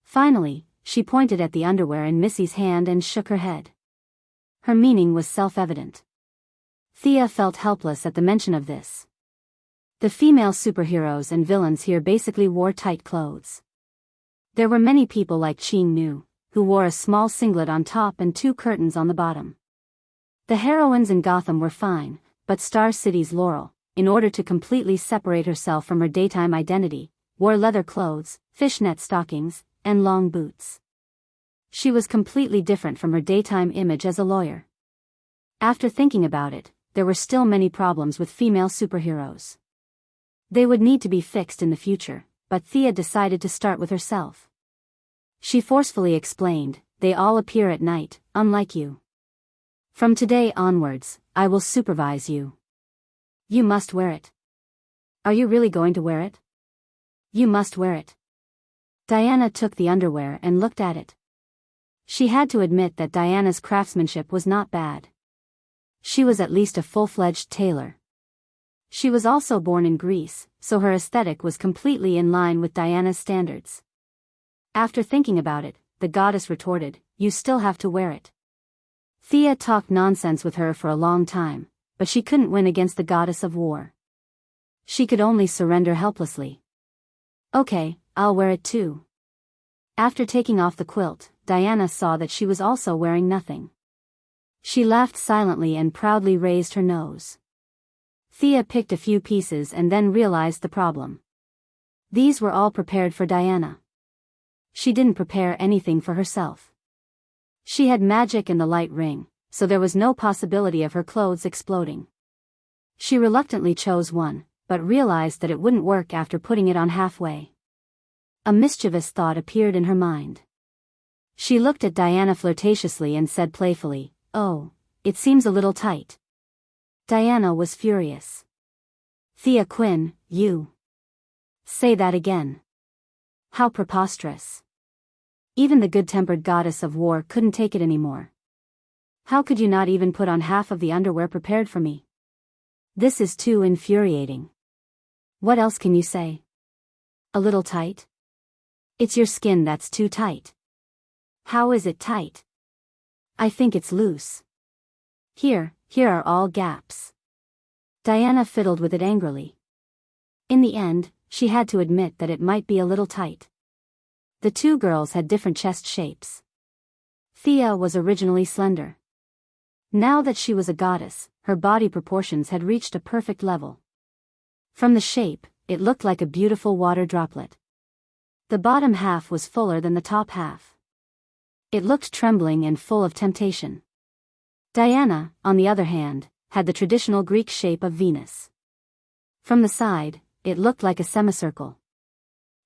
Finally, she pointed at the underwear in Missy's hand and shook her head. Her meaning was self-evident. Thea felt helpless at the mention of this. The female superheroes and villains here basically wore tight clothes. There were many people like Qing Nu, who wore a small singlet on top and 2 curtains on the bottom. The heroines in Gotham were fine, but Star City's Laurel, in order to completely separate herself from her daytime identity, wore leather clothes, fishnet stockings, and long boots. She was completely different from her daytime image as a lawyer. After thinking about it, there were still many problems with female superheroes. They would need to be fixed in the future, but Thea decided to start with herself. She forcefully explained, "They all appear at night, unlike you. From today onwards, I will supervise you. You must wear it." "Are you really going to wear it?" "You must wear it." Diana took the underwear and looked at it. She had to admit that Diana's craftsmanship was not bad. She was at least a full-fledged tailor. She was also born in Greece, so her aesthetic was completely in line with Diana's standards. After thinking about it, the goddess retorted, "You still have to wear it." Thea talked nonsense with her for a long time, but she couldn't win against the goddess of war. She could only surrender helplessly. "Okay, I'll wear it too." After taking off the quilt, Diana saw that she was also wearing nothing. She laughed silently and proudly raised her nose. Thea picked a few pieces and then realized the problem. These were all prepared for Diana. She didn't prepare anything for herself. She had magic and the light ring, so there was no possibility of her clothes exploding. She reluctantly chose one, but realized that it wouldn't work after putting it on halfway. A mischievous thought appeared in her mind. She looked at Diana flirtatiously and said playfully, "Oh, it seems a little tight." Diana was furious. "Thea Quinn, you. Say that again. How preposterous. Even the good-tempered goddess of war couldn't take it anymore. How could you not even put on half of the underwear prepared for me? This is too infuriating. What else can you say? A little tight? It's your skin that's too tight." "How is it tight?" "I think it's loose. Here are all gaps." Diana fiddled with it angrily. In the end, she had to admit that it might be a little tight. The 2 girls had different chest shapes. Thea was originally slender. Now that she was a goddess, her body proportions had reached a perfect level. From the shape, it looked like a beautiful water droplet. The bottom half was fuller than the top half. It looked trembling and full of temptation. Diana, on the other hand, had the traditional Greek shape of Venus. From the side, it looked like a semicircle.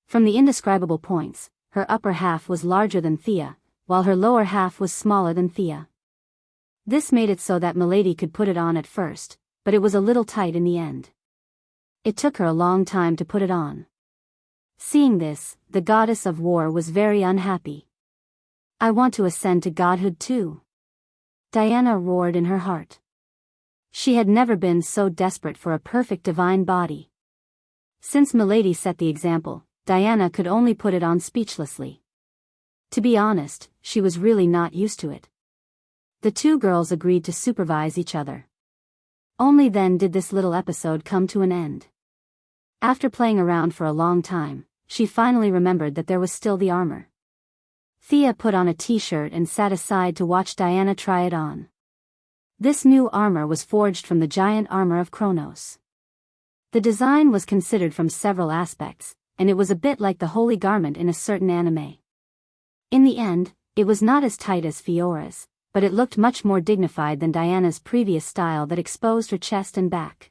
From the indescribable points, her upper half was larger than Thea, while her lower half was smaller than Thea. This made it so that Milady could put it on at first, but it was a little tight in the end. It took her a long time to put it on. Seeing this, the goddess of war was very unhappy. "I want to ascend to godhood too," Diana roared in her heart. She had never been so desperate for a perfect divine body. Since Milady set the example, Diana could only put it on speechlessly. To be honest, she was really not used to it. The two girls agreed to supervise each other. Only then did this little episode come to an end. After playing around for a long time, she finally remembered that there was still the armor. Thea put on a t-shirt and sat aside to watch Diana try it on. This new armor was forged from the giant armor of Kronos. The design was considered from several aspects, and it was a bit like the holy garment in a certain anime. In the end, it was not as tight as Fiora's, but it looked much more dignified than Diana's previous style that exposed her chest and back.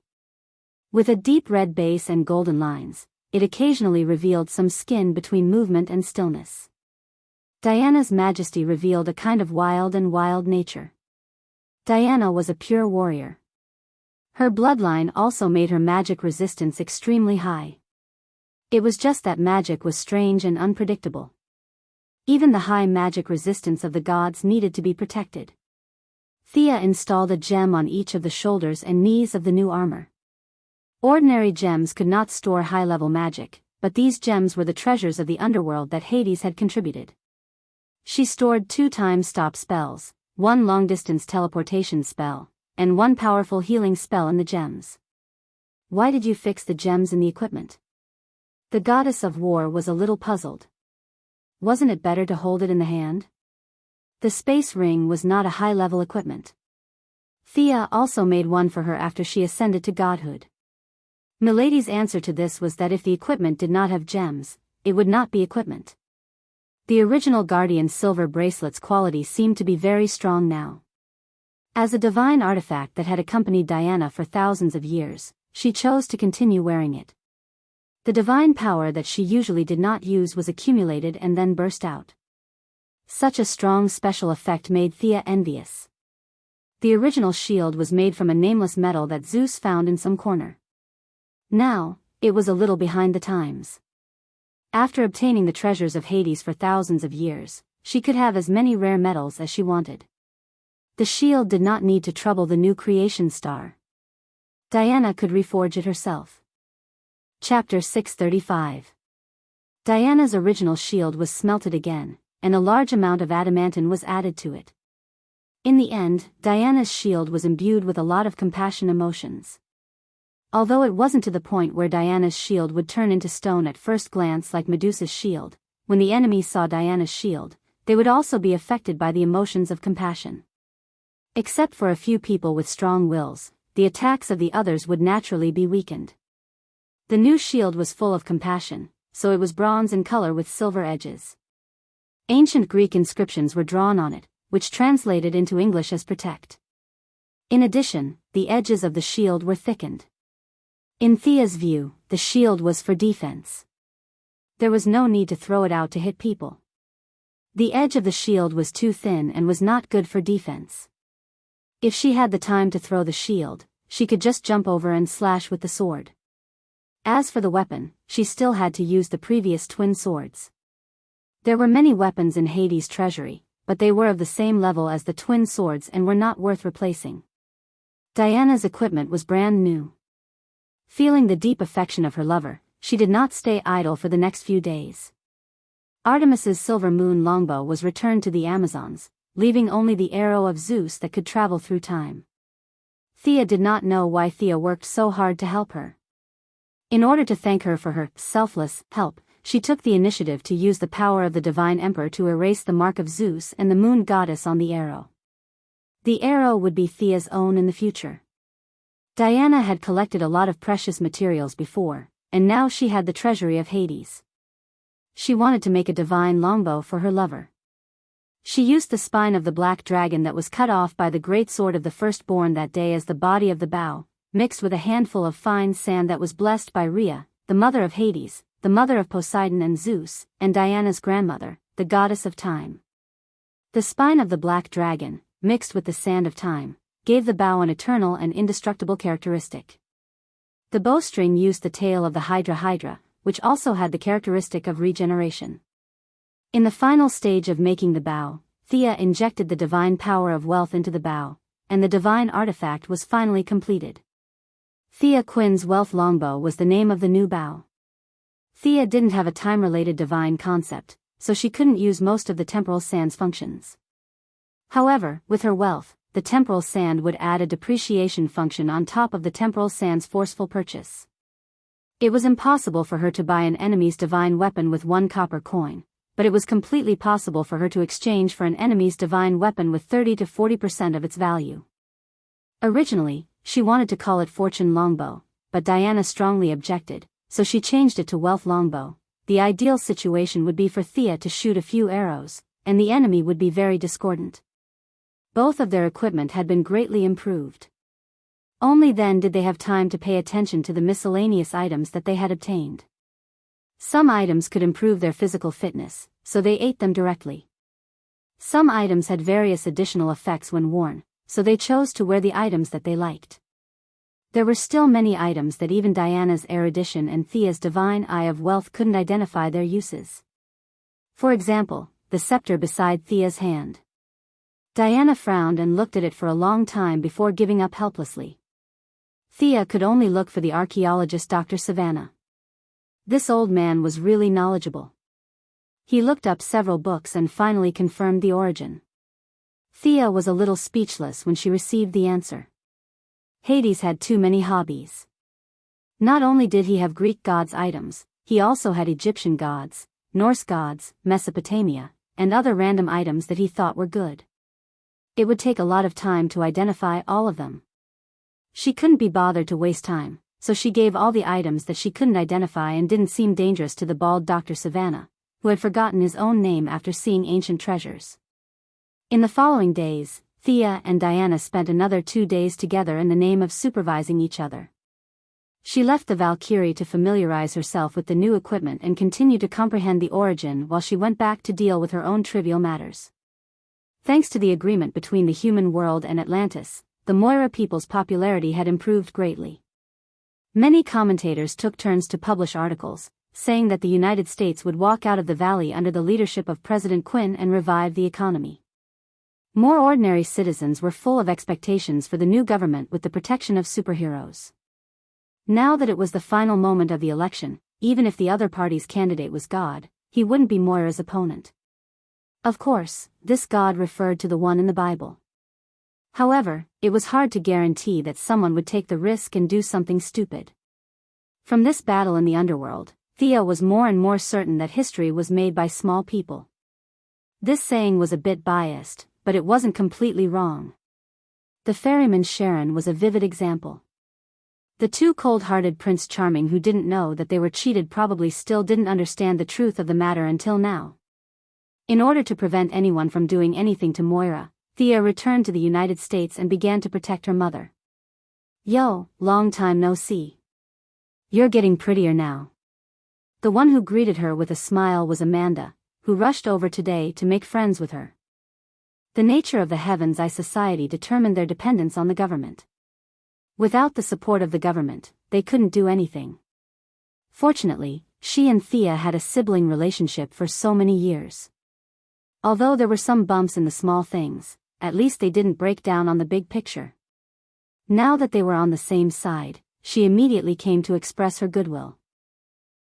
With a deep red base and golden lines, it occasionally revealed some skin between movement and stillness. Diana's majesty revealed a kind of wild nature. Diana was a pure warrior. Her bloodline also made her magic resistance extremely high. It was just that magic was strange and unpredictable. Even the high magic resistance of the gods needed to be protected. Thea installed a gem on each of the shoulders and knees of the new armor. Ordinary gems could not store high-level magic, but these gems were the treasures of the underworld that Hades had contributed. She stored 2 time-stop spells, 1 long-distance teleportation spell, and 1 powerful healing spell in the gems. "Why did you fix the gems in the equipment?" The goddess of war was a little puzzled. Wasn't it better to hold it in the hand? The space ring was not a high-level equipment. Thea also made one for her after she ascended to godhood. Milady's answer to this was that if the equipment did not have gems, it would not be equipment. The original Guardian silver bracelet's quality seemed to be very strong now. As a divine artifact that had accompanied Diana for thousands of years, she chose to continue wearing it. The divine power that she usually did not use was accumulated and then burst out. Such a strong special effect made Thea envious. The original shield was made from a nameless metal that Zeus found in some corner. Now, it was a little behind the times. After obtaining the treasures of Hades for thousands of years, she could have as many rare metals as she wanted. The shield did not need to trouble the new creation star. Diana could reforge it herself. Chapter 635. Diana's original shield was smelted again, and a large amount of adamantine was added to it. In the end, Diana's shield was imbued with a lot of compassion emotions. Although it wasn't to the point where Diana's shield would turn into stone at first glance like Medusa's shield, when the enemy saw Diana's shield, they would also be affected by the emotions of compassion. Except for a few people with strong wills, the attacks of the others would naturally be weakened. The new shield was full of compassion, so it was bronze in color with silver edges. Ancient Greek inscriptions were drawn on it, which translated into English as protect. In addition, the edges of the shield were thickened. In Thea's view, the shield was for defense. There was no need to throw it out to hit people. The edge of the shield was too thin and was not good for defense. If she had the time to throw the shield, she could just jump over and slash with the sword. As for the weapon, she still had to use the previous twin swords. There were many weapons in Hades' treasury, but they were of the same level as the twin swords and were not worth replacing. Diana's equipment was brand new. Feeling the deep affection of her lover, she did not stay idle for the next few days. Artemis's silver moon longbow was returned to the Amazons, leaving only the arrow of Zeus that could travel through time. Thea did not know why Thea worked so hard to help her. In order to thank her for her selfless help, she took the initiative to use the power of the divine emperor to erase the mark of Zeus and the moon goddess on the arrow. The arrow would be Thea's own in the future. Diana had collected a lot of precious materials before, and now she had the treasury of Hades. She wanted to make a divine longbow for her lover. She used the spine of the black dragon that was cut off by the great sword of the firstborn that day as the body of the bow, mixed with a handful of fine sand that was blessed by Rhea, the mother of Hades, the mother of Poseidon and Zeus, and Diana's grandmother, the goddess of time. The spine of the black dragon, mixed with the sand of time, gave the bow an eternal and indestructible characteristic. The bowstring used the tail of the Hydra, which also had the characteristic of regeneration. In the final stage of making the bow, Thea injected the divine power of wealth into the bow, and the divine artifact was finally completed. Thea Quinn's wealth longbow was the name of the new bow. Thea didn't have a time-related divine concept, so she couldn't use most of the temporal sand's functions. However, with her wealth, the temporal sand would add a depreciation function on top of the temporal sand's forceful purchase. It was impossible for her to buy an enemy's divine weapon with 1 copper coin, but it was completely possible for her to exchange for an enemy's divine weapon with 30 to 40% of its value. Originally, she wanted to call it Fortune Longbow, but Diana strongly objected, so she changed it to Wealth Longbow. The ideal situation would be for Thea to shoot a few arrows, and the enemy would be very discordant. Both of their equipment had been greatly improved. Only then did they have time to pay attention to the miscellaneous items that they had obtained. Some items could improve their physical fitness, so they ate them directly. Some items had various additional effects when worn, so they chose to wear the items that they liked. There were still many items that even Diana's erudition and Thea's divine eye of wealth couldn't identify their uses. For example, the scepter beside Thea's hand. Diana frowned and looked at it for a long time before giving up helplessly. Thea could only look for the archaeologist Dr. Savannah. This old man was really knowledgeable. He looked up several books and finally confirmed the origin. Thea was a little speechless when she received the answer. Hades had too many hobbies. Not only did he have Greek gods' items, he also had Egyptian gods, Norse gods, Mesopotamia, and other random items that he thought were good. It would take a lot of time to identify all of them. She couldn't be bothered to waste time, so she gave all the items that she couldn't identify and didn't seem dangerous to the bald Dr. Savannah, who had forgotten his own name after seeing ancient treasures. In the following days, Thea and Diana spent another 2 days together in the name of supervising each other. She left the Valkyrie to familiarize herself with the new equipment and continue to comprehend the origin while she went back to deal with her own trivial matters. Thanks to the agreement between the human world and Atlantis, the Moira people's popularity had improved greatly. Many commentators took turns to publish articles, saying that the United States would walk out of the valley under the leadership of President Quinn and revive the economy. More ordinary citizens were full of expectations for the new government with the protection of superheroes. Now that it was the final moment of the election, even if the other party's candidate was God, he wouldn't be Moira's opponent. Of course, this God referred to the one in the Bible. However, it was hard to guarantee that someone would take the risk and do something stupid. From this battle in the underworld, Thea was more and more certain that history was made by small people. This saying was a bit biased, but it wasn't completely wrong. The ferryman Sharon was a vivid example. The two cold-hearted Prince Charming who didn't know that they were cheated probably still didn't understand the truth of the matter until now. In order to prevent anyone from doing anything to Moira, Thea returned to the United States and began to protect her mother. "Yo, long time no see. You're getting prettier now." The one who greeted her with a smile was Amanda, who rushed over today to make friends with her. The nature of the Heaven's Eye Society determined their dependence on the government. Without the support of the government, they couldn't do anything. Fortunately, she and Thea had a sibling relationship for so many years. Although there were some bumps in the small things, at least they didn't break down on the big picture. Now that they were on the same side, she immediately came to express her goodwill.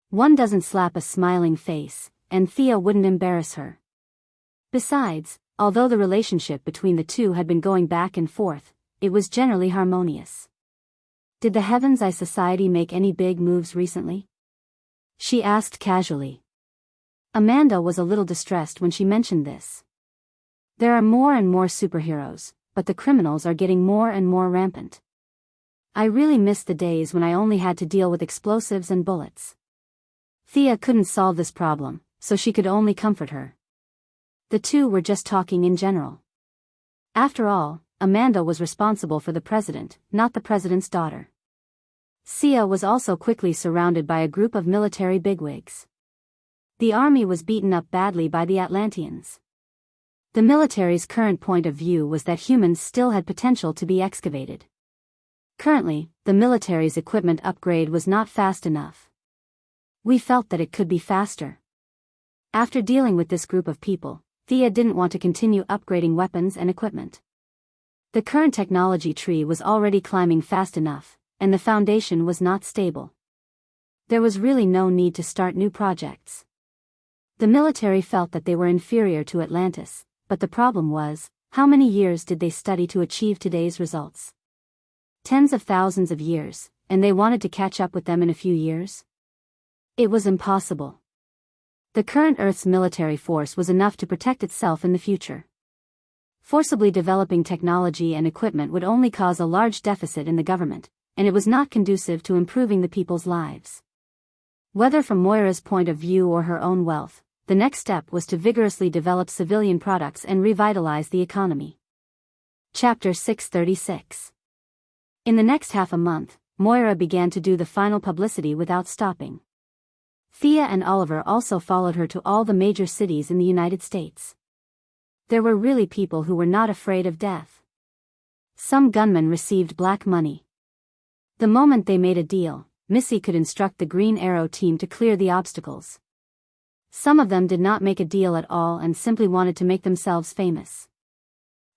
One doesn't slap a smiling face, and Thea wouldn't embarrass her. Besides, although the relationship between the two had been going back and forth, it was generally harmonious. "Did the Heaven's Eye Society make any big moves recently?" she asked casually. Amanda was a little distressed when she mentioned this. "There are more and more superheroes, but the criminals are getting more and more rampant. I really miss the days when I only had to deal with explosives and bullets." Thea couldn't solve this problem, so she could only comfort her. The two were just talking in general. After all, Amanda was responsible for the president, not the president's daughter. Sia was also quickly surrounded by a group of military bigwigs. The army was beaten up badly by the Atlanteans. The military's current point of view was that humans still had potential to be excavated. Currently, the military's equipment upgrade was not fast enough. We felt that it could be faster. After dealing with this group of people, Thea didn't want to continue upgrading weapons and equipment. The current technology tree was already climbing fast enough, and the foundation was not stable. There was really no need to start new projects. The military felt that they were inferior to Atlantis, but the problem was, how many years did they study to achieve today's results? Tens of thousands of years, and they wanted to catch up with them in a few years? It was impossible. The current Earth's military force was enough to protect itself in the future. Forcibly developing technology and equipment would only cause a large deficit in the government, and it was not conducive to improving the people's lives. Whether from Moira's point of view or her own wealth, the next step was to vigorously develop civilian products and revitalize the economy. Chapter 636. In the next half a month, Moira began to do the final publicity without stopping. Thea and Oliver also followed her to all the major cities in the United States. There were really people who were not afraid of death. Some gunmen received black money. The moment they made a deal, Missy could instruct the Green Arrow team to clear the obstacles. Some of them did not make a deal at all and simply wanted to make themselves famous.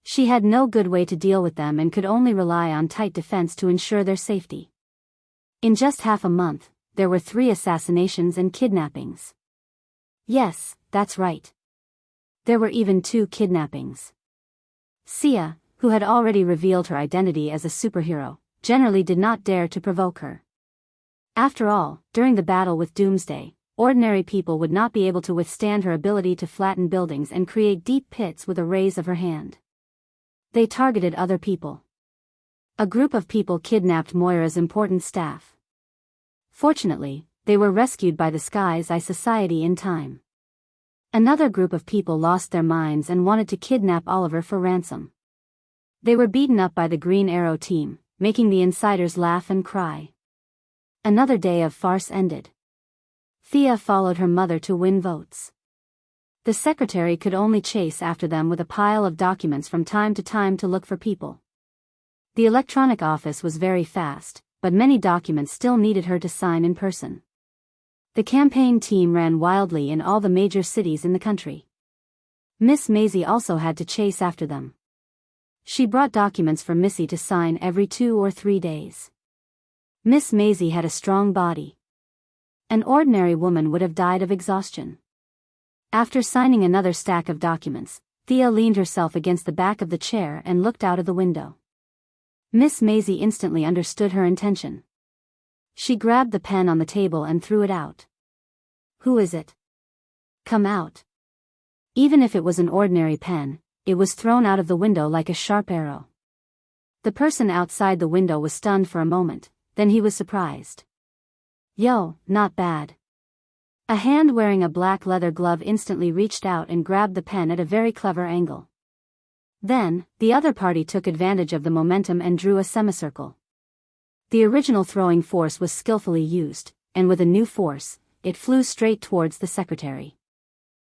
She had no good way to deal with them and could only rely on tight defense to ensure their safety. In just half a month, there were 3 assassinations and kidnappings. Yes, that's right. There were even 2 kidnappings. Sia, who had already revealed her identity as a superhero, generally did not dare to provoke her. After all, during the battle with Doomsday, ordinary people would not be able to withstand her ability to flatten buildings and create deep pits with a raise of her hand. They targeted other people. A group of people kidnapped Moira's important staff. Fortunately, they were rescued by the Sky's Eye Society in time. Another group of people lost their minds and wanted to kidnap Oliver for ransom. They were beaten up by the Green Arrow team, making the insiders laugh and cry. Another day of farce ended. Thea followed her mother to win votes. The secretary could only chase after them with a pile of documents from time to time to look for people. The electronic office was very fast, but many documents still needed her to sign in person. The campaign team ran wildly in all the major cities in the country. Miss Maisie also had to chase after them. She brought documents for Missy to sign every 2 or 3 days. Miss Maisie had a strong body. An ordinary woman would have died of exhaustion. After signing another stack of documents, Thea leaned herself against the back of the chair and looked out of the window. Miss Maisie instantly understood her intention. She grabbed the pen on the table and threw it out. "Who is it? Come out." Even if it was an ordinary pen, it was thrown out of the window like a sharp arrow. The person outside the window was stunned for a moment, then he was surprised. "Yo, not bad." A hand wearing a black leather glove instantly reached out and grabbed the pen at a very clever angle. Then, the other party took advantage of the momentum and drew a semicircle. The original throwing force was skillfully used, and with a new force, it flew straight towards the secretary.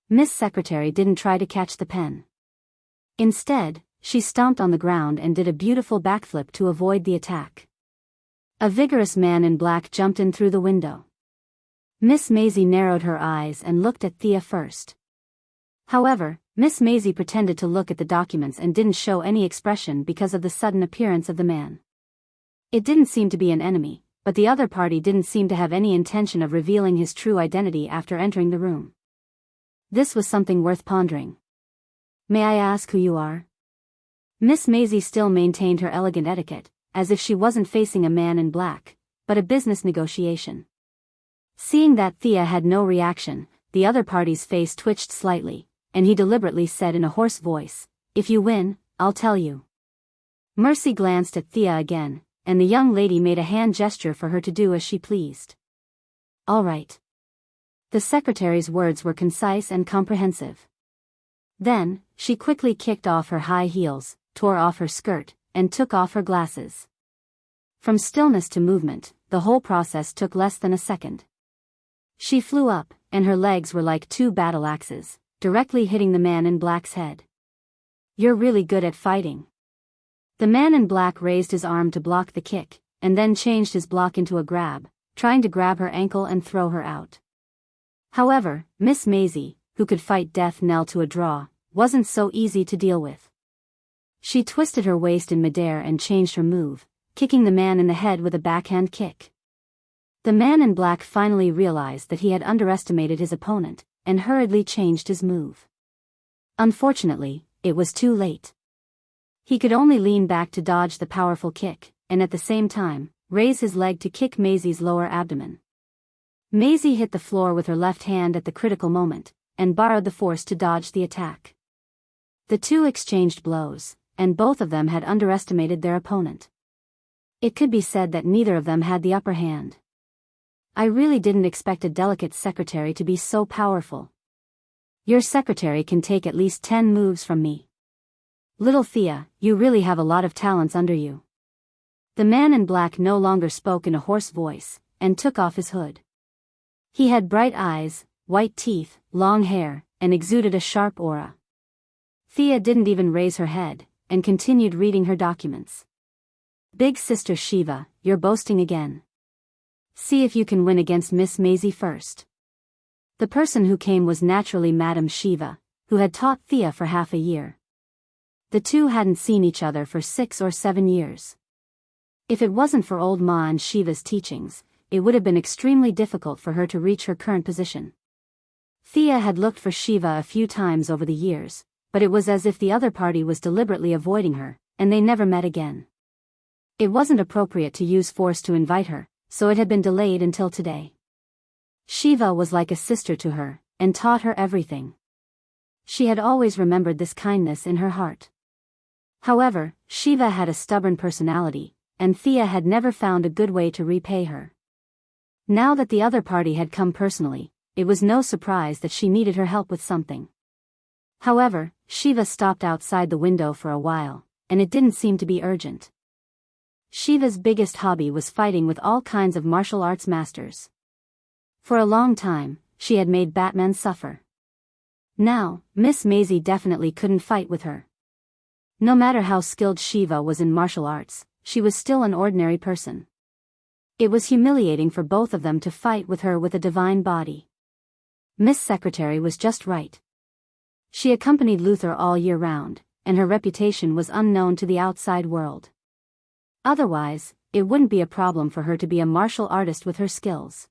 Miss Secretary didn't try to catch the pen. Instead, she stomped on the ground and did a beautiful backflip to avoid the attack. A vigorous man in black jumped in through the window. Miss Maisie narrowed her eyes and looked at Thea first. However, Miss Maisie pretended to look at the documents and didn't show any expression because of the sudden appearance of the man. It didn't seem to be an enemy, but the other party didn't seem to have any intention of revealing his true identity after entering the room. This was something worth pondering. "May I ask who you are?" Miss Maisie still maintained her elegant etiquette, as if she wasn't facing a man in black, but a business negotiation. Seeing that Thea had no reaction, the other party's face twitched slightly, and he deliberately said in a hoarse voice, "If you win, I'll tell you." Mercy glanced at Thea again, and the young lady made a hand gesture for her to do as she pleased. "All right." The secretary's words were concise and comprehensive. Then, she quickly kicked off her high heels, tore off her skirt, and took off her glasses. From stillness to movement, the whole process took less than a second. She flew up, and her legs were like two battle axes, directly hitting the man in black's head. "You're really good at fighting." The man in black raised his arm to block the kick, and then changed his block into a grab, trying to grab her ankle and throw her out. However, Miss Maisie, who could fight death knell to a draw, wasn't so easy to deal with. She twisted her waist in midair and changed her move, kicking the man in the head with a backhand kick. The man in black finally realized that he had underestimated his opponent, and hurriedly changed his move. Unfortunately, it was too late. He could only lean back to dodge the powerful kick, and at the same time, raise his leg to kick Maisie's lower abdomen. Maisie hit the floor with her left hand at the critical moment, and borrowed the force to dodge the attack. The two exchanged blows, and both of them had underestimated their opponent. It could be said that neither of them had the upper hand. "I really didn't expect a delicate secretary to be so powerful. Your secretary can take at least 10 moves from me. Little Thea, you really have a lot of talents under you." The man in black no longer spoke in a hoarse voice, and took off his hood. He had bright eyes, white teeth, long hair, and exuded a sharp aura. Thea didn't even raise her head, and continued reading her documents. "Big Sister Shiva, you're boasting again. See if you can win against Miss Maisie first." The person who came was naturally Madame Shiva, who had taught Thea for half a year. The two hadn't seen each other for 6 or 7 years. If it wasn't for old Ma and Shiva's teachings, it would have been extremely difficult for her to reach her current position. Thea had looked for Shiva a few times over the years, but it was as if the other party was deliberately avoiding her, and they never met again. It wasn't appropriate to use force to invite her, so it had been delayed until today. Shiva was like a sister to her, and taught her everything. She had always remembered this kindness in her heart. However, Shiva had a stubborn personality, and Thea had never found a good way to repay her. Now that the other party had come personally, it was no surprise that she needed her help with something. However, Shiva stopped outside the window for a while, and it didn't seem to be urgent. Shiva's biggest hobby was fighting with all kinds of martial arts masters. For a long time, she had made Batman suffer. Now, Miss Maisie definitely couldn't fight with her. No matter how skilled Shiva was in martial arts, she was still an ordinary person. It was humiliating for both of them to fight with her with a divine body. Miss Secretary was just right. She accompanied Luther all year round, and her reputation was unknown to the outside world. Otherwise, it wouldn't be a problem for her to be a martial artist with her skills.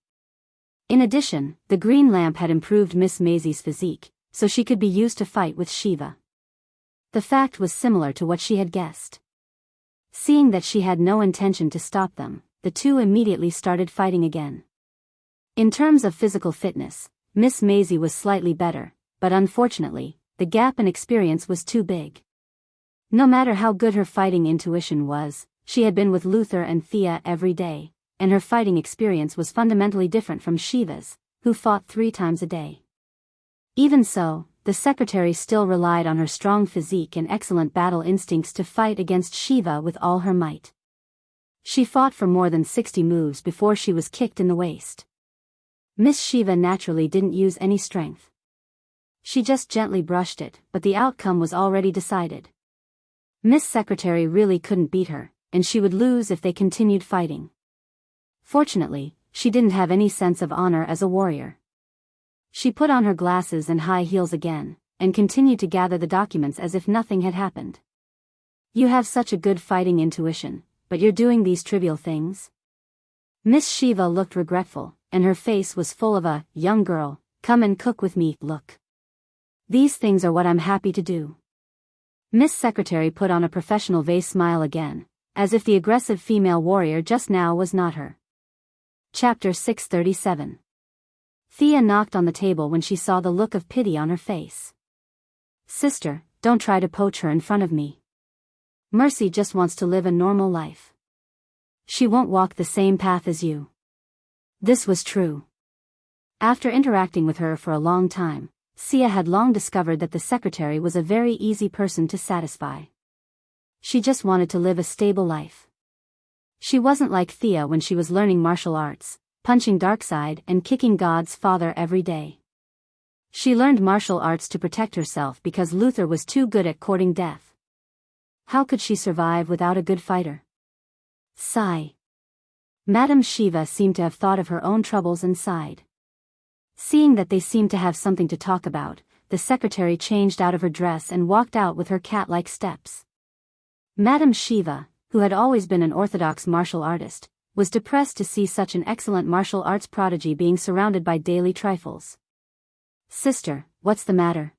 In addition, the green lamp had improved Miss Maisie's physique, so she could be used to fight with Shiva. The fact was similar to what she had guessed. Seeing that she had no intention to stop them, the two immediately started fighting again. In terms of physical fitness, Miss Maisie was slightly better, but unfortunately, the gap in experience was too big. No matter how good her fighting intuition was, she had been with Luther and Thea every day, and her fighting experience was fundamentally different from Shiva's, who fought 3 times a day. Even so, the secretary still relied on her strong physique and excellent battle instincts to fight against Shiva with all her might. She fought for more than 60 moves before she was kicked in the waist. Miss Shiva naturally didn't use any strength. She just gently brushed it, but the outcome was already decided. Miss Secretary really couldn't beat her, and she would lose if they continued fighting. Fortunately, she didn't have any sense of honor as a warrior. She put on her glasses and high heels again, and continued to gather the documents as if nothing had happened. "You have such a good fighting intuition, but you're doing these trivial things?" Miss Shiva looked regretful, and her face was full of a "young girl, come and cook with me" look. "These things are what I'm happy to do." Miss Secretary put on a professional vase smile again, as if the aggressive female warrior just now was not her. Chapter 637. Thea knocked on the table when she saw the look of pity on her face. "Sister, don't try to poach her in front of me. Mercy just wants to live a normal life. She won't walk the same path as you." This was true. After interacting with her for a long time, Sia had long discovered that the secretary was a very easy person to satisfy. She just wanted to live a stable life. She wasn't like Thea when she was learning martial arts, punching Darkseid and kicking God's father every day. She learned martial arts to protect herself because Luther was too good at courting death. How could she survive without a good fighter? Sigh. Madame Shiva seemed to have thought of her own troubles and sighed. Seeing that they seemed to have something to talk about, the secretary changed out of her dress and walked out with her cat-like steps. Madame Shiva, who had always been an orthodox martial artist, was depressed to see such an excellent martial arts prodigy being surrounded by daily trifles. "Sister, what's the matter?"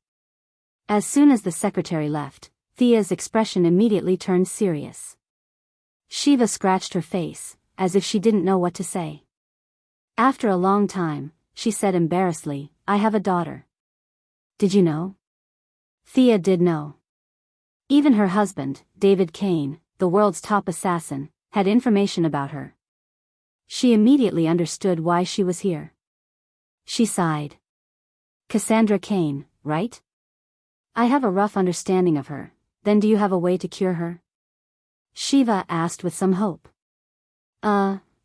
As soon as the secretary left, Thea's expression immediately turned serious. Shiva scratched her face, as if she didn't know what to say. After a long time, she said embarrassedly, "I have a daughter." "Did you know?" Thea did know. Even her husband, David Kane, the world's top assassin, had information about her. She immediately understood why she was here. She sighed. "Cassandra Kane, right? I have a rough understanding of her. Then do you have a way to cure her?" Shiva asked with some hope.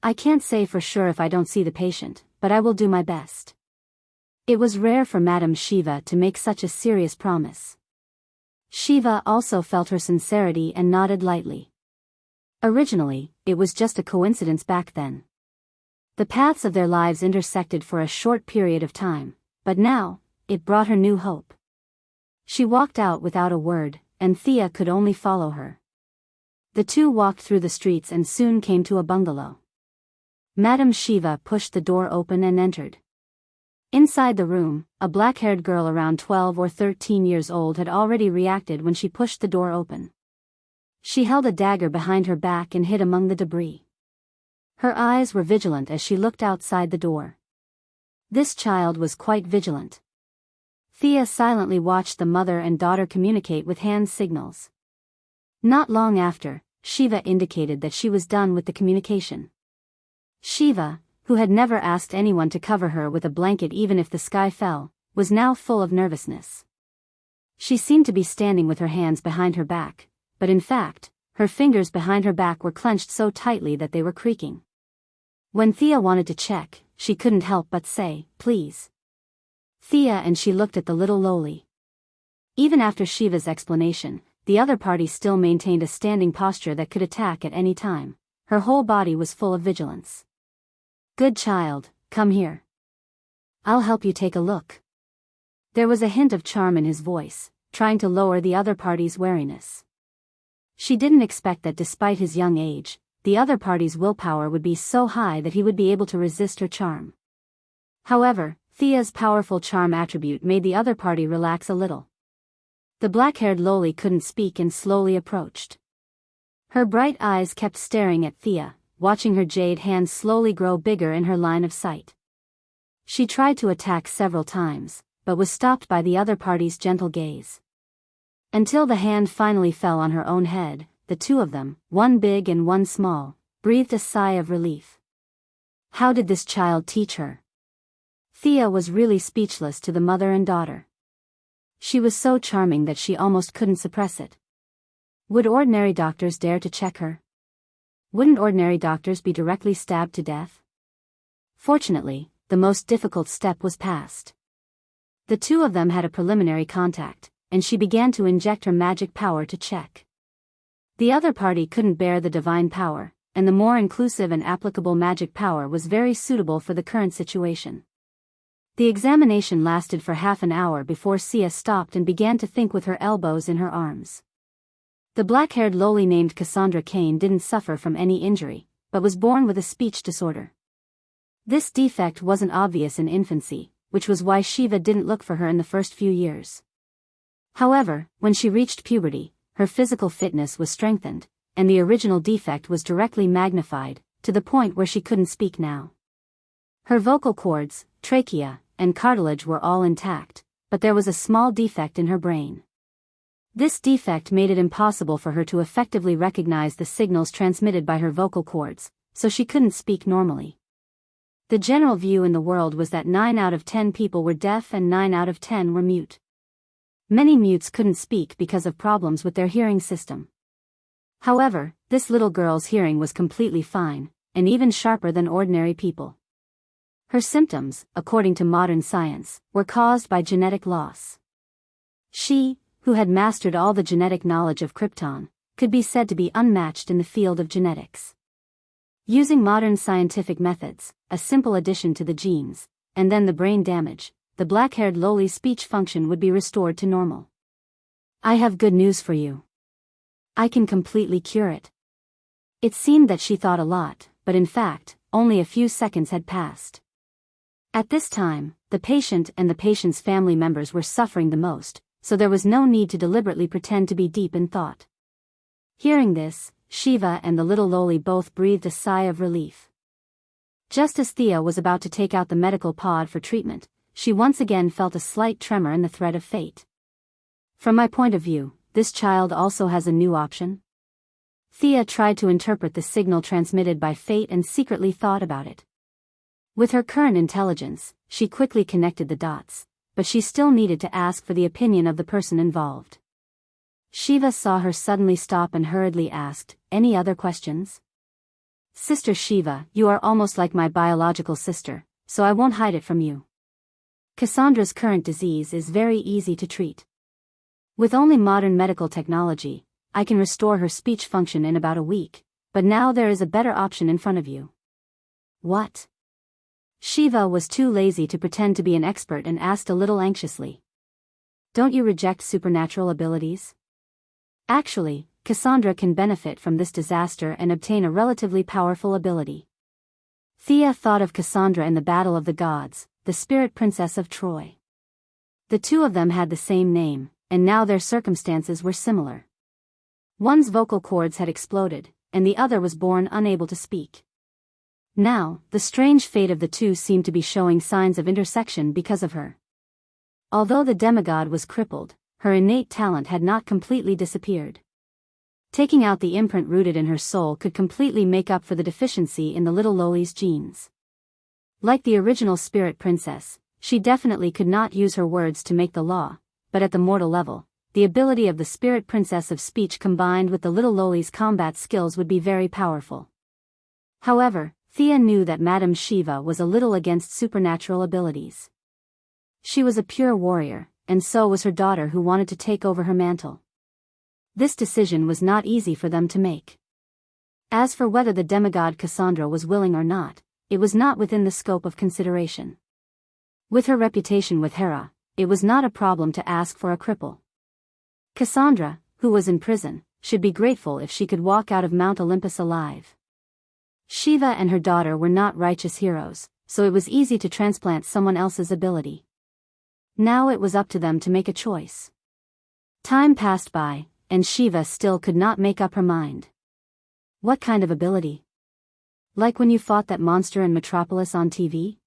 I can't say for sure if I don't see the patient, but I will do my best." It was rare for Madame Shiva to make such a serious promise. Shiva also felt her sincerity and nodded lightly. Originally, it was just a coincidence back then. The paths of their lives intersected for a short period of time, but now, it brought her new hope. She walked out without a word, and Thea could only follow her. The two walked through the streets and soon came to a bungalow. Madame Shiva pushed the door open and entered. Inside the room, a black-haired girl around 12 or 13 years old had already reacted when she pushed the door open. She held a dagger behind her back and hid among the debris. Her eyes were vigilant as she looked outside the door. This child was quite vigilant. Thea silently watched the mother and daughter communicate with hand signals. Not long after, Shiva indicated that she was done with the communication. Shiva, who had never asked anyone to cover her with a blanket even if the sky fell, was now full of nervousness. She seemed to be standing with her hands behind her back, but in fact, her fingers behind her back were clenched so tightly that they were creaking. When Thea wanted to check, she couldn't help but say, "Please." Thea and she looked at the little loli. Even after Shiva's explanation, the other party still maintained a standing posture that could attack at any time. Her whole body was full of vigilance. "Good child, come here. I'll help you take a look." There was a hint of charm in his voice, trying to lower the other party's wariness. She didn't expect that despite his young age, the other party's willpower would be so high that he would be able to resist her charm. However, Thea's powerful charm attribute made the other party relax a little. The black-haired loli couldn't speak and slowly approached. Her bright eyes kept staring at Thea, watching her jade hand slowly grow bigger in her line of sight. She tried to attack several times, but was stopped by the other party's gentle gaze. Until the hand finally fell on her own head, the two of them, one big and one small, breathed a sigh of relief. How did this child teach her? Thea was really speechless to the mother and daughter. She was so charming that she almost couldn't suppress it. Would ordinary doctors dare to check her? Wouldn't ordinary doctors be directly stabbed to death? Fortunately, the most difficult step was passed. The two of them had a preliminary contact, and she began to inject her magic power to check. The other party couldn't bear the divine power, and the more inclusive and applicable magic power was very suitable for the current situation. The examination lasted for half an hour before Sia stopped and began to think with her elbows in her arms. The black-haired loli named Cassandra Kane didn't suffer from any injury, but was born with a speech disorder. This defect wasn't obvious in infancy, which was why Shiva didn't look for her in the first few years. However, when she reached puberty, her physical fitness was strengthened, and the original defect was directly magnified, to the point where she couldn't speak now. Her vocal cords, trachea, and cartilage were all intact, but there was a small defect in her brain. This defect made it impossible for her to effectively recognize the signals transmitted by her vocal cords, so she couldn't speak normally. The general view in the world was that 9 out of 10 people were deaf and 9 out of 10 were mute. Many mutes couldn't speak because of problems with their hearing system. However, this little girl's hearing was completely fine, and even sharper than ordinary people. Her symptoms, according to modern science, were caused by genetic loss. She, who had mastered all the genetic knowledge of Krypton, could be said to be unmatched in the field of genetics. Using modern scientific methods, a simple addition to the genes, and then the brain damage, the black-haired Loli's speech function would be restored to normal. I have good news for you. I can completely cure it. It seemed that she thought a lot, but in fact, only a few seconds had passed. At this time, the patient and the patient's family members were suffering the most, so there was no need to deliberately pretend to be deep in thought. Hearing this, Shiva and the little Loli both breathed a sigh of relief. Just as Thea was about to take out the medical pod for treatment, she once again felt a slight tremor in the thread of fate. From my point of view, this child also has a new option. Thea tried to interpret the signal transmitted by fate and secretly thought about it. With her current intelligence, she quickly connected the dots, but she still needed to ask for the opinion of the person involved. Shiva saw her suddenly stop and hurriedly asked, "Any other questions?" "Sister Shiva, you are almost like my biological sister, so I won't hide it from you. Cassandra's current disease is very easy to treat. With only modern medical technology, I can restore her speech function in about a week, but now there is a better option in front of you." "What?" Shiva was too lazy to pretend to be an expert and asked a little anxiously. "Don't you reject supernatural abilities? Actually, Cassandra can benefit from this disaster and obtain a relatively powerful ability." Thea thought of Cassandra in the Battle of the Gods, the spirit princess of Troy. The two of them had the same name, and now their circumstances were similar. One's vocal cords had exploded, and the other was born unable to speak. Now, the strange fate of the two seemed to be showing signs of intersection because of her. Although the demigod was crippled, her innate talent had not completely disappeared. Taking out the imprint rooted in her soul could completely make up for the deficiency in the little Loli's genes. Like the original spirit princess, she definitely could not use her words to make the law, but at the mortal level, the ability of the spirit princess of speech combined with the little Loli's combat skills would be very powerful. However, Thea knew that Madame Shiva was a little against supernatural abilities. She was a pure warrior, and so was her daughter who wanted to take over her mantle. This decision was not easy for them to make. As for whether the demigod Cassandra was willing or not, it was not within the scope of consideration. With her reputation with Hera, it was not a problem to ask for a cripple. Cassandra, who was in prison, should be grateful if she could walk out of Mount Olympus alive. Shiva and her daughter were not righteous heroes, so it was easy to transplant someone else's ability. Now it was up to them to make a choice. Time passed by, and Shiva still could not make up her mind. What kind of ability? Like when you fought that monster in Metropolis on TV?